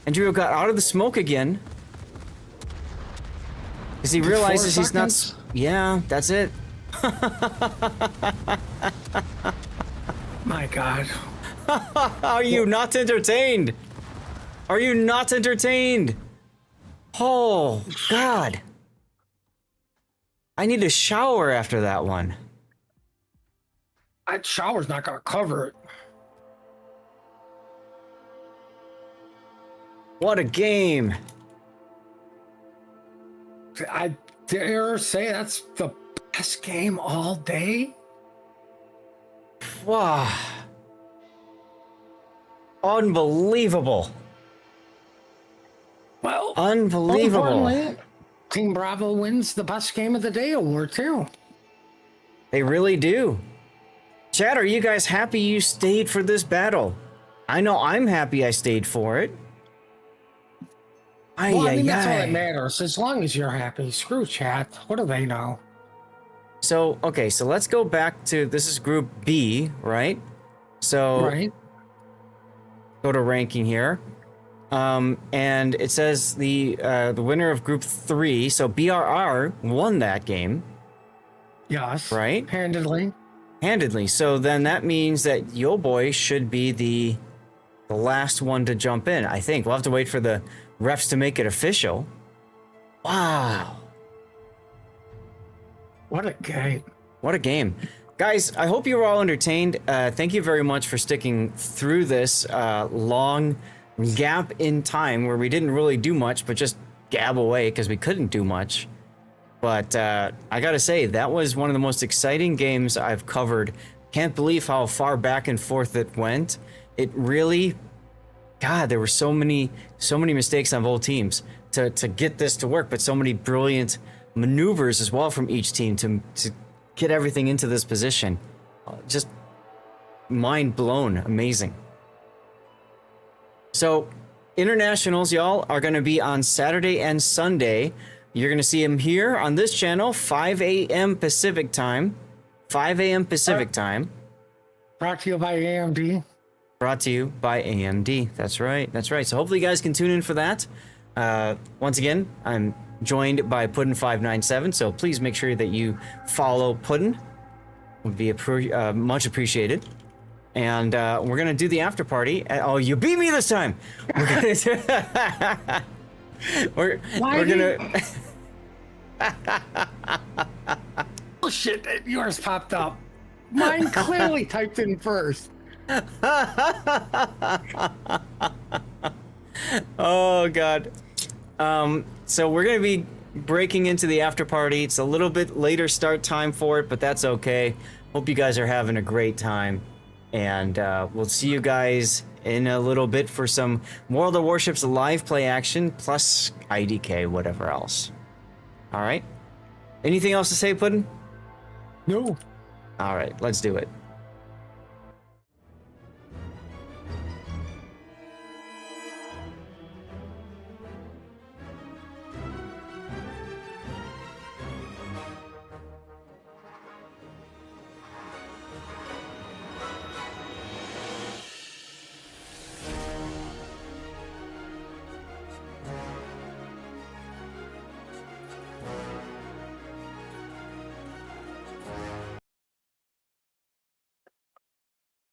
Andrew got out of the smoke again. Because he realizes he's not... Yeah, that's it. My god. Are you not entertained? Are you not entertained? Oh, God. I need a shower after that one. That shower's not going to cover it. What a game. I dare say that's the best game all day. Wow. Unbelievable. Well, Unbelievable. importantly, Team Bravo wins the best game of the day award too. They really do. Chad, are you guys happy you stayed for this battle? I know I'm happy I stayed for it. Well, I mean, that's all that matters. As long as you're happy. Screw chat. What do they know? So, okay, so let's go back to, this is group B, right? So, Right. go to ranking here. And it says the winner of group 3, so BRR won that game. Yes. Right? Handedly. So then that means that Yo Boy should be the last one to jump in, I think. We'll have to wait for the refs to make it official. Wow. What a game. What a game. Guys, I hope you were all entertained. Thank you very much for sticking through this long gap in time where we didn't really do much, but just gab away because we couldn't do much. But I gotta say, that was one of the most exciting games I've covered. Can't believe how far back and forth it went. It really, God, there were so many mistakes on both teams to get this to work, but so many brilliant maneuvers as well from each team to get everything into this position. Just mind blown, amazing. So, internationals, y'all, are going to be on Saturday and Sunday. You're going to see them here on this channel, 5 a.m. Pacific time. 5 a.m. Pacific time. Brought to you by AMD. Brought to you by AMD. That's right. That's right. So hopefully you guys can tune in for that. Once again, I'm joined by Puddin597, so please make sure that you follow Puddin. Would be much appreciated. And we're gonna do the after party. Oh, you beat me this time. We're gonna do, we're gonna. Oh shit! Yours popped up. Mine clearly typed in first. Oh God. So we're gonna be breaking into the after party. It's a little bit later start time for it, but that's okay. Hope you guys are having a great time, and we'll see you guys in a little bit for some World of Warships live play action plus IDK, whatever else. All right. Anything else to say, Puddin? No. All right, let's do it.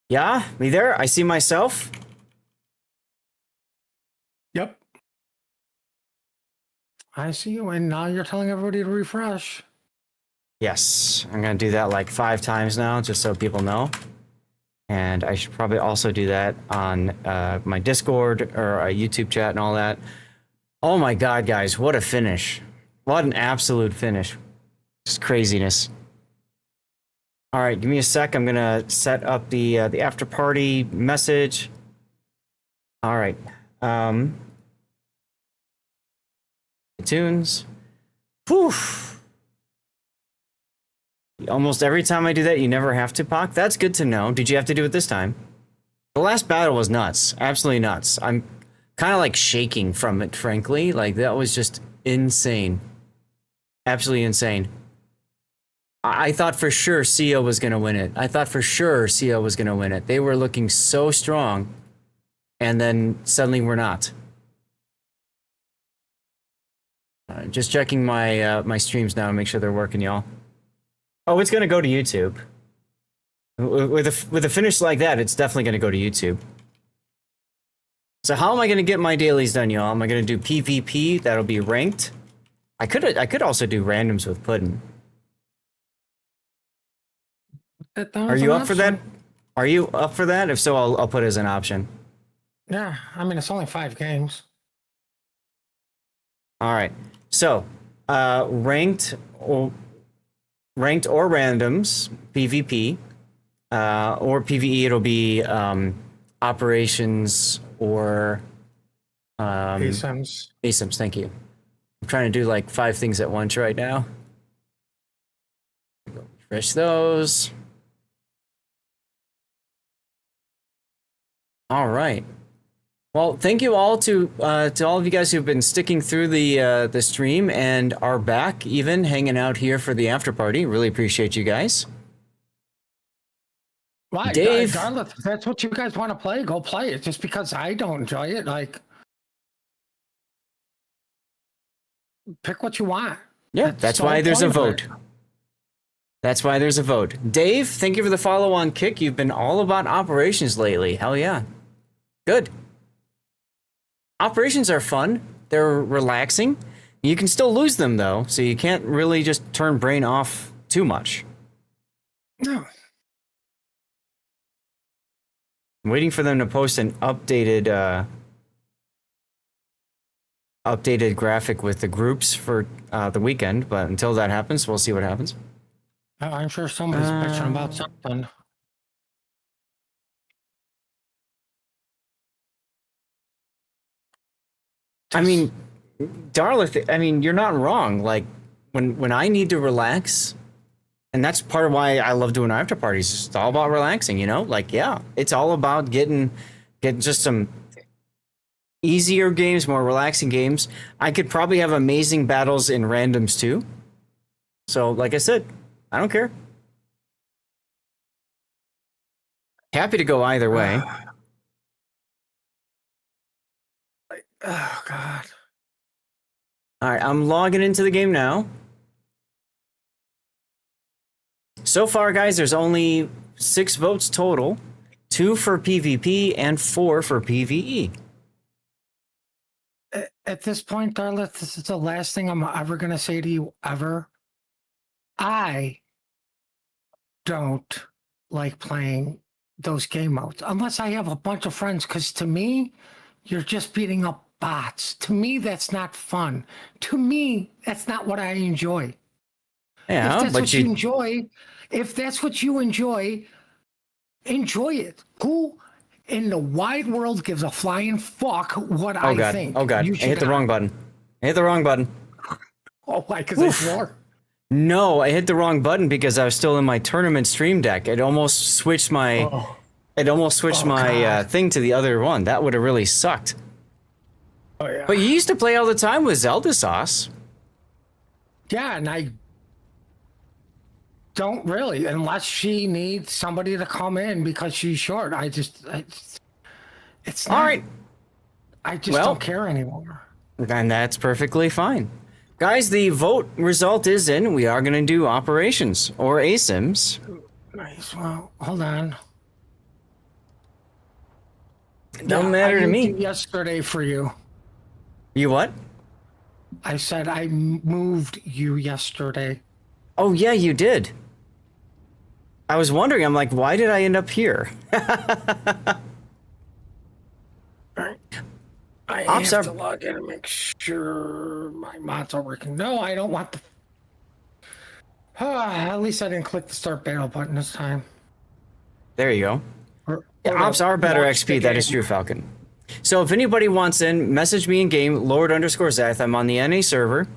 Yeah, me there? I see myself. Yep. I see you, and now you're telling everybody to refresh. Yes, I'm gonna do that like 5 times now, just so people know. And I should probably also do that on my Discord or a YouTube chat and all that. Oh my God, guys, what a finish. What an absolute finish. Just craziness. All right, give me a sec. I'm going to set up the after party message. All right. Tunes. Whew. Almost every time I do that, you never have to, Pac. That's good to know. Did you have to do it this time? The last battle was nuts. Absolutely nuts. I'm kind of like shaking from it, frankly. Like, that was just insane. Absolutely insane. I thought for sure CO was going to win it. I thought for sure CO was going to win it. They were looking so strong, and then suddenly we're not. Just checking my my streams now to make sure they're working, y'all. Oh, it's going to go to YouTube. With a finish like that, it's definitely going to go to YouTube. So how am I going to get my dailies done, y'all? Am I going to do PvP? That'll be ranked. I could also do randoms with Puddin'. Are you up for that? Are you up for that? If so, I'll put it as an option. Yeah, I mean, it's only 5 games. All right. So, ranked or randoms, PvP, or PvE, it'll be operations or ASIMs. ASIMs, thank you. I'm trying to do like 5 things at once right now. Refresh those. All right. Well, thank you all to all of you guys who've been sticking through the stream and are back, even hanging out here for the after party. Really appreciate you guys. Why, Dave? Gauntlet, if that's what you guys want to play, go play it. Just because I don't enjoy it, like, pick what you want. Yeah, that's why there's a vote. That's why there's a vote. Dave, thank you for the follow-on kick. You've been all about operations lately. Hell yeah. Good. Operations are fun. They're relaxing. You can still lose them, though, so you can't really just turn brain off too much. No. I'm waiting for them to post an updated updated graphic with the groups for the weekend, but until that happens, we'll see what happens. I'm sure somebody's bitching about something. I mean, Darla, I mean, you're not wrong. Like, when I need to relax, and that's part of why I love doing after parties. It's all about relaxing, you know? Like, yeah, it's all about getting just some easier games, more relaxing games. I could probably have amazing battles in randoms too. So, like I said, I don't care. Happy to go either way. Oh, God. All right, I'm logging into the game now. So far, guys, there's only 6 votes total. 2 for PvP and 4 for PvE. At this point, Darla, this is the last thing I'm ever going to say to you ever. I don't like playing those game modes unless I have a bunch of friends, because to me, you're just beating up bots. To me, that's not fun. To me, that's not what I enjoy. Yeah, if that's but what you enjoy, if that's what you enjoy it. Who in the wide world gives a flying fuck what I God. think? Oh, God. I hit the wrong button. I hit the wrong button. Oh, why? Because it's war? No, I hit the wrong button because I was still in my tournament stream deck. It almost switched my... It almost switched my thing to the other one. That would have really sucked. Oh, yeah. But you used to play all the time with Zelda Sauce. Yeah, and I don't really, unless she needs somebody to come in because she's short. It's not, All right. I just don't care anymore. And that's perfectly fine. Guys, the vote result is in. We are going to do operations or ASIMs. Nice. Well, hold on. Don't matter to me. Yesterday for you. You what? I said I moved you yesterday. Oh, yeah, you did. I was wondering, I'm like, why did I end up here? I Ops have are- to log in and make sure my mods are working. No, I don't want the... at least I didn't click the start battle button this time. There you go. Or Ops are better launch the XP, that is game. true, Falcon. So if anybody wants in, message me in game, Lord_Zath. I'm on the NA server.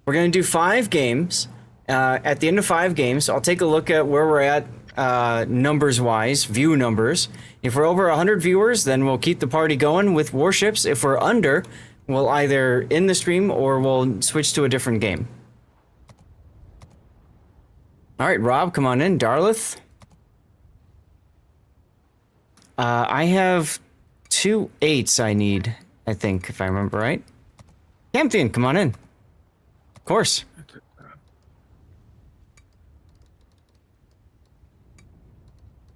We're going to do 5 games. At the end of 5 games, I'll take a look at where we're at numbers-wise, view numbers. If we're over 100 viewers, then we'll keep the party going with Warships. If we're under, we'll either end the stream or we'll switch to a different game. All right, Rob, come on in. Darlith. I have 2 8s I need, I think, if I remember right. Campion, come on in. Of course.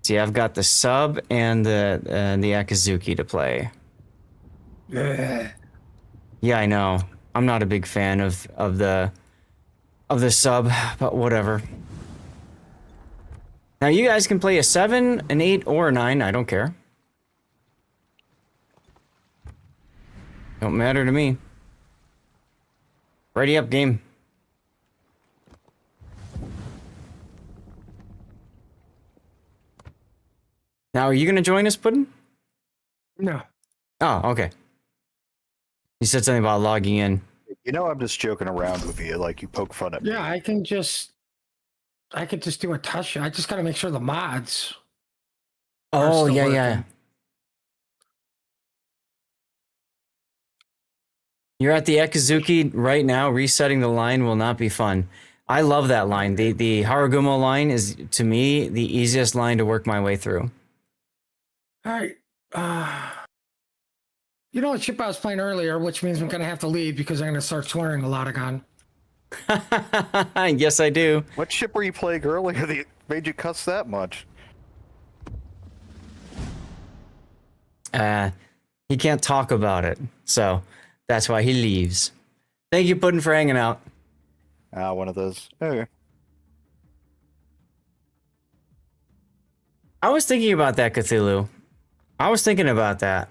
See, I've got the sub and the Akazuki to play. Yeah. Yeah, I know. I'm not a big fan of the sub, but whatever. Now you guys can play a 7, an 8, or a 9. I don't care. Don't matter to me. Ready up, game. Now, are you gonna join us, Puddin'? No. Oh, okay. You said something about logging in. You know, I'm just joking around with you, like you poke fun at me. Yeah, I could just do a touch. I just got to make sure the mods. are Oh, still yeah, working. yeah. You're at the Akazuki right now. Resetting the line will not be fun. I love that line. The Haragumo line is, to me, the easiest line to work my way through. All right. You know what ship I was playing earlier, which means I'm going to have to leave because I'm going to start swearing a lot again. Yes, I do. What ship were you playing earlier that made you cuss that much? He can't talk about it, so that's why he leaves. Thank you, Puddin', for hanging out. One of those. Okay. I was thinking about that, Cthulhu. I was thinking about that.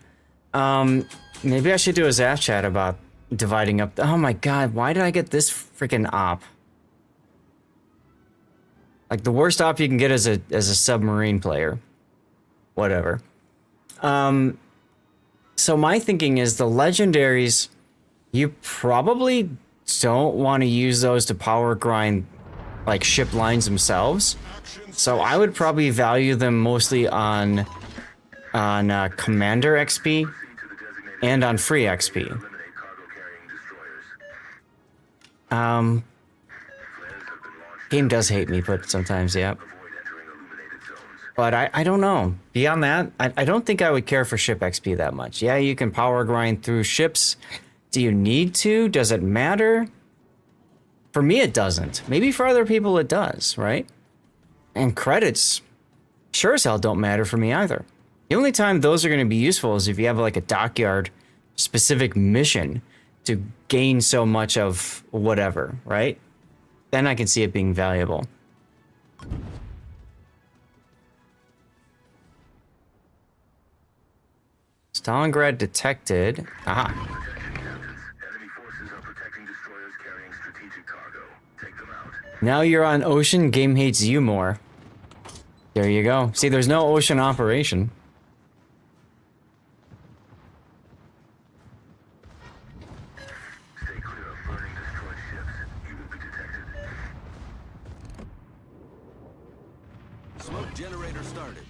Maybe I should do a Zaf chat about dividing up. Oh my god, why did I get this freaking op? Like the worst op you can get as a submarine player. Whatever. So my thinking is the legendaries, you probably don't want to use those to power grind like ship lines themselves. So I would probably value them mostly on commander XP and on free XP. Game does hate me, but sometimes, yeah. But I don't know. Beyond that, I don't think I would care for ship XP that much. Yeah, you can power grind through ships. Do you need to? Does it matter? For me, it doesn't. Maybe for other people it does, right? And credits sure as hell don't matter for me either. The only time those are going to be useful is if you have like a dockyard specific mission to gain so much of whatever, right? Then I can see it being valuable. Stalingrad detected. Aha. Now you're on ocean, game hates you more. There you go. See, there's no ocean operation. Stay clear of burning destroyed ships. You will be detected. Smoke generator started.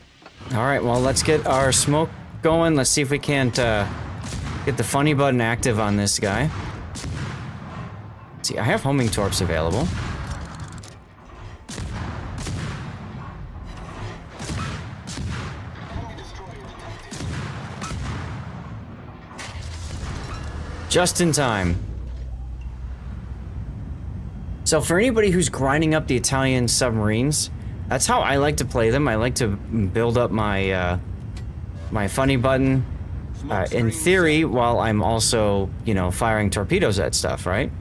All right, well, let's get our smoke going. Let's see if we can't get the funny button active on this guy. See, I have homing torps available. Just in time. So for anybody who's grinding up the Italian submarines, that's how I like to play them. I like to build up my my funny button in theory while I'm also, you know, firing torpedoes at stuff, right?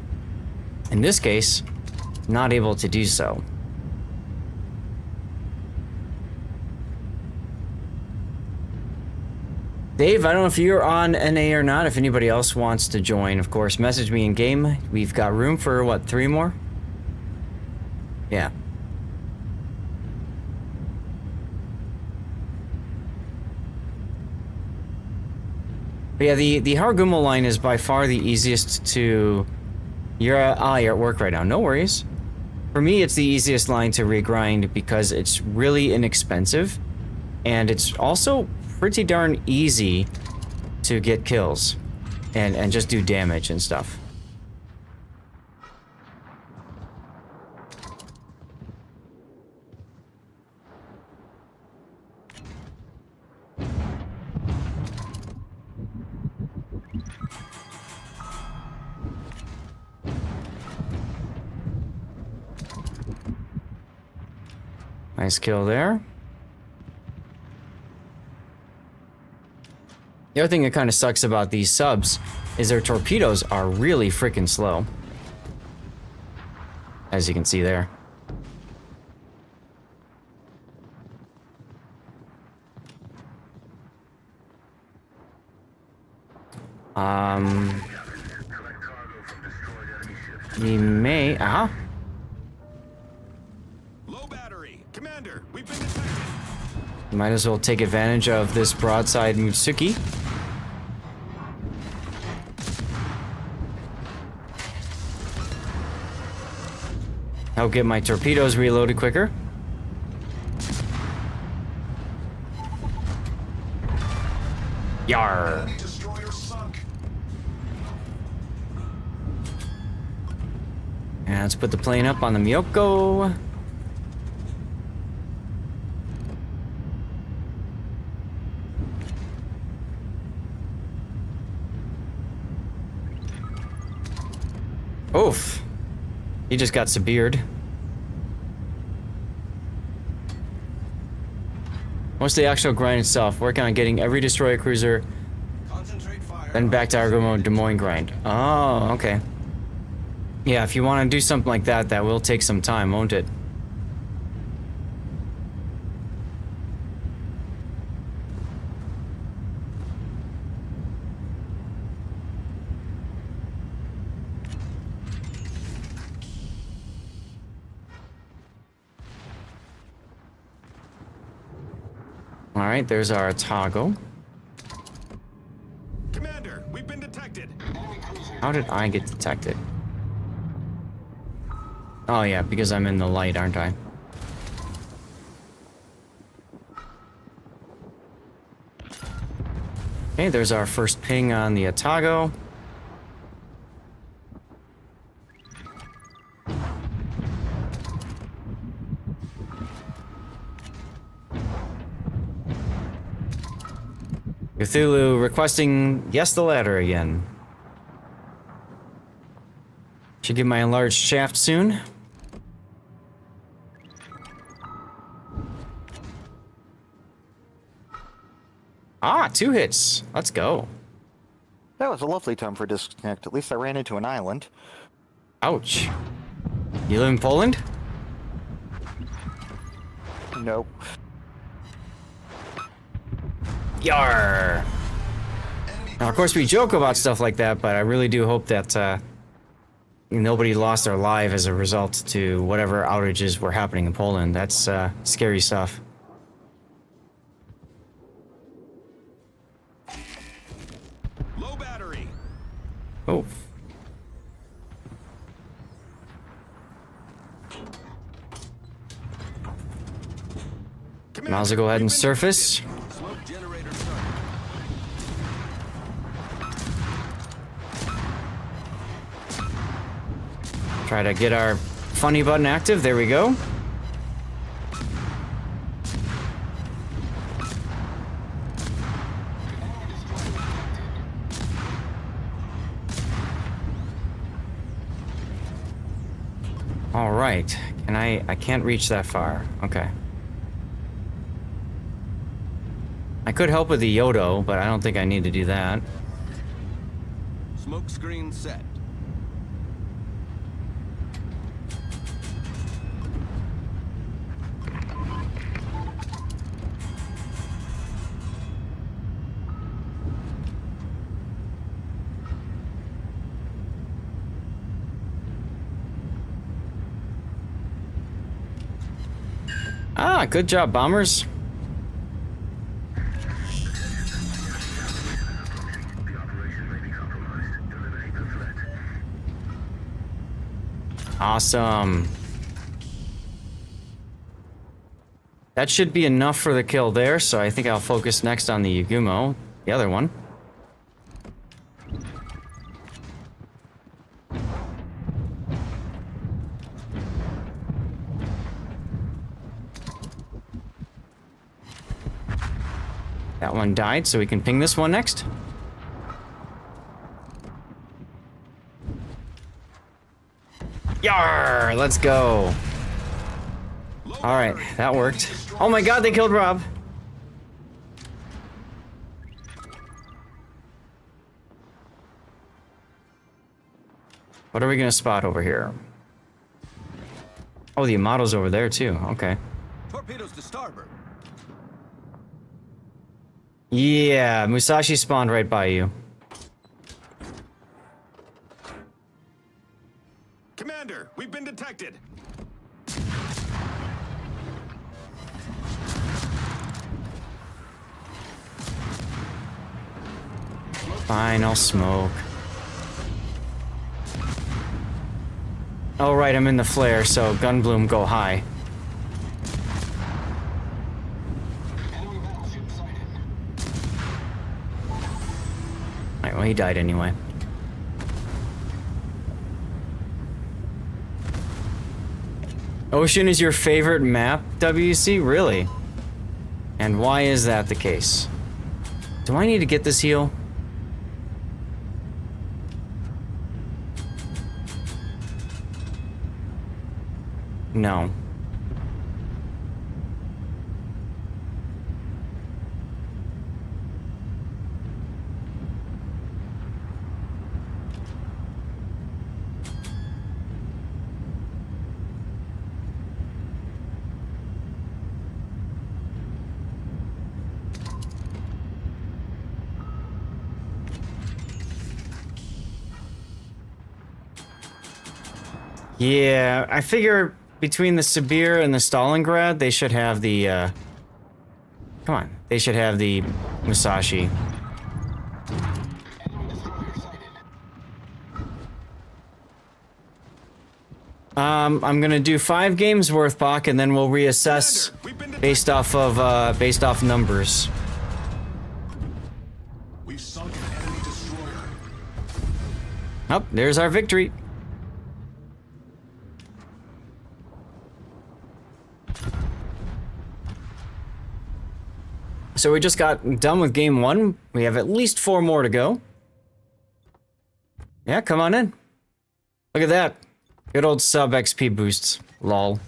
In this case, not able to do so. Dave, I don't know if you're on NA or not. If anybody else wants to join, of course, message me in game. We've got room for, what, 3 more? Yeah. But yeah, the Haragumo line is by far the easiest to... you're at work right now. No worries. For me, it's the easiest line to regrind because it's really inexpensive. And it's also pretty darn easy to get kills. And just do damage and stuff. Nice kill there. The other thing that kind of sucks about these subs is their torpedoes are really freaking slow. As you can see there. We may... Low battery. Commander, we've been detected. Might as well take advantage of this broadside Mutsuki. I'll get my torpedoes reloaded quicker. Yar. Enemy destroyer sunk. And let's put the plane up on the Miyoko. Oof. He just got severed. What's the actual grind itself? Working on getting every destroyer cruiser, Concentrate fire. then back to our Des Moines grind. Oh, okay. Yeah, if you want to do something like that, that will take some time, won't it? Alright, there's our Otago. Commander, we've been detected. How did I get detected? Oh yeah, because I'm in the light, aren't I? Okay, there's our first ping on the Otago. Cthulhu requesting yes the ladder again. Should get my enlarged shaft soon. Ah, 2 hits. Let's go. That was a lovely time for disconnect. At least I ran into an island. Ouch. You live in Poland? Nope. Yar! Now, of course, we joke about stuff like that, but I really do hope that nobody lost their life as a result to whatever outages were happening in Poland. That's scary stuff. Low battery. Oh. Might as well go ahead and surface. Smoke generator started. Try to get our funny button active. There we go. All right. Can I can't reach that far. Okay. I could help with the Yodo, but I don't think I need to do that. Smoke screen set. Ah, good job, bombers. Awesome. That should be enough for the kill there, so I think I'll focus next on the Yugumo, the other one. That one died, so we can ping this one next. Yar! Let's go. Alright, that worked. Oh my god, they killed Rob. What are we gonna spot over here? Oh, the Amato's over there too. Okay. Torpedoes to starboard. Yeah, Musashi spawned right by you. Commander, we've been detected. Fine, I'll smoke. Oh right, I'm in the flare, so Gunbloom go high. Alright, well he died anyway. Ocean is your favorite map, WC? Really? And why is that the case? Do I need to get this heal? No. Yeah, I figure between the Sibir and the Stalingrad, they should have the, come on, they should have the Musashi. I'm gonna do 5 games worth, Bach, and then we'll reassess based off numbers. We've sunk an enemy destroyer. Oh, there's our victory. So we just got done with game 1. We have at least 4 more to go. Yeah, come on in. Look at that. Good old sub XP boosts. Lol.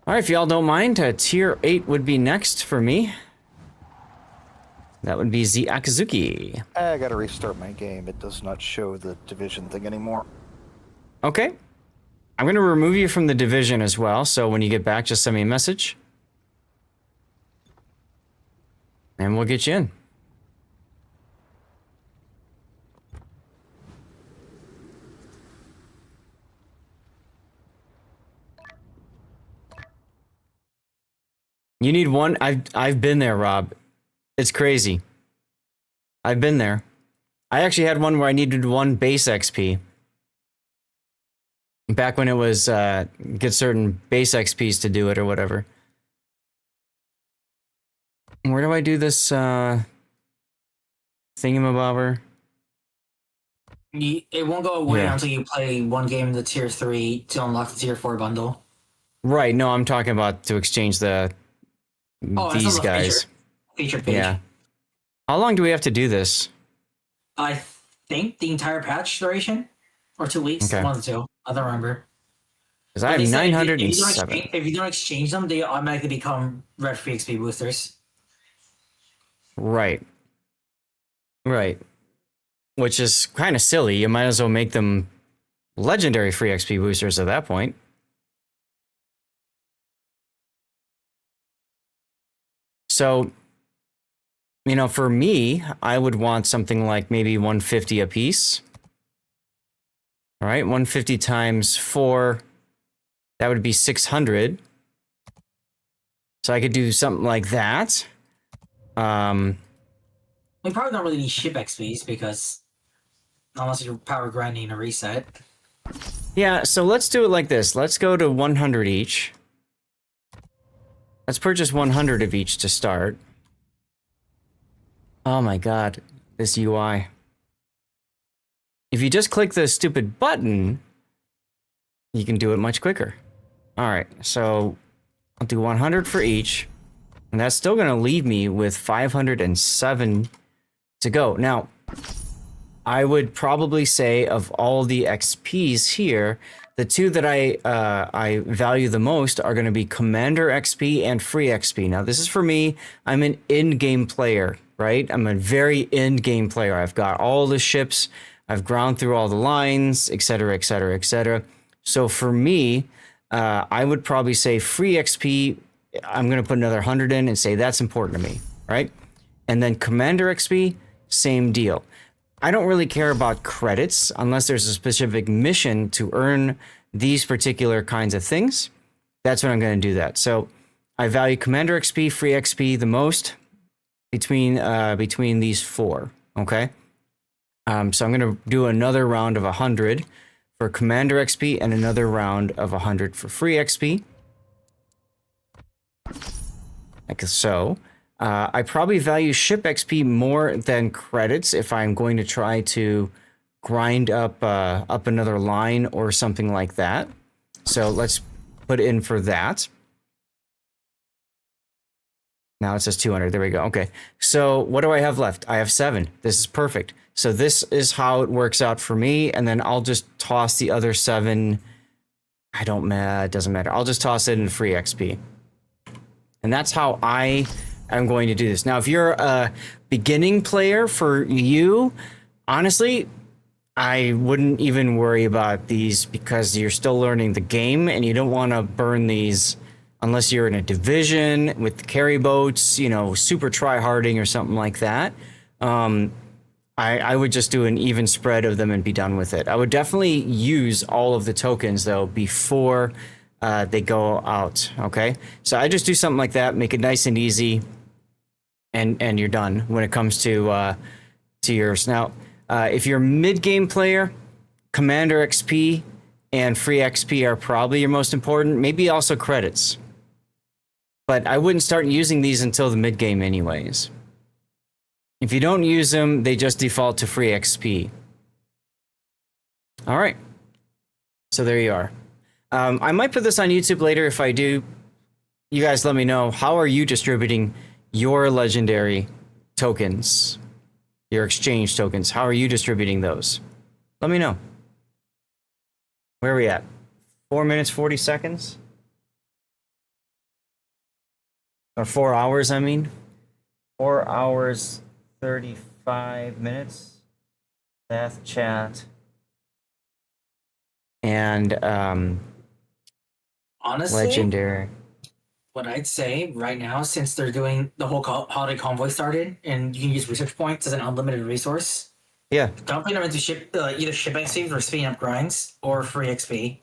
Alright, if y'all don't mind, tier 8 would be next for me. That would be the Akazuki. I gotta restart my game. It does not show the division thing anymore. Okay. I'm going to remove you from the division as well, so when you get back, just send me a message. And we'll get you in. You need one. I've been there, Rob. It's crazy. I've been there. I actually had one where I needed 1 base XP. Back when it was get certain base XPs to do it or whatever. Where do I do this thingamabobber? It won't go away Yeah. until you play 1 game in the tier 3 to unlock the tier 4 bundle. Right, no, I'm talking about to exchange Oh, that's these on the guys. feature page. Yeah. How long do we have to do this? I think the entire patch duration, or 2 weeks, Okay. 1 or 2. I don't remember. Because I But have they said if 907. if you don't exchange them, they automatically become red free XP boosters. Right. Right. Which is kind of silly. You might as well make them legendary free XP boosters at that point. So, you know, for me, I would want something like maybe 150 a piece. All right, 150 times 4, that would be 600. So I could do something like that. We probably don't really need ship XPs because unless you're power grinding a reset. Yeah, so let's do it like this. Let's go to 100 each. Let's purchase 100 of each to start. Oh my god, this UI. If you just click the stupid button, you can do it much quicker. Alright, so I'll do 100 for each. And that's still going to leave me with 507 to go. Now, I would probably say of all the XPs here, the two that I value the most are going to be Commander XP and Free XP. Now, this is for me. I'm an in-game player, right? I'm a very in-game player. I've got all the ships. I've ground through all the lines, etc., etc., etc. So for me, I would probably say Free XP. I'm going to put another 100 in and say that's important to me, right? And then Commander XP, same deal. I don't really care about credits unless there's a specific mission to earn these particular kinds of things. That's when I'm going to do that. So I value Commander XP, Free XP the most between these four, okay? So I'm going to do another round of 100 for Commander XP and another round of 100 for Free XP. Like so. I probably value ship XP more than credits if I'm going to try to grind up another line or something like that. So let's put in for that. Now it says 200. There we go. Okay. So what do I have left? I have 7. This is perfect. So this is how it works out for me. And then I'll just toss the other 7. It doesn't matter. I'll just toss it in Free XP. And that's how I'm going to do this. Now, if you're a beginning player, for you, honestly, I wouldn't even worry about these because you're still learning the game and you don't want to burn these unless you're in a division with carry boats, you know, super try-harding or something like that. I would just do an even spread of them and be done with it. I would definitely use all of the tokens, though, before they go out, okay? So I just do something like that, make it nice and easy, and you're done when it comes to yours. Now, if you're a mid-game player, Commander XP and Free XP are probably your most important, maybe also credits. But I wouldn't start using these until the mid-game anyways. If you don't use them, they just default to Free XP. All right. So there you are. I might put this on YouTube later. If I do, you guys let me know. How are you distributing your legendary tokens, your exchange tokens? How are you distributing those? Let me know. Where are we at? 4 minutes, 40 seconds? Or 4 hours, I mean. 4 hours, 35 minutes. Death chat. And, honestly, legendary. what I'd say right now, since they're doing the whole holiday convoy started, and you can use research points as an unlimited resource. Yeah. Dumping them into either ship XP for speeding up grinds or Free XP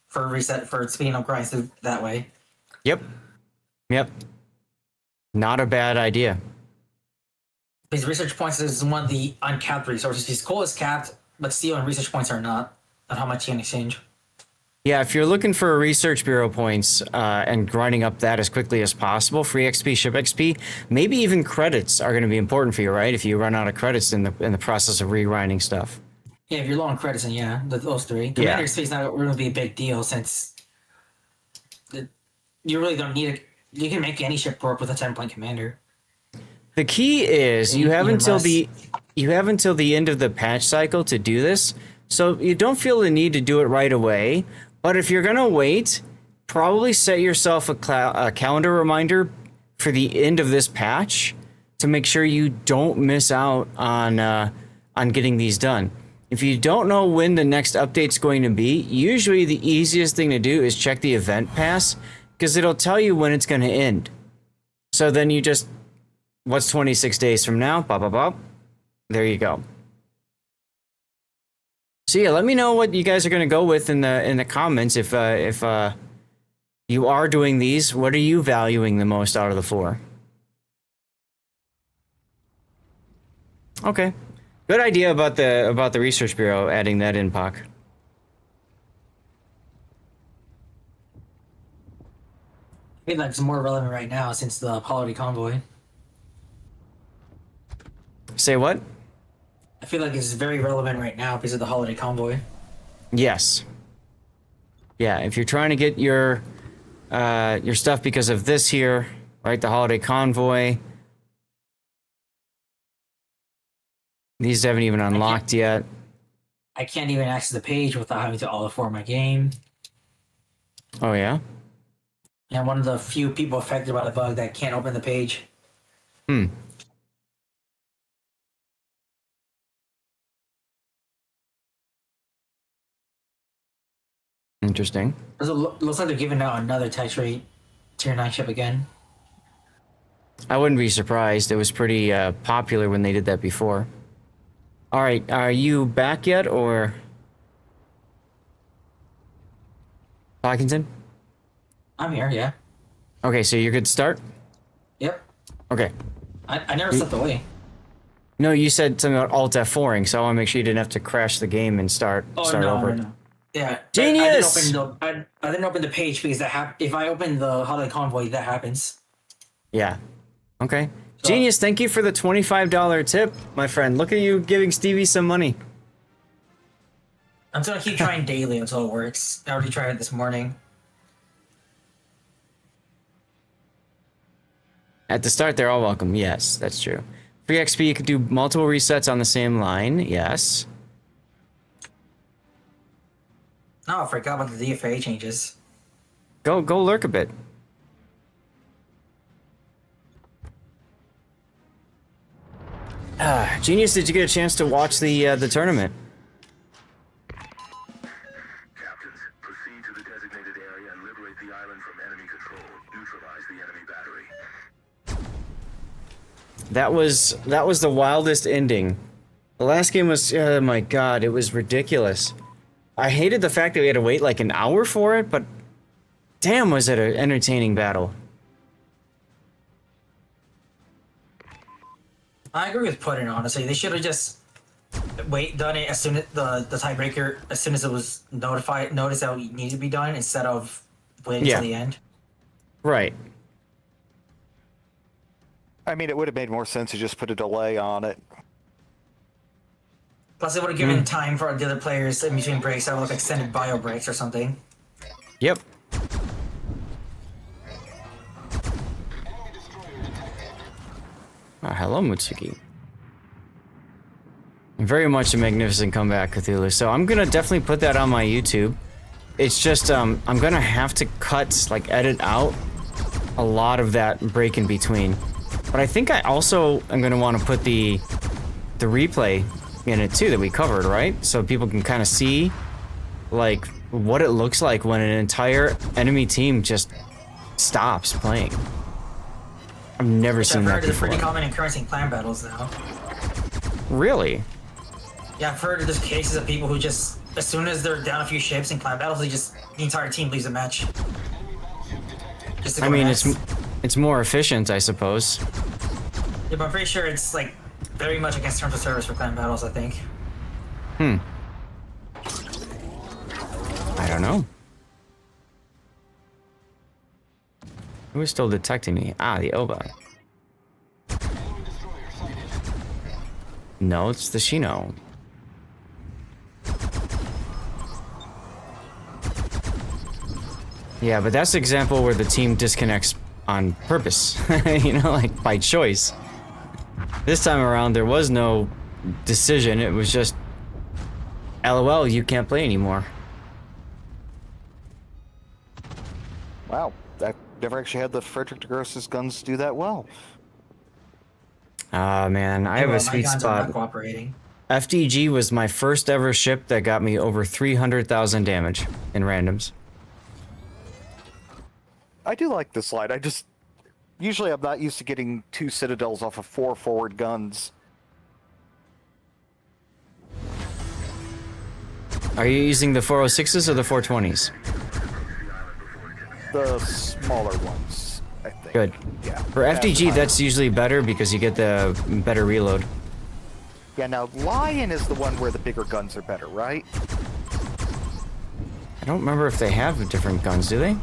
for reset for speeding up grinds that way. Yep. Not a bad idea. Because research points is one of the uncapped resources. Because coal is capped, but steel and research points are not. Of how much you can exchange. Yeah, if you're looking for research bureau points and grinding up that as quickly as possible, Free XP, Ship XP, maybe even credits are going to be important for you, right? If you run out of credits in the process of re-grinding stuff. Yeah, if you're low on credits, then yeah, those three. Commander XP is not really be a big deal since you really don't need it. You can make any ship work with a 10-point commander. The key is you have until the end of the patch cycle to do this. So you don't feel the need to do it right away, but if you're gonna wait, probably set yourself a calendar reminder for the end of this patch to make sure you don't miss out on getting these done. If you don't know when the next update's going to be, usually the easiest thing to do is check the event pass because it'll tell you when it's going to end. So then you just, what's 26 days from now? Blah, blah, blah. There you go. So yeah, let me know what you guys are gonna go with in the comments. If you are doing these, what are you valuing the most out of the 4? Okay, good idea about the Research Bureau adding that in, Pac. I feel like it's more relevant right now since the holiday convoy. Say what? I feel like it's very relevant right now because of the holiday convoy. Yes. Yeah, if you're trying to get your stuff because of this here, right? The holiday convoy. These haven't even unlocked yet. I can't even access the page without having to auto-form my game. Oh yeah? And I'm one of the few people affected by the bug that can't open the page. Hmm. Interesting. Looks like they're giving out another tax rate tier 9 ship again. I wouldn't be surprised. It was pretty popular when they did that before. All right, are you back yet, or Parkinson? I'm here, yeah. Okay, so you're good to start? Yep. Okay. I never stepped away. No, you said something about Alt F4ing, so I want to make sure you didn't have to crash the game and start over. No. Yeah. Genius! I didn't open the page because if I open the holiday convoy, that happens. Yeah. Okay. So- Genius, thank you for the $25 tip, my friend. Look at you giving Stevie some money. I'm just gonna keep trying daily until it works. I already tried it this morning. At the start, they're all welcome. Yes, that's true. Free XP, you can do multiple resets on the same line. Yes. Oh, I forgot about the DFA changes. Go lurk a bit. Genius, did you get a chance to watch the tournament? Captains, proceed to the designated area and liberate the island from enemy control. Neutralize the enemy battery. That was the wildest ending. The last game was, oh my god, it was ridiculous. I hated the fact that we had to wait like an hour for it, but damn, was it an entertaining battle. I agree with Puddin', honestly. They should have just done it as soon as the tiebreaker, as soon as it was noticed that it needed to be done, instead of waiting till the end. Right. I mean, it would have made more sense to just put a delay on it. Plus, it would have given time for the other players in between breaks to have like extended bio breaks or something. Yep. Oh, hello, Mutsuki. Very much a magnificent comeback, Cthulhu. So I'm gonna definitely put that on my YouTube. It's just, I'm gonna have to edit out a lot of that break in between. But I think I also am gonna want to put the replay in it too that we covered, right? So people can kind of see, like, what it looks like when an entire enemy team just stops playing. I've never seen that before. It's pretty common occurrence in clan battles now. Really? Yeah, I've heard there's cases of people who just, as soon as they're down a few ships in clan battles, the entire team leaves the match. Just to I go mean, next. it's more efficient, I suppose. Yeah, but I'm pretty sure it's like very much against terms of service for clan battles, I think. I don't know. Who is still detecting me? Ah, the Oba. No, it's the Shino. Yeah, but that's the example where the team disconnects on purpose. You know, like by choice. This time around, there was no decision. It was just, LOL, you can't play anymore. Wow, I've never actually had the Frederick de Gross's guns do that well. Ah, man, I have a sweet My guns are not spot. cooperating. FDG was my first ever ship that got me over 300,000 damage in randoms. I do like this slide. Usually I'm not used to getting 2 citadels off of 4 forward guns. Are you using the 406s or the 420s? The smaller ones, I think. Good. Yeah. For FDG, that's usually better because you get the better reload. Yeah, now Lion is the one where the bigger guns are better, right? I don't remember if they have different guns, do they?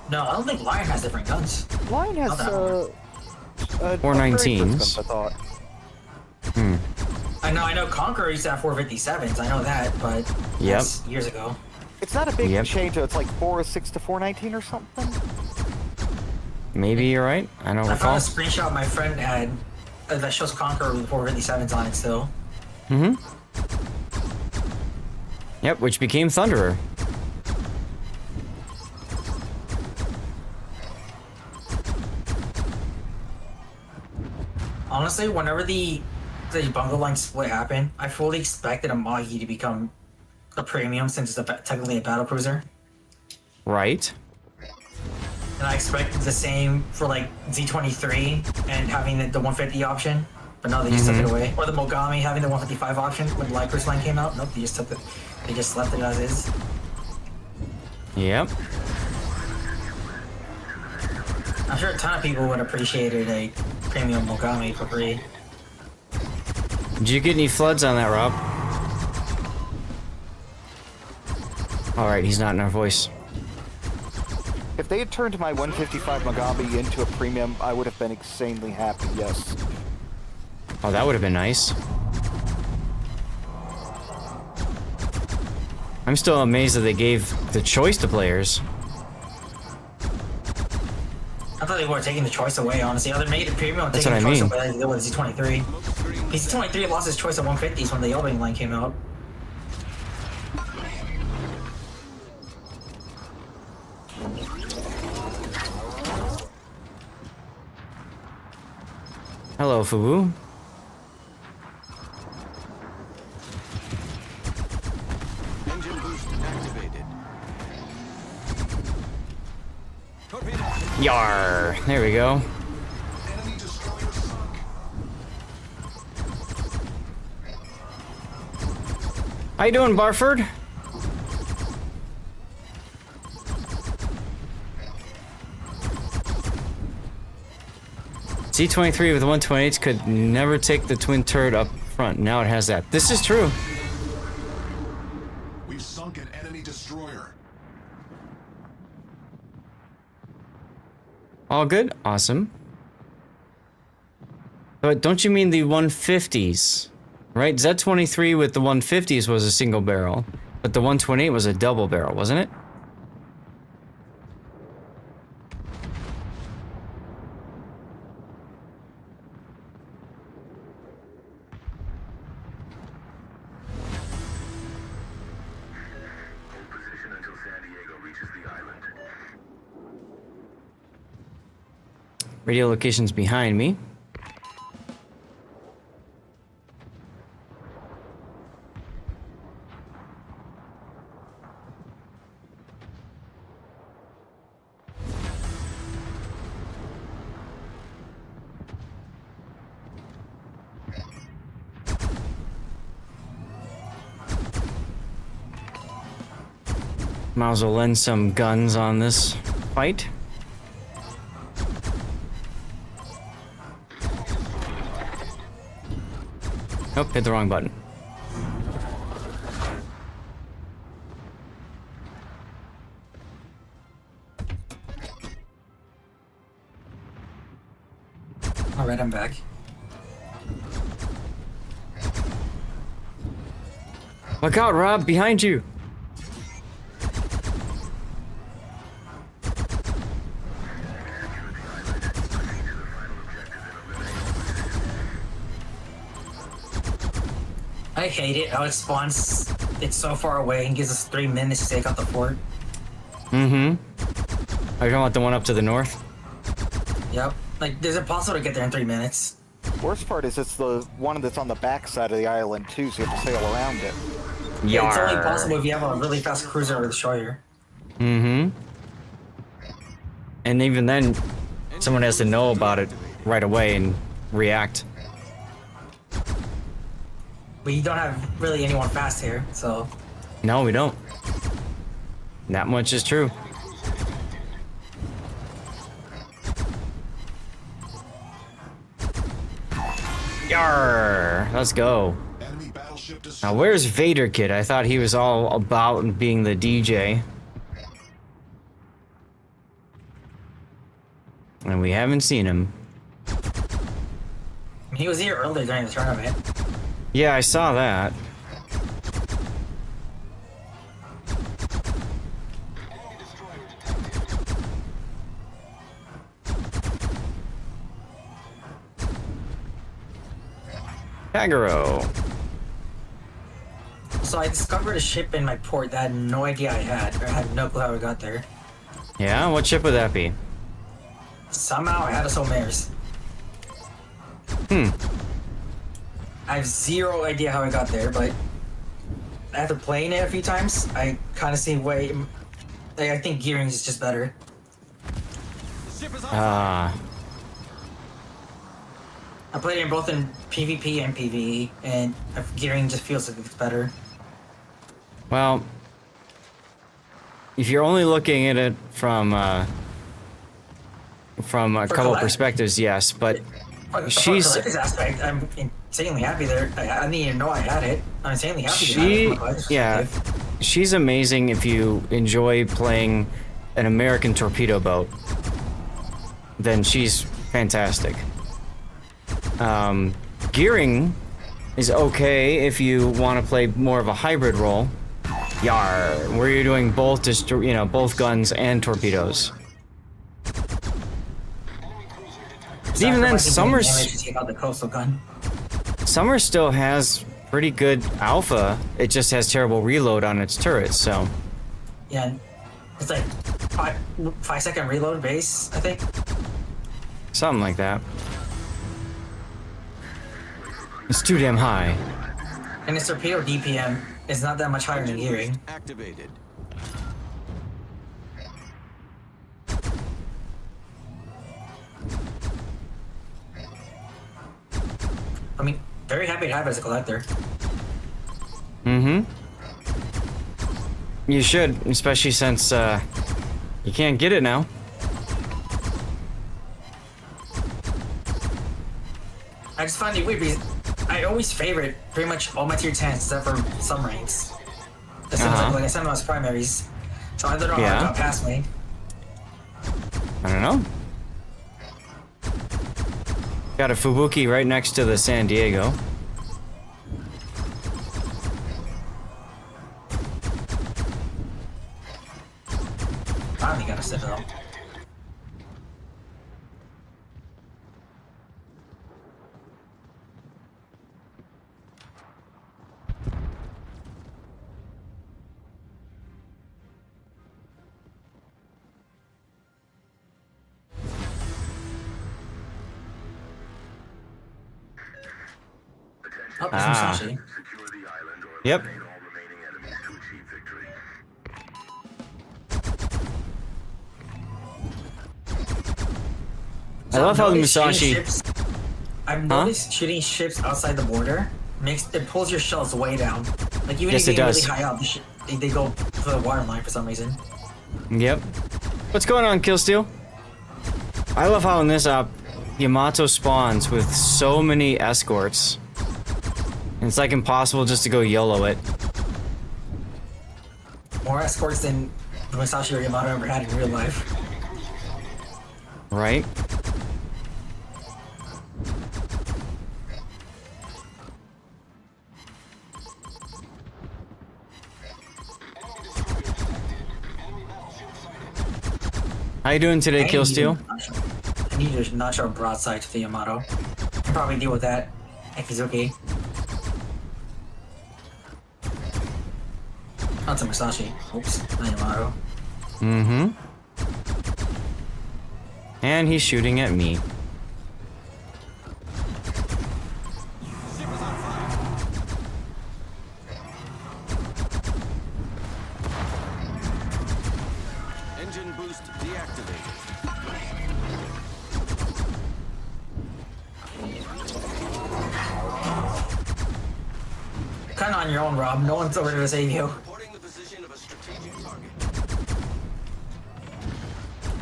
No, I don't think Lion has different guns. Lion has, Not that one. 419s. I thought. I know Conqueror used to have 457s, I know that, but Yep. that's years ago. It's not a big Yep. change, it's like 406 to 419 or something? Maybe you're right. I don't I recall. found a screenshot my friend had that shows Conqueror with 457s on it still. Mm-hmm. Yep, which became Thunderer. Honestly, whenever the bungle line split happened, I fully expected a Mahi to become a premium since it's technically a battle cruiser. Right. And I expected the same for like Z23 and having the 150 option, but no, they just took it away. Or the Mogami having the 155 option when the Light Cruise line came out. Nope, they just took it. They just left it as is. Yep. I'm sure a ton of people would appreciate a premium Mogami for free. Did you get any floods on that, Rob? Alright, he's not in our voice. If they had turned my 155 Mogami into a premium, I would have been insanely happy, yes. Oh, that would have been nice. I'm still amazed that they gave the choice to players. I thought they were taking the choice away, honestly. Either made it premium or That's taking the what I choice mean. away like they did with Z23. Z23 lost his choice at 150s when the Yellowwing line came out. Hello, Fubu. Engine boost activated. Torpedoes. Yar! There we go. Enemy destroyer sunk. How you doing, Barford? C-23 with the 128s could never take the twin turret up front. Now it has that. This is true. We've sunk an enemy destroyer. All good? Awesome. But don't you mean the 150s? Right? Z-23 with the 150s was a single barrel, but the 128 was a double barrel, wasn't it? Hold position until San Diego reaches the island. Radio location's behind me. Might as well lend some guns on this fight. Nope, hit the wrong button. Alright, I'm back. Look out, Rob, behind you! I hate it how it spawns. It's so far away and gives us 3 minutes to take out the fort. Mm-hmm. Are you talking about the one up to the north? Yep. Like, it's impossible to get there in 3 minutes. Worst part is it's the one that's on the back side of the island too, so you have to sail around it. Yeah, it's only possible if you have a really fast cruiser or destroyer. Mm-hmm. And even then, someone has to know about it right away and react. But you don't have really anyone fast here, so... No, we don't. That much is true. Yarr! Let's go. Enemy battleship destroyed. Now, where's Vader Kid? I thought he was all about being the DJ. And we haven't seen him. He was here earlier during the tournament. Yeah, I saw that. Kagero. So I discovered a ship in my port that I had no idea I had. Or I had no clue how I got there. Yeah, what ship would that be? Somehow I had a Somares. I have zero idea how I got there, but after playing it a few times, I kind of see way. I think gearing is just better. Ship is on Ah, I played it both in PvP and PvE, and gearing just feels like it's better. well, if you're only looking at it from a couple collect- perspectives, yes, but But she's from a collector's aspect, I'm insanely happy there. I didn't even know I had it. I'm insanely happy to have it she, from a collector's yeah, perspective. she's amazing if you enjoy playing an American torpedo boat. Then she's fantastic. Gearing is okay if you want to play more of a hybrid role. Yar, where you're doing both, both guns and torpedoes. Even then, Sacrificing Summers. damage to take out the coastal gun. Summer still has pretty good alpha. It just has terrible reload on its turrets, so. Yeah, it's like 5-second reload base, I think. Something like that. It's too damn high. And its torpedo DPM is not that much higher than gearing. activated. I mean, very happy to have it as a collector. Mm-hmm. You should, especially since, you can't get it now. I just find it weird because I always favorite pretty much all my tier 10s except for some ranks. As soon as like I sent them as primaries. So I don't know how Yeah. it got past me. I don't know. Got a Fubuki right next to the San Diego. Finally got a Citadel. Oh, there's Musashi. Secure the island or Yep. eliminate all remaining enemies to achieve victory. I love how the I've noticed shooting Musashi. ships- I've noticed shooting ships outside the border it pulls your shells way down. Like even Yes, if it you're does. really high up, they go for the water line for some reason. Yep. What's going on, Killsteel? I love how in this op, Yamato spawns with so many escorts. And it's like impossible just to go YOLO it. More escorts than Musashi or Yamato ever had in real life. Right? How you doing today, Killsteel? I need to not show a broadside to the Yamato. I'll probably deal with that if he's okay. Not to Musashi. Oops, not Yamato. Mm-hmm. And he's shooting at me. Ship is on fire. Engine boost deactivated. Kinda on your own, Rob. No one's over there to save you. Reporting the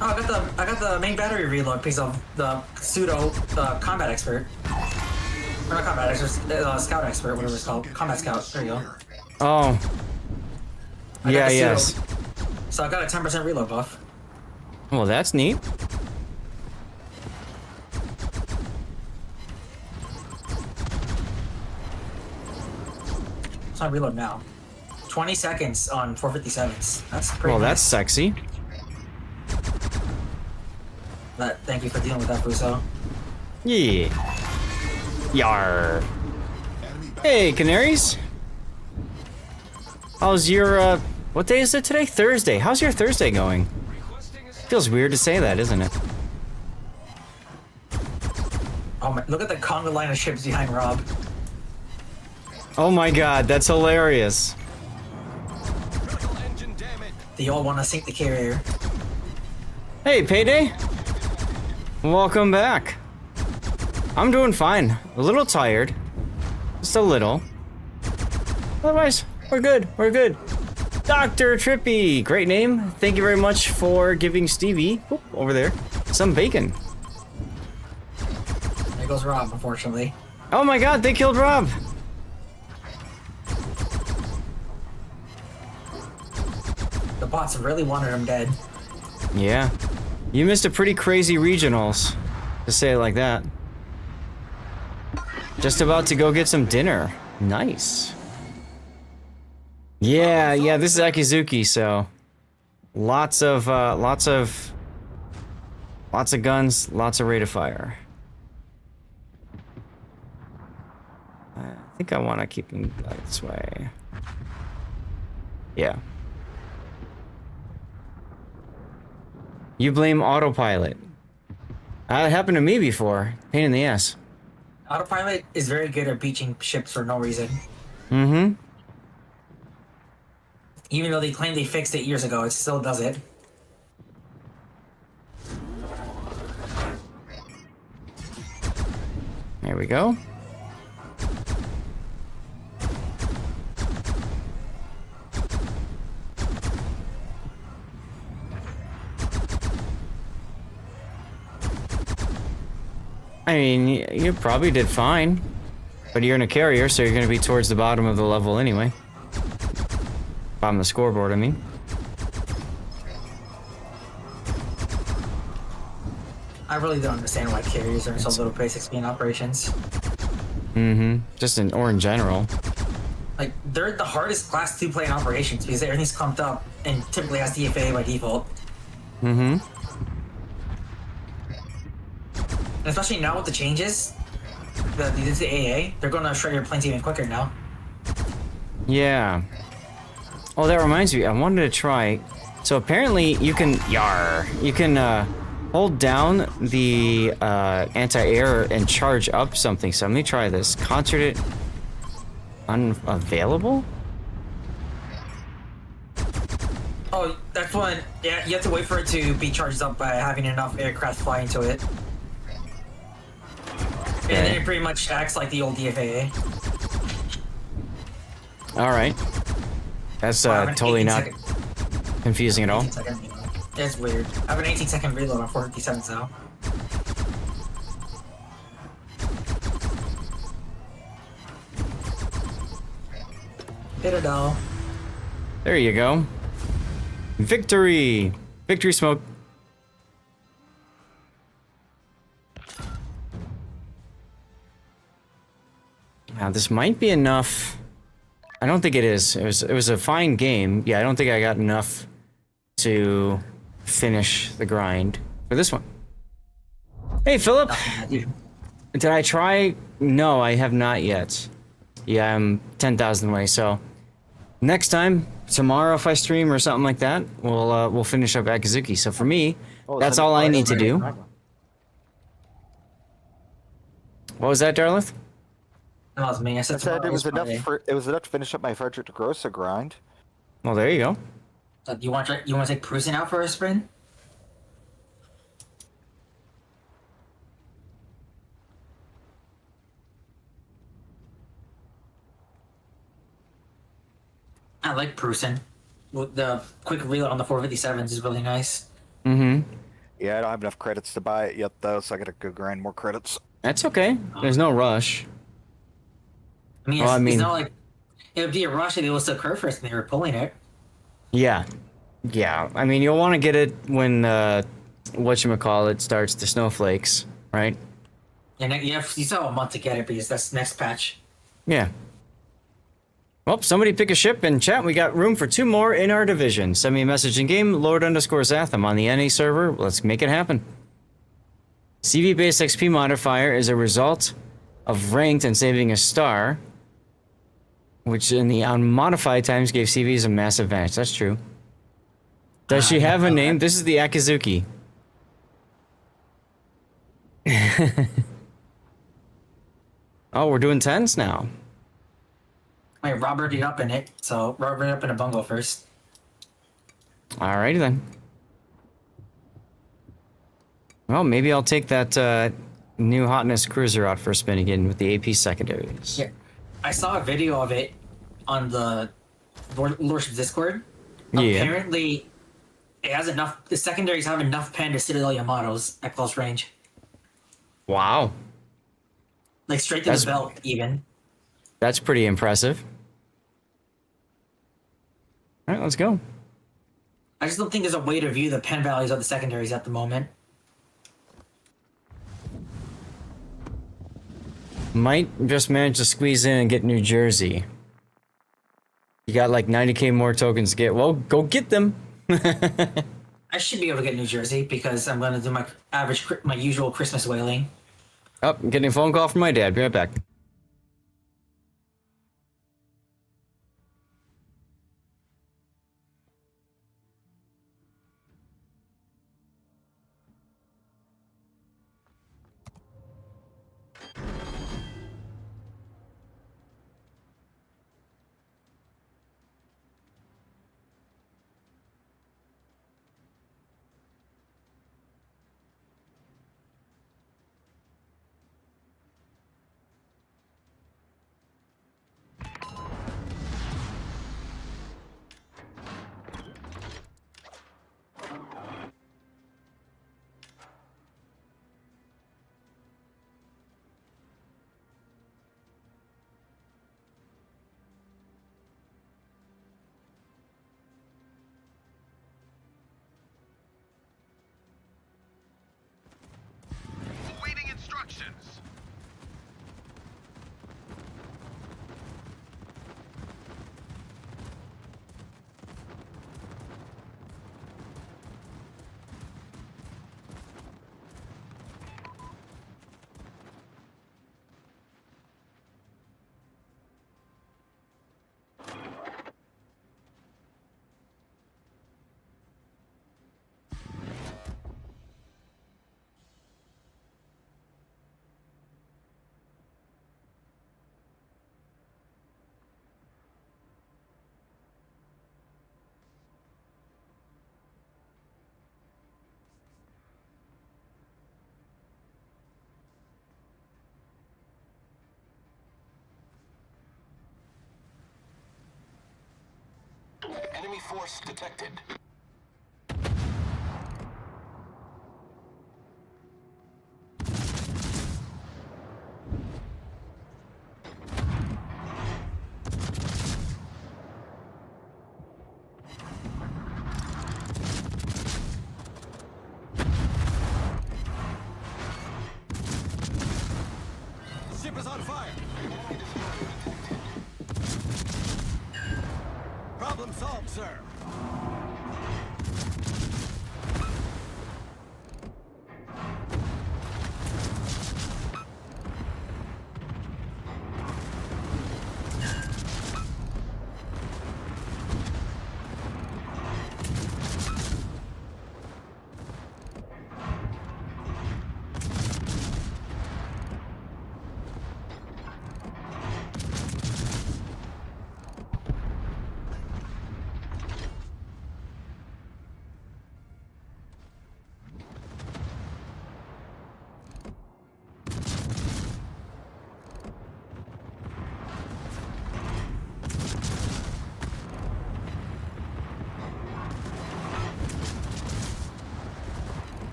Oh, I got the main battery reload piece of the pseudo combat expert. Or not combat expert, scout expert, whatever it's called. Combat scout. There you go. Oh. I got Yeah, the pseudo. yes. So I got a 10% reload buff. Well, that's neat. It's not reload now. 20 seconds on 457s. That's pretty Well, nice. that's sexy. Thank you for dealing with that, Fuso. Yeah. Yar. Hey, canaries. How's your, what day is it today? Thursday. How's your Thursday going? Feels weird to say that, isn't it? Oh my, look at the conga line of ships behind Rob. Oh my god, that's hilarious. They all want to sink the carrier. Hey, Payday. Welcome back. I'm doing fine. A little tired. Just a little. Otherwise, we're good. We're good. Dr. Trippy. Great name. Thank you very much for giving Stevie, over there, some bacon. There goes Rob, unfortunately. Oh my god, they killed Rob. The bots really wanted him dead. Yeah. You missed a pretty crazy regionals, to say it like that. Just about to go get some dinner. Nice. Yeah, this is Akizuki, so lots of guns, lots of rate of fire. I think I want to keep them this way. Yeah. You blame autopilot. That happened to me before. Pain in the ass. Autopilot is very good at beaching ships for no reason. Mm-hmm. Even though they claim they fixed it years ago, it still does it. There we go. I mean, you probably did fine, but you're in a carrier, so you're going to be towards the bottom of the level anyway. Bottom of the scoreboard, I mean. I really don't understand why carriers are in so little basic speed operations. Mm-hmm. Just in general. Like, they're the hardest class 2 plane operations because everything's clumped up and typically has DFA by default. Mm-hmm. And especially now with the changes, the AA, they're gonna shred your planes even quicker now. Yeah. Oh, that reminds me. I wanted to try. So apparently you can hold down the anti-air and charge up something. So let me try this. Concert it unavailable? Oh, that's one. Yeah, you have to wait for it to be charged up by having enough aircraft fly into it. And then it pretty much acts like the old DFAA. All right. That's totally not confusing at all. It's weird. I have an 18-second reload on 457 now. Hit it all. There you go. Victory! Victory smoke. Now this might be enough. I don't think it is. It was a fine game. Yeah, I don't think I got enough to finish the grind for this one. Hey, Philip. Did I try? No, I have not yet. Yeah, I'm 10,000 away. So next time, tomorrow, if I stream or something like that, we'll finish up Akizuki. So for me, that's all I need to do. What was that, Darlith? That was me. I said it was enough to finish up my Frederick de Grossa grind. Well, there you go. So you want to take Prusen out for a sprint? I like Prusen. The quick reload on the 457s is really nice. Mm-hmm. Yeah, I don't have enough credits to buy it yet, though, so I gotta go grind more credits. That's okay. There's no rush. I mean, Well, I it's mean- not like it would be a rush if it was so curve first and they were pulling it. Yeah. Yeah. I mean, you'll want to get it when, whatchamacallit starts the snowflakes, right? And you still have a month to get it because that's next patch. Yeah. Well, somebody pick a ship in chat. We got room for 2 more in our division. Send me a message in game, Lord_Zath. I'm on the NA server. Let's make it happen. CV base XP modifier is a result of ranked and saving a star, which in the unmodified times gave CVs a massive advantage. That's true. Does she have a name? This is the Akizuki. Oh, we're doing 10s now. Wait, Robert it up in it. So Robert it up in a bungle first. Alrighty then. Well, maybe I'll take that new hotness cruiser out for a spin again with the AP secondaries. Yeah, I saw a video of it on the Warships Discord. Yeah. Apparently, it has enough. The secondaries have enough pen to Citadel Yamatos at close range, Wow. like straight to That's- the belt, even. That's pretty impressive. Alright, let's go. I just don't think there's a way to view the pen values of the secondaries at the moment. Might just manage to squeeze in and get New Jersey. You got like 90k more tokens to get. Well, go get them. I should be able to get New Jersey because I'm going to do my usual Christmas whaling. Oh, I'm getting a phone call from my dad. Be right back. Awaiting instructions. Enemy force detected. Ship is on fire. Problem solved, sir.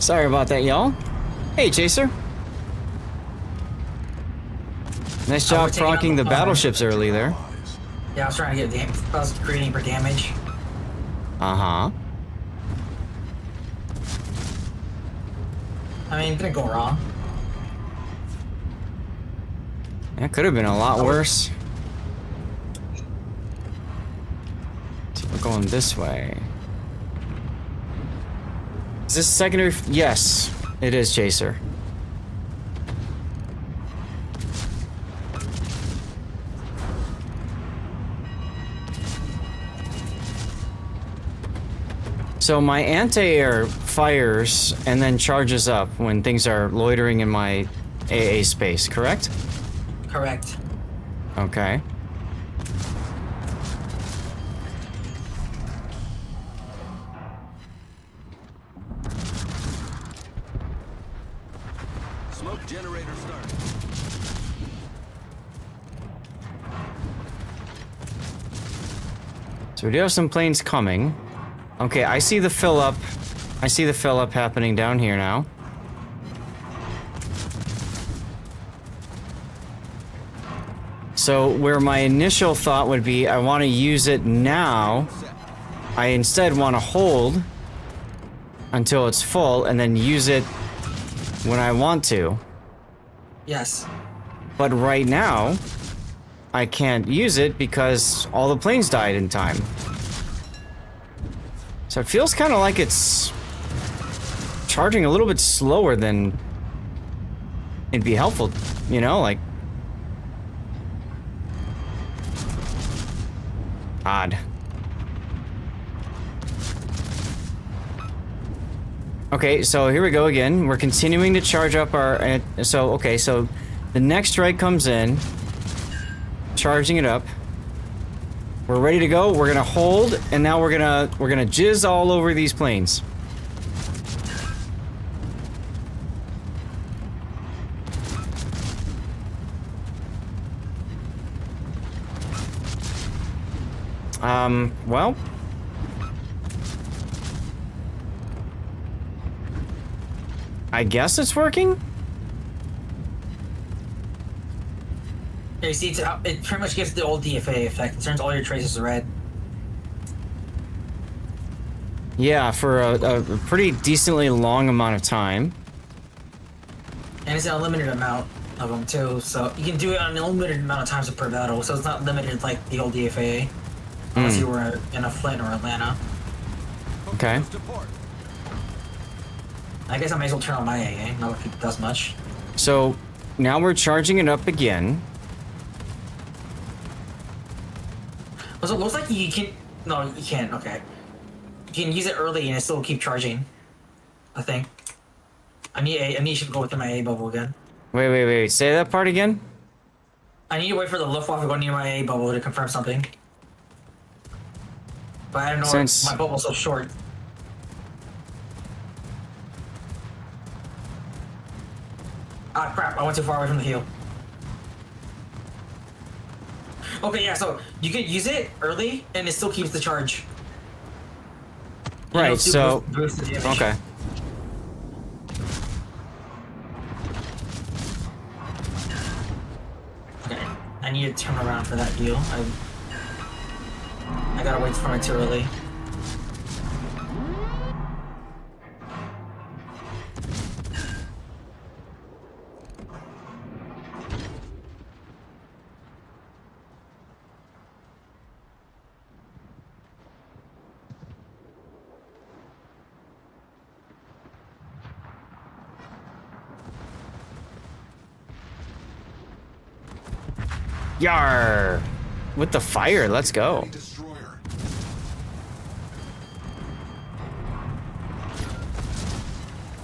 Sorry about that, y'all. Hey, Chaser. Nice we're job taking proccing out the the- battleships early there. Yeah, I was trying to get I was creating for damage. Uh-huh. I mean, didn't go wrong. That could have been a lot worse. So we're going this way. Is this secondary? Yes, it is, Chaser. So my anti-air fires and then charges up when things are loitering in my AA space, correct? Correct. Okay. Smoke generator started. So we do have some planes coming. Okay, I see the fill up. I see the fill up happening down here now. So where my initial thought would be, I want to use it now. I instead want to hold until it's full and then use it when I want to. Yes. But right now, I can't use it because all the planes died in time. So it feels kind of like it's charging a little bit slower than it'd be helpful, you know, like odd. Okay, so here we go again. We're continuing to charge up our so the next strike comes in, charging it up. We're ready to go. We're gonna hold, and now we're gonna jizz all over these planes. Well. I guess it's working? Yeah, you see, it pretty much gives the old DFA effect. It turns all your traces red. Yeah, for a pretty decently long amount of time. And it's an unlimited amount of them too, so you can do it on an unlimited amount of times per battle, so it's not limited like the old DFA. Unless you were in a Flint or Atlanta. Okay. To port. I guess I may as well turn on my AA, not if it does much. So now we're charging it up again. So it looks like you can... No, you can't, okay. You can use it early and it still keep charging. I think. I need to go within my AA bubble again. Wait. Say that part again? I need to wait for the Luftwaffe to go near my AA bubble to confirm something. But I don't know Since- my bubble's so short. Ah, crap, I went too far away from the heel. Okay, yeah, so you can use it early and it still keeps the charge. And Right, it'll still so... boost the damage. Okay. Okay, I need to turn around for that deal. I gotta wait for it too early. Yar! With the fire, let's go. Enemy destroyer.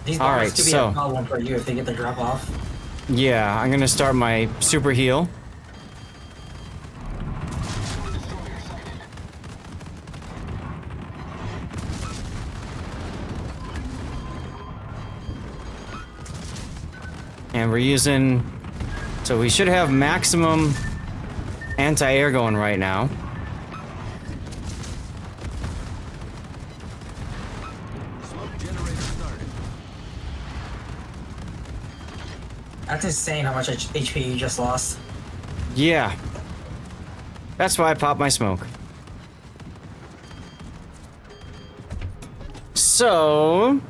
These All bombers right, could be so- a problem for you if they get the drop off. Yeah, I'm gonna start my super heal. And we're using... So we should have maximum anti-air going right now. Smoke generator started. That's insane how much HP you just lost. Yeah. That's why I popped my smoke. So...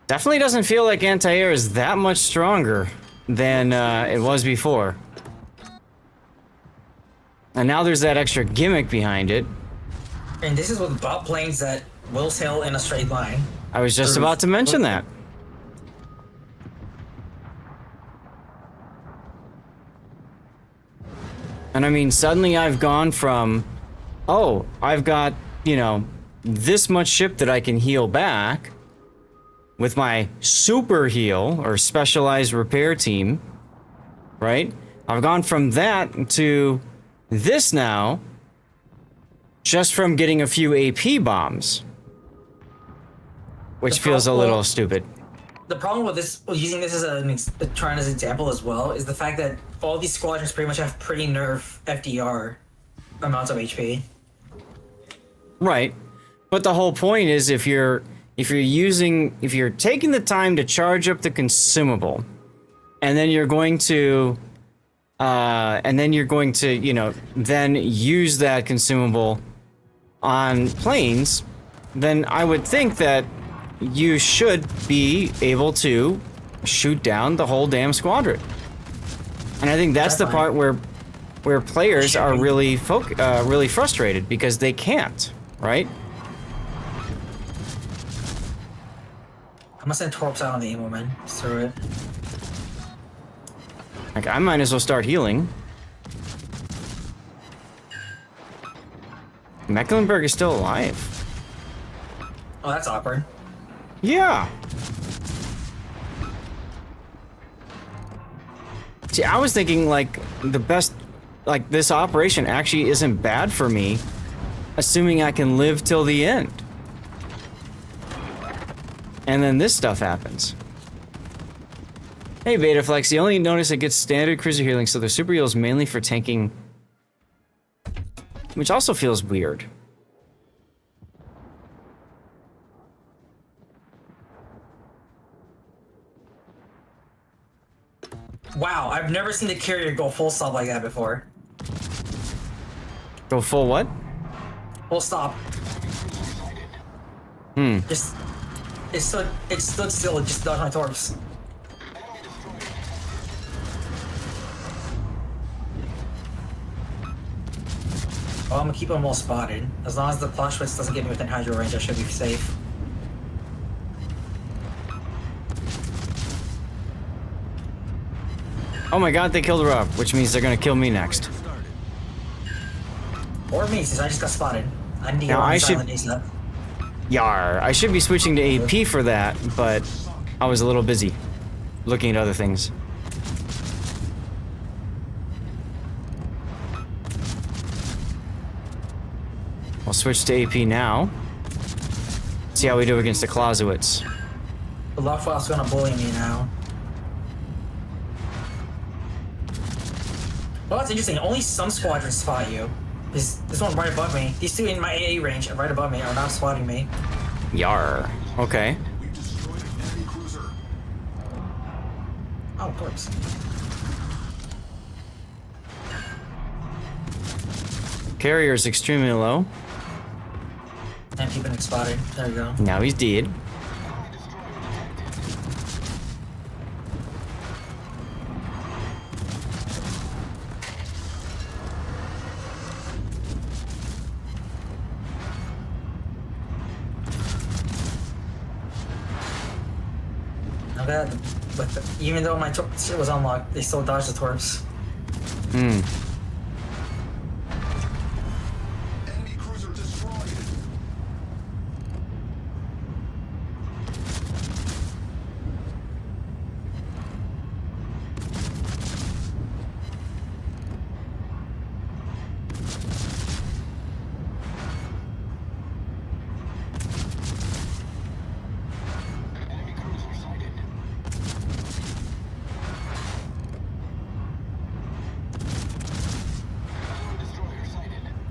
definitely doesn't feel like anti-air is that much stronger than it was before. And now there's that extra gimmick behind it. And this is with bot planes that will sail in a straight line. I was just about to mention that. And I mean, suddenly I've gone from, oh, I've got, you know, this much ship that I can heal back with my super heal or specialized repair team, right? I've gone from that to this now, just from getting a few AP bombs, which feels a little stupid. The problem with this, using this as trying as an example as well, is the fact that all these squadrons pretty much have pretty nerf FDR amounts of HP. Right, but the whole point is if you're taking the time to charge up the consumable, and then you're going to, you know, then use that consumable on planes, then I would think that you should be able to shoot down the whole damn squadron. And I think that's the part where players are really really frustrated because they can't, right? I'm gonna send torps out on the ammo, man. Just throw it. Like, I might as well start healing. Mecklenburg is still alive. Oh, that's awkward. Yeah. See, I was thinking, like, the best... like, this operation actually isn't bad for me, assuming I can live till the end. And then this stuff happens. Hey, Betaflex, you only notice it gets standard cruiser healing, so the super heal is mainly for tanking... which also feels weird. Wow, I've never seen the carrier go full stop like that before. Go full what? Full stop. Just... it stood still, it just dodged my torps. Well, I'm gonna keep them well spotted. As long as the plush witch doesn't get me within hydro range, I should be safe. Oh my god, they killed Rob, which means they're gonna kill me next. Or me, since I just got spotted. I need to Now, go on I silent should- ASAP. Yar, I should be switching to AP for that, but I was a little busy looking at other things. I'll switch to AP now. See how we do against the Clausewitz. The Luftwaffe's gonna bully me now. Well, that's interesting. Only some squadrons spot you. This one right above me. These two in my AA range right above me are not spotting me. Yar. Okay. We've destroyed an enemy cruiser. Oh, of course. Carrier's extremely low. And keeping it spotted. There we go. Now he's dead. Not bad. Even though my shit was unlocked, they still dodged the torps. Hmm. Enemy cruiser destroyed.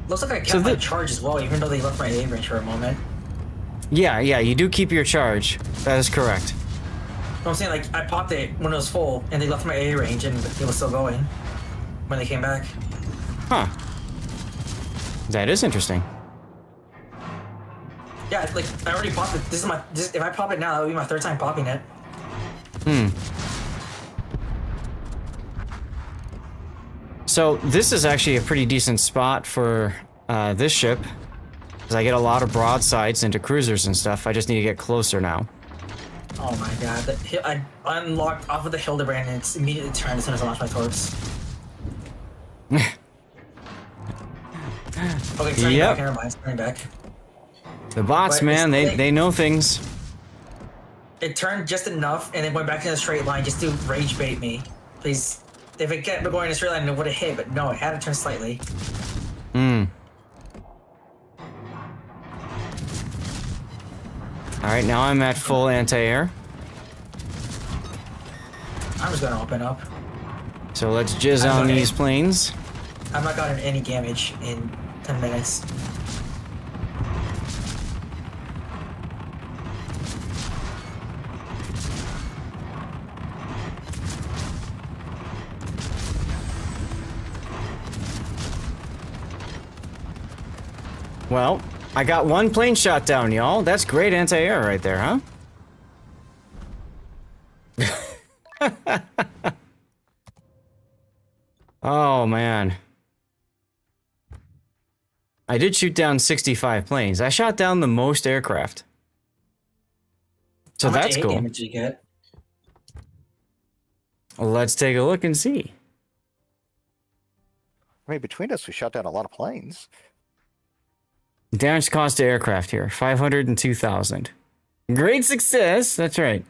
Looks like I kept So my the- charge as well, even though they left my A range for a moment. Yeah, you do keep your charge. That is correct. I'm saying, like, I popped it when it was full, and they left my AA range, and it was still going when they came back. Huh. That is interesting. Yeah, like, I already popped it. If I pop it now, that would be my third time popping it. So this is actually a pretty decent spot for this ship, because I get a lot of broadsides into cruisers and stuff. I just need to get closer now. Oh my god, I unlocked off of the Hildebrand, and it's immediately turned as soon as I launch my torps. Okay, turning Yep. back, never mind, turning back. The bots, But man, it's- they know things. It turned just enough, and it went back in a straight line just to rage bait me. Please, if it kept going in a straight line, it would have hit, but no, it had to turn slightly. Alright, now I'm at full anti-air. I'm just gonna open up. So let's jizz on okay. these planes. I've not gotten any damage in 10 minutes. Well, I got one plane shot down, y'all. That's great anti-air right there, huh? Oh, man. I did shoot down 65 planes. I shot down the most aircraft. So How much that's AA cool. damage did you get? Let's take a look and see. I mean, between us, we shot down a lot of planes. Damage cost to aircraft here, 502,000. Great success. That's right.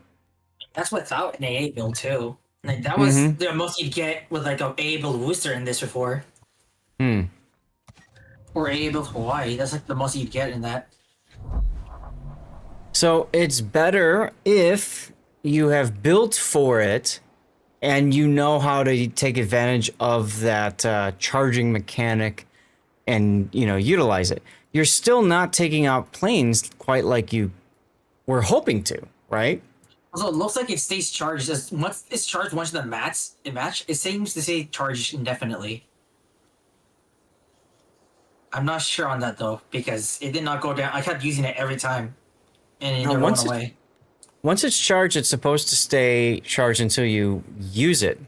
That's without an AA build too. Like that was the most you'd get with like a AA build booster in this before. Or AA build Hawaii. That's like the most you'd get in that. So it's better if you have built for it and you know how to take advantage of that charging mechanic and, you know, utilize it. You're still not taking out planes quite like you were hoping to, right? Also, it looks like it stays charged. Once it's charged, once the match, it seems to say charged indefinitely. I'm not sure on that though, because it did not go down. I kept using it every time, and it never went away. Once it's charged, it's supposed to stay charged until you use it.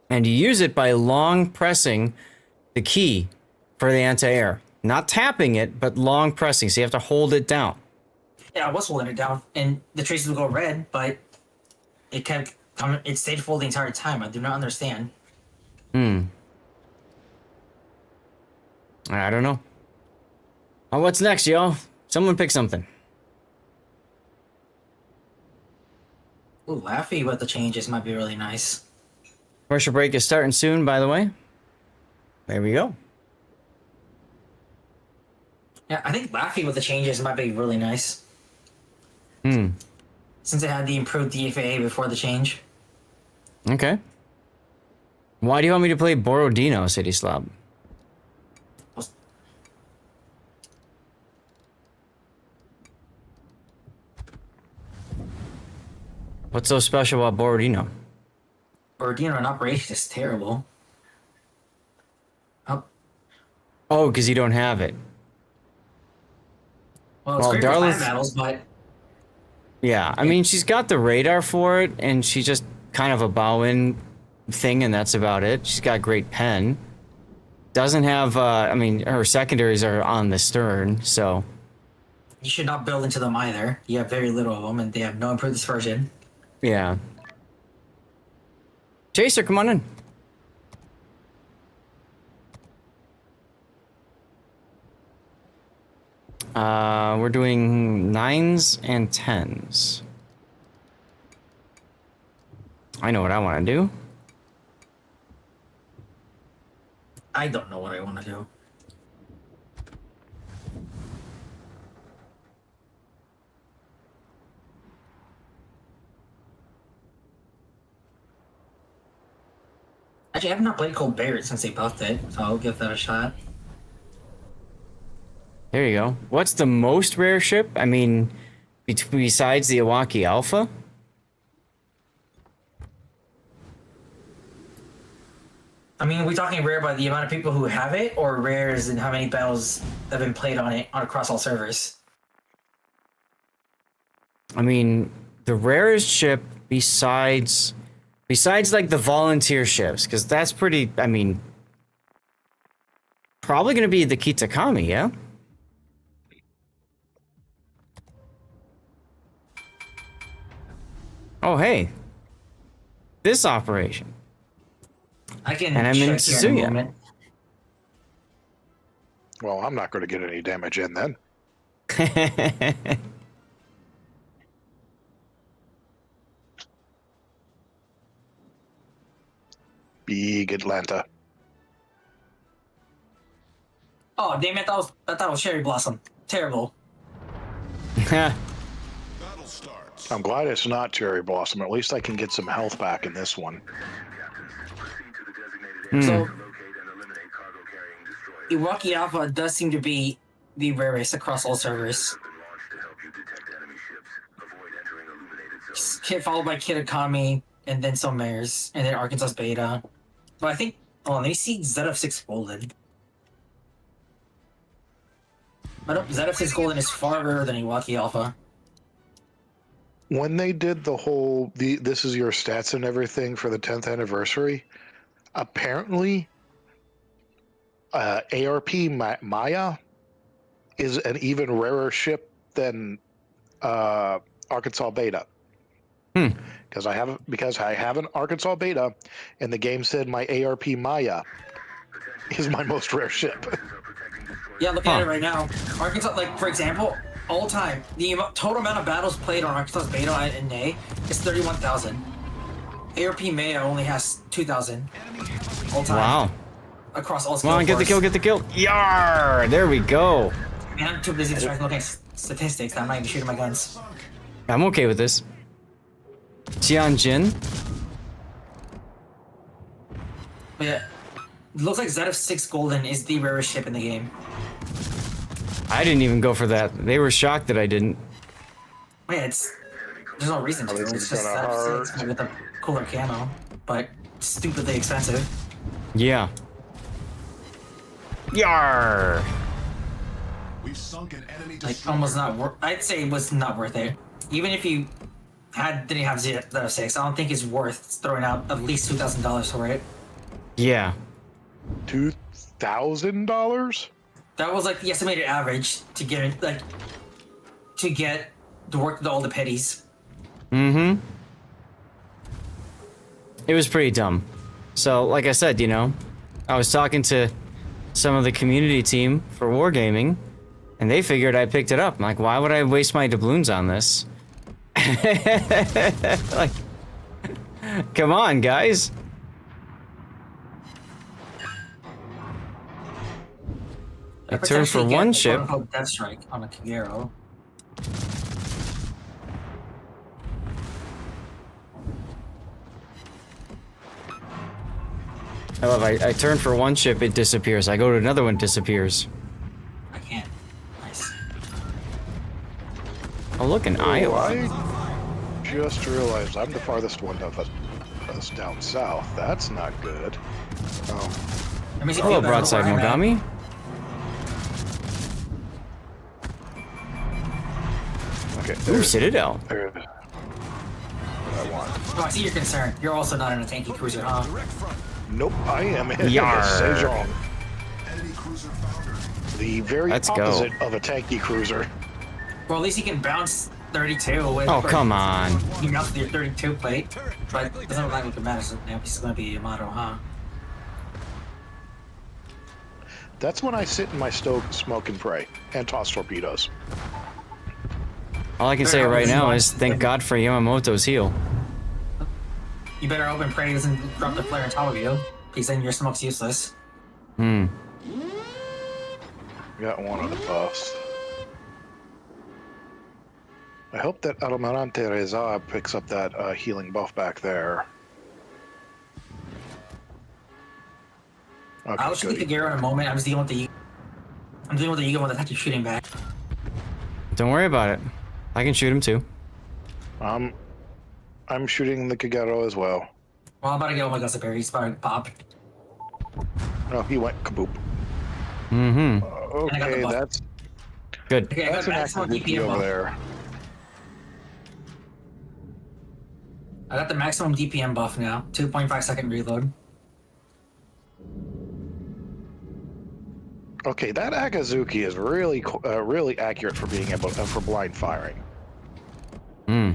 And you use it by long pressing the key for the anti-air. Not tapping it, but long pressing, so you have to hold it down. Yeah, I was holding it down, and the traces would go red, but it kept coming. It stayed full the entire time. I do not understand. I don't know. Oh, what's next, y'all? Someone pick something. Ooh, Laffy with the changes might be really nice. Commercial break is starting soon, by the way. There we go. Yeah, I think Laffy with the changes might be really nice. Since it had the improved DFA before the change. Okay. Why do you want me to play Borodino, City Slob? What's so special about Borodino? Borodino in operation is terrible. Oh, because you don't have it. Well, it's Well, great for Darla's- fire battles, but Yeah, I mean, she's got the radar for it, and she's just kind of a bow-in thing, and that's about it. She's got great pen. Doesn't have, I mean, her secondaries are on the stern, so... you should not build into them either. You have very little of them, and they have no improved dispersion. Yeah. Chaser, come on in. We're doing 9s and 10s. I know what I want to do. I don't know what I want to do. Actually, I have not played Cold Barrett since they buffed it, so I'll give that a shot. There you go. What's the most rare ship? I mean, besides the Iwaki Alpha? I mean, are we talking rare by the amount of people who have it, or rares and how many battles have been played on it across all servers? I mean, the rarest ship besides like the volunteer ships, because that's pretty. I mean, probably going to be the Kitakami, yeah. Oh hey, this operation. I can. And I'm in check here in a Suzuya. moment. Well, I'm not going to get any damage in then. Big Atlanta. Oh damn it! I thought it was Cherry Blossom. Terrible. Battle starts. I'm glad it's not Cherry Blossom. At least I can get some health back in this one. So, Locate and eliminate cargo carrying destroyers. Iwaki Alpha does seem to be the rarest across all servers. Been launched to help you detect enemy ships. Avoid entering illuminated zones. Followed by Kitakami, and then some mares, and then Arkansas Beta. But I think. Oh, let me see ZF6 Golden. But ZF6 Golden is far rarer than Iwaki Alpha. When they did the whole this is your stats and everything for the 10th anniversary, apparently ARP Maya is an even rarer ship than Arkansas Beta. Because I have an Arkansas Beta, and the game said my ARP Maya is my most rare ship. Yeah, look at it right now. Arkansas, like, for example, all time, the total amount of battles played on Arkansas Beta and NA is 31,000. ARP Maya only has 2,000 all time. Wow. Across all Come on, get the kill, get the kill. Yar! There we go. Man, I'm too busy distracted looking at statistics that I'm not even shooting my guns. I'm okay with this. Tianjin. But yeah, it looks like ZF6 Golden is the rarest ship in the game. I didn't even go for that. They were shocked that I didn't. Yeah, there's no reason to. It's just ZF6 with a cooler camo, but stupidly expensive. Yeah. Yar! We've sunk an enemy Like, destroyer. almost not worth. I'd say it was not worth it. Even if you didn't have ZF6, I don't think it's worth throwing out at least $2,000 for it. Yeah. $2,000? That was like the estimated average to get it, like, to work with all the petties. Mm-hmm. It was pretty dumb. So, like I said, you know, I was talking to some of the community team for Wargaming, and they figured I picked it up. I'm like, why would I waste my doubloons on this? Like, come on, guys. I turned for one ship. Death Strike on a Kagero. I love. I turn for one ship, it disappears. I go to another one, it disappears. I can't. Nice. Oh, look, in Iowa. I just realized I'm the farthest one of us down south. That's not good. Oh, Let me see if Hello, you have broadside a better Mogami. okay. Ooh, There's Citadel. what I want. Oh, I see your concern. You're also not in a tanky cruiser, huh? Nope, I am in Yar. a Sejong, Enemy cruiser foundered. the very Let's go. opposite of a tanky cruiser. Well, at least you can bounce 32 with. Oh, come on. You can bounce your 32 plate, but it doesn't look like it matters. It's going to be Yamato, huh? That's when I sit in my stove, smoke and pray, and toss torpedoes. All I can say right now is thank God for Yamamoto's heal. You better hope and pray he doesn't drop the flare on top of you, because then your smoke's useless. Got one of the buffs. I hope that Almirante Reza picks up that healing buff back there. Okay, I'll shoot the good. gear in a moment. I'm dealing with the Eagle one that's actually shooting back. Don't worry about it. I can shoot him too. I'm shooting the Kagero as well. Well, I'm about to get all my guns up here. He's about to pop. Oh, he went kaboop. Mm-hmm. I got the Okay, buff. that's Good. Okay, I that's got an maximum active DPM over buff. there. I got the maximum DPM buff now. 2.5 second reload. Okay, that Akazuki is really really accurate for being able for blind firing. Hmm.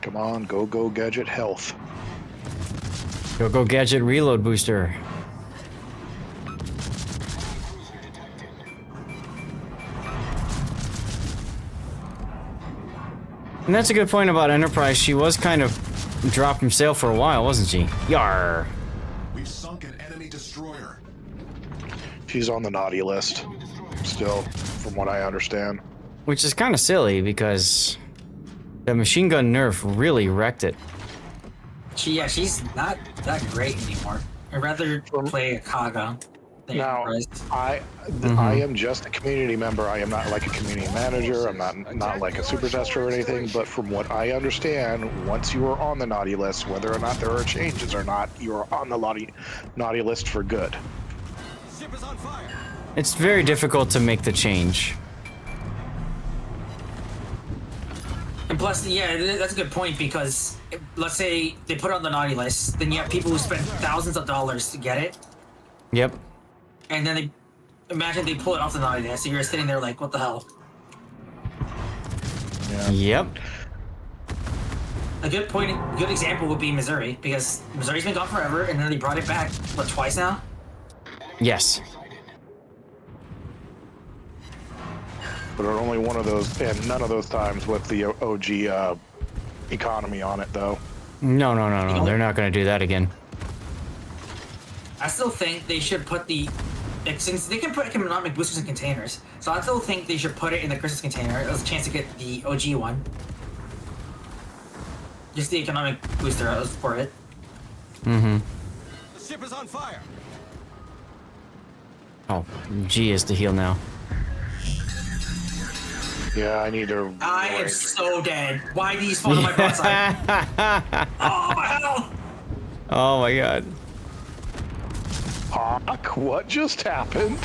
Come on, go gadget health. Go gadget reload booster. And that's a good point about Enterprise. She was kind of dropped from sail for a while, wasn't she? Yar. We've sunk an enemy destroyer. She's on the naughty list still, from what I understand. Which is kind of silly because the machine gun nerf really wrecked it. She's not that great anymore. I'd rather play a Kaga than Now, Enterprise. I am just a community member. I am not like a community manager. I'm not like a super tester or anything. But from what I understand, once you are on the naughty list, whether or not there are changes or not, you are on the naughty list for good. Ship is on fire. It's very difficult to make the change. And plus, yeah, that's a good point because let's say they put it on the naughty list, then you have people who spend thousands of dollars to get it, Yep. and then imagine they pull it off the naughty list, and you're sitting there like, what the hell? Yep. A good example would be Missouri, because Missouri's been gone forever, and then they brought it back, what, twice now? Yes. But only one of those, and none of those times with the OG economy on it, though. No. They're not going to do that again. I still think they should put since they can put economic boosters in containers, so I still think they should put it in the Christmas container. There's a chance to get the OG one. Just the economic booster for it. Mm-hmm. The ship is on fire. Oh, G is to heal now. Yeah, I need to. I am so dead. Why do you spawn on my broadside? Oh my hell! Oh my god. Hawk, what just happened?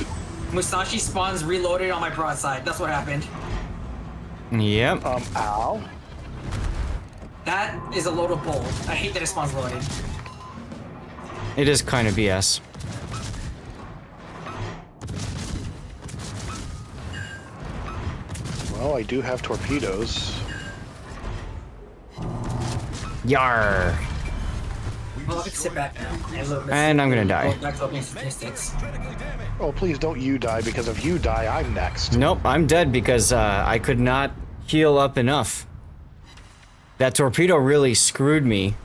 Musashi spawns reloaded on my broadside. That's what happened. Yep. Ow. That is a load of bull. I hate that it spawns loaded. It is kind of BS. Well, I do have torpedoes. Yar. Well, I can sit back now. And I'm gonna die. Go back to opening statistics. Oh, please don't you die, because if you die, I'm next. Nope, I'm dead because I could not heal up enough. That torpedo really screwed me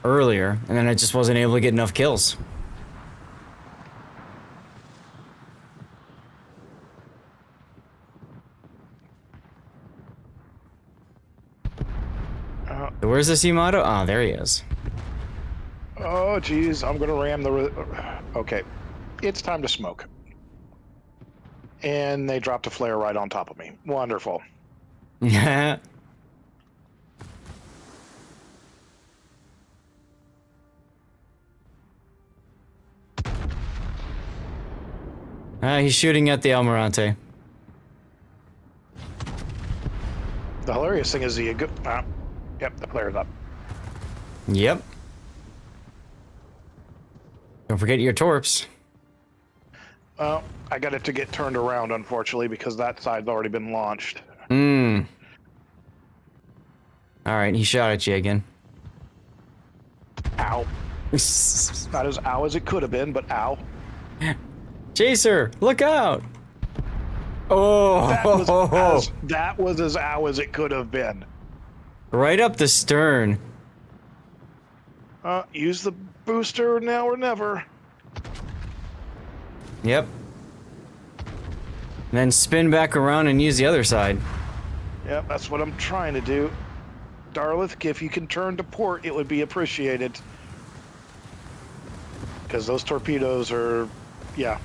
earlier, and then I just wasn't able to get enough kills. Where's this Yamato? Oh, there he is. Oh, geez, I'm gonna ram the... Okay, it's time to smoke. And they dropped a flare right on top of me. Wonderful. Yeah. He's shooting at the Almirante. The hilarious thing is the... Yep, the flare's up. Yep. Don't forget your torps. Well, I got it to get turned around, unfortunately, because that side's already been launched. Alright, he shot at you again. Ow. Not as ow as it could have been, but ow. Chaser, look out! Oh, That was as ow as it could have been. right up the stern. Use the booster now or never. Yep. And then spin back around and use the other side. Yep, that's what I'm trying to do. Darlith, if you can turn to port, it would be appreciated. Because those torpedoes are... Yeah.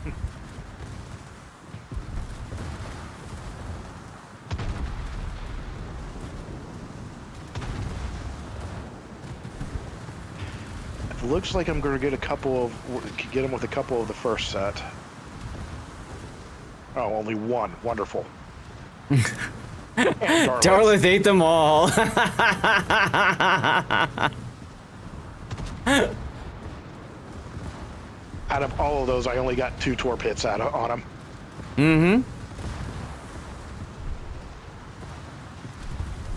looks like I'm going to get get him with a couple of the first set. Oh, only one. Wonderful. Darlith ate them all. Out of all of those, I only got 2 torp hits on him. Mm-hmm.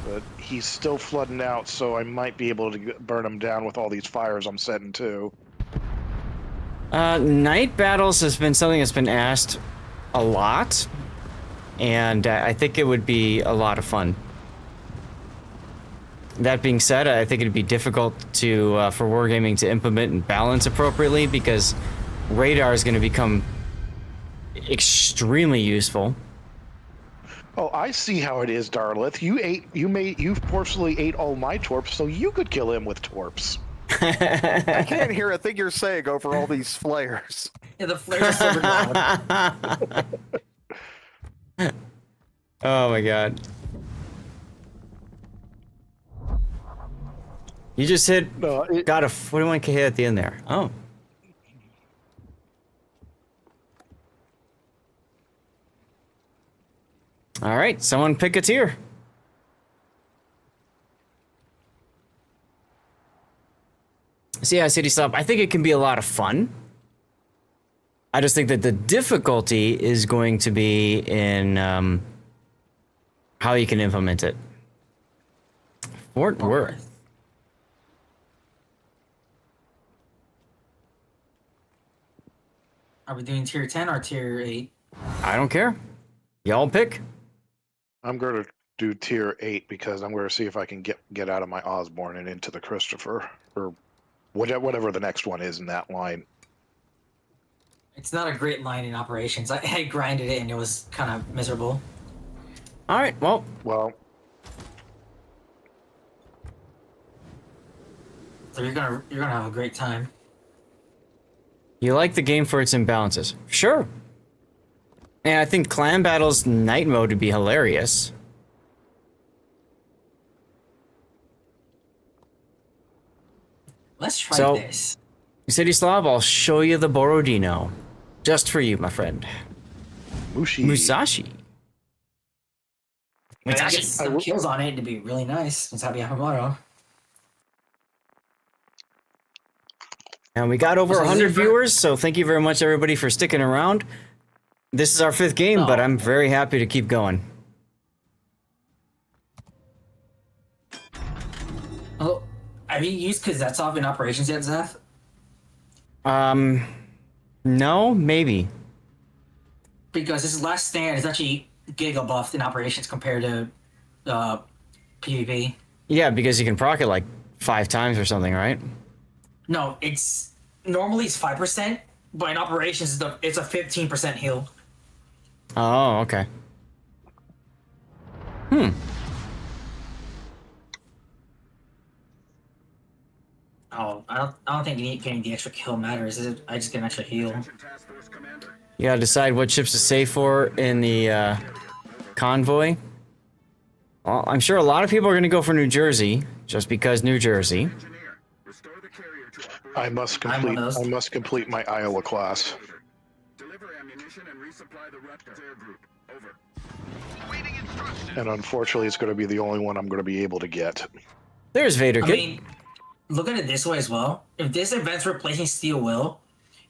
But he's still flooding out, so I might be able to burn him down with all these fires I'm setting too. Night battles has been something that's been asked a lot, and I think it would be a lot of fun. That being said, I think it'd be difficult to for wargaming to implement and balance appropriately because radar is going to become extremely useful. Oh, I see how it is, Darlith. You forcefully ate all my torps, so you could kill him with torps. I can't hear a thing you're saying over all these flares. Yeah, the flares are super loud. Oh my god. You just got a 41k hit at the end there. Oh. All right, someone pick a tier. So yeah, City Stop, I think it can be a lot of fun. I just think that the difficulty is going to be in how you can implement it. Fort Worth. Are we doing tier 10 or tier 8? I don't care. Y'all pick. I'm going to do tier 8 because I'm going to see if I can get out of my Osborne and into the Christopher or whatever the next one is in that line. It's not a great line in operations. I grinded it and it was kind of miserable. All right. Well. So you're gonna have a great time. You like the game for its imbalances. Sure. And I think Clan Battle's night mode would be hilarious. Let's try this. City Slav, I'll show you the Borodino. Just for you, my friend. Musashi. If I get some kills on it, it'd be really nice. Since Happy Yamamoto. And we got over 100 viewers, so thank you very much, everybody, for sticking around. This is our 5th game, but I'm very happy to keep going. Oh, have you used Kuznetsov in operations yet, Zeth? No, maybe. Because his last stand is actually giga buffed in operations compared to PvP. Yeah, because you can proc it like 5 times or something, right? No, normally it's 5%, but in operations it's a 15% heal. Oh, okay. Oh, I don't think getting the extra kill matters. I just get an extra heal. You gotta decide what ships to save for in the convoy. Well, I'm sure a lot of people are gonna go for New Jersey, just because New Jersey. I must complete my Iowa class. And unfortunately, it's going to be the only one I'm going to be able to get. There's Vader. I mean, look at it this way as well. If this event's replacing Steel Will,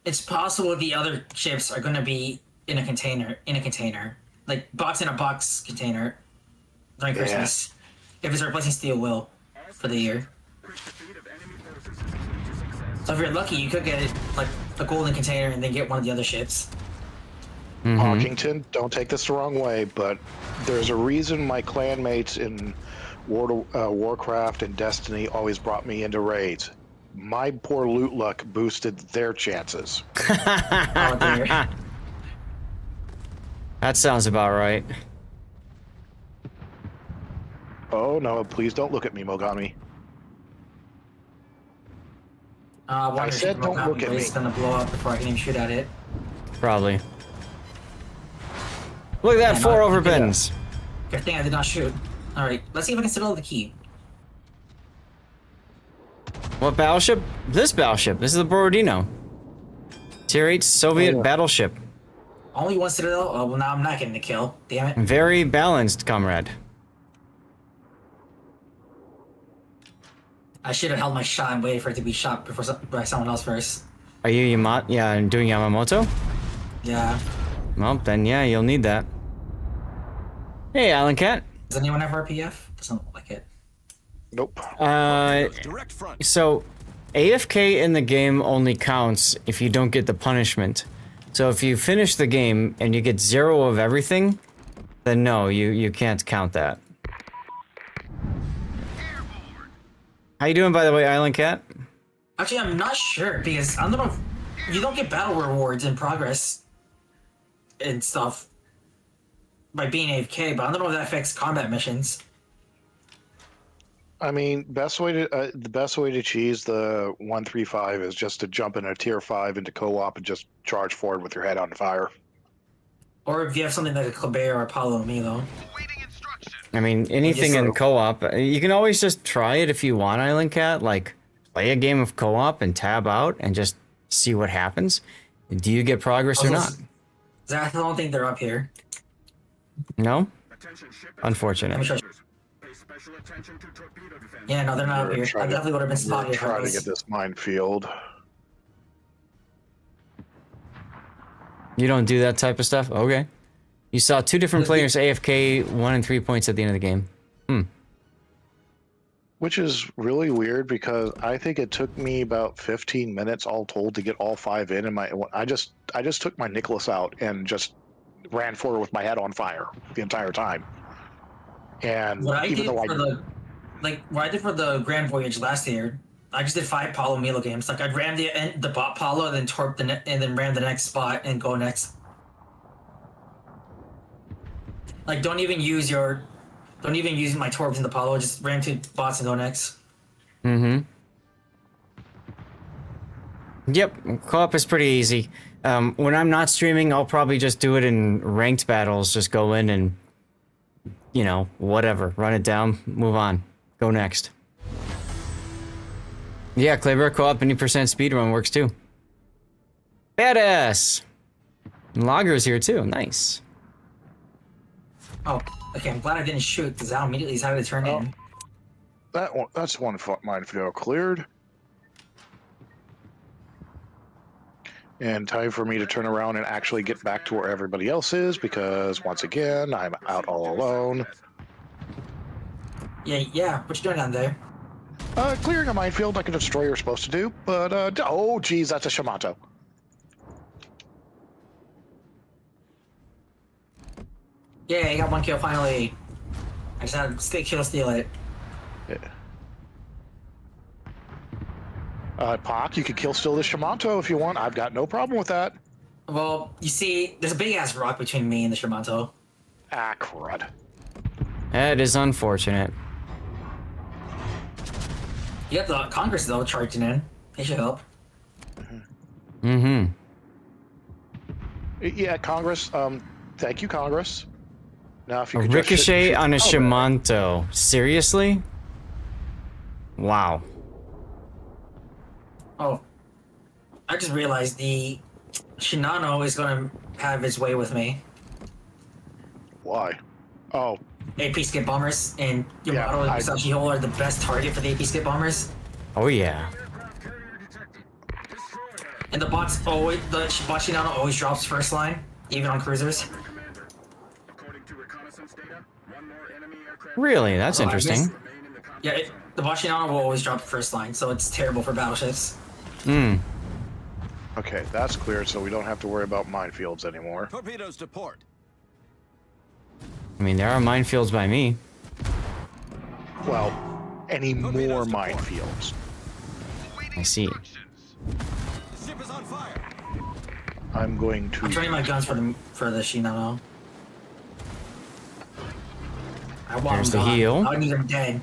it's possible the other ships are going to be in a container. Like box in a box container during Christmas. If it's replacing Steel Will for the year. So if you're lucky, you could get it like a golden container and then get one of the other ships. Hawkington, don't take this the wrong way, but there's a reason my clanmates in Warcraft and Destiny always brought me into raids. My poor loot luck boosted their chances. Oh dear. That sounds about right. Oh no, please don't look at me, Mogami. I said don't look at me. It's gonna blow up before I can even shoot at it. Probably. Look at that, 4 overbends. Good thing I did not shoot. Alright, let's see if I can settle the key. What battleship? This battleship. This is the Borodino. Tier 8 Soviet battleship. Only one citadel? Oh, well, now I'm not getting a kill. Damn it. Very balanced, comrade. I should have held my shot and waited for it to be shot before by someone else first. Are you doing Yamamoto? Yeah. Well, then yeah, you'll need that. Hey, Island Cat. Does anyone have RPF? Doesn't look like it. Nope. Direct front. So AFK in the game only counts if you don't get the punishment. So if you finish the game and you get 0 of everything, then no, you can't count that. How you doing, by the way, Island Cat? Actually, I'm not sure because I don't know if you don't get battle rewards in progress and stuff by being AFK, but I don't know if that affects combat missions. I mean, the best way to cheese the 135 is just to jump in a tier 5 into co-op and just charge forward with your head on fire. Or if you have something like a Kleber or Apollo Milo. I mean, anything in co-op, you can always just try it if you want, Island Cat. Like, play a game of co-op and tab out and just see what happens. Do you get progress or not? Zach, I don't think they're up here. No? Unfortunate. Yeah, no, they're not up here. I definitely would have been spotted. Trying to get this minefield. You don't do that type of stuff? Okay. You saw 2 different players AFK 1 and 3 points at the end of the game. Which is really weird because I think it took me about 15 minutes all told to get all 5 in, and I just took my Nicholas out and just ran forward with my head on fire the entire time. And what I even did though what I did for the Grand Voyage last year, I just did 5 Paulo Milo games. Like I'd ram the bot Paulo, then torp and then ram the next spot and go next. Like don't even use my torps in the Paulo. Just ram 2 bots and go next. Yep, co-op is pretty easy. When I'm not streaming, I'll probably just do it in ranked battles. Just go in and, you know, whatever. Run it down, move on. Go next. Yeah, Kleber co-op, any % speedrun works too. Badass! Logger's here too, nice. Oh, okay, I'm glad I didn't shoot, because I immediately decided to turn in. that's one minefield cleared. And time for me to turn around and actually get back to where everybody else is, because once again, I'm out all alone. Yeah, what you doing down there? Clearing a minefield like a destroyer is supposed to do, but, oh geez, that's a Shamato. Yeah, I got 1 kill finally. I just had to kill steal it. Yeah. Pock, you could kill still this Shamato if you want. I've got no problem with that. Well, you see, there's a big ass rock between me and the Shamato. Ah, crud. That is unfortunate. You got the Congress though charging in. They should help. Yeah, Congress. Thank you, Congress. Now, if you A could just ricochet on a oh, Shimanto. Seriously? Wow. Oh, I just realized the Shinano is gonna have his way with me. Why? Oh, AP skip bombers and Yamato and Musashi Hole are the best target for the AP skip bombers. Oh yeah. And the bot Shinano always drops first line, even on cruisers. Really? That's interesting. Yeah, the bot Shinano will always drop first line, so it's terrible for battleships. okay, that's clear, so we don't have to worry about minefields anymore. Torpedoes to port. I mean, there are minefields by me. Well, any more minefields. I see. The ship is on fire. I'm going to... I'm turning my guns for the Shinano. I want There's him the gone. heal. I need him dead.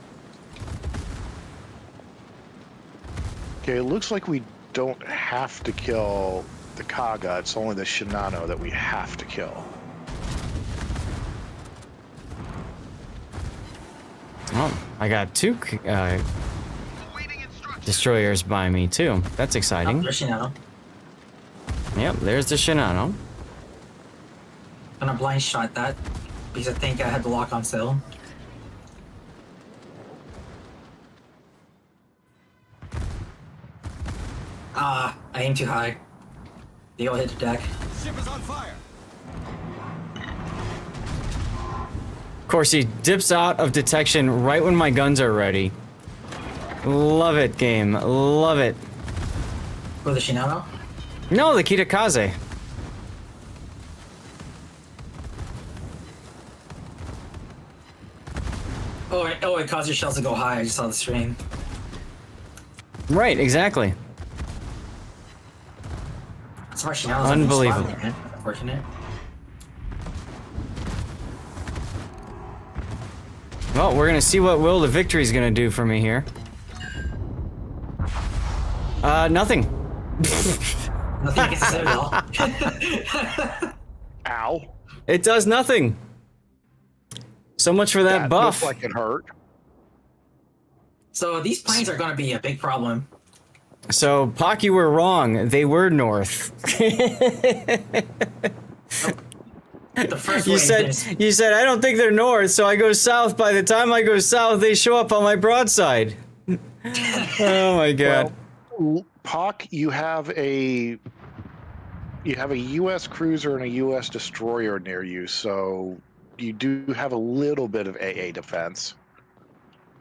Okay, it looks like we don't have to kill the Kaga. It's only the Shinano that we have to kill. Oh, I got 2. destroyers by me too. That's exciting. There's Shinano. Yep, there's the Shinano. Gonna blind shot that because I think I had the lock on still. I aimed too high. They all hit the deck. Ship is on fire. Of course, he dips out of detection right when my guns are ready. Love it, game. Love it. For the Shinano? No, the Kitakaze. Oh, it caused your shells to go high. I just saw the stream. Right, exactly. That's why Shinano's Unbelievable. Spotted, man. Unfortunate. Well, we're gonna see what Will the Victory's gonna do for me here. Nothing. Nothing against the Citadel. Ow. It does nothing. So much for that buff. Looks like it hurt. So these planes are going to be a big problem. So, Pock, you were wrong. They were north. The first You wave said is- I don't think they're north, so I go south. By the time I go south, they show up on my broadside. Oh my god. Well, Pock, you have a U.S. cruiser and a U.S. destroyer near you, so you do have a little bit of AA defense.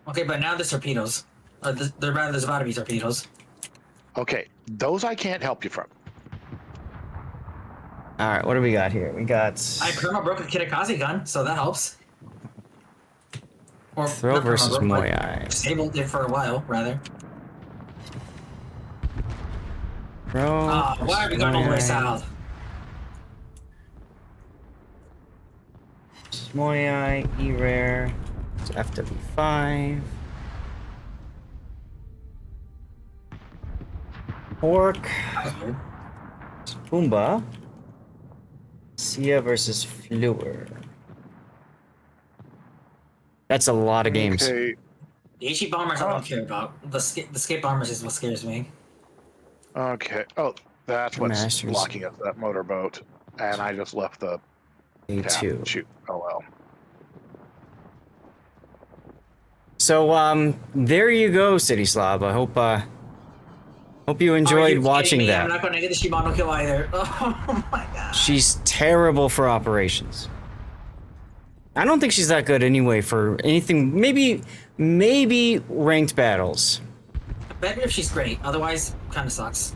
Okay, but now there's torpedoes. There's about to be torpedoes. Okay, those I can't help you from. All right, what do we got here? We got I perma broke a Kitakaze gun, so that helps. Or throw not versus perma broke, but Moyai. disabled it for a while, rather. Throw. Why are we going all the way south? Moyai, E-Rare, it's FW5. Pork, Pumbaa, Sia versus Fleur. That's a lot of games. Okay, The HE bombers I don't care about. The escape bombers is what scares me. okay. Oh, that's what's Masters. blocking us, that motorboat. And I just left the A2. Yeah, shoot. Oh well. So, there you go, City Slob. I hope you enjoyed Are you watching kidding me? that. I'm not going to get the Shibano kill either. Oh my god. She's terrible for operations. I don't think she's that good anyway for anything. Maybe ranked battles. Better if she's great. Otherwise, kind of sucks.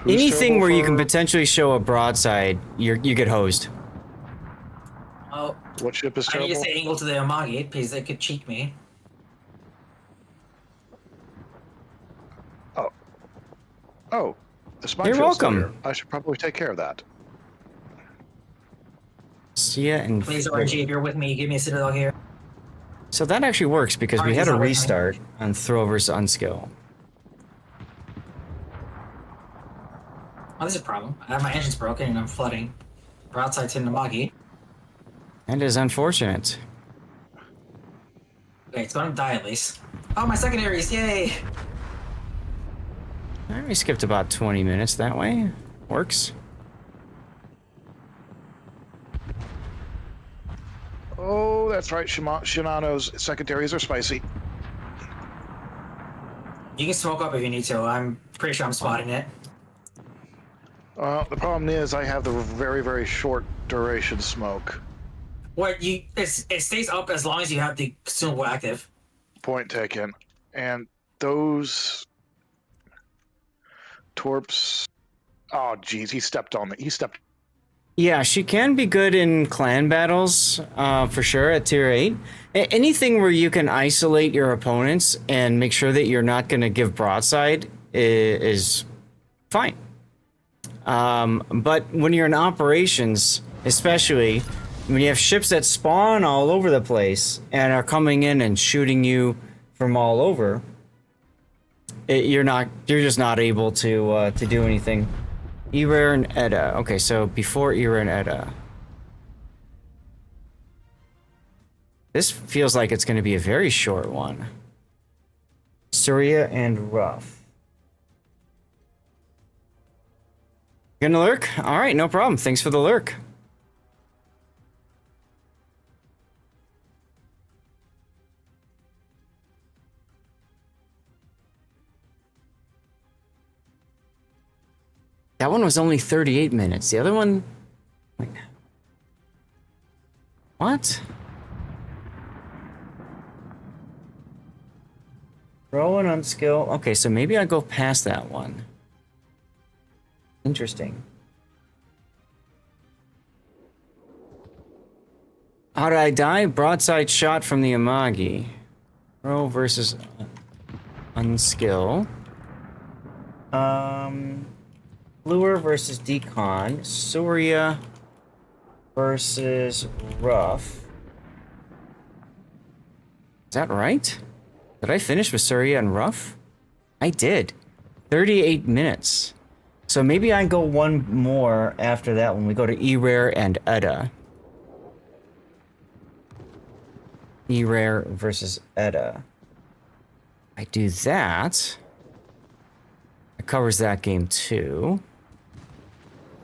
Who's Anything where you terrible can potentially show a broadside, you get hosed. Oh, for- What ship is I need terrible? to say angle to the Amagi because they could cheat me. Oh, the spy You're field's welcome. there. I should probably take care of that. Sia and Please, Fleur. RNG, if you're with me, give me a Citadel here. So that actually works because we Alright, had he's a not with me. restart on throw versus unskill. Oh, this is a problem. I have my engines broken and I'm flooding. We're outside to Namagi. That is unfortunate. Okay, it's going to die at least. Oh, my secondaries! Yay! We skipped about 20 minutes that way. Works. Oh, that's right. Shinano's secondaries are spicy. You can smoke up if you need to. I'm pretty sure I'm spotting it. The problem is I have the very, very short duration smoke. It stays up as long as you have the consumable active. Point taken. And those torps. Oh, geez, he stepped on me. Yeah, she can be good in clan battles, for sure, at tier 8. Anything where you can isolate your opponents and make sure that you're not going to give broadside is fine. But when you're in operations, especially when you have ships that spawn all over the place and are coming in and shooting you from all over, you're just not able to do anything. E-Rare and Edda. Okay, so before E-Rare and Edda. This feels like it's going to be a very short one. Surya and Rough. Gonna lurk? All right, no problem. Thanks for the lurk. That one was only 38 minutes. The other one... Wait. What? Throw and unskill. Okay, so maybe I go past that one. Interesting. How did I die? Broadside shot from the Amagi. Throw versus unskill. Lure versus decon. Surya versus rough. Is that right? Did I finish with Surya and rough? I did. 38 minutes. So maybe I go one more after that when we go to E-Rare and Edda. E-Rare versus Edda. I do that. It covers that game too.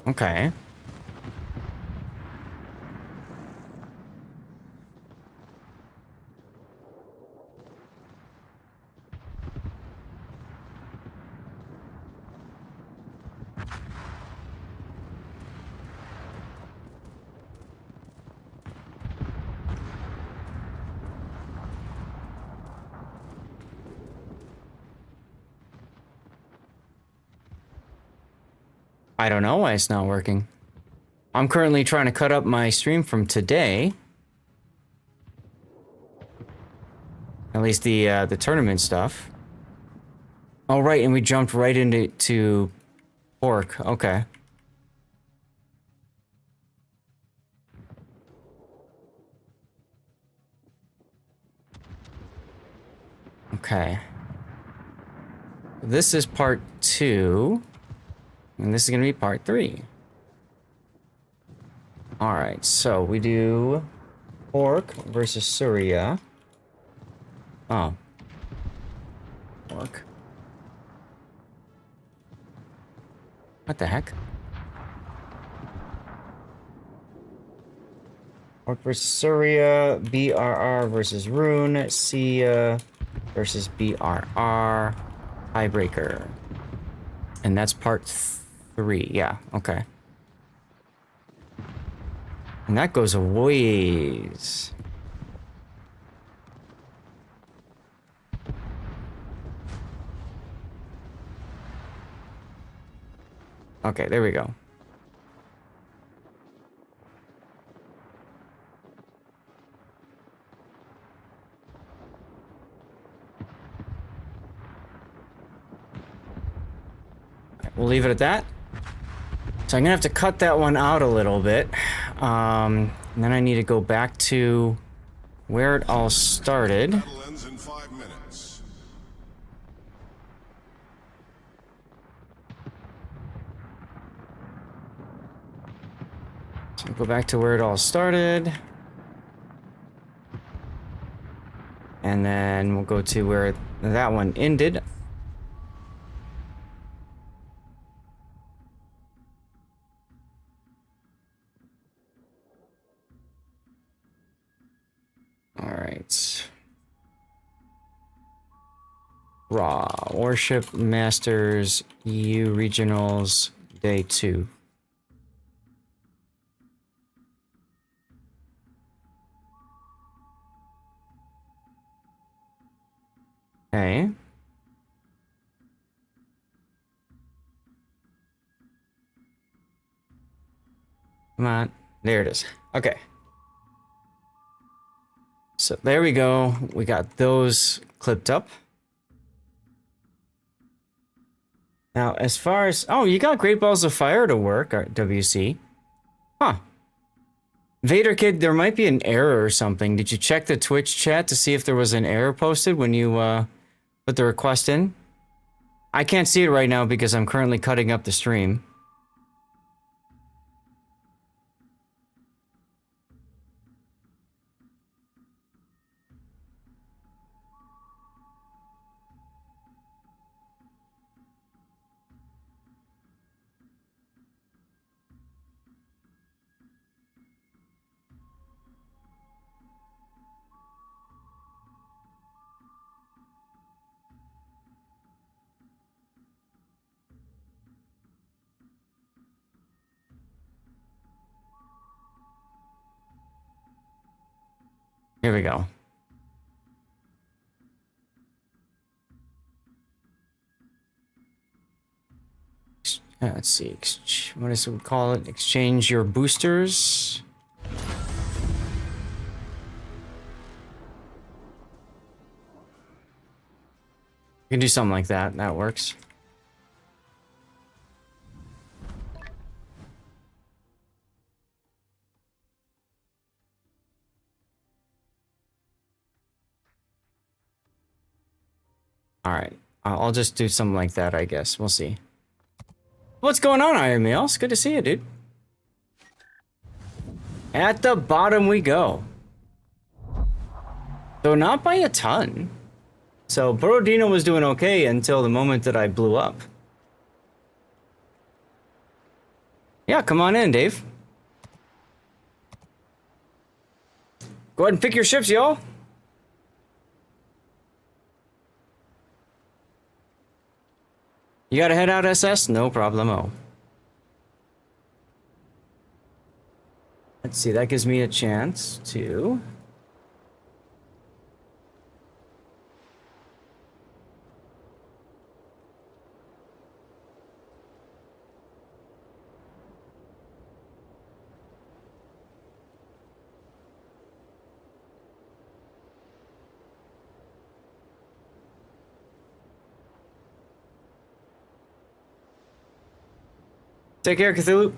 Okay. I don't know why it's not working. I'm currently trying to cut up my stream from today. At least the tournament stuff. Oh, right, and we jumped right into pork. Okay. Okay. This is part 2. And this is going to be part 3. Alright, so we do pork versus Surya. Oh. Pork. What the heck? Pork versus Surya, BRR versus Rune, Sia versus BRR, tiebreaker. And that's part 3, yeah, okay. And that goes a ways. Okay, there we go. We'll leave it at that. So I'm gonna have to cut that one out a little bit. And then I need to go back to where it all started. Battle ends in 5 minutes. So go back to where it all started. And then we'll go to where that one ended. Alright. Raw. Warship Masters EU Regionals Day 2. Okay. Come on. There it is. Okay. So there we go. We got those clipped up. Now, as far as... Oh, you got Great Balls of Fire to work, WC. Huh. Vader Kid, there might be an error or something. Did you check the Twitch chat to see if there was an error posted when you put the request in? I can't see it right now because I'm currently cutting up the stream. Here we go. Let's see. What is it we call it? Exchange your boosters. You can do something like that. That works. All right. I'll just do something like that, I guess. We'll see. What's going on, Iron Meals? Good to see you, dude. At the bottom we go. So not by a ton. So Borodino was doing okay until the moment that I blew up. Yeah, come on in, Dave. Go ahead and pick your ships, y'all. You gotta head out, SS? No problemo. Let's see, that gives me a chance to... Take care, Cthulhu.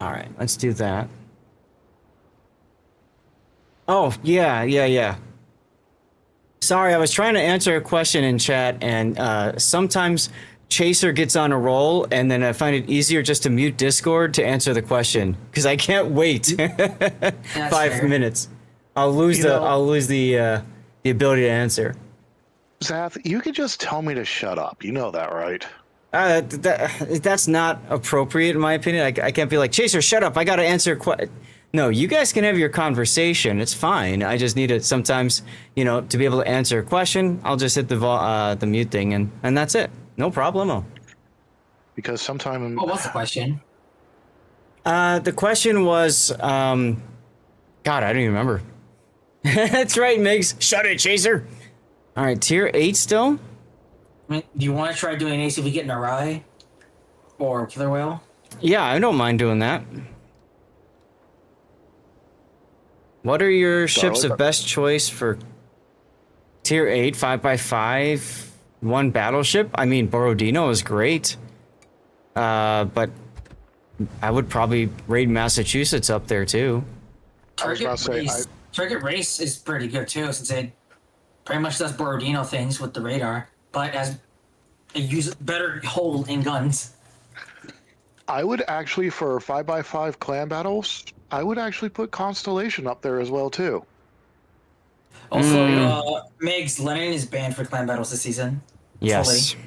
All right, let's do that. Oh, yeah. Sorry, I was trying to answer a question in chat, and sometimes Chaser gets on a roll, and then I find it easier just to mute Discord to answer the question, because I can't wait 5 minutes. I'll lose the ability to answer. Zath, you could just tell me to shut up. You know that, right? That's not appropriate, in my opinion. I can't be like, Chaser, shut up. I got to answer a No, you guys can have your conversation. It's fine. I just need it sometimes, to be able to answer a question. I'll just hit the mute thing, and that's it. No problemo. Because sometime... Oh, what's the question? The question was, God, I don't even remember. That's right, Migs. Shut it, Chaser. All right, tier 8 still? I mean, do you want to try doing ace if we get an Arai? Or Killer Whale? Yeah, I don't mind doing that. What are your ships of best choice for tier 8, 5x5, 1 battleship? I mean, Borodino is great. But I would probably raid Massachusetts up there too. Target Race is pretty good too, since it pretty much does Borodino things with the radar, but it uses better hold in guns. I would actually, for 5x5 clan battles, I would actually put Constellation up there as well too. Also, Migs, Lennon is banned for clan battles this season. Yes. Fully.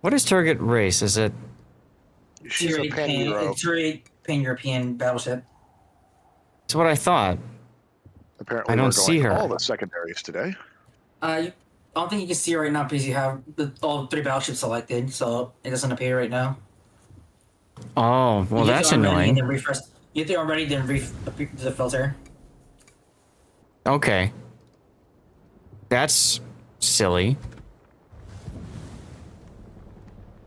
What is Target Race? Is it? She's a pan-Euro. Pan-European battleship. That's what I thought. Apparently, I don't we're see going her. all the secondaries today. I don't think you can see her right now because you have all 3 battleships selected, so it doesn't appear right now. Oh, well, that's annoying. You have to already then do the filter. Okay. That's silly.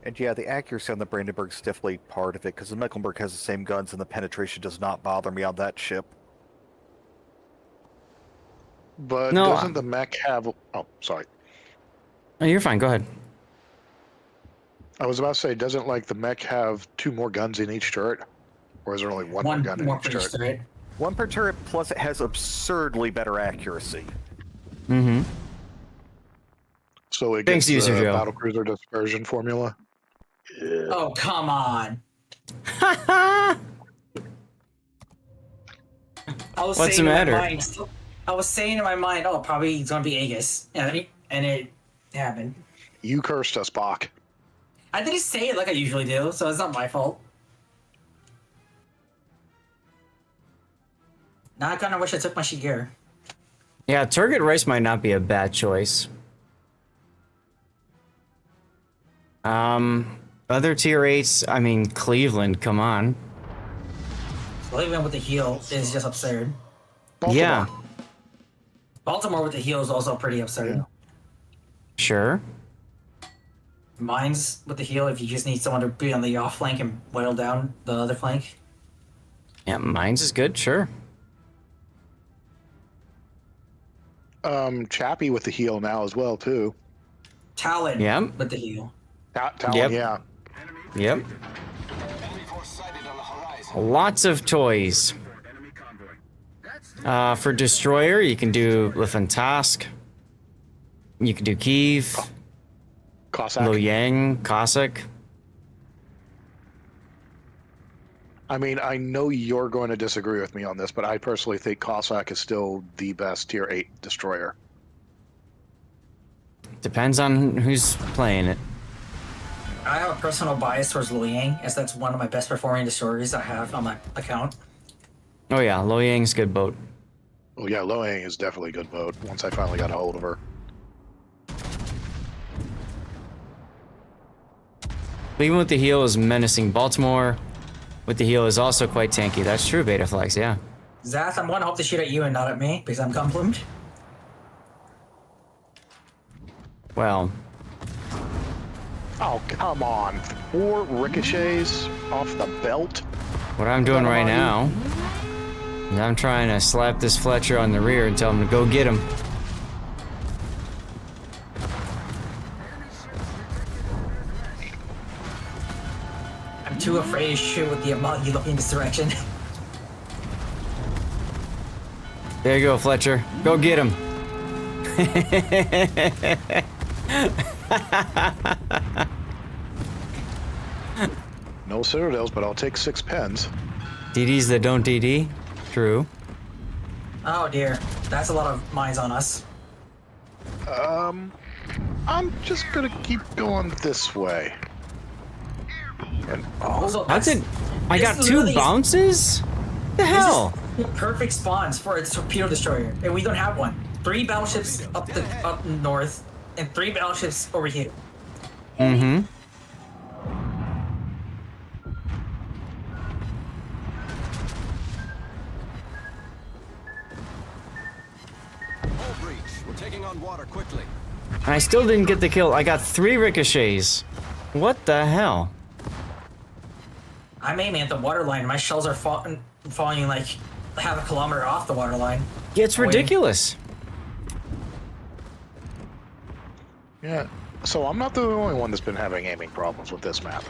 And yeah, the accuracy on the Brandenburg's definitely part of it, because the Mecklenburg has the same guns and the penetration does not bother me on that ship. But No, doesn't the mech have... Oh, sorry. Oh, you're fine. Go ahead. I was about to say, doesn't the mech have 2 more guns in each turret? Or is there only one more gun in each turret? 1 per turret, plus it has absurdly better accuracy. Mm-hmm. So it Thanks, gets the User Joe. battlecruiser dispersion formula? Yeah. Oh, come on. What's the matter? I was saying in my mind, oh, probably it's going to be Aegis. And it happened. You cursed us, Bach. I didn't say it like I usually do, so it's not my fault. Now I kind of wish I took my Shigear. Yeah, Target Race might not be a bad choice. Other tier 8s, I mean, Cleveland, come on. Cleveland with the heal is just absurd. Baltimore. Yeah, Baltimore with the heal is also pretty absurd. sure. Mines with the heal, if you just need someone to be on the off flank and whittle down the other flank. Yeah, Mines is good, sure. Chappie with the heal now as well too. Talon Yeah. with the heal. Talon, Yep. yeah. Yep. Lots of toys. For Destroyer, you can do Lifantask. You can do Kiev, Cossack. Loyang, Cossack. I mean, I know you're going to disagree with me on this, but I personally think Cossack is still the best tier 8 destroyer. Depends on who's playing it. I have a personal bias towards Luoyang, as that's one of my best performing destroyers I have on my account. Oh yeah, Loyang's good boat. Oh yeah, Loang is definitely a good boat once I finally got a hold of her. Cleveland with the heal is menacing. Baltimore with the heal is also quite tanky. That's true, Beta Flex, yeah. Zath, I'm going to hope to shoot at you and not at me, because I'm compliment. Well, Oh, come on. 4 ricochets off the belt? what I'm doing right now is I'm trying to slap this Fletcher on the rear and tell him to go get him. I'm too afraid to shoot with the Amagi looking in this direction. There you go, Fletcher. Go get him. No citadels, but I'll take 6 pens. DDs that don't DD? True. Oh dear, that's a lot of mines on us. I'm just gonna keep going this way. And Also, How did... I this got is 2 really- bounces? The This hell? is perfect spawns for a torpedo destroyer, and we don't have one. 3 battleships up north, and 3 battleships over here. Mm-hmm. Hull breach. We're taking on water quickly. And I still didn't get the kill. I got 3 ricochets. What the hell? I'm aiming at the waterline. My shells are falling like half a kilometer off the waterline. It's ridiculous. yeah, so I'm not the only one that's been having aiming problems with this map.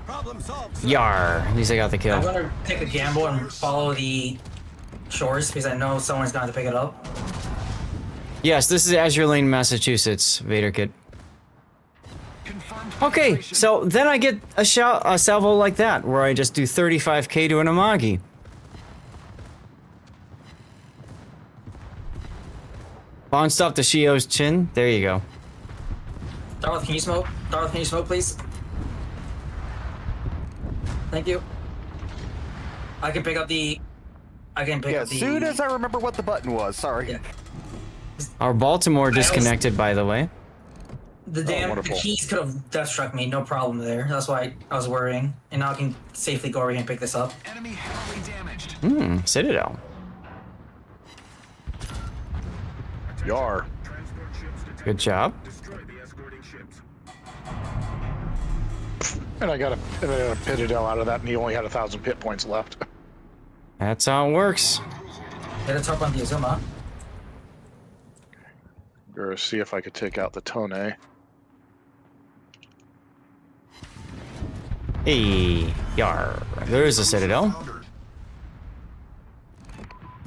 Problem solved. sir. Yar. At least I got the I'm kill. gonna take a gamble and follow the shores because I know someone's going to pick it up. Yes, this is Azure Lane, Massachusetts, Vader Kid. Okay, so then I get a salvo like that, where I just do 35k to an Amagi. Bounced off the Shio's chin. There you go. Darth, can you smoke? Darth, can you smoke, please? Thank you. I can pick up the... I can pick Yeah, up as the... soon as I remember what the button was, sorry. Yeah. Our Baltimore disconnected, by the way. The damn wonderful. keys could have death struck me, no problem there. That's why I was worrying. And now I can safely go over here and pick this up. Enemy heavily damaged. Citadel. Yar. Good job. And I got a Citadel out of that, and he only had 1,000 pit points left. That's how it works. Get a top on the Azuma. Or see if I could take out the Tone. Hey, yar. There's a Citadel.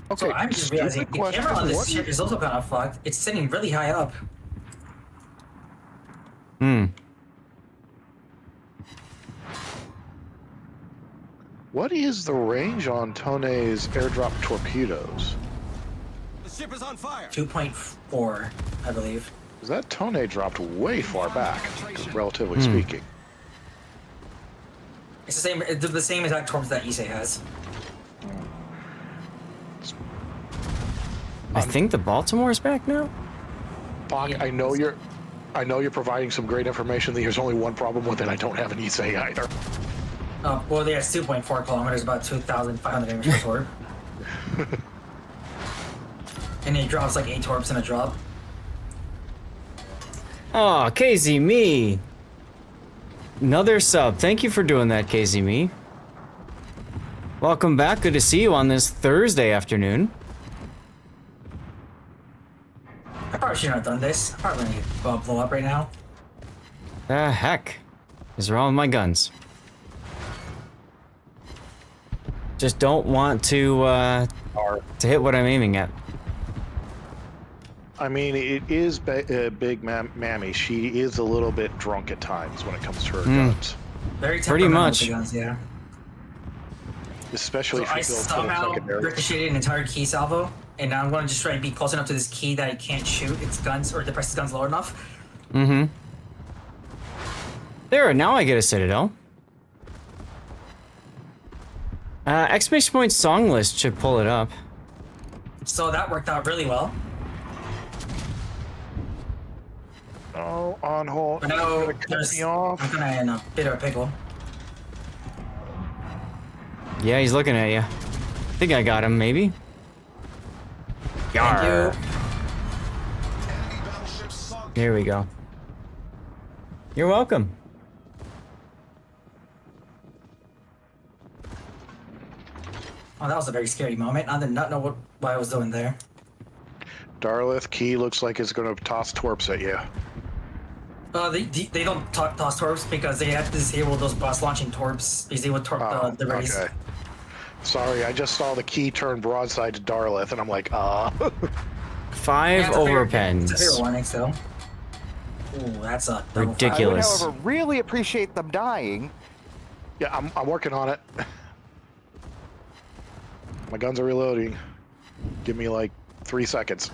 Okay, So I'm just realizing the stupid camera on this question. ship is also kind of fucked. It's sitting really high up. What is the range on Tone's airdrop torpedoes? The ship is on fire. 2.4, I believe. Because that Tone dropped way far back, relatively speaking. It's the same exact torps that Issei has. I think the Baltimore's back now? Bach, Yeah. I know you're I know you're providing some great information. There's only one problem with it. I don't have an ESA either. Oh, well, there's 2.4 kilometers, about 2,500 damage per torp. And it drops like 8 torps in a drop. Oh, KZ Me. Another sub. Thank you for doing that, KZ Me. Welcome back. Good to see you on this Thursday afternoon. I probably shouldn't have done this. I probably need to blow up right now. The heck is wrong with my guns? Just don't want to hit what I'm aiming at. I mean, it is Big Mammy. She is a little bit drunk at times when it comes to her guns. Very Pretty much. with the guns, yeah. Especially So I if you build full somehow secondary. ricocheted an entire key salvo, and now I'm going to just try to be close enough to this key that I can't shoot its guns or depress its guns low enough. Mm-hmm. There, now I get a Citadel. Exclamation point song list should pull it up. So that worked out really well. Oh, on hold. But now Cut there's, me off. I'm kind of in a bit of a pickle. Yeah, he's looking at you. I think I got him, maybe. Yarr. Thank you. Here we go. You're welcome. Oh, that was a very scary moment. I did not know what I was doing there. Darlith Key looks like it's going to toss torps at you. They don't toss torps because they have to disable those bus launching torps because they would torp the race. Okay. Sorry, I just saw the Key turn broadside to Darlith, and I'm like, 5 It's a overpens. fair warning, still. Ooh, that's a double Ridiculous. I would, however, really appreciate them dying. Yeah, I'm working on it. My guns are reloading. Give me like 3 seconds.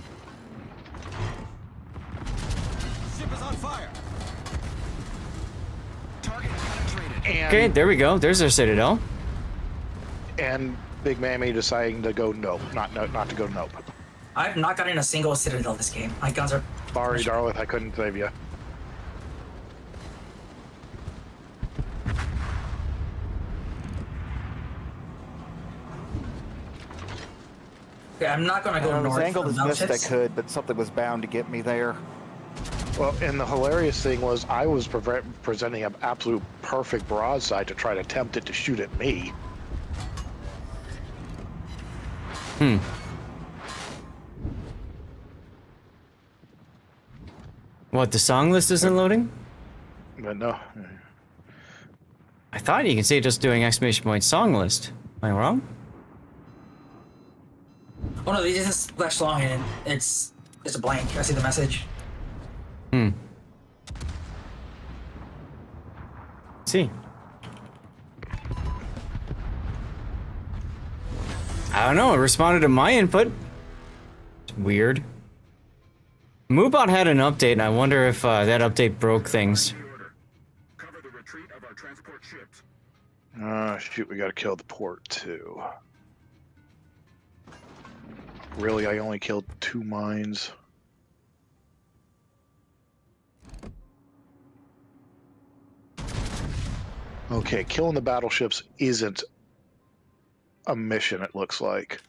Ship is on fire. And, Okay, there we go. There's our Citadel. and Big Mammy deciding to go nope, not to go nope. I've not gotten a single Citadel this game. My guns are... Sorry, Darlith, I couldn't save you. Okay, I'm not gonna I go was north angled from as best I Warships. could, but something was bound to get me there. Well, and the hilarious thing was I was presenting an absolute perfect broadside to try to tempt it to shoot at me. What, the song list isn't loading? But no. I thought you could say just doing exclamation point song list. Am I wrong? Oh no, they just flash long and it's a blank. I see the message. See. I don't know, it responded to my input. It's weird. Moobot had an update, and I wonder if that update broke things. Cover the retreat of our transport ships. Shoot, we gotta kill the port too. Really, I only killed 2 mines. Okay, killing the battleships isn't a mission, it looks like.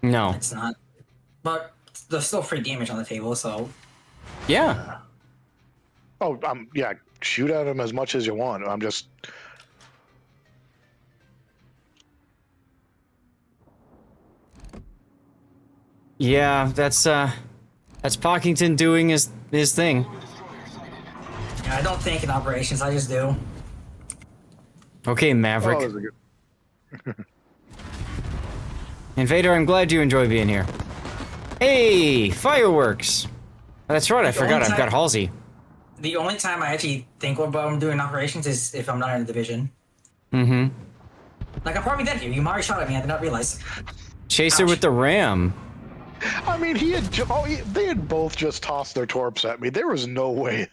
No. It's not. But there's still free damage on the table, so... Yeah. Oh, yeah, shoot at them as much as you want. I'm just... Yeah, that's Pockington doing his thing. Yeah, I don't think in operations, I just do. Okay, Maverick. Oh, that was a good... Invader, I'm glad you enjoy being here. Hey, fireworks! That's right, I forgot I've got Halsey. The only time I actually think about doing operations is if I'm not in a division. Mm-hmm. Like, I'm probably dead here. You already shot at me, I did not realize. Chaser Ouch. with the ram. I mean, they had both just tossed their torps at me. There was no way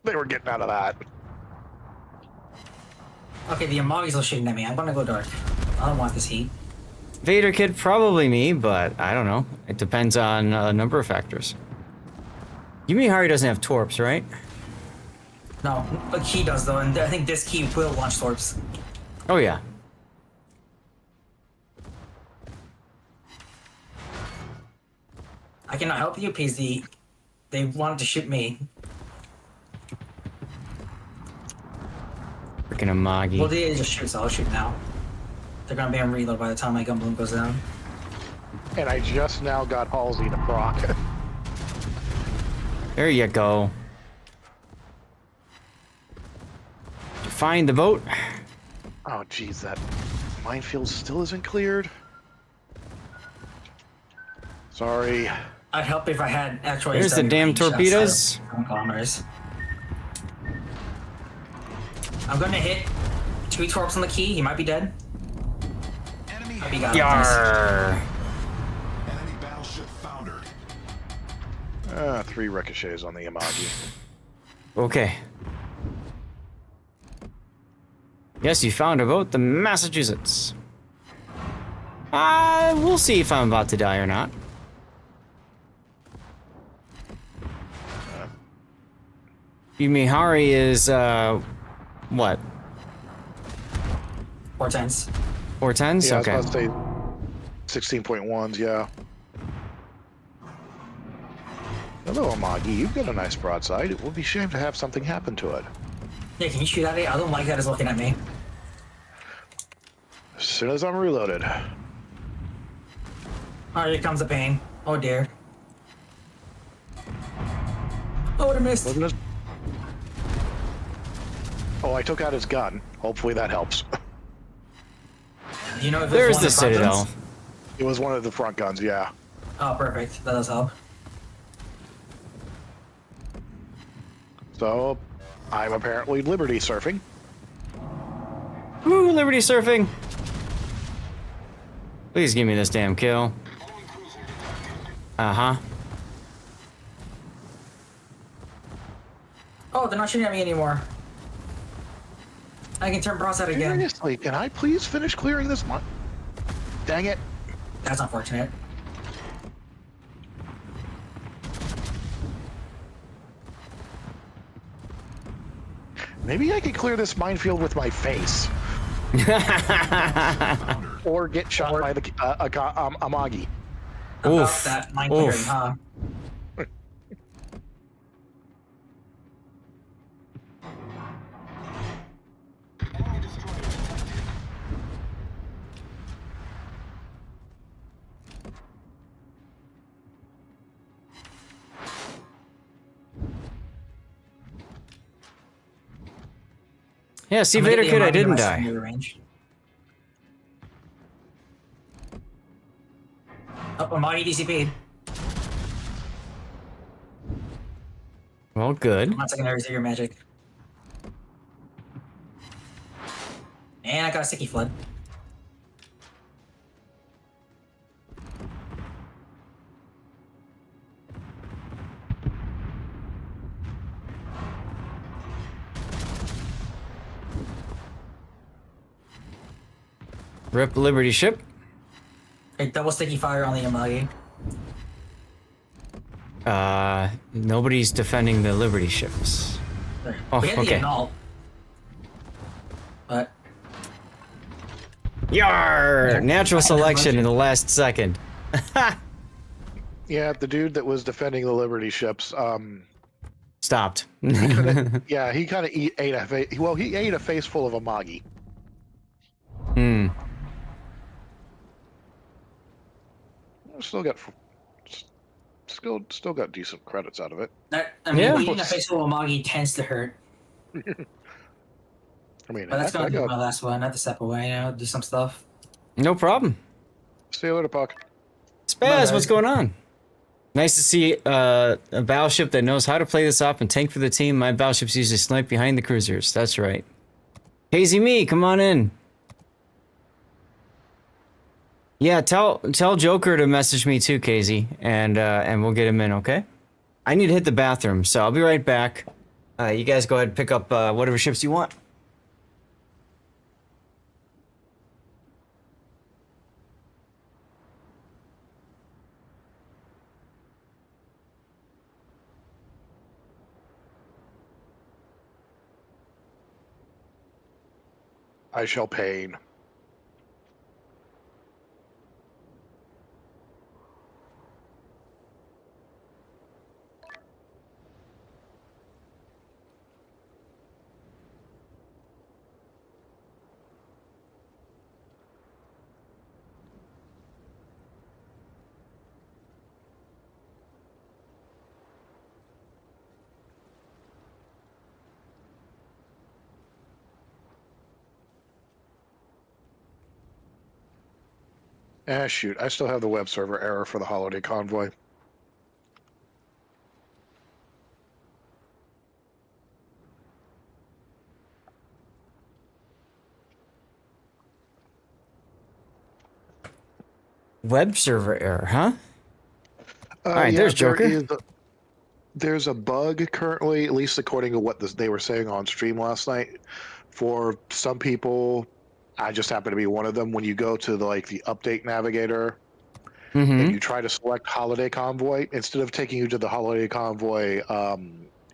they were getting out of that. Okay, the Amagis are shooting at me. I'm gonna go dark. I don't want this heat. Vader Kid, probably me, but I don't know. It depends on a number of factors. Yumihari doesn't have torps, right? No, a key does though, and I think this key will launch torps. Oh yeah. I cannot help you, PZ. They wanted to shoot me. Freaking Amagi. Well, they just shoot, so I'll shoot now. They're gonna be on reload by the time my gun bloom goes down. And I just now got Halsey to proc. There you go. Did you find the boat? Oh, geez, that minefield still isn't cleared. Sorry. I'd help if I had actual. There's the HW damn range shots torpedoes. out of bombers. I'm gonna hit 2 torps on the key. He might be dead. Enemy Hope he got it. Nice. Yarr. Enemy battleship foundered. 3 ricochets on the Amagi. Okay. Yes, you found a boat, the Massachusetts. We'll see if I'm about to die or not. Yumihari is, what? 4 tens. 4 tens? Yeah, Okay. I was about to say 16.1s, yeah. Hello, Amagi. You've got a nice broadside. It would be a shame to have something happen to it. Yeah, can you shoot at it? I don't like that it's looking at me. As soon as I'm reloaded. Oh, here comes the pain. Oh dear. Oh, I missed. Wasn't it? Oh, I took out his gun. Hopefully that helps. Do you know if There's it's one the of front Citadel. guns? It was one of the front guns, yeah. Oh, perfect. That does help. So, I'm apparently Liberty surfing. Woo, Liberty surfing. Please give me this damn kill. Uh-huh. Oh, they're not shooting at me anymore. I can turn broadside again. Seriously, can I please finish clearing this one? Dang it. That's unfortunate. Maybe I could clear this minefield with my face. Or get shot by the Amagi. About Oof. that mind clearing, Oof. huh? Yeah, see, I'm gonna Vader get kid, the I Amagi didn't rest from die. near range. Oh, Amagi DCP'd. Well, good. I'm not taking every your magic. And I got a sticky flood. Rip Liberty ship. Okay, double sticky fire on the Amagi. Nobody's defending the Liberty ships. There. Oh, We had the okay. annul. But Yar! Natural I had a selection bunch in the last second. Yeah, the dude that was defending the Liberty ships, Stopped. yeah, he kind of ate he ate a face full of Amagi. Hmm. Still got decent credits out of it. I mean, Yeah. eating a face full of Amagi tends to hurt. I mean, But that's I gonna be got, my last one. I have to step away now, do some stuff. No problem. see you later, Puck. Spaz, Bye, what's guys. going on? Nice to see a battleship that knows how to play this up and tank for the team. My battleships usually snipe behind the cruisers. That's right. Hazy me, come on in. Yeah, tell Joker to message me too, Casey, and we'll get him in, okay? I need to hit the bathroom, so I'll be right back. You guys go ahead and pick up whatever ships you want. I shall pain. Ah, shoot. I still have the web server error for the holiday convoy. Web server error, huh? All right, Yeah, there's Joker. There's a bug currently, at least according to what they were saying on stream last night. For some people, I just happen to be one of them. When you go to the update navigator and you try to select holiday convoy, instead of taking you to the holiday convoy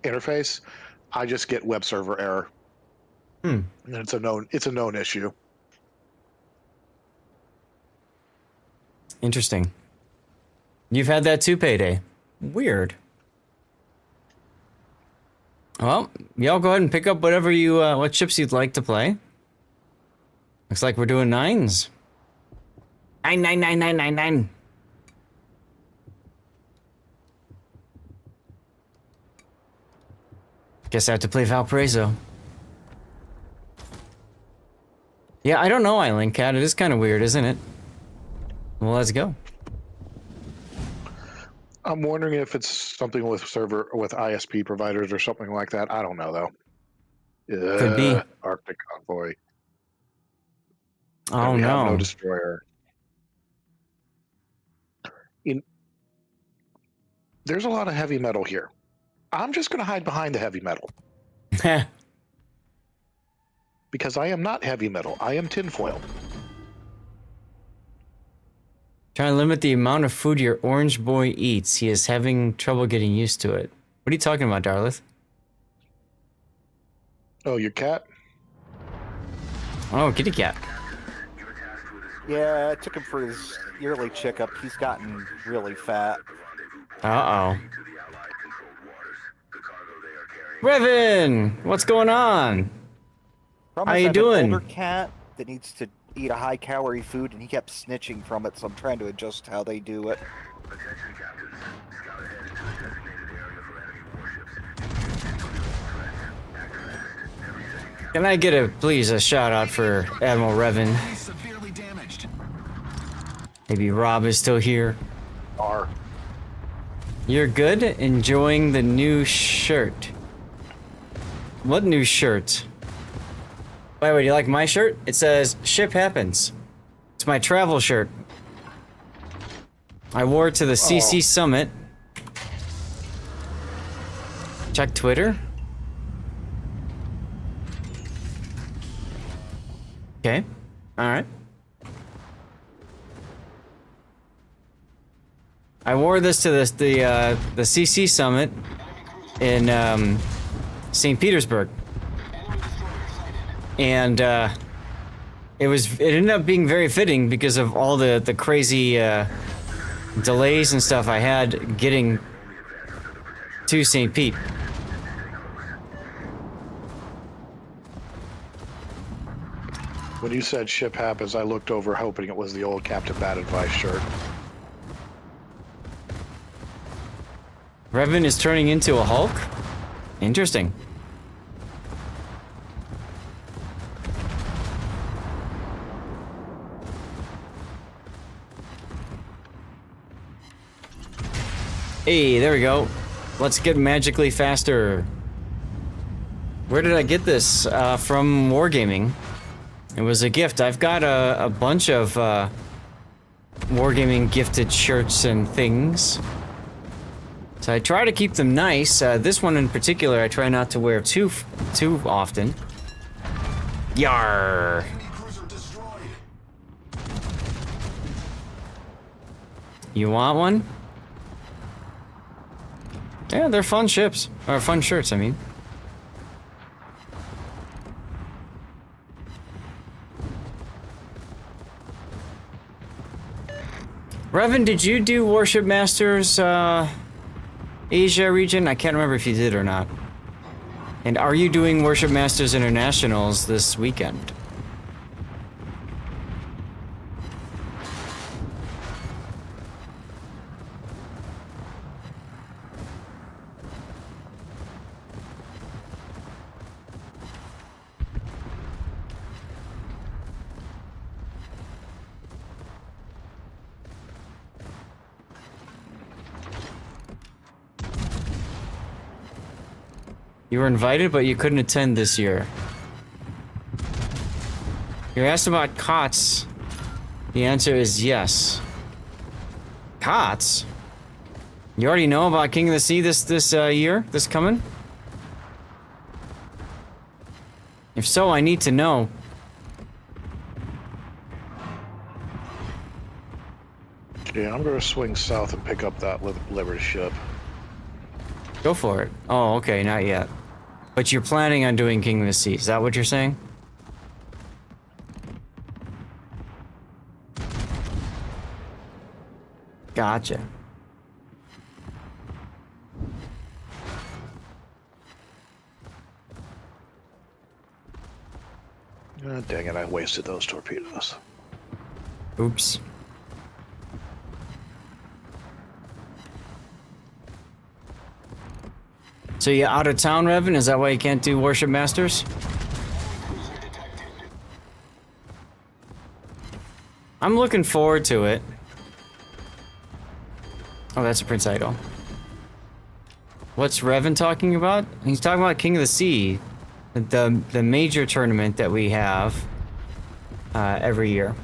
interface, I just get web server error. And it's a known issue. Interesting. You've had that too, Payday. Weird. Well, y'all go ahead and pick up whatever you what ships you'd like to play. Looks like we're doing 9s. 9. Guess I have to play Valparaiso. Yeah, I don't know, Eileen Cat. It is kind of weird, isn't it? Well, let's go. I'm wondering if it's something with ISP providers or something like that. I don't know though. Could be. Arctic convoy. Oh We have no. no destroyer. There's a lot of heavy metal here. I'm just going to hide behind the heavy metal because I am not heavy metal. I am tinfoil. Trying to limit the amount of food your orange boy eats. He is having trouble getting used to it. What are you talking about, Darlith? Oh, your cat? Oh, kitty cat. Yeah, I took him for his yearly checkup. He's gotten really fat. Uh-oh. Revan! What's going on? Problem How is, you I have an doing? older cat that needs to eat a high-calorie food, and he kept snitching from it, so I'm trying to adjust how they do it. Attention captains. Scout ahead into the designated area for enemy warships. Can I get please a shout out for Admiral Revan? Severely damaged. Maybe Rob is still here. R. You're good? Enjoying the new shirt. What new shirt? By the way, do you like my shirt? It says, Ship Happens. It's my travel shirt. I wore it to the CC Summit. Check Twitter. Okay. Alright. I wore this to the CC Summit in St. Petersburg. And it ended up being very fitting because of all the crazy delays and stuff I had getting to St. Pete. When you said ship happens, I looked over hoping it was the old Captain Bad Advice shirt. Revan is turning into a Hulk? Interesting. Hey, there we go. Let's get magically faster. Where did I get this? From Wargaming. It was a gift. I've got a bunch of Wargaming gifted shirts and things. So I try to keep them nice. This one in particular, I try not to wear too often. Yarr! You want one? Yeah, they're fun ships. Or fun shirts, I mean. Revan, did you do Warship Masters Asia region? I can't remember if you did or not. And are you doing Warship Masters Internationals this weekend? You were invited, but you couldn't attend this year. You're asked about COTS. The answer is yes. COTS? You already know about King of the Sea this year? This coming? If so, I need to know. Yeah, I'm gonna swing south and pick up that Liberty ship. Go for it. Oh, okay, not yet. But you're planning on doing King of the Sea, is that what you're saying? Gotcha. Oh, dang it, I wasted those torpedoes. Oops. So you out of town, Revan? Is that why you can't do Warship Masters? I'm looking forward to it. Oh, that's a Prince Idol. What's Revan talking about? He's talking about King of the Sea, the major tournament that we have every year.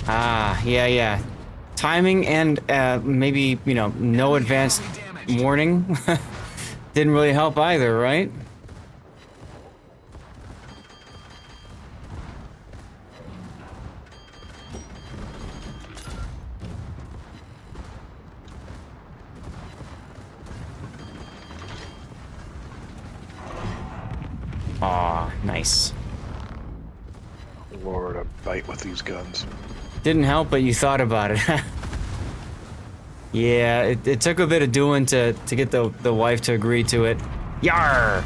Ah, yeah. Timing and maybe, you know, no advanced warning didn't really help either, right? Aw, nice. Lord, I bite with these guns. Didn't help, but you thought about it. Yeah, it took a bit of doing to get the wife to agree to it. Yarr!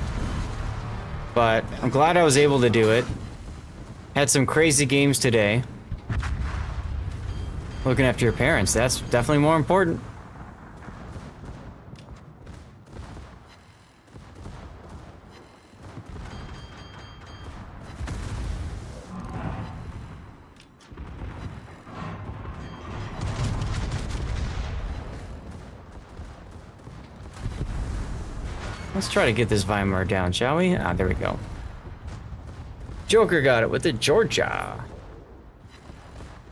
But I'm glad I was able to do it. Had some crazy games today. Looking after your parents, that's definitely more important. Let's try to get this Weimar down, shall we? Ah, there we go. Joker got it with the Georgia.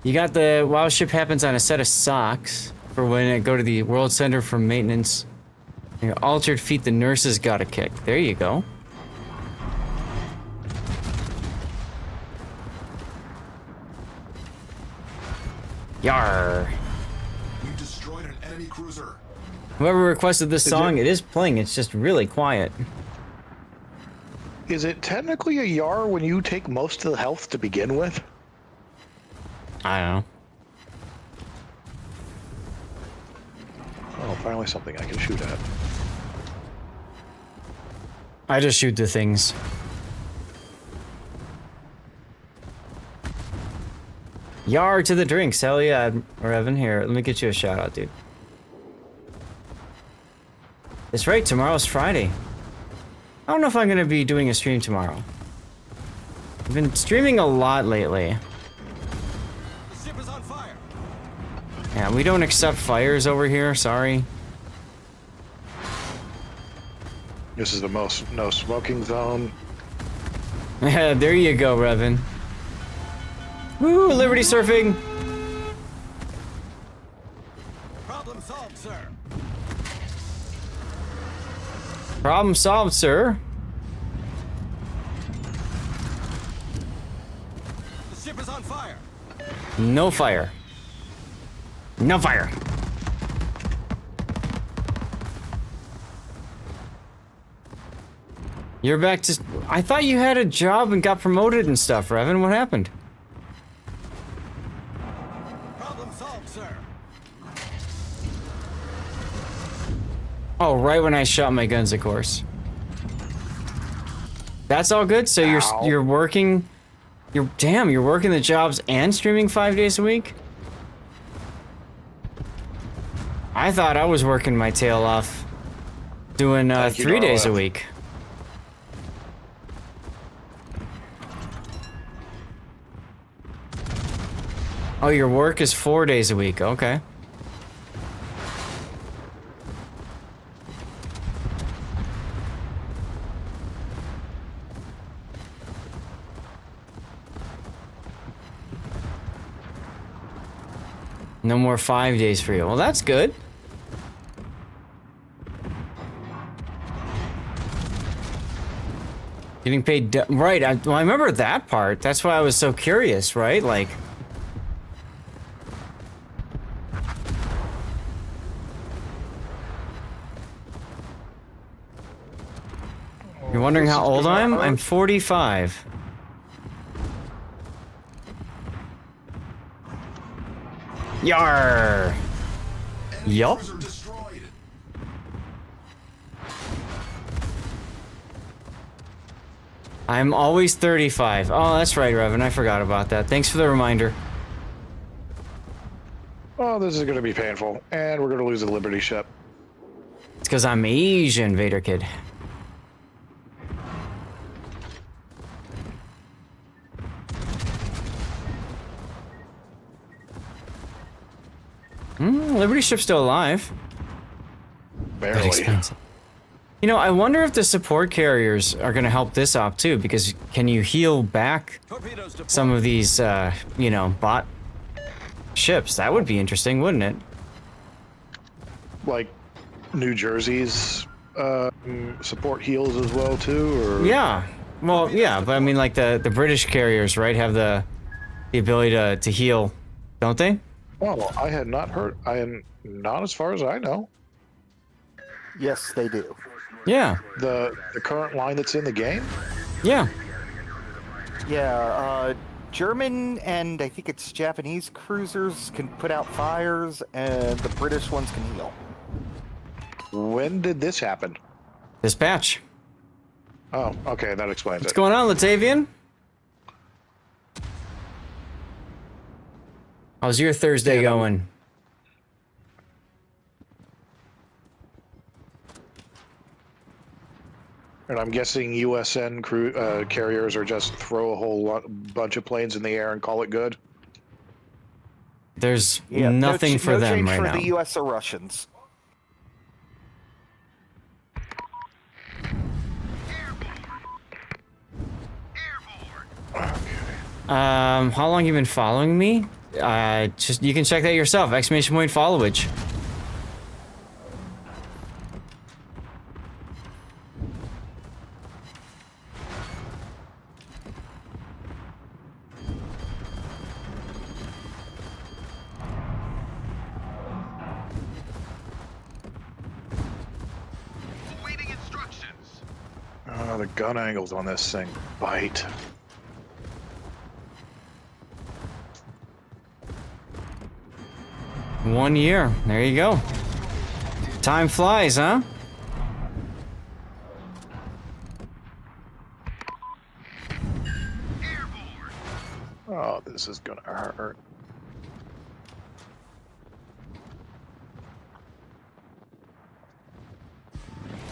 You got the WoW ship happens on a set of socks for when it go to the World Center for Maintenance. Your altered feet, the nurses got a kick. There you go. Yarr. We destroyed an enemy cruiser. Whoever requested this song, it is playing. It's just really quiet. Is it technically a Yar when you take most of the health to begin with? I don't know. Oh, finally something I can shoot at. I just shoot the things. Yar to the drinks. Hell yeah, Revan. Here, let me get you a shout out, dude. That's right, tomorrow's Friday. I don't know if I'm gonna be doing a stream tomorrow. I've been streaming a lot lately. The ship is on fire. Yeah, we don't accept fires over here, sorry. This is the most no smoking zone. Yeah, there you go, Revan. Woo, Liberty surfing! Problem solved, sir. Problem solved, sir. The ship is on fire. No fire. No fire. You're back to... I thought you had a job and got promoted and stuff, Revan. What happened? Problem solved, sir. Oh, right when I shot my guns, of course. That's all good? So you're working... You're working the jobs and streaming 5 days a week? I thought I was working my tail off doing 3 days a week. Oh, your work is 4 days a week. Okay. No more 5 days for you. Well, that's good. Getting paid, right? Well, I remember that part. That's why I was so curious, right? Like, you're wondering how old I am? I'm 45. Yar. Yup. Cruiser destroyed. I'm always 35. Oh, that's right, Revan. I forgot about that. Thanks for the reminder. Oh, this is going to be painful, and we're going to lose the Liberty ship. It's because I'm Asian, Vader Kid. Liberty ship's still alive. Barely. Expensive. You know, I wonder if the support carriers are going to help this op too, because can you heal back Torpedoes deployed. some of these, you know, bot ships? That would be interesting, wouldn't it? Like New Jersey's support heals as well too, or Yeah. Well, yeah, but I mean, like the British carriers, right, have the ability to heal, don't they? Well, I had not heard. I am not, as far as I know. Yes, they do. Yeah. The current line that's in the game. Yeah. Yeah, German and I think it's Japanese cruisers can put out fires, and the British ones can heal. When did this happen? Dispatch. Oh, okay, that explains What's it. going on, Latavian? How's your Thursday going? And I'm guessing USN carriers are just throw a whole bunch of planes in the air and call it good. There's Yeah, nothing for no them change right for now. the U.S. or Russians. How long you been following me? Just you can check that yourself. Exclamation point followage. Awaiting instructions. The gun angles on this thing bite. One year. There you go. Time flies, huh? Airborne. Oh, this is gonna hurt.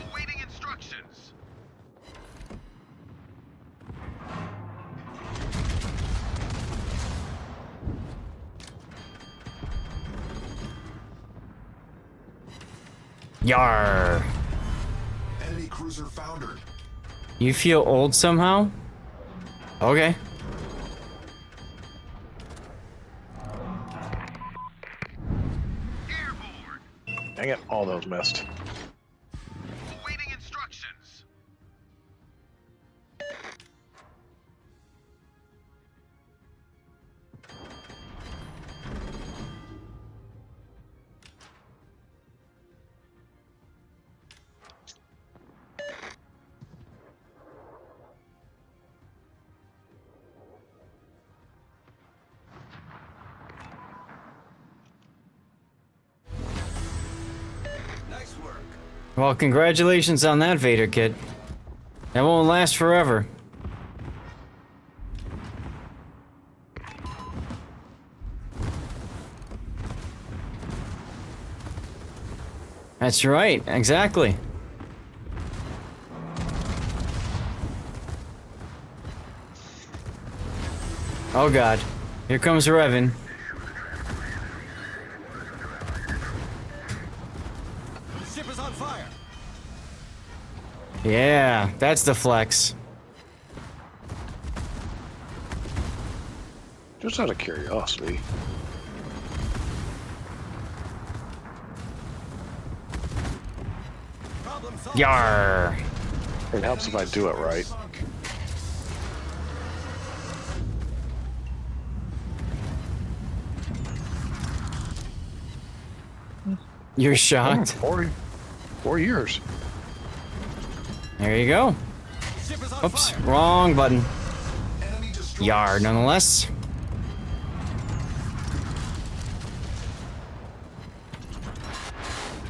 Awaiting instructions. Yar. Enemy cruiser foundered. You feel old somehow? Okay. Airborne. Dang it, all those missed. Awaiting instructions. Well, congratulations on that, Vader kid. That won't last forever. That's right, exactly. Oh god, here comes Revan. Ship is on fire. Yeah, that's the flex. Just out of curiosity. Problem solved. Yar! It helps if I do it right. You're shocked? 4 years. There you go. Ship is on Oops, fire. wrong button. Enemy destroyed. Yar, nonetheless.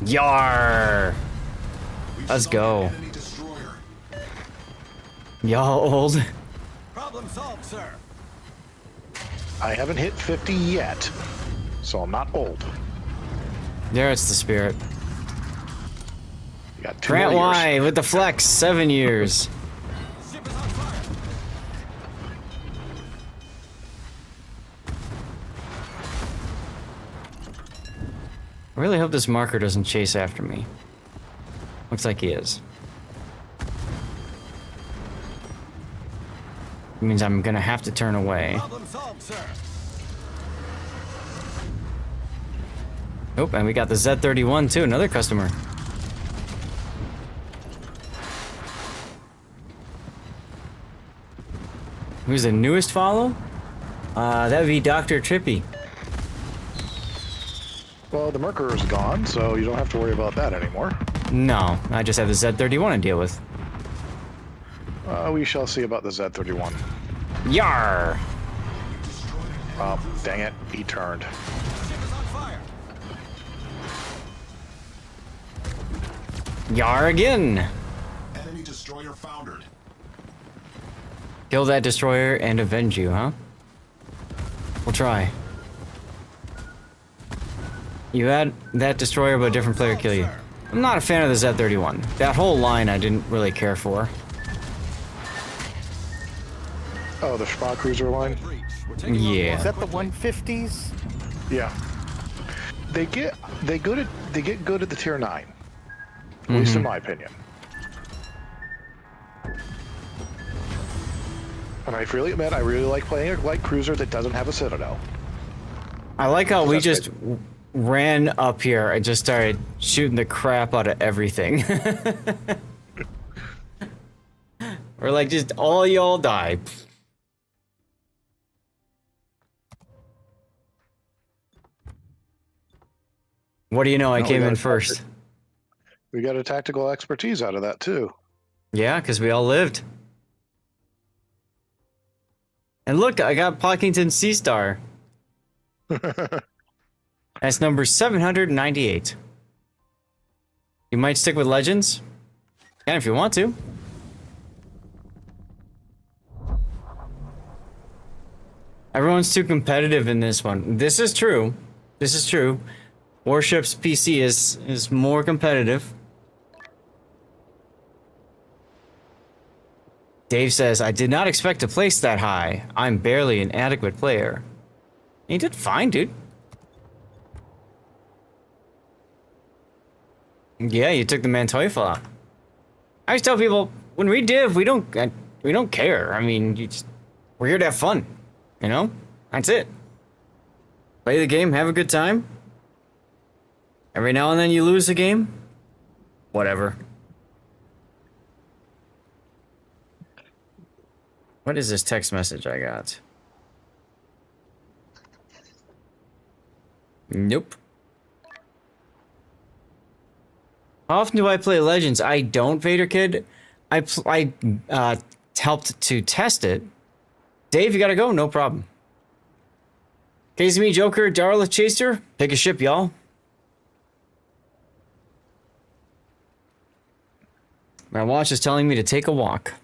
Yar! Let's go. Enemy destroyer. Y'all old. Problem solved, sir. I haven't hit 50 yet, so I'm not old. There, it's the spirit. You got 2 Grant more years. Y with the flex, 7 years. Ship is on fire. I really hope this marker doesn't chase after me. Looks like he is. It means I'm gonna have to turn away. Problem solved, sir. Oh, and we got the Z31 too, another customer. Who's the newest follow? That would be Dr. Trippy. Well, the Mercury is gone, so you don't have to worry about that anymore. No, I just have the Z31 to deal with. We shall see about the Z31. Yar! Oh, dang it, he turned. Ship is on fire. Yar again! Enemy destroyer foundered. Kill that destroyer and avenge you, huh? We'll try. You had that destroyer, but a different player kill you. I'm not a fan of the Z31. That whole line I didn't really care for. Oh, the Spa Cruiser line? Breach. We're taking on Yeah. Is that the 150s? Yeah. They get good at the tier 9. At least in my opinion. And I really admit I really like playing a light cruiser that doesn't have a citadel. I like how we That's just ran up here and just started shooting the crap out of everything. We're like, just all y'all die. What do you know? I No, we came got in a first. We got a tactical expertise out of that too. Yeah, because we all lived. And look, I got Pockington Sea Star. That's number 798. You might stick with Legends. Yeah, if you want to. Everyone's too competitive in this one. This is true. This is true. Warships PC is more competitive. Dave says, I did not expect to place that high. I'm barely an adequate player. You did fine, dude. Yeah, you took the Mantoifa out. I always tell people, when we div, we don't care. I mean, we're here to have fun. You know? That's it. Play the game, have a good time. Every now and then you lose a game. Whatever. What is this text message I got? Nope. How often do I play Legends? I don't, Vader Kid. I helped to test it. Dave, you gotta go? No problem. Casey, Joker, Darla, 'Th- 'Chaser, pick a ship, y'all. What is this text message I got? Nope. How often do I play Legends? I don't, Vader Kid. I helped to test it. Dave, you gotta go? No problem. Casey, Joker, Darla, Chaser, pick a ship, y'all. My watch is telling me to take a walk.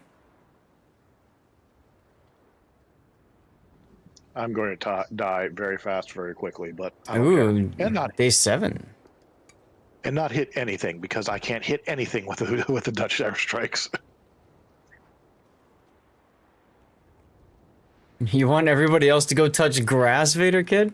I'm going to die very fast, very quickly, but I don't Ooh, care. day 7. And not hit anything because I can't hit anything with the Dutch airstrikes. You want everybody else to go touch grass, Vader Kid?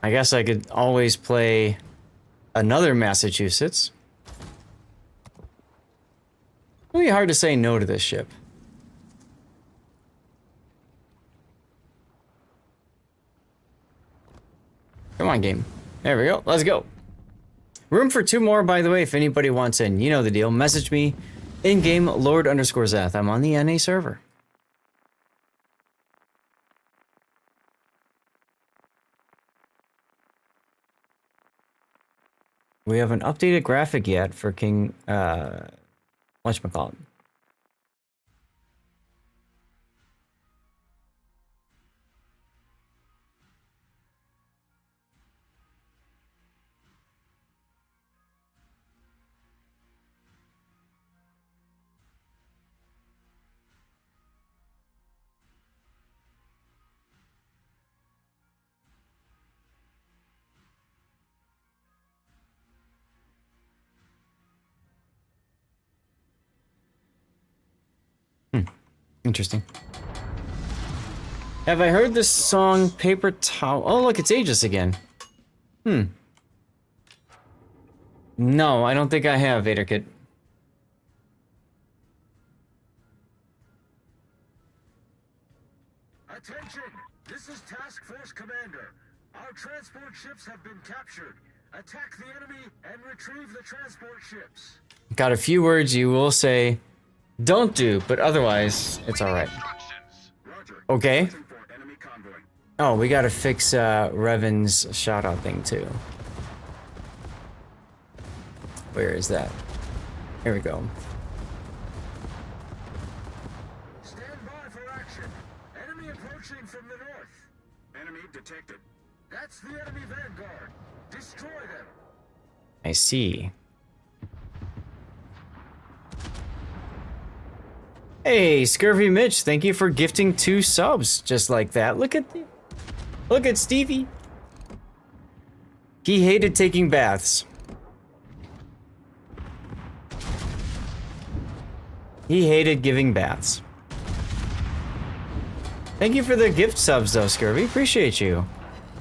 I guess I could always play another Massachusetts. Really hard to say no to this ship. Come on, game. There we go. Let's go. Room for 2 more, by the way, if anybody wants in. You know the deal. Message me in-game Lord_Zath. I'm on the NA server. We haven't updated graphic yet for King, whatchamacallit. Interesting. Have I heard this song, Paper Towel? Oh, look, it's Aegis again. No, I don't think I have, Vader Kid. Attention! This is Task Force Commander. Our transport ships have been captured. Attack the enemy and retrieve the transport ships. Got a few words you will say don't do, but otherwise, it's alright. Roger. Okay. Listen for enemy convoy. Oh, we gotta fix Revan's shout-out thing, too. Where is that? Here we go. Stand by for action. Enemy approaching from the north. Enemy detected. That's the enemy vanguard. Destroy them. I see. Hey, Scurvy Mitch, thank you for gifting 2 subs just like that. Look at Stevie. He hated taking baths. He hated giving baths. Thank you for the gift subs though, Scurvy. Appreciate you.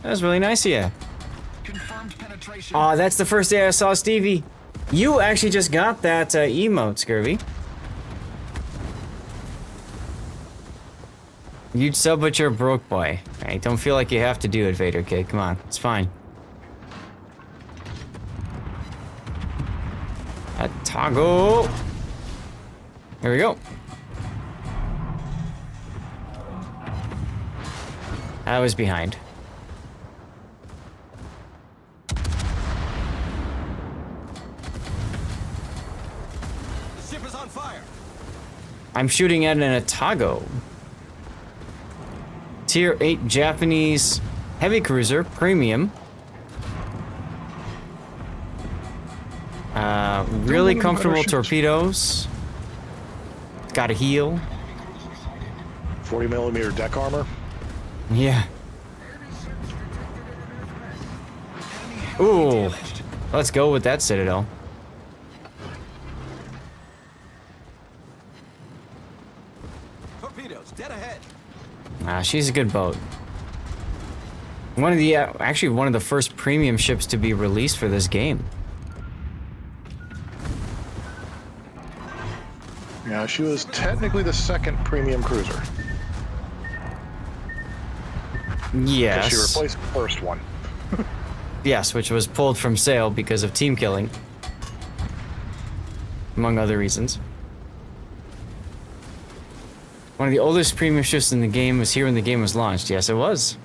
That was really nice of you. Confirmed penetration. Aw, that's the first day I saw Stevie. You actually just got that emote, Scurvy. You'd sub, but you're a broke boy. Right? Don't feel like you have to do it, Vader Kid. Come on, it's fine. A toggle. Here we go. I was behind. The ship is on fire. I'm shooting at an Atago. Tier 8 Japanese heavy cruiser, premium. Really comfortable torpedoes. Got a heel. 40mm deck armor. Yeah. Ooh. Let's go with that Citadel. Torpedoes dead ahead. She's a good boat. One of the, actually one of the first premium ships to be released for this game. Yeah, she was technically the 2nd premium cruiser. Yes. She replaced the first one. Yes, which was pulled from sale because of team killing. Among other reasons. One of the oldest premium ships in the game was here when the game was launched. Yes, it was.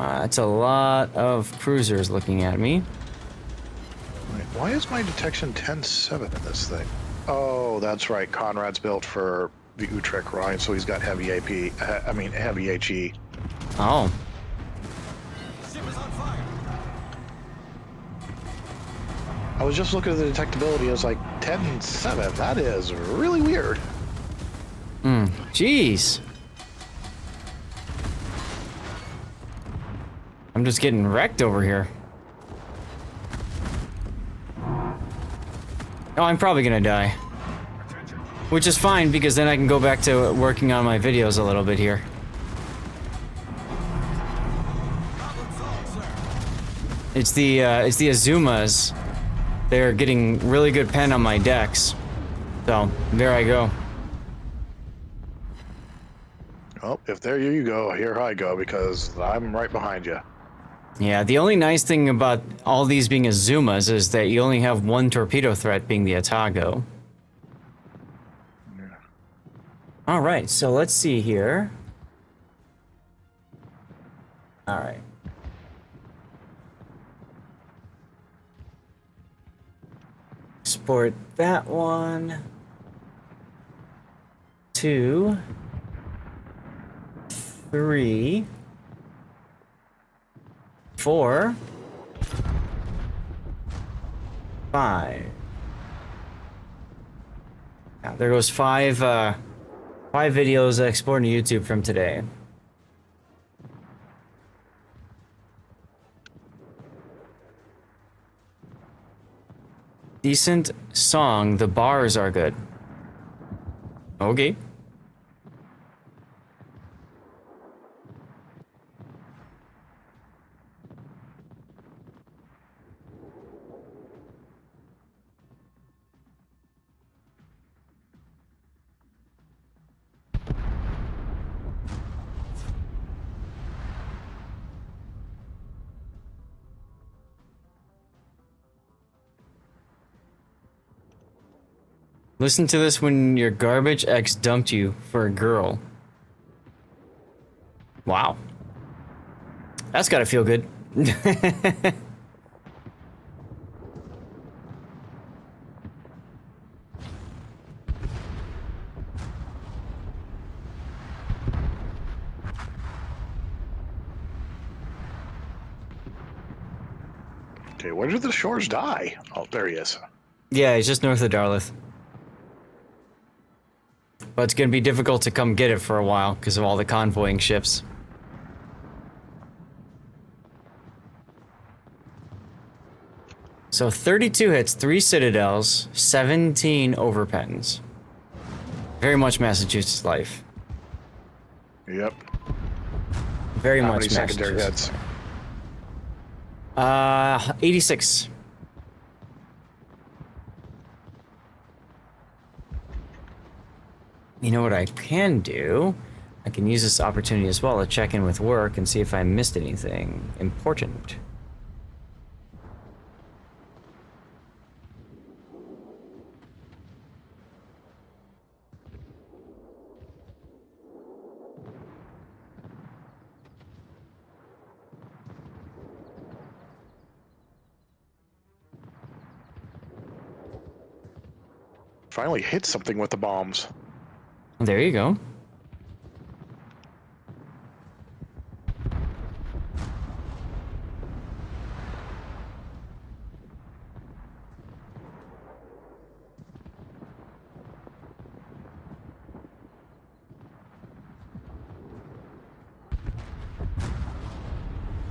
That's a lot of cruisers looking at me. Wait, why is my detection 10-7 in this thing? Oh, that's right. Conrad's built for the Utrecht Rhine, so he's got heavy AP. I mean, heavy HE. Oh. Ship is on fire. I was just looking at the detectability. I was like, 10-7. That is really weird. Jeez. I'm just getting wrecked over here. Oh, I'm probably gonna die. Which is fine, because then I can go back to working on my videos a little bit here. It's the Azumas. They're getting really good pen on my decks. So, there I go. Well, if there you go, here I go, because I'm right behind you. Yeah, the only nice thing about all these being Azumas is that you only have one torpedo threat, being the Atago. Yeah. Alright, so let's see here. Alright. Export that one. 2. 3. 4. 5. Yeah, there goes 5 videos exporting to YouTube from today. Decent song, the bars are good. Okay. Listen to this when your garbage ex dumped you for a girl. Wow. That's gotta feel good. Okay, where did the shores die? Oh, there he is. Yeah, he's just north of Dartmouth. But it's gonna be difficult to come get it for a while because of all the convoying ships. So 32 hits, 3 citadels, 17 overpens. Very much Massachusetts life. Yep. Very How much many secondary Massachusetts. hits? 86. You know what I can do? I can use this opportunity as well to check in with work and see if I missed anything important. Finally hit something with the bombs. There you go.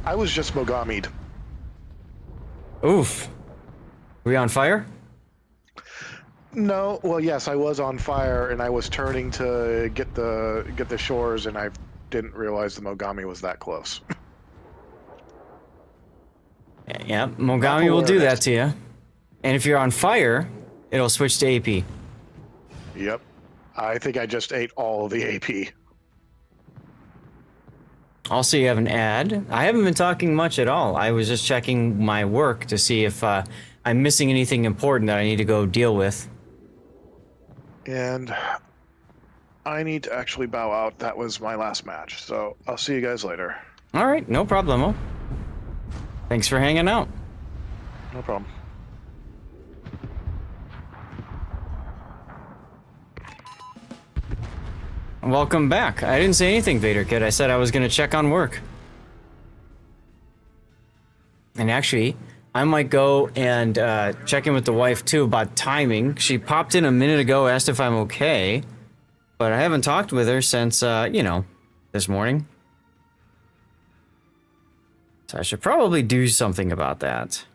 I was just Mogami'd. Oof. We on fire? No, well, yes, I was on fire, and I was turning to get the shores, and I didn't realize the Mogami was that close. Yeah, Mogami will do that to you. And if you're on fire, it'll switch to AP. Yep. I think I just ate all of the AP. Also, you have an ad. I haven't been talking much at all. I was just checking my work to see if I'm missing anything important that I need to go deal with. And I need to actually bow out. That was my last match, so I'll see you guys later. All right, no problemo. Thanks for hanging out. No problem. Welcome back. I didn't say anything, Vader Kid. I said I was going to check on work. And actually, I might go and check in with the wife, too, about timing. She popped in a minute ago, asked if I'm okay. But I haven't talked with her since, you know, this morning. So I should probably do something about that.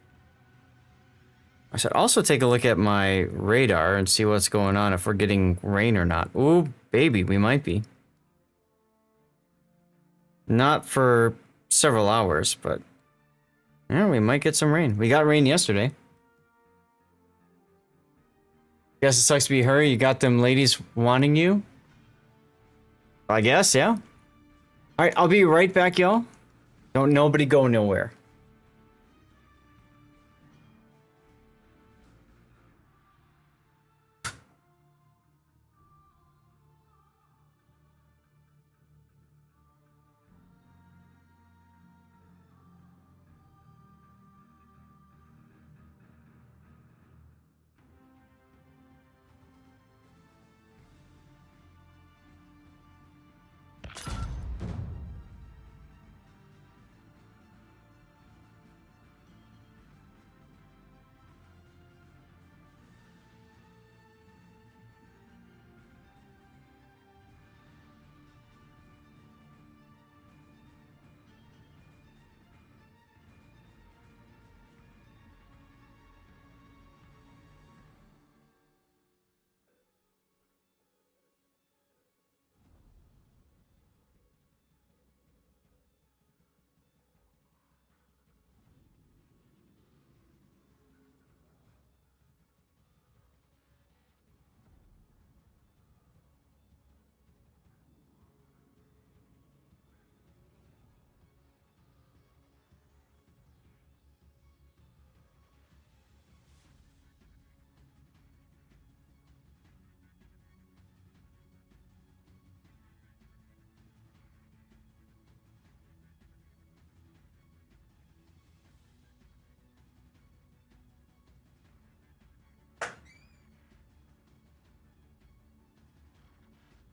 I should also take a look at my radar and see what's going on, if we're getting rain or not. Ooh, baby, we might be. Not for several hours, but yeah, we might get some rain. We got rain yesterday. Guess it sucks to be her. You got them ladies wanting you. I guess, yeah. All right, I'll be right back, y'all. Don't nobody go nowhere.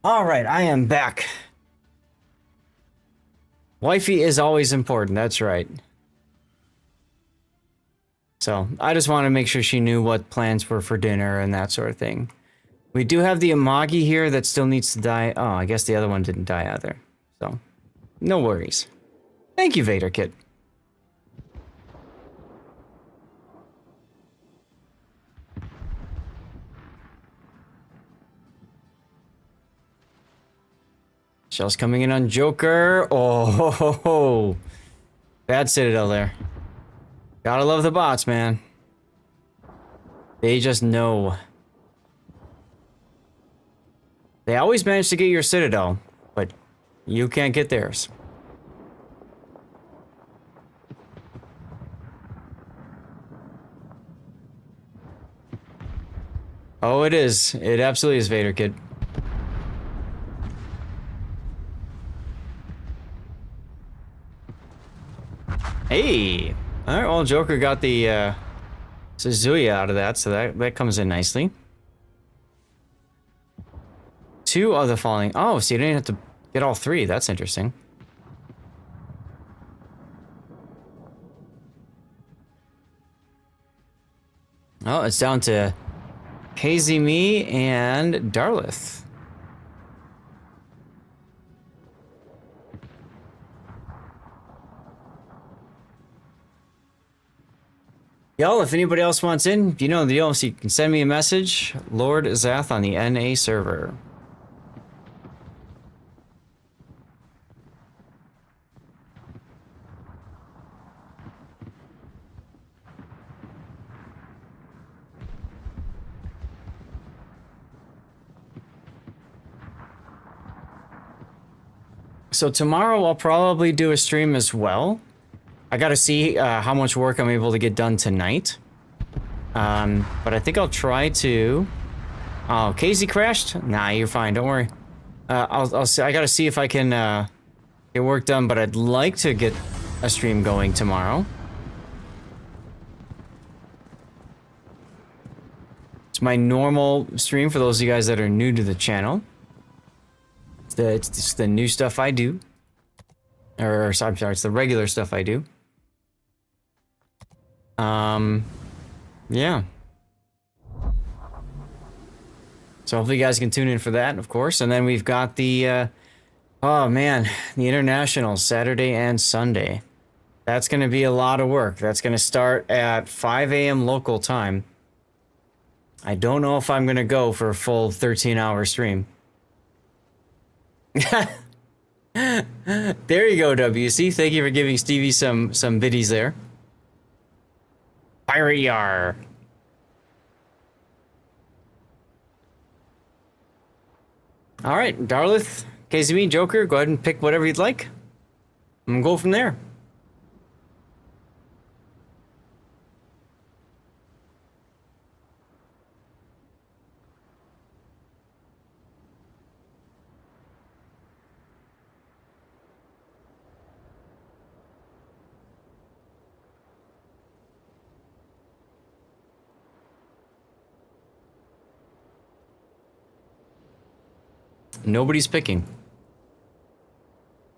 All right, I am back. Wifey is always important, that's right. So, I just want to make sure she knew what plans were for dinner and that sort of thing. We do have the Amagi here that still needs to die. Oh, I guess the other one didn't die either. So, no worries. Thank you, Vader Kid. Shells coming in on Joker. Oh, ho, ho, ho. Bad Citadel there. Gotta love the bots, man. They just know. They always manage to get your Citadel, but you can't get theirs. Oh, it is. It absolutely is, Vader Kid. Hey! Alright, well, Joker got the Suzuya out of that, so that comes in nicely. 2 of the falling. Oh, so you didn't have to get all 3. That's interesting. Oh, it's down to KZ and Darlith. Y'all, if anybody else wants in, you know the deal, so you can send me a message. Lord Zath on the NA server. So tomorrow I'll probably do a stream as well. I gotta see how much work I'm able to get done tonight. But I think I'll try to... Oh, KZ crashed? Nah, you're fine, don't worry. I gotta see if I can get work done, but I'd like to get a stream going tomorrow. It's my normal stream for those of you guys that are new to the channel. It's just the new stuff I do. Or, I'm sorry, it's the regular stuff I do. Yeah. So hopefully you guys can tune in for that, of course. And then we've got the, oh man, the International, Saturday and Sunday. That's going to be a lot of work. That's going to start at 5 a.m. local time. I don't know if I'm going to go for a full 13-hour stream. There you go, WC. Thank you for giving Stevie some biddies there. Pirate Yar. All right, Darlith, KZB, Joker, go ahead and pick whatever you'd like. And go from there. Nobody's picking.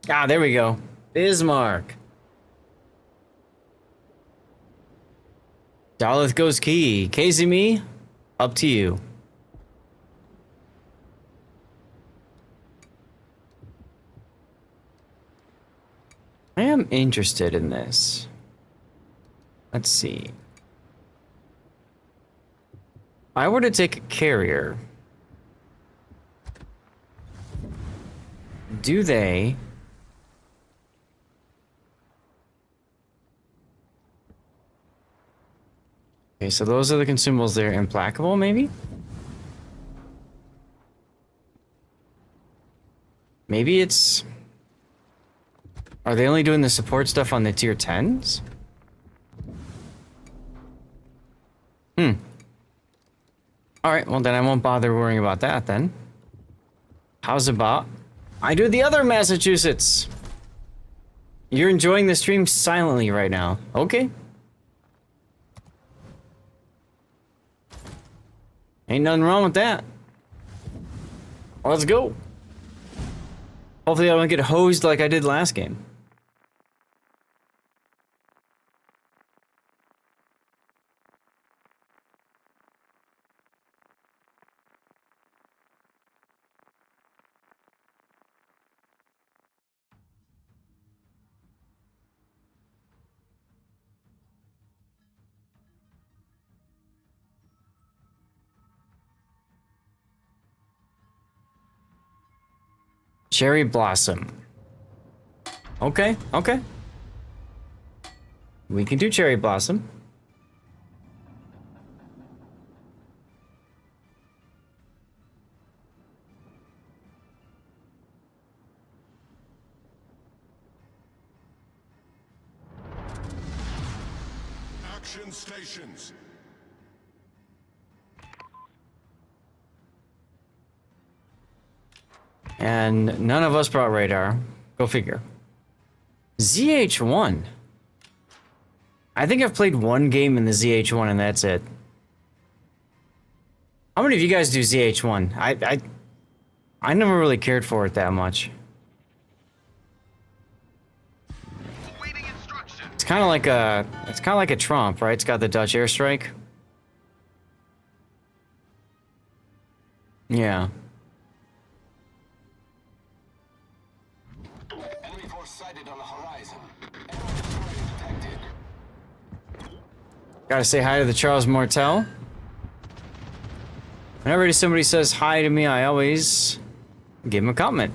Ah, there we go. Bismarck. Daleth goes key. KZM, up to you. I am interested in this. Let's see. If I were to take a carrier. Do they... Okay, so those are the consumables. They're implacable, maybe? Maybe it's... Are they only doing the support stuff on the tier 10s? Alright, well then I won't bother worrying about that then. How's about... I do the other Massachusetts. You're enjoying the stream silently right now. Okay. Ain't nothing wrong with that. Let's go. Hopefully I don't get hosed like I did last game. Cherry Blossom. Okay, okay. We can do Cherry Blossom. Action stations. And none of us brought radar. Go figure. ZH1. I think I've played one game in the ZH1 and that's it. How many of you guys do ZH1? I never really cared for it that much. It's kind of like a Trump, right? It's got the Dutch airstrike. Yeah. Enemy force sighted on the horizon. Enemy destroyer detected. Gotta say hi to the Charles Martel. Whenever somebody says hi to me, I always give him a compliment.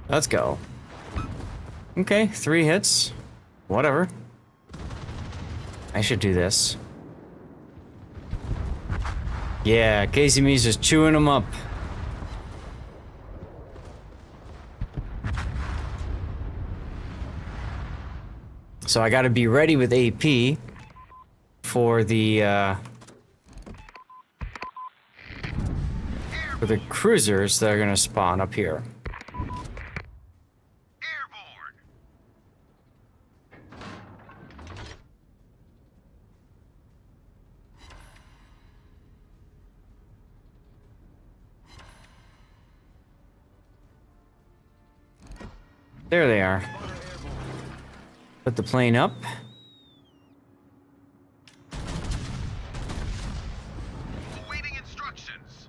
Let's go. Okay, 3 hits. Whatever. I should do this. Yeah, Casey Me's just chewing them up. So I gotta be ready with AP for the cruisers that are gonna spawn up here. There they are. Put the plane up. Awaiting instructions.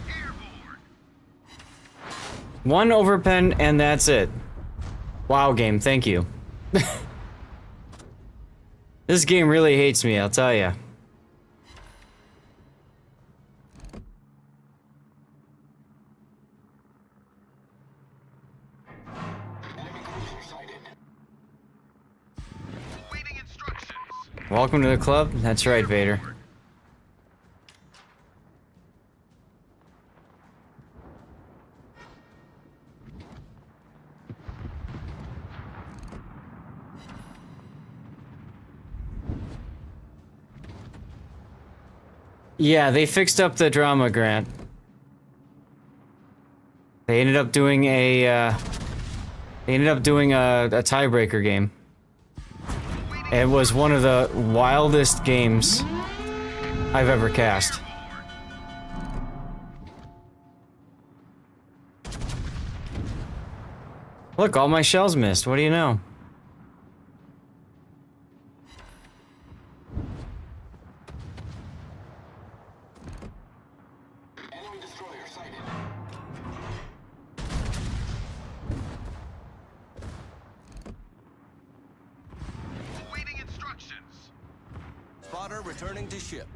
Airborne. One overpen and that's it. Wow, game, thank you. This game really hates me, I'll tell ya. Awaiting instructions. Welcome to the club. That's right, Vader. Yeah, they fixed up the drama, Grant. They ended up doing a tiebreaker game. It was one of the wildest games I've ever cast. Look, all my shells missed. What do you know? Enemy destroyer sighted. Awaiting instructions. Spotter returning to ship.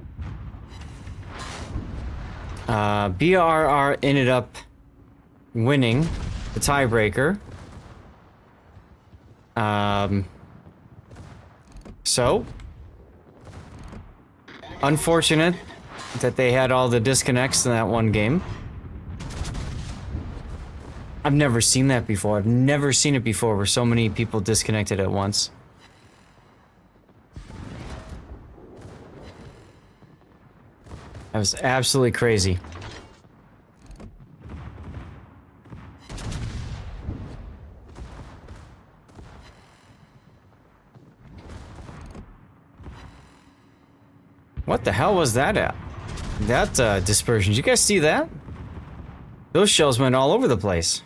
BRR ended up winning the tiebreaker. So unfortunate that they had all the disconnects in that one game. I've never seen that before. I've never seen it before where so many people disconnected at once. That was absolutely crazy. What the hell was that at? That dispersion. Did you guys see that? Those shells went all over the place.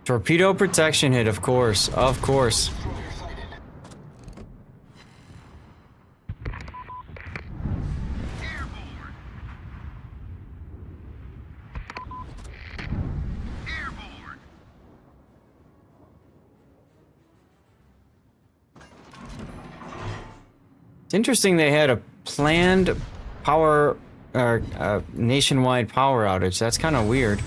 Torpedo protection hit, of course. Of course. It's interesting they had a planned power or nationwide power outage. That's kind of weird.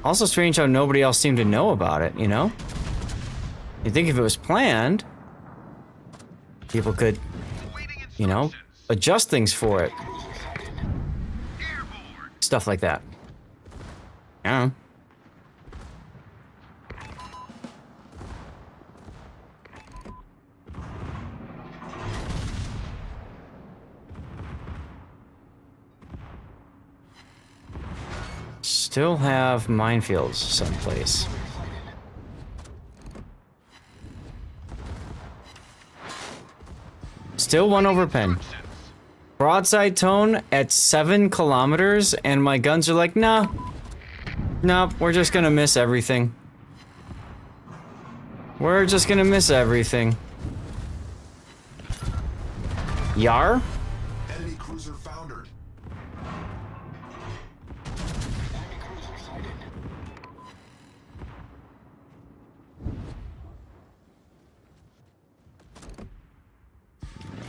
Also strange how nobody else seemed to know about it, you know? You'd think if it was planned, people could, you know, adjust things for it. Stuff like that. Yeah. Still have minefields someplace. Still one overpen. Broadside tone at 7 kilometers, and my guns are like, nah. Nope, we're just gonna miss everything. We're just gonna miss everything. Yar? Enemy cruiser foundered.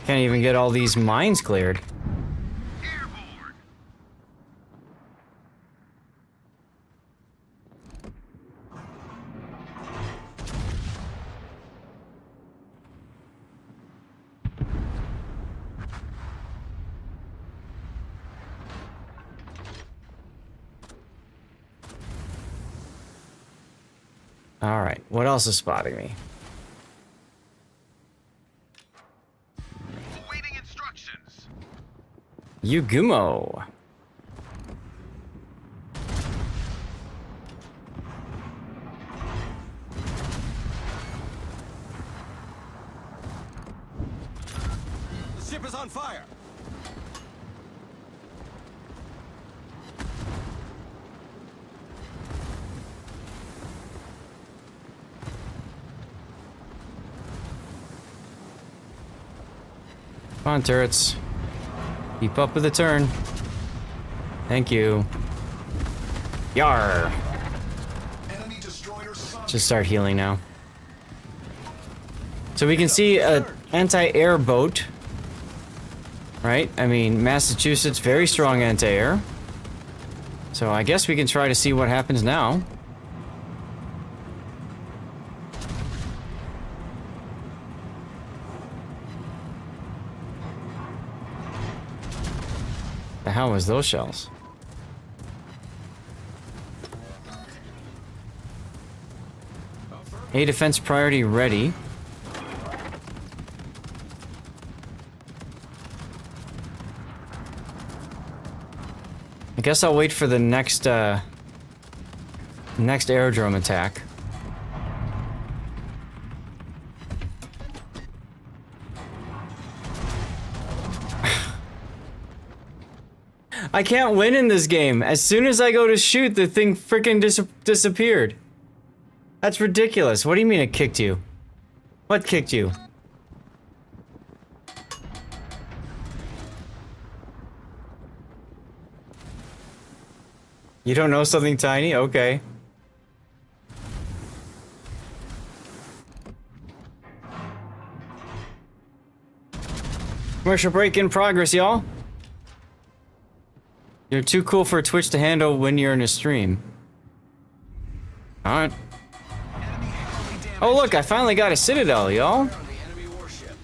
Can't even get all these mines cleared. Airborne. All right, what else is spotting me? Awaiting instructions. Yugumo. The ship is on fire. Come on, turrets. Keep up with the turn. Thank you. Yar. Enemy destroyer sunk. Just start healing now. So we can see a anti-air boat. Right? I mean, Massachusetts, very strong anti-air. So I guess we can try to see what happens now. The hell was those shells? A defense priority ready. I guess I'll wait for the next aerodrome attack. I can't win in this game. As soon as I go to shoot, the thing freaking disappeared. That's ridiculous. What do you mean it kicked you? What kicked you? You don't know something tiny? Okay. Commercial break in progress, y'all. You're too cool for Twitch to handle when you're in a stream. Alright. Oh look, I finally got a citadel, y'all. On the enemy warship.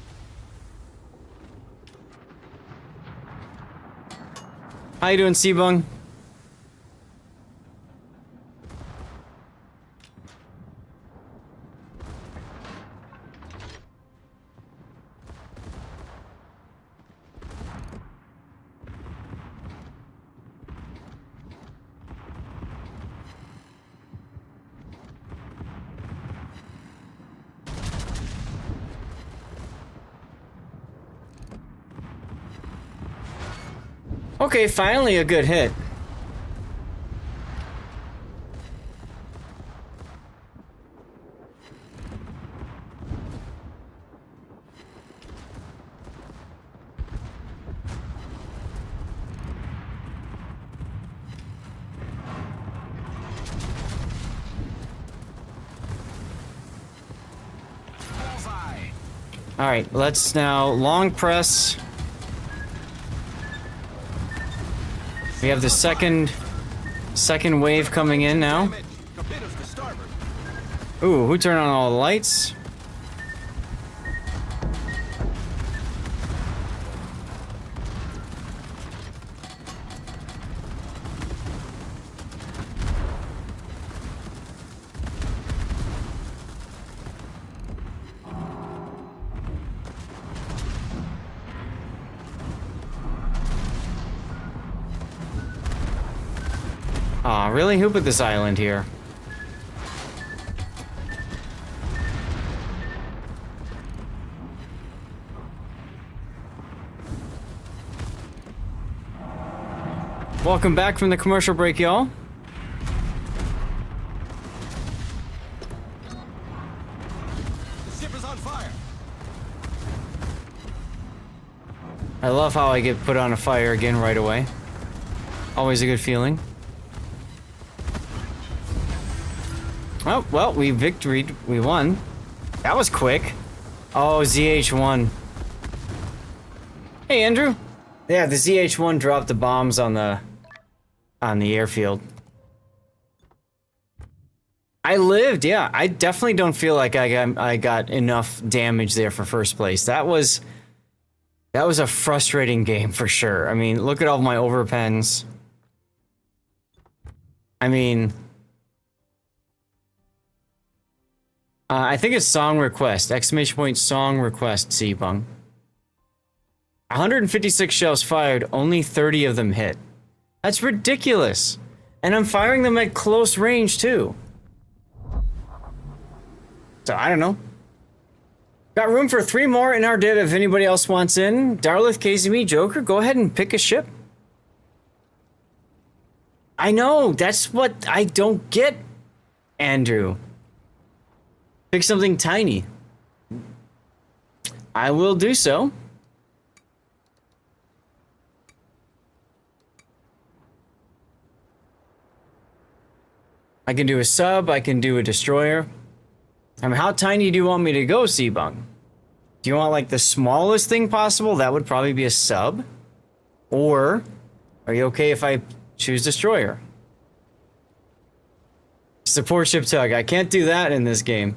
How you doing, Seabung? Okay, finally a good hit. Bullseye. All right, let's now long press. We have the second wave coming in now. Damage. Torpedoes to starboard. Ooh, who turned on all the lights? Aw, really? Who put this island here? Welcome back from the commercial break, y'all. The ship is on fire. I love how I get put on a fire again right away. Always a good feeling. Oh, well, we victoried. We won. That was quick. Oh, ZH-1. Hey, Andrew. Yeah, the ZH-1 dropped the bombs on the airfield. I lived, yeah. I definitely don't feel like I got enough damage there for first place. That was a frustrating game for sure. I mean, look at all my overpens. I mean, I think it's song request. Exclamation point song request, Seabung. 156 shells fired, only 30 of them hit. That's ridiculous. And I'm firing them at close range too. So I don't know. Got room for 3 more in our dead if anybody else wants in. Darlith, KZM, Joker, go ahead and pick a ship. I know, that's what I don't get, Andrew. Pick something tiny. I will do so. I can do a sub, I can do a destroyer. I mean, how tiny do you want me to go, Seabung? Do you want like the smallest thing possible? That would probably be a sub. Or are you okay if I choose destroyer? Support ship tug. I can't do that in this game.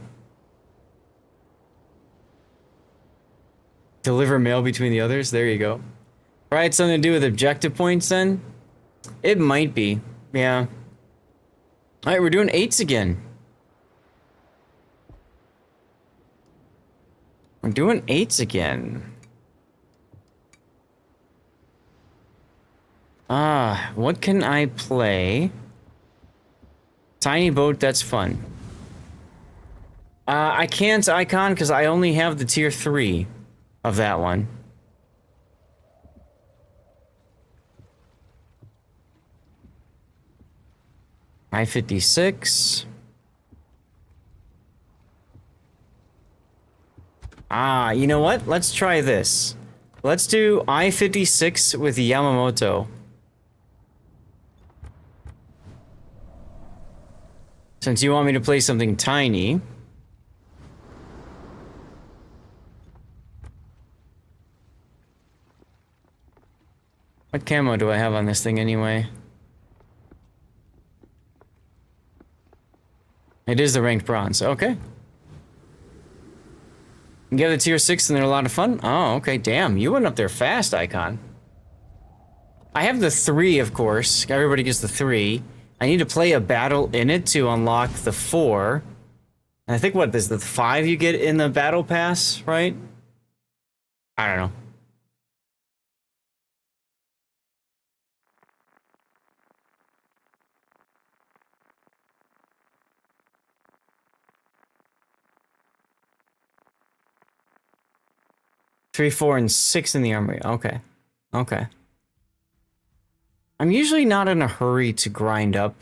Deliver mail between the others. There you go. Right, something to do with objective points then? It might be. Yeah. All right, we're doing 8s again. We're doing 8s again. What can I play? Tiny boat, that's fun. I can't icon because I only have the tier 3 of that one. I-56. You know what? Let's try this. Let's do I-56 with Yamamoto. Since you want me to play something tiny. What camo do I have on this thing anyway? It is the ranked bronze. Okay. You get the tier 6 and they're a lot of fun? Oh, okay. Damn, you went up there fast, Icon. I have the 3, of course. Everybody gets the 3. I need to play a battle in it to unlock the 4. And I think, what, is the 5 you get in the battle pass, right? I don't know. Three, 4, and 6 in the armory. Okay. Okay. I'm usually not in a hurry to grind up,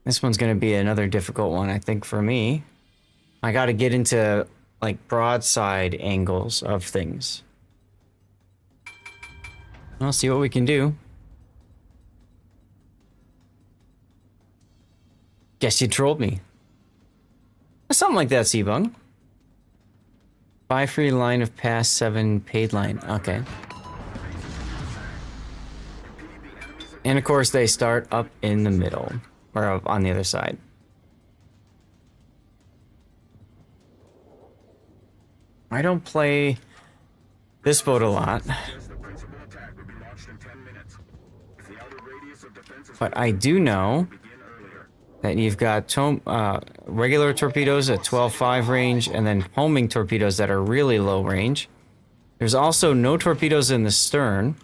This one's gonna be another difficult one, I think, for me. I gotta get into, like, broadside angles of things. I'll see what we can do. Guess you trolled me. Something like that, Seabung. Buy free line of pass 7 paid line. Okay. And of course they start up in the middle. Or up on the other side. I don't play this boat a lot. But I do know that you've got regular torpedoes at 12.5 range, and then homing torpedoes that are really low range. There's also no torpedoes in the stern.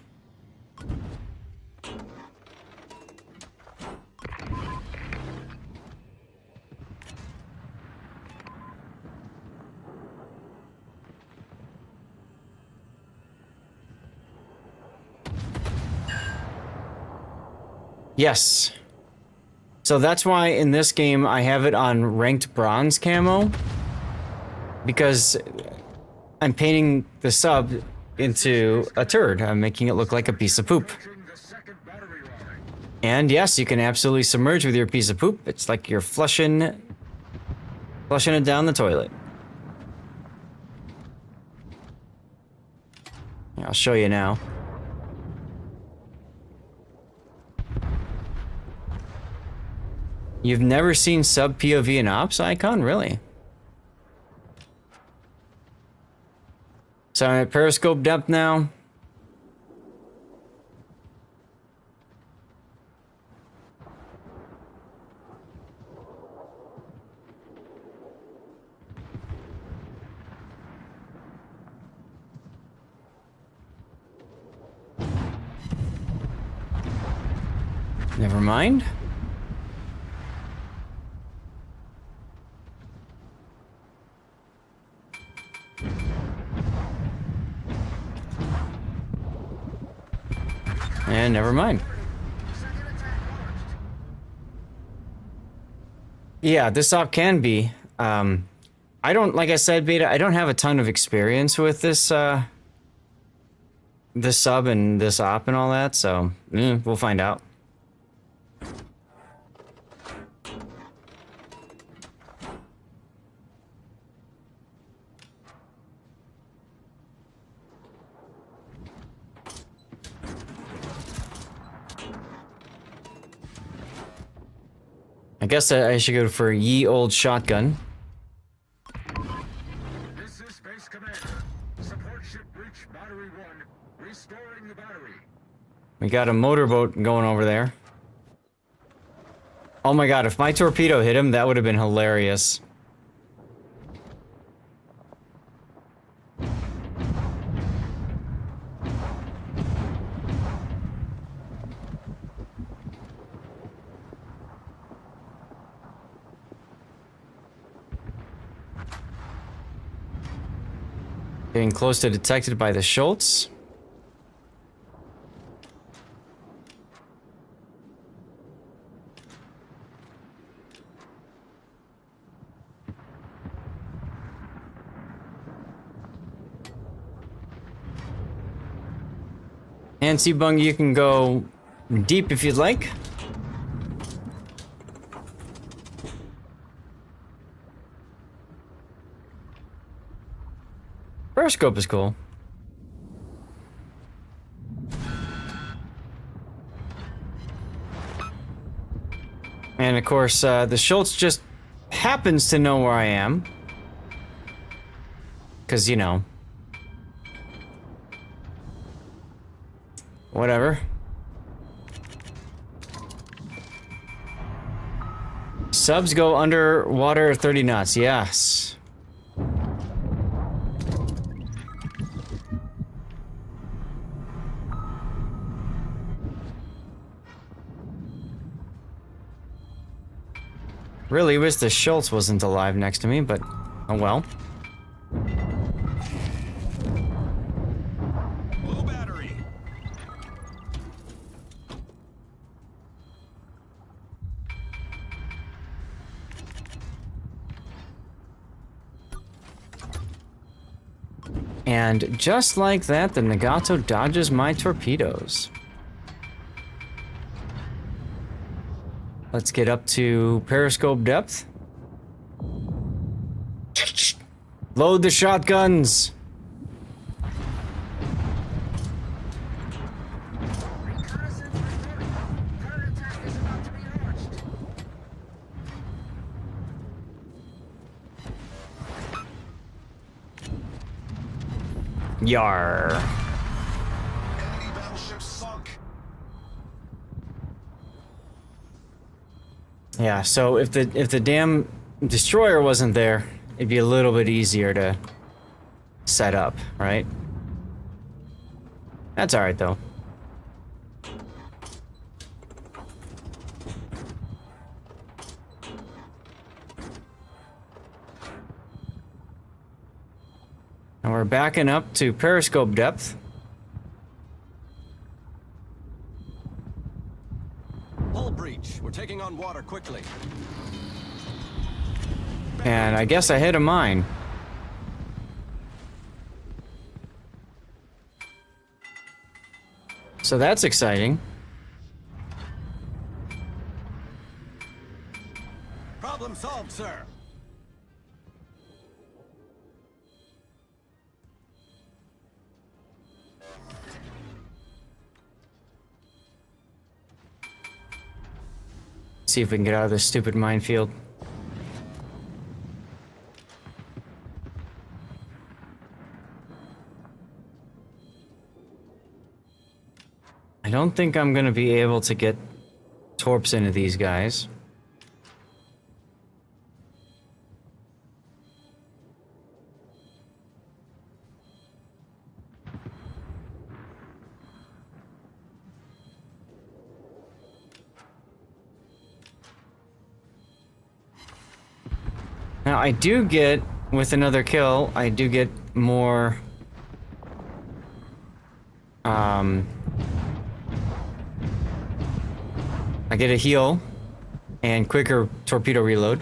Yes. So that's why in this game I have it on ranked bronze camo, because I'm painting the sub into a turd. I'm making it look like a piece of poop. And yes, you can absolutely submerge with your piece of poop. It's like you're flushing it down the toilet. I'll show you now. You've never seen sub POV in Ops, Icon? Really? So I'm at periscope depth now. Never mind. And never mind. Yeah, this op can be. I don't, like I said, Beta, I don't have a ton of experience with this, this sub and this op and all that, so we'll find out. I guess I should go for ye old shotgun. This is Space Commander. Support ship breach battery 1. Restoring the battery. We got a motorboat going over there. Oh my god, if my torpedo hit him, that would have been hilarious. Getting close to detected by the Schultz. And Seabung, you can go deep if you'd like. Periscope is cool. And of course, the Schultz just happens to know where I am. Because, you know. Whatever. Subs go underwater 30 knots, yes. Really wish the Schultz wasn't alive next to me, but oh well. Low battery. And just like that, the Nagato dodges my torpedoes. Let's get up to periscope depth. Load the shotguns. Reconnaissance reporting. Third attack is about to be launched. Yar. Enemy battleship sunk. Yeah, so if the damn destroyer wasn't there, it'd be a little bit easier to set up, right? That's all right though. And we're backing up to periscope depth. Hull breach. We're taking on water quickly. And I guess I hit a mine. So that's exciting. Problem solved, sir. See if we can get out of this stupid minefield. I don't think I'm gonna be able to get torps into these guys. Now I do get, with another kill, I do get more... I get a heal and quicker torpedo reload.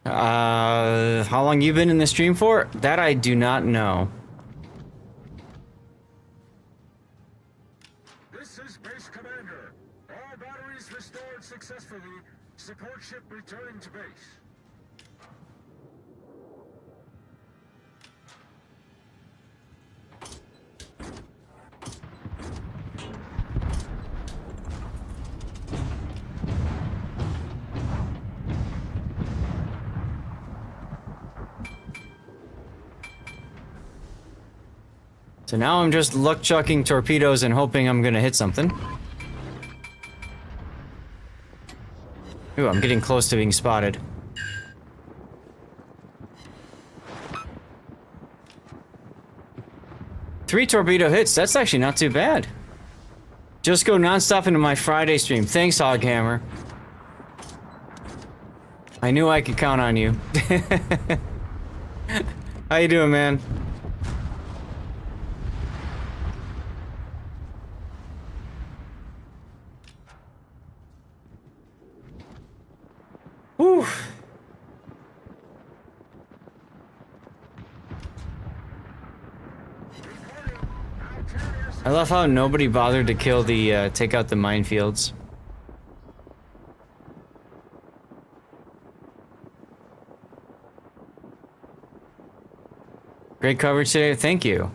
How long you been in the stream for? That I do not know. This is Base Commander. All batteries restored successfully. Support ship returning to base. So now I'm just luck chucking torpedoes and hoping I'm gonna hit something. Ooh, I'm getting close to being spotted. Three torpedo hits, that's actually not too bad. Just go nonstop into my Friday stream. Thanks, Hoghammer. I knew I could count on you. How you doing, man? Whew. I love how nobody bothered to kill the, take out the minefields. Great coverage today, thank you.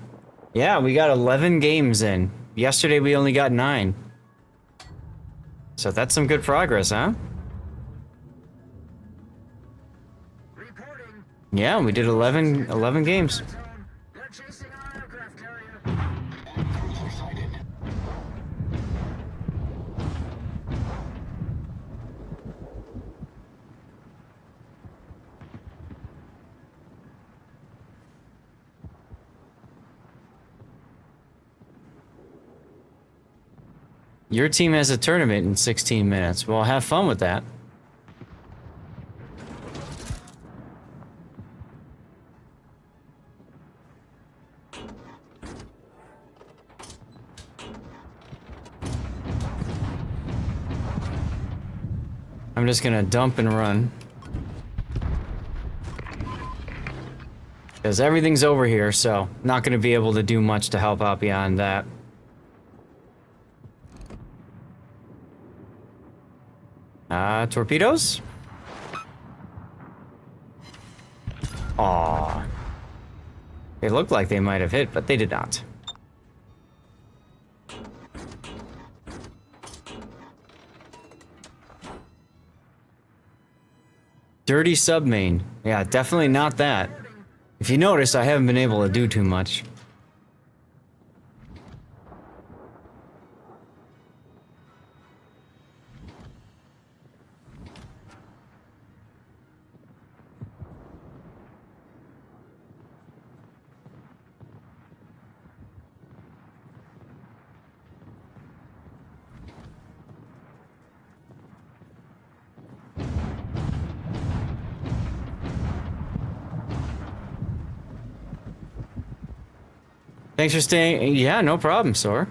Yeah, we got 11 games in. Yesterday we only got 9. So that's some good progress, huh? Yeah, we did 11 games. They're chasing our aircraft carrier. Your team has a tournament in 16 minutes. Well, have fun with that. I'm just gonna dump and run. Because everything's over here, so not gonna be able to do much to help out beyond that. Torpedoes? Aww. They looked like they might have hit, but they did not. Dirty submarine. Yeah, definitely not that. If you notice, I haven't been able to do too much. Thanks for staying. Yeah, no problem, Sor.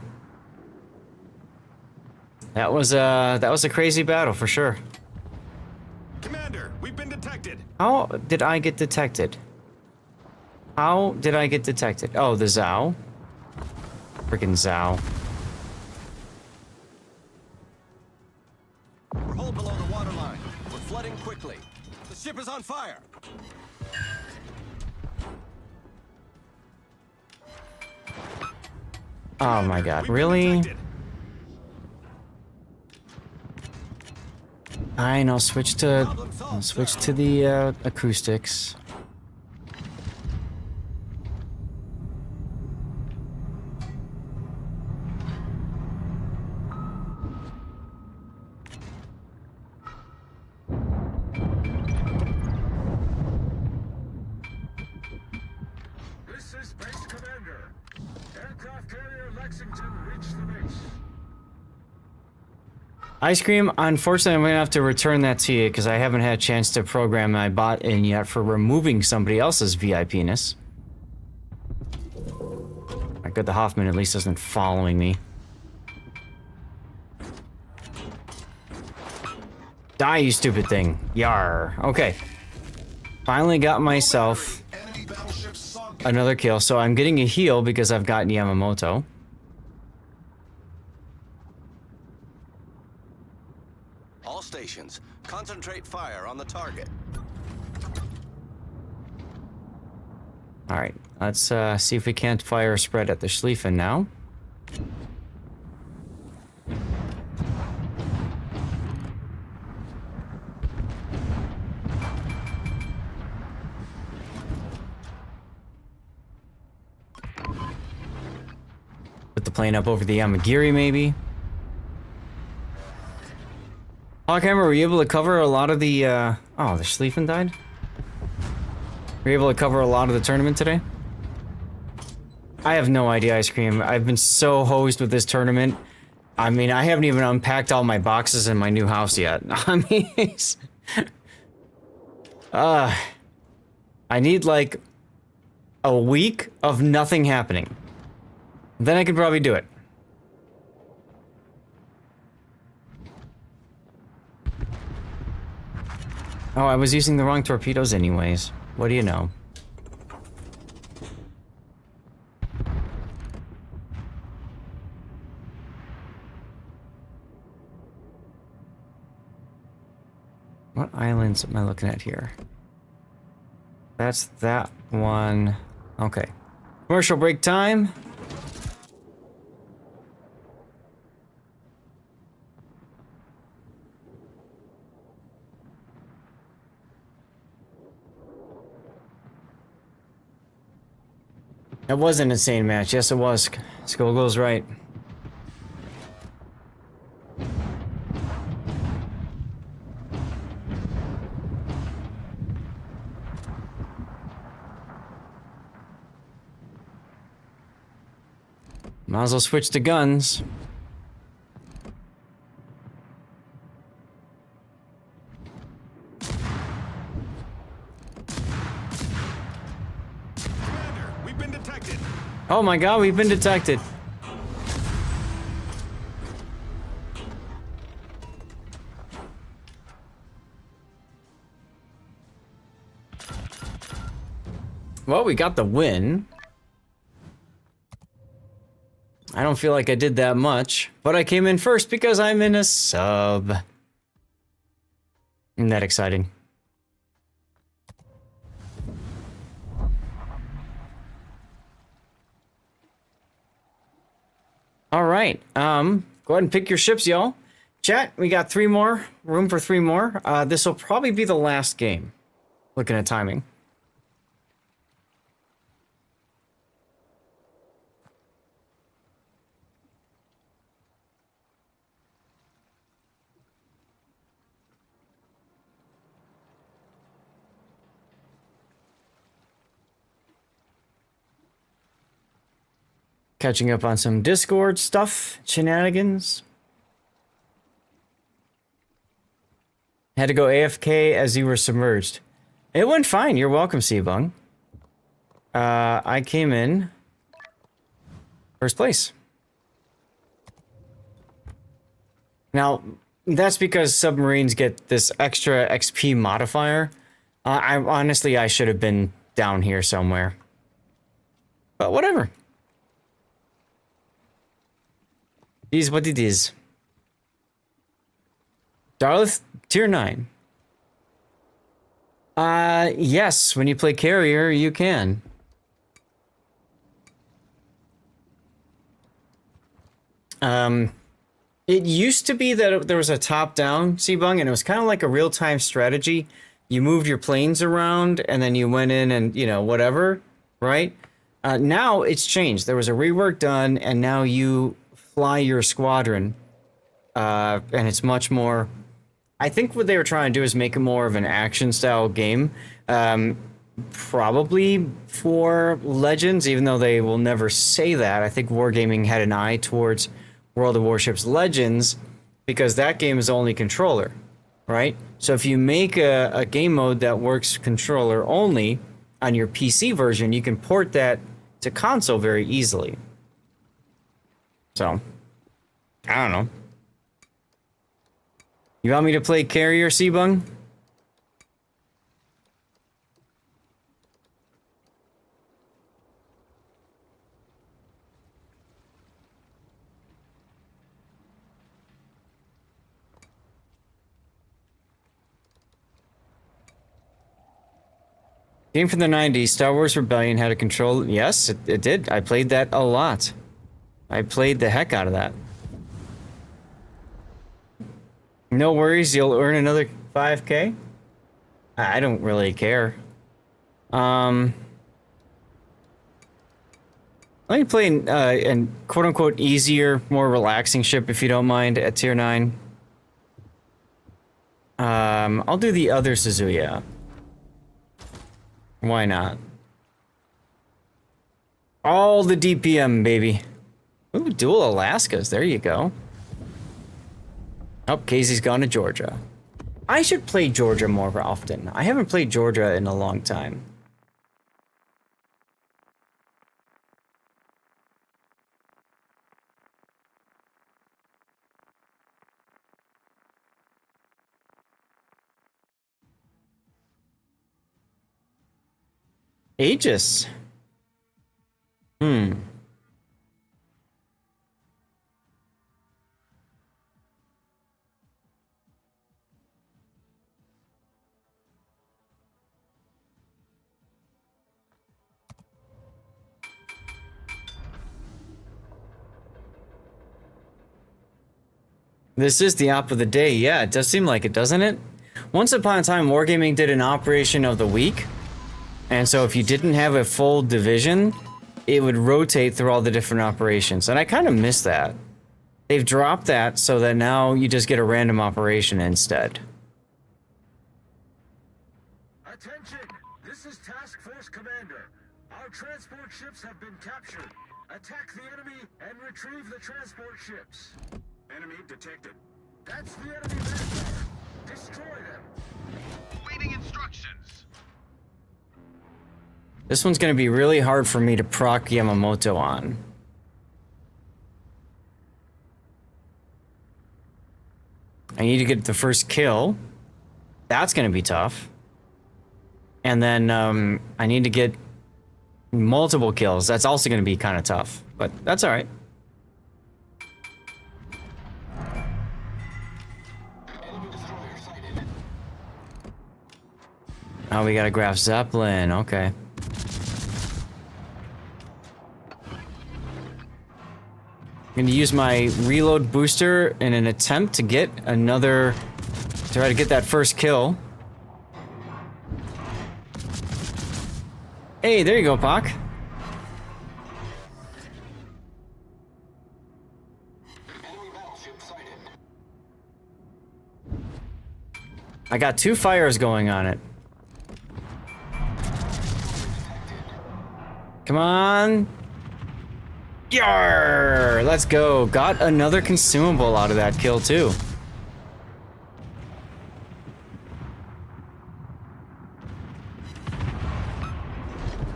That was a crazy battle for sure. Commander, we've been detected. How did I get detected? How did I get detected? Oh, the Zhao. Freaking Zhao. We're hull below the waterline. We're flooding quickly. The ship is on fire. Oh my god, We've been really? detected. Fine, I'll switch to the acoustics. This is Base Commander. Aircraft carrier Lexington reached the base. Ice cream, unfortunately, I'm going to have to return that to you because I haven't had a chance to program my bot in yet for removing somebody else's VIPness. My good, the Hoffman at least isn't following me. Die, you stupid thing. Yar. Okay. Finally got myself Enemy battleship sunk. another kill, so I'm getting a heal because I've got Yamamoto. All stations, concentrate fire on the target. Alright, let's see if we can't fire a spread at the Schlieffen now. Put the plane up over the Yamagiri, maybe. Hawkhammer, were you able to cover a lot of the, oh, the Schlieffen died? Were you able to cover a lot of the tournament today? I have no idea, Ice Cream. I've been so hosed with this tournament. I mean, I haven't even unpacked all my boxes in my new house yet. I mean, it's... I need, like, a week of nothing happening. Then I could probably do it. Oh, I was using the wrong torpedoes anyways. What do you know? What islands am I looking at here? That's that one. Okay. Commercial break time. That was an insane match. Yes, it was. Skull goes right. Might as well switch to guns. Commander, we've been detected. Oh my god, we've been detected. Well, we got the win. I don't feel like I did that much, but I came in first because I'm in a sub. Isn't that exciting? All right, go ahead and pick your ships, y'all. Chat, we got 3 more, room for 3 more. This will probably be the last game, looking at timing. Catching up on some Discord stuff, shenanigans. Had to go AFK as you were submerged. It went fine. You're welcome, Seabung. I came in first place. Now, that's because submarines get this extra XP modifier. I should have been down here somewhere. But whatever. It is what it is. Darlith, tier 9. Yes, when you play carrier, you can. It used to be that there was a top-down Seabung, and it was kind of like a real-time strategy. You moved your planes around, and then you went in and, you know, whatever, right? Now it's changed. There was a rework done, and now you fly your squadron, and it's much more... I think what they were trying to do is make it more of an action-style game, probably for Legends, even though they will never say that. I think Wargaming had an eye towards World of Warships Legends, because that game is only controller, right? So if you make a game mode that works controller only on your PC version, you can port that to console very easily. So, I don't know. You want me to play carrier, Seabung? Game from the 90s, Star Wars Rebellion had a control. Yes, it did. I played that a lot. I played the heck out of that. No worries, you'll earn another 5K. I don't really care. Let me play an quote-unquote easier, more relaxing ship if you don't mind at tier 9. I'll do the other Suzuya. Why not? All the DPM, baby. Ooh, dual Alaskas. There you go. Oh, Casey's gone to Georgia. I should play Georgia more often. I haven't played Georgia in a long time. Aegis. This is the op of the day. Yeah, it does seem like it, doesn't it? Once upon a time, Wargaming did an operation of the week. And so if you didn't have a full division, it would rotate through all the different operations. And I kind of miss that. They've dropped that so that now you just get a random operation instead. Attention! This is Task Force Commander. Our transport ships have been captured. Attack the enemy and retrieve the transport ships. Enemy detected. That's the enemy vanguard. Destroy them. Waiting instructions. This one's going to be really hard for me to proc Yamamoto on. I need to get the first kill. That's going to be tough. And then I need to get multiple kills. That's also going to be kind of tough. But that's all right. Oh, we got to grab Zeppelin. Okay. I'm gonna use my reload booster in an attempt to get another, try to get that first kill. Hey, there you go, Pac. I got 2 fires going on it. Come on. Yarr! Let's go. Got another consumable out of that kill, too.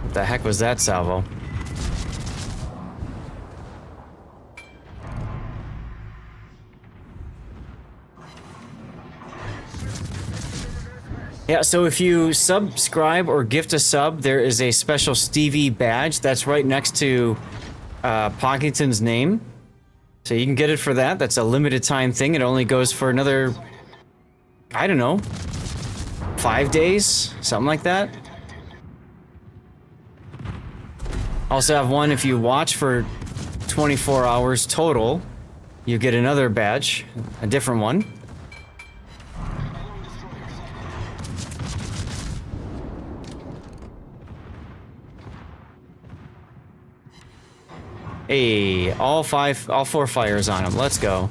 What the heck was that, salvo? Yeah, so if you subscribe or gift a sub, there is a special Stevie badge that's right next to Pockington's name. So you can get it for that. That's a limited time thing. It only goes for another, I don't know, 5 days, something like that. Also have one if you watch for 24 hours total, you get another badge, a different one. Hey, all 4 fires on him. Let's go.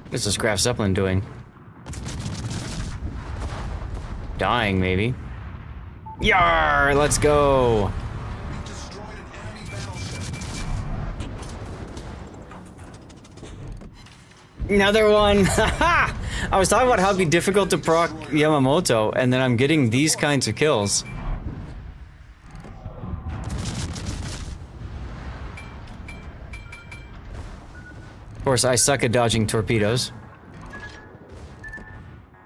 What is this Graf Zeppelin doing? Dying, maybe. Yar! Let's go. Destroyed an Another one! Haha! I was talking about how it'd be difficult to proc Yamamoto, and then I'm getting these kinds of kills. Of course, I suck at dodging torpedoes.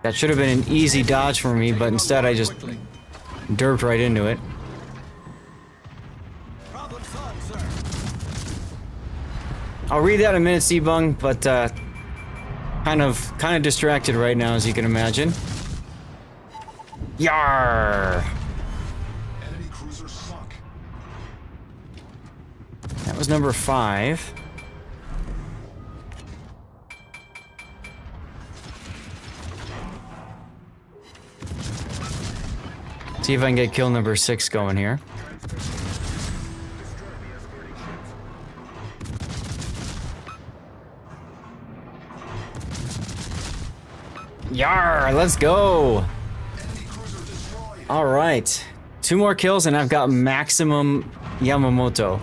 That should have been an easy dodge for me, but instead I just derped right into it. Problem solved, sir. I'll read that in a minute, Seabung, but kind of distracted right now, as you can imagine. Yarr! Enemy cruiser sunk. That was number 5. See if I can get kill number 6 going here. Yarr, let's go. All right, 2 more kills and I've got maximum Yamamoto.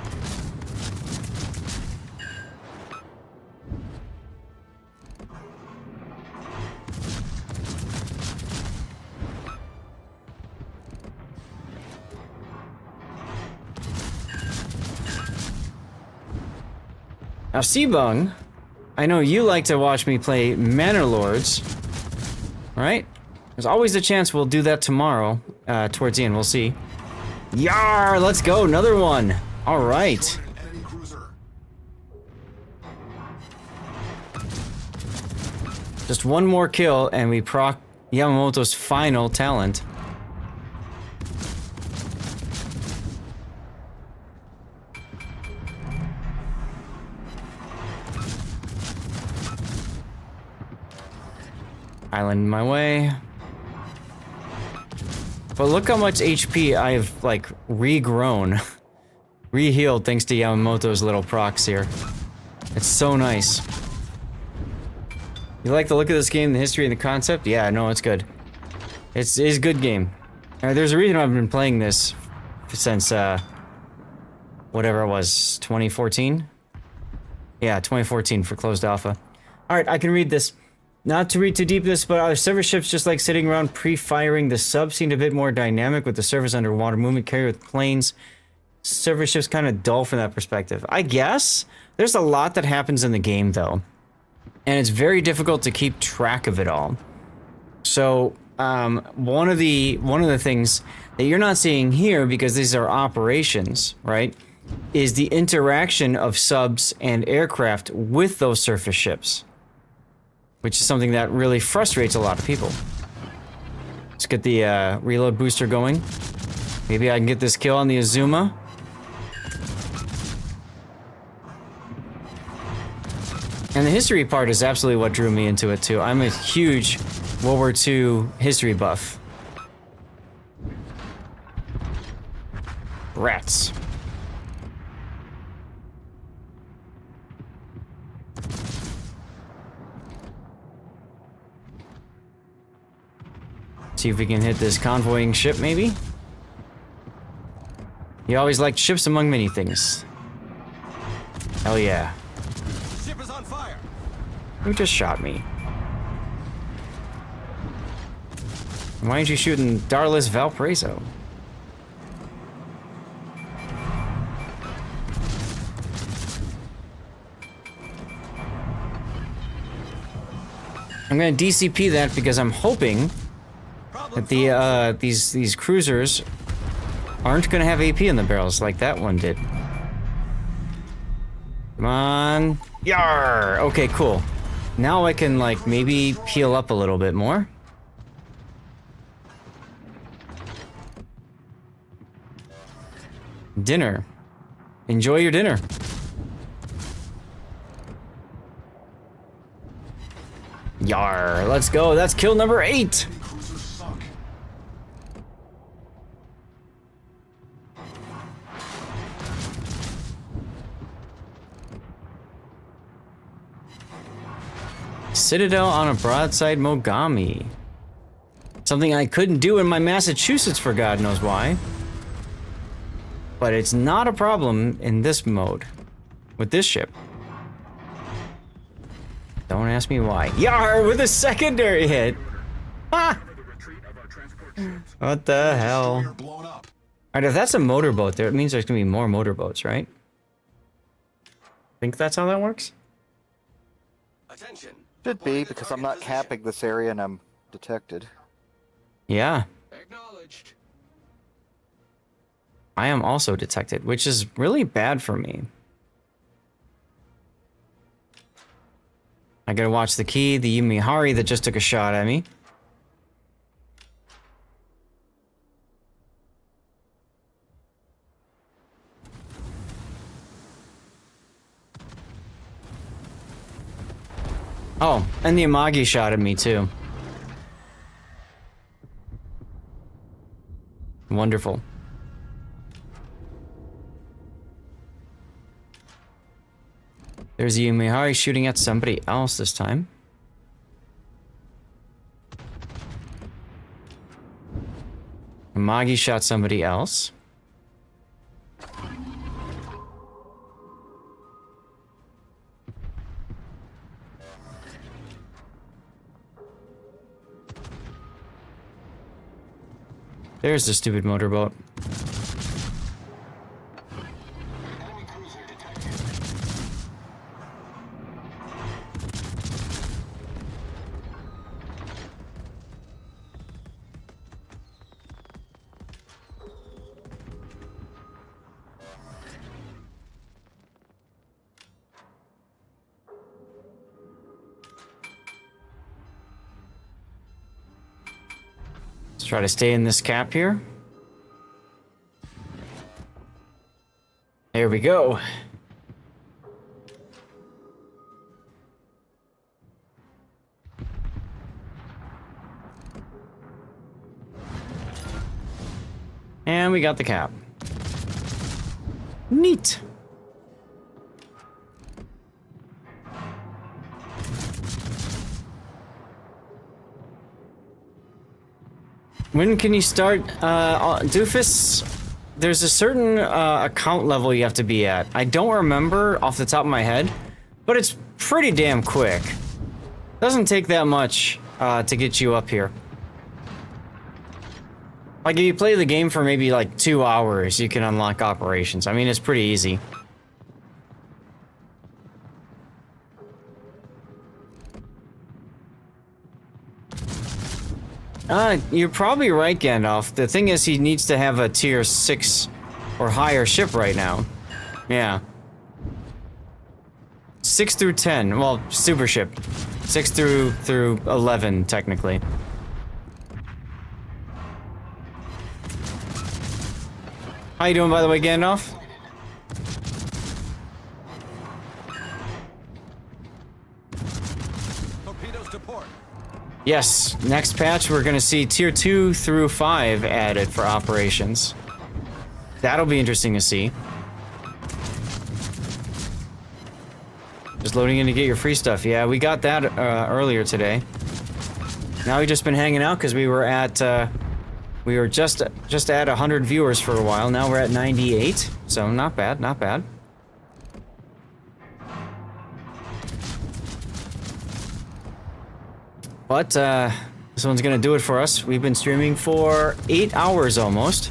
Now, Seabung, I know you like to watch me play Manor Lords, right? There's always a chance we'll do that tomorrow, towards the end, we'll see. Yar, let's go, another one. All right. Enemy cruiser. Just one more kill and we proc Yamamoto's final talent. Island in my way. But look how much HP I've, like, regrown. Re-healed thanks to Yamamoto's little procs here. It's so nice. You like the look of this game, the history and the concept? Yeah, no, it's good. It's a good game. There's a reason I've been playing this since, whatever it was, 2014? Yeah, 2014 for closed alpha. Alright, I can read this. Not to read too deep this, but our service ships, just like sitting around pre-firing, the sub seemed a bit more dynamic with the surface underwater movement carried with planes. Service ships kind of dull from that perspective. I guess there's a lot that happens in the game though, and it's very difficult to keep track of it all. So one of the things that you're not seeing here, because these are operations, right, is the interaction of subs and aircraft with those surface ships, which is something that really frustrates a lot of people. Let's get the reload booster going. Maybe I can get this kill on the Azuma. And the history part is absolutely what drew me into it too. I'm a huge World War II history buff. Rats. See if we can hit this convoying ship, maybe? You always liked ships among many things. Hell yeah. Ship is on fire. Who just shot me? Why aren't you shooting Darlis Valparaiso? I'm gonna DCP that because I'm hoping that the these cruisers aren't gonna have AP in the barrels like that one did. Come on. Yar! Okay, cool. Now I can, like, maybe peel up a little bit more. Dinner. Enjoy your dinner. Yar! Let's go. That's kill number 8. Cruiser sunk. Citadel on a broadside Mogami. Something I couldn't do in my Massachusetts for God knows why. But it's not a problem in this mode. With this ship. Don't ask me why. Yar with a secondary hit. Ah! The retreat of our transport ships. What the hell? Destroyer blown up. Alright, if that's a motorboat there, it means there's gonna be more motorboats, right? Think that's how that works? Attention. Should be, because I'm not capping this area and I'm detected. Yeah. Acknowledged. I am also detected, which is really bad for me. I gotta watch the key, the Yumihari that just took a shot at me. Oh, and the Amagi shot at me too. Wonderful. There's Yumihari shooting at somebody else this time. Amagi shot somebody else. There's the stupid motorboat. Let's try to stay in this cap here. There we go. And we got the cap. Neat. When can you start, Doofus? There's a certain account level you have to be at. I don't remember off the top of my head, but it's pretty damn quick. Doesn't take that much to get you up here. Like if you play the game for maybe like 2 hours, you can unlock operations. I mean, it's pretty easy. You're probably right, Gandalf. The thing is, he needs to have a tier 6 or higher ship right now. Yeah. 6 through 10. Well, super ship. 6 through 11, technically. How you doing, by the way, Gandalf? Torpedoes to port. Yes, next patch we're gonna see tier 2 through 5 added for operations. That'll be interesting to see. Just loading in to get your free stuff. Yeah, we got that earlier today. Now we've just been hanging out because we were just at 100 viewers for a while. Now we're at 98, so not bad, not bad. But, this one's gonna do it for us. We've been streaming for 8 hours almost.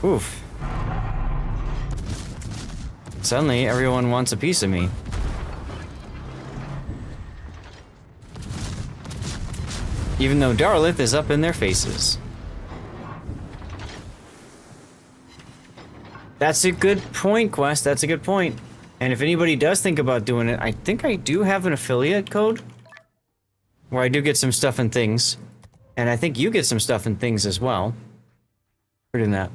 Oof. Suddenly, everyone wants a piece of me. Even though Darlith is up in their faces. That's a good point, Quest. That's a good point. And if anybody does think about doing it, I think I do have an affiliate code where I do get some stuff and things. And I think you get some stuff and things as well. We're doing that.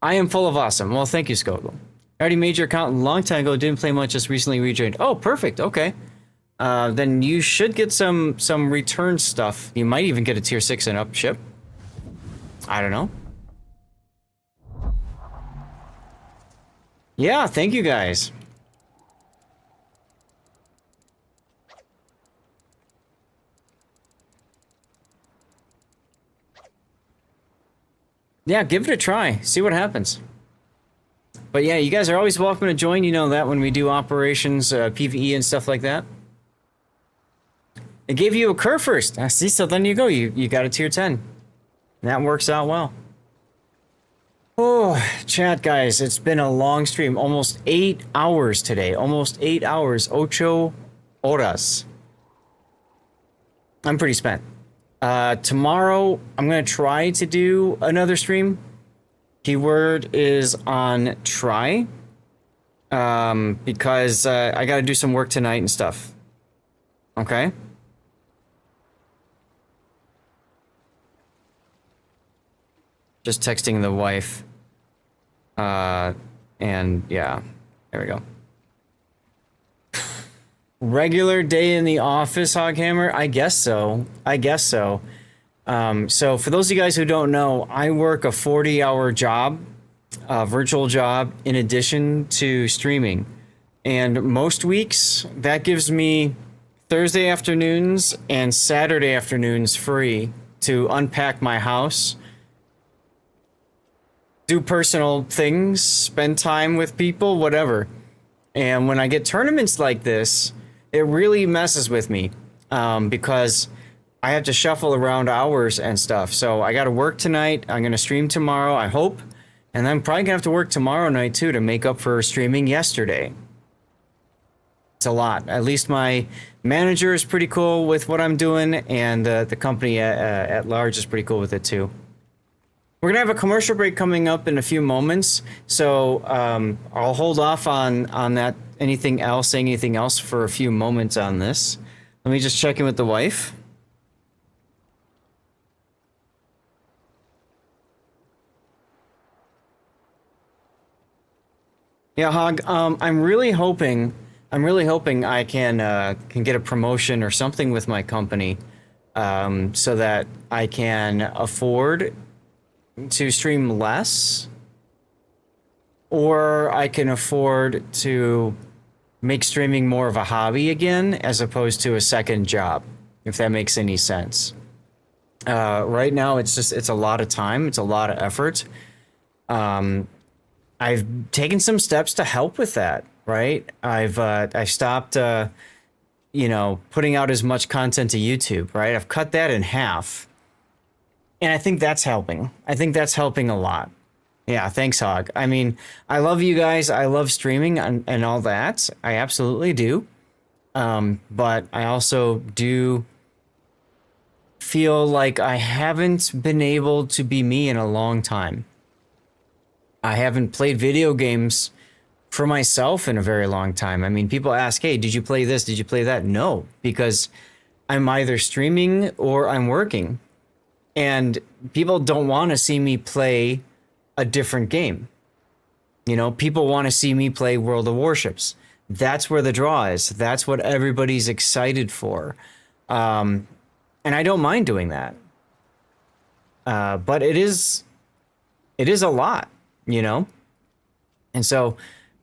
I am full of awesome. Well, thank you, Skogel. I already made your account a long time ago. Didn't play much, just recently rejoined. Oh, perfect. Okay. Then you should get some return stuff. You might even get a tier 6 and up ship. I don't know. Yeah, thank you guys. Yeah, give it a try. See what happens. But yeah, you guys are always welcome to join. You know that when we do operations, PvE and stuff like that. It gave you a curve first. See, so then you go. You got a tier 10. And that works out well. Oh, chat, guys. It's been a long stream. Almost 8 hours today. Almost 8 hours. 8 horas. I'm pretty spent. Tomorrow, I'm going to try to do another stream. Keyword is on try. Because I got to do some work tonight and stuff. Okay? Just texting the wife. And yeah, there we go. Regular day in the office, Hoghammer? I guess so. I guess so. So for those of you guys who don't know, I work a 40-hour job, a virtual job, in addition to streaming. And most weeks, that gives me Thursday afternoons and Saturday afternoons free to unpack my house, do personal things, spend time with people, whatever. And when I get tournaments like this, it really messes with me because I have to shuffle around hours and stuff. So I got to work tonight. I'm going to stream tomorrow, I hope. And I'm probably going to have to work tomorrow night too to make up for streaming yesterday. It's a lot. At least my manager is pretty cool with what I'm doing, and the company at large is pretty cool with it too. We're going to have a commercial break coming up in a few moments, so I'll hold off on that, saying anything else for a few moments on this. Let me just check in with the wife. Yeah, Hog, I'm really hoping I can get a promotion or something with my company, so that I can afford to stream less, or I can afford to make streaming more of a hobby again as opposed to a second job, if that makes any sense. Right now it's a lot of time, it's a lot of effort. I've taken some steps to help with that, right? I've stopped putting out as much content to YouTube, right? I've cut that in half. And I think that's helping. I think that's helping a lot. Yeah, thanks, Hog. I mean, I love you guys. I love streaming and all that. I absolutely do. But I also do feel like I haven't been able to be me in a long time. I haven't played video games for myself in a very long time. I mean, people ask, hey, did you play this? Did you play that? No, because I'm either streaming or I'm working. And people don't want to see me play a different game. You know, people want to see me play World of Warships. That's where the draw is. That's what everybody's excited for. And I don't mind doing that. But it is a lot, you know? And so,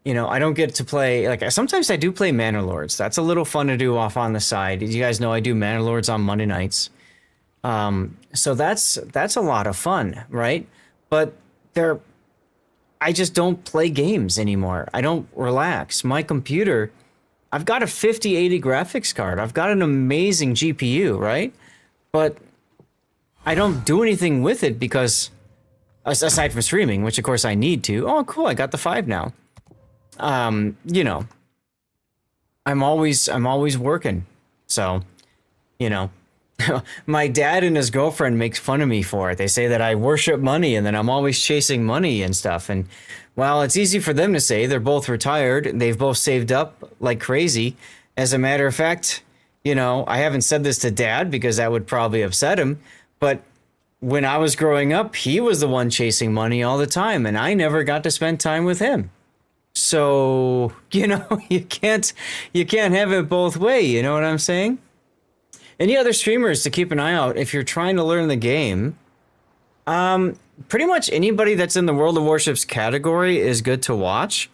you know, I don't get to play, like, sometimes I do play Manor Lords. That's a little fun to do off on the side. You guys know I do Manor Lords on Monday nights. So that's a lot of fun, right? But I just don't play games anymore. I don't relax. My computer, I've got a 5080 graphics card. I've got an amazing GPU, right? But I don't do anything with it because, aside from streaming, which of course I need to. Oh, cool, I got the 5 now. You know, I'm always working. So, you know, my dad and his girlfriend makes fun of me for it. They say that I worship money and that I'm always chasing money and stuff. And well, it's easy for them to say. They're both retired. They've both saved up like crazy. As a matter of fact, you know, I haven't said this to Dad because that would probably upset him. But when I was growing up, he was the one chasing money all the time, and I never got to spend time with him. So, you know, you can't have it both ways. You know what I'm saying? Any other streamers to keep an eye out if you're trying to learn the game? Pretty much anybody that's in the World of Warships category is good to watch.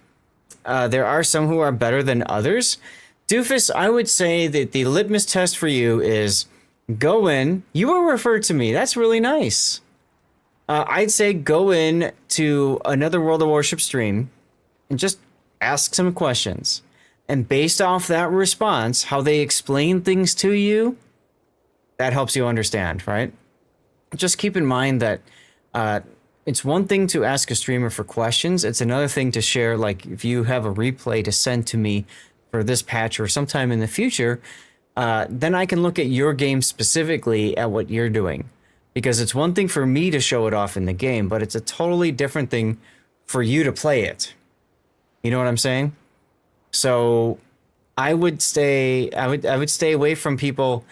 There are some who are better than others. Doofus, I would say that the litmus test for you is go in. You were referred to me. That's really nice. I'd say go in to another World of Warship stream and just ask some questions. And based off that response, how they explain things to you, that helps you understand, right? Just keep in mind that it's one thing to ask a streamer for questions. It's another thing to share, like if you have a replay to send to me for this patch or sometime in the future, then I can look at your game specifically at what you're doing. Because it's one thing for me to show it off in the game, but it's a totally different thing for you to play it. You know what I'm saying? So I would stay away from people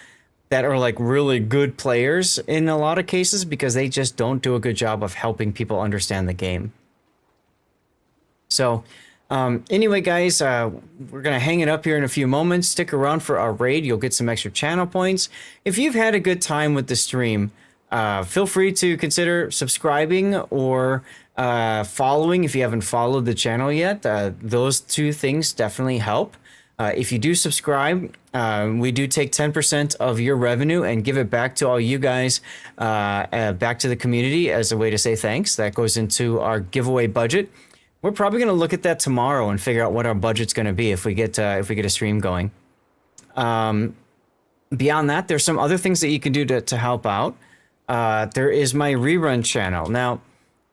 that are like really good players in a lot of cases, because they just don't do a good job of helping people understand the game. So anyway, guys, we're going to hang it up here in a few moments. Stick around for our raid. You'll get some extra channel points. If you've had a good time with the stream, feel free to consider subscribing or following if you haven't followed the channel yet. Those two things definitely help. If you do subscribe, we do take 10% of your revenue and give it back to all you guys, back to the community as a way to say thanks. That goes into our giveaway budget. We're probably going to look at that tomorrow and figure out what our budget's going to be if we get a stream going. Beyond that, there's some other things that you can do to help out. There is my rerun channel. Now,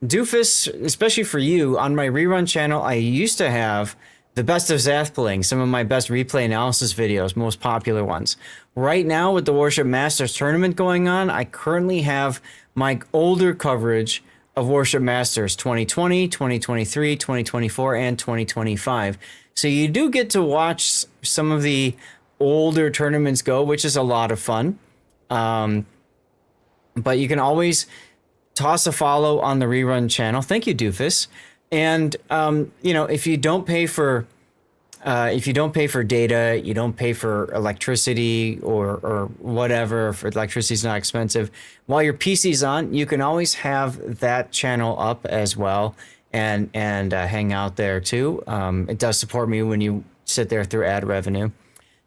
Doofus, especially for you, on my rerun channel, I used to have the best of Zath playing, some of my best replay analysis videos, most popular ones. Right now, with the Warship Masters tournament going on, I currently have my older coverage of Warship Masters 2020, 2023, 2024, and 2025. So you do get to watch some of the older tournaments go, which is a lot of fun. But you can always toss a follow on the rerun channel. Thank you, Doofus. And you know, if you don't pay for data, you don't pay for electricity or whatever. If electricity's not expensive, while your PC's on, you can always have that channel up as well and hang out there too. It does support me when you sit there through ad revenue.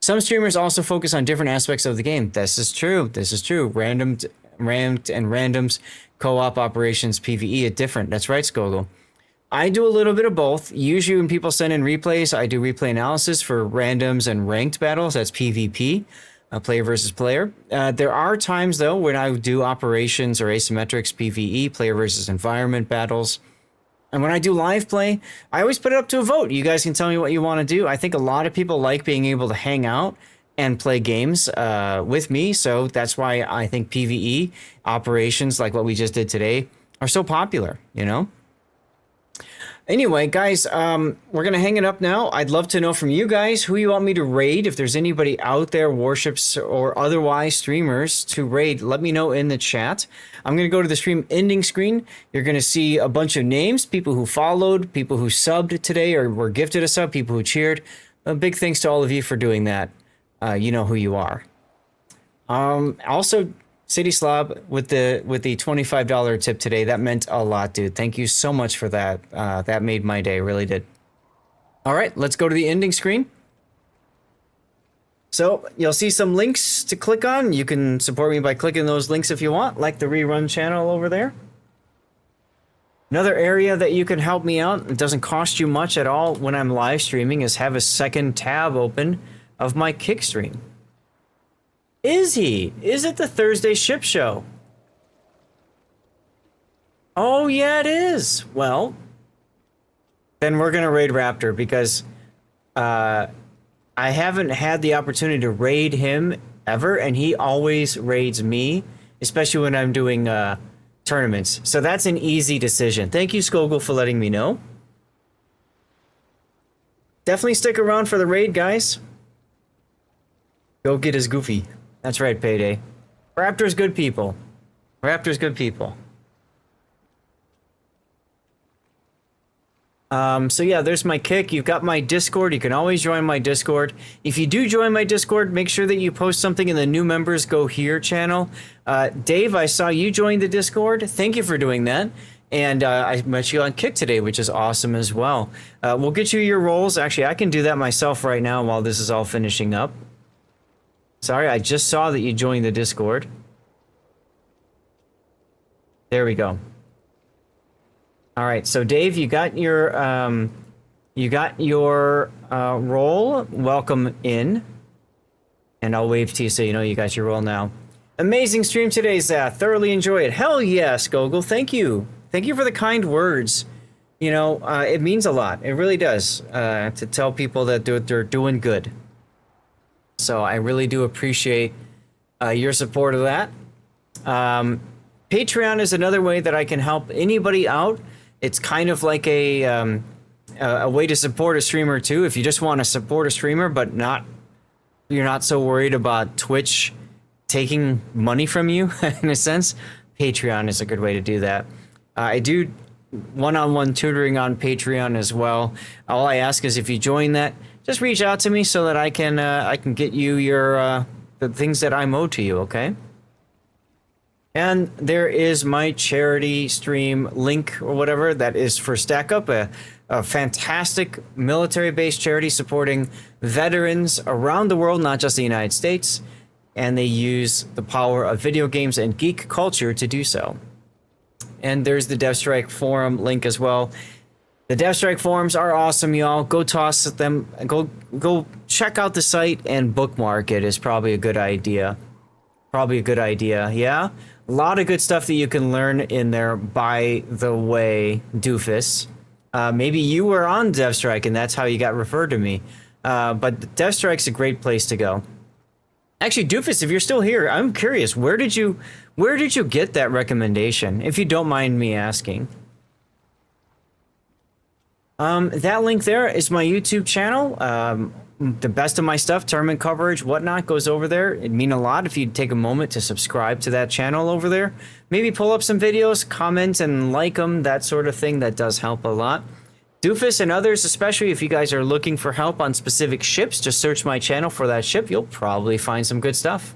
Some streamers also focus on different aspects of the game. This is true. Ranked and randoms, co-op operations, PvE are different. That's right, Skogel. I do a little bit of both. Usually when people send in replays, I do replay analysis for randoms and ranked battles. That's PvP, player versus player. There are times, though, when I do operations or asymmetrics, PvE, player versus environment battles. And when I do live play, I always put it up to a vote. You guys can tell me what you want to do. I think a lot of people like being able to hang out and play games with me. So that's why I think PvE operations like what we just did today are so popular, you know? Anyway, guys, we're going to hang it up now. I'd love to know from you guys who you want me to raid. If there's anybody out there, Warships or otherwise streamers to raid, let me know in the chat. I'm going to go to the stream ending screen. You're going to see a bunch of names, people who followed, people who subbed today or were gifted a sub, people who cheered. Big thanks to all of you for doing that. You know who you are. Also, City Slob with the $25 tip today. That meant a lot, dude. Thank you so much for that. That made my day, really did. All right, let's go to the ending screen. So you'll see some links to click on. You can support me by clicking those links if you want, like the rerun channel over there. Another area that you can help me out, it doesn't cost you much at all when I'm live streaming, is have a second tab open of my Kick stream. Is it the Thursday ship show? Oh yeah, it is. Well, then we're gonna raid Raptor because I haven't had the opportunity to raid him ever, and he always raids me, especially when I'm doing tournaments. So that's an easy decision. Thank you, Skogel, for letting me know. Definitely stick around for the raid, guys. Go get his Goofy. That's right, Payday. Raptor's good people. Raptor's good people. So yeah, there's my Kick. You've got my Discord. You can always join my Discord. If you do join my Discord, make sure that you post something in the new members go here channel. Dave, I saw you join the Discord. Thank you for doing that. And I met you on Kick today, which is awesome as well. We'll get you your roles. Actually, I can do that myself right now while this is all finishing up. Sorry, I just saw that you joined the Discord. There we go. All right, so Dave, you got your roll. Welcome in, and I'll wave to you so you know you got your roll now. Amazing stream today, Zach. Thoroughly enjoy it. Hell yes, Gogol. Thank you. Thank you for the kind words. You know, it means a lot. It really does to tell people that they're doing good. So I really do appreciate your support of that. Patreon is another way that I can help anybody out. It's kind of like a way to support a streamer too. If you just want to support a streamer, but you're not so worried about Twitch taking money from you, in a sense, Patreon is a good way to do that. I do one-on-one tutoring on Patreon as well. All I ask is if you join that, just reach out to me so that I can get you your the things that I'm owed to you. Okay. And there is my charity stream link or whatever that is for Stack Up, a fantastic military-based charity supporting veterans around the world, not just the United States, and they use the power of video games and geek culture to do so. And there's the DevStrike forum link as well. The DevStrike forums are awesome, y'all. Go toss them. Go check out the site and bookmark it is probably a good idea. Probably a good idea, yeah? A lot of good stuff that you can learn in there, by the way, Doofus. Maybe you were on DevStrike and that's how you got referred to me. But DevStrike's a great place to go. Actually, Doofus, if you're still here, I'm curious, where did you get that recommendation, if you don't mind me asking? That link there is my YouTube channel. The best of my stuff, tournament coverage, whatnot, goes over there. It'd mean a lot if you'd take a moment to subscribe to that channel over there. Maybe pull up some videos, comment, and like them, that sort of thing. That does help a lot. Doofus and others, especially if you guys are looking for help on specific ships, just search my channel for that ship. You'll probably find some good stuff.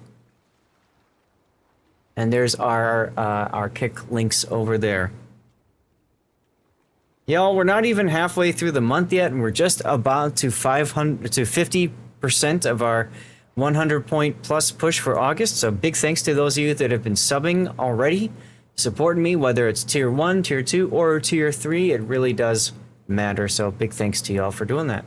And there's our kick links over there. Y'all, we're not even halfway through the month yet, and we're just about to 50% of our 100 point plus push for August. So big thanks to those of you that have been subbing already, supporting me, whether it's tier 1, tier 2, or tier 3. It really does matter. So big thanks to y'all for doing that.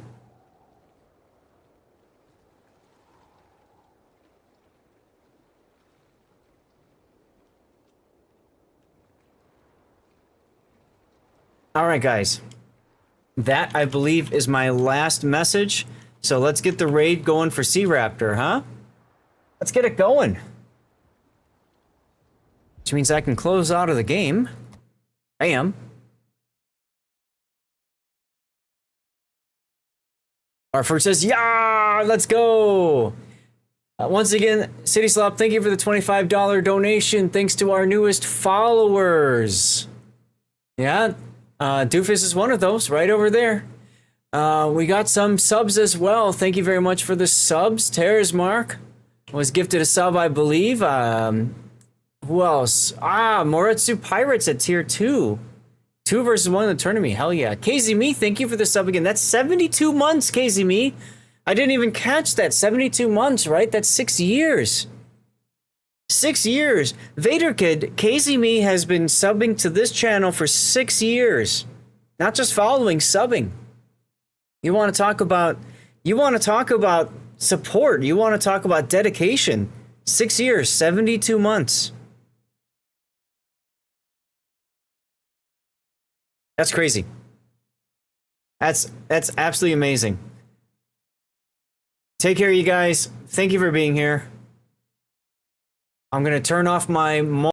All right, guys. That, I believe, is my last message. So let's get the raid going for Sea Raptor, huh? Let's get it going. Which means I can close out of the game. Bam. Arford says, yeah, let's go. Once again, City Slop, thank you for the $25 donation. Thanks to our newest followers. Yeah. Doofus is one of those right over there. We got some subs as well. Thank you very much for the subs. Teresmark was gifted a sub, I believe. Who else? Moritsu Pirates at tier 2. 2 versus 1 in the tournament. Hell yeah. KZMe, thank you for the sub again. That's 72 months, KZMe. I didn't even catch that. 72 months, right? That's 6 years. 6 years. Vader Kid, KZMe has been subbing to this channel for 6 years. Not just following, subbing. You want to talk about support. You want to talk about dedication. 6 years, 72 months. That's crazy. That's absolutely amazing. Take care, you guys. Thank you for being here. I'm going to turn off my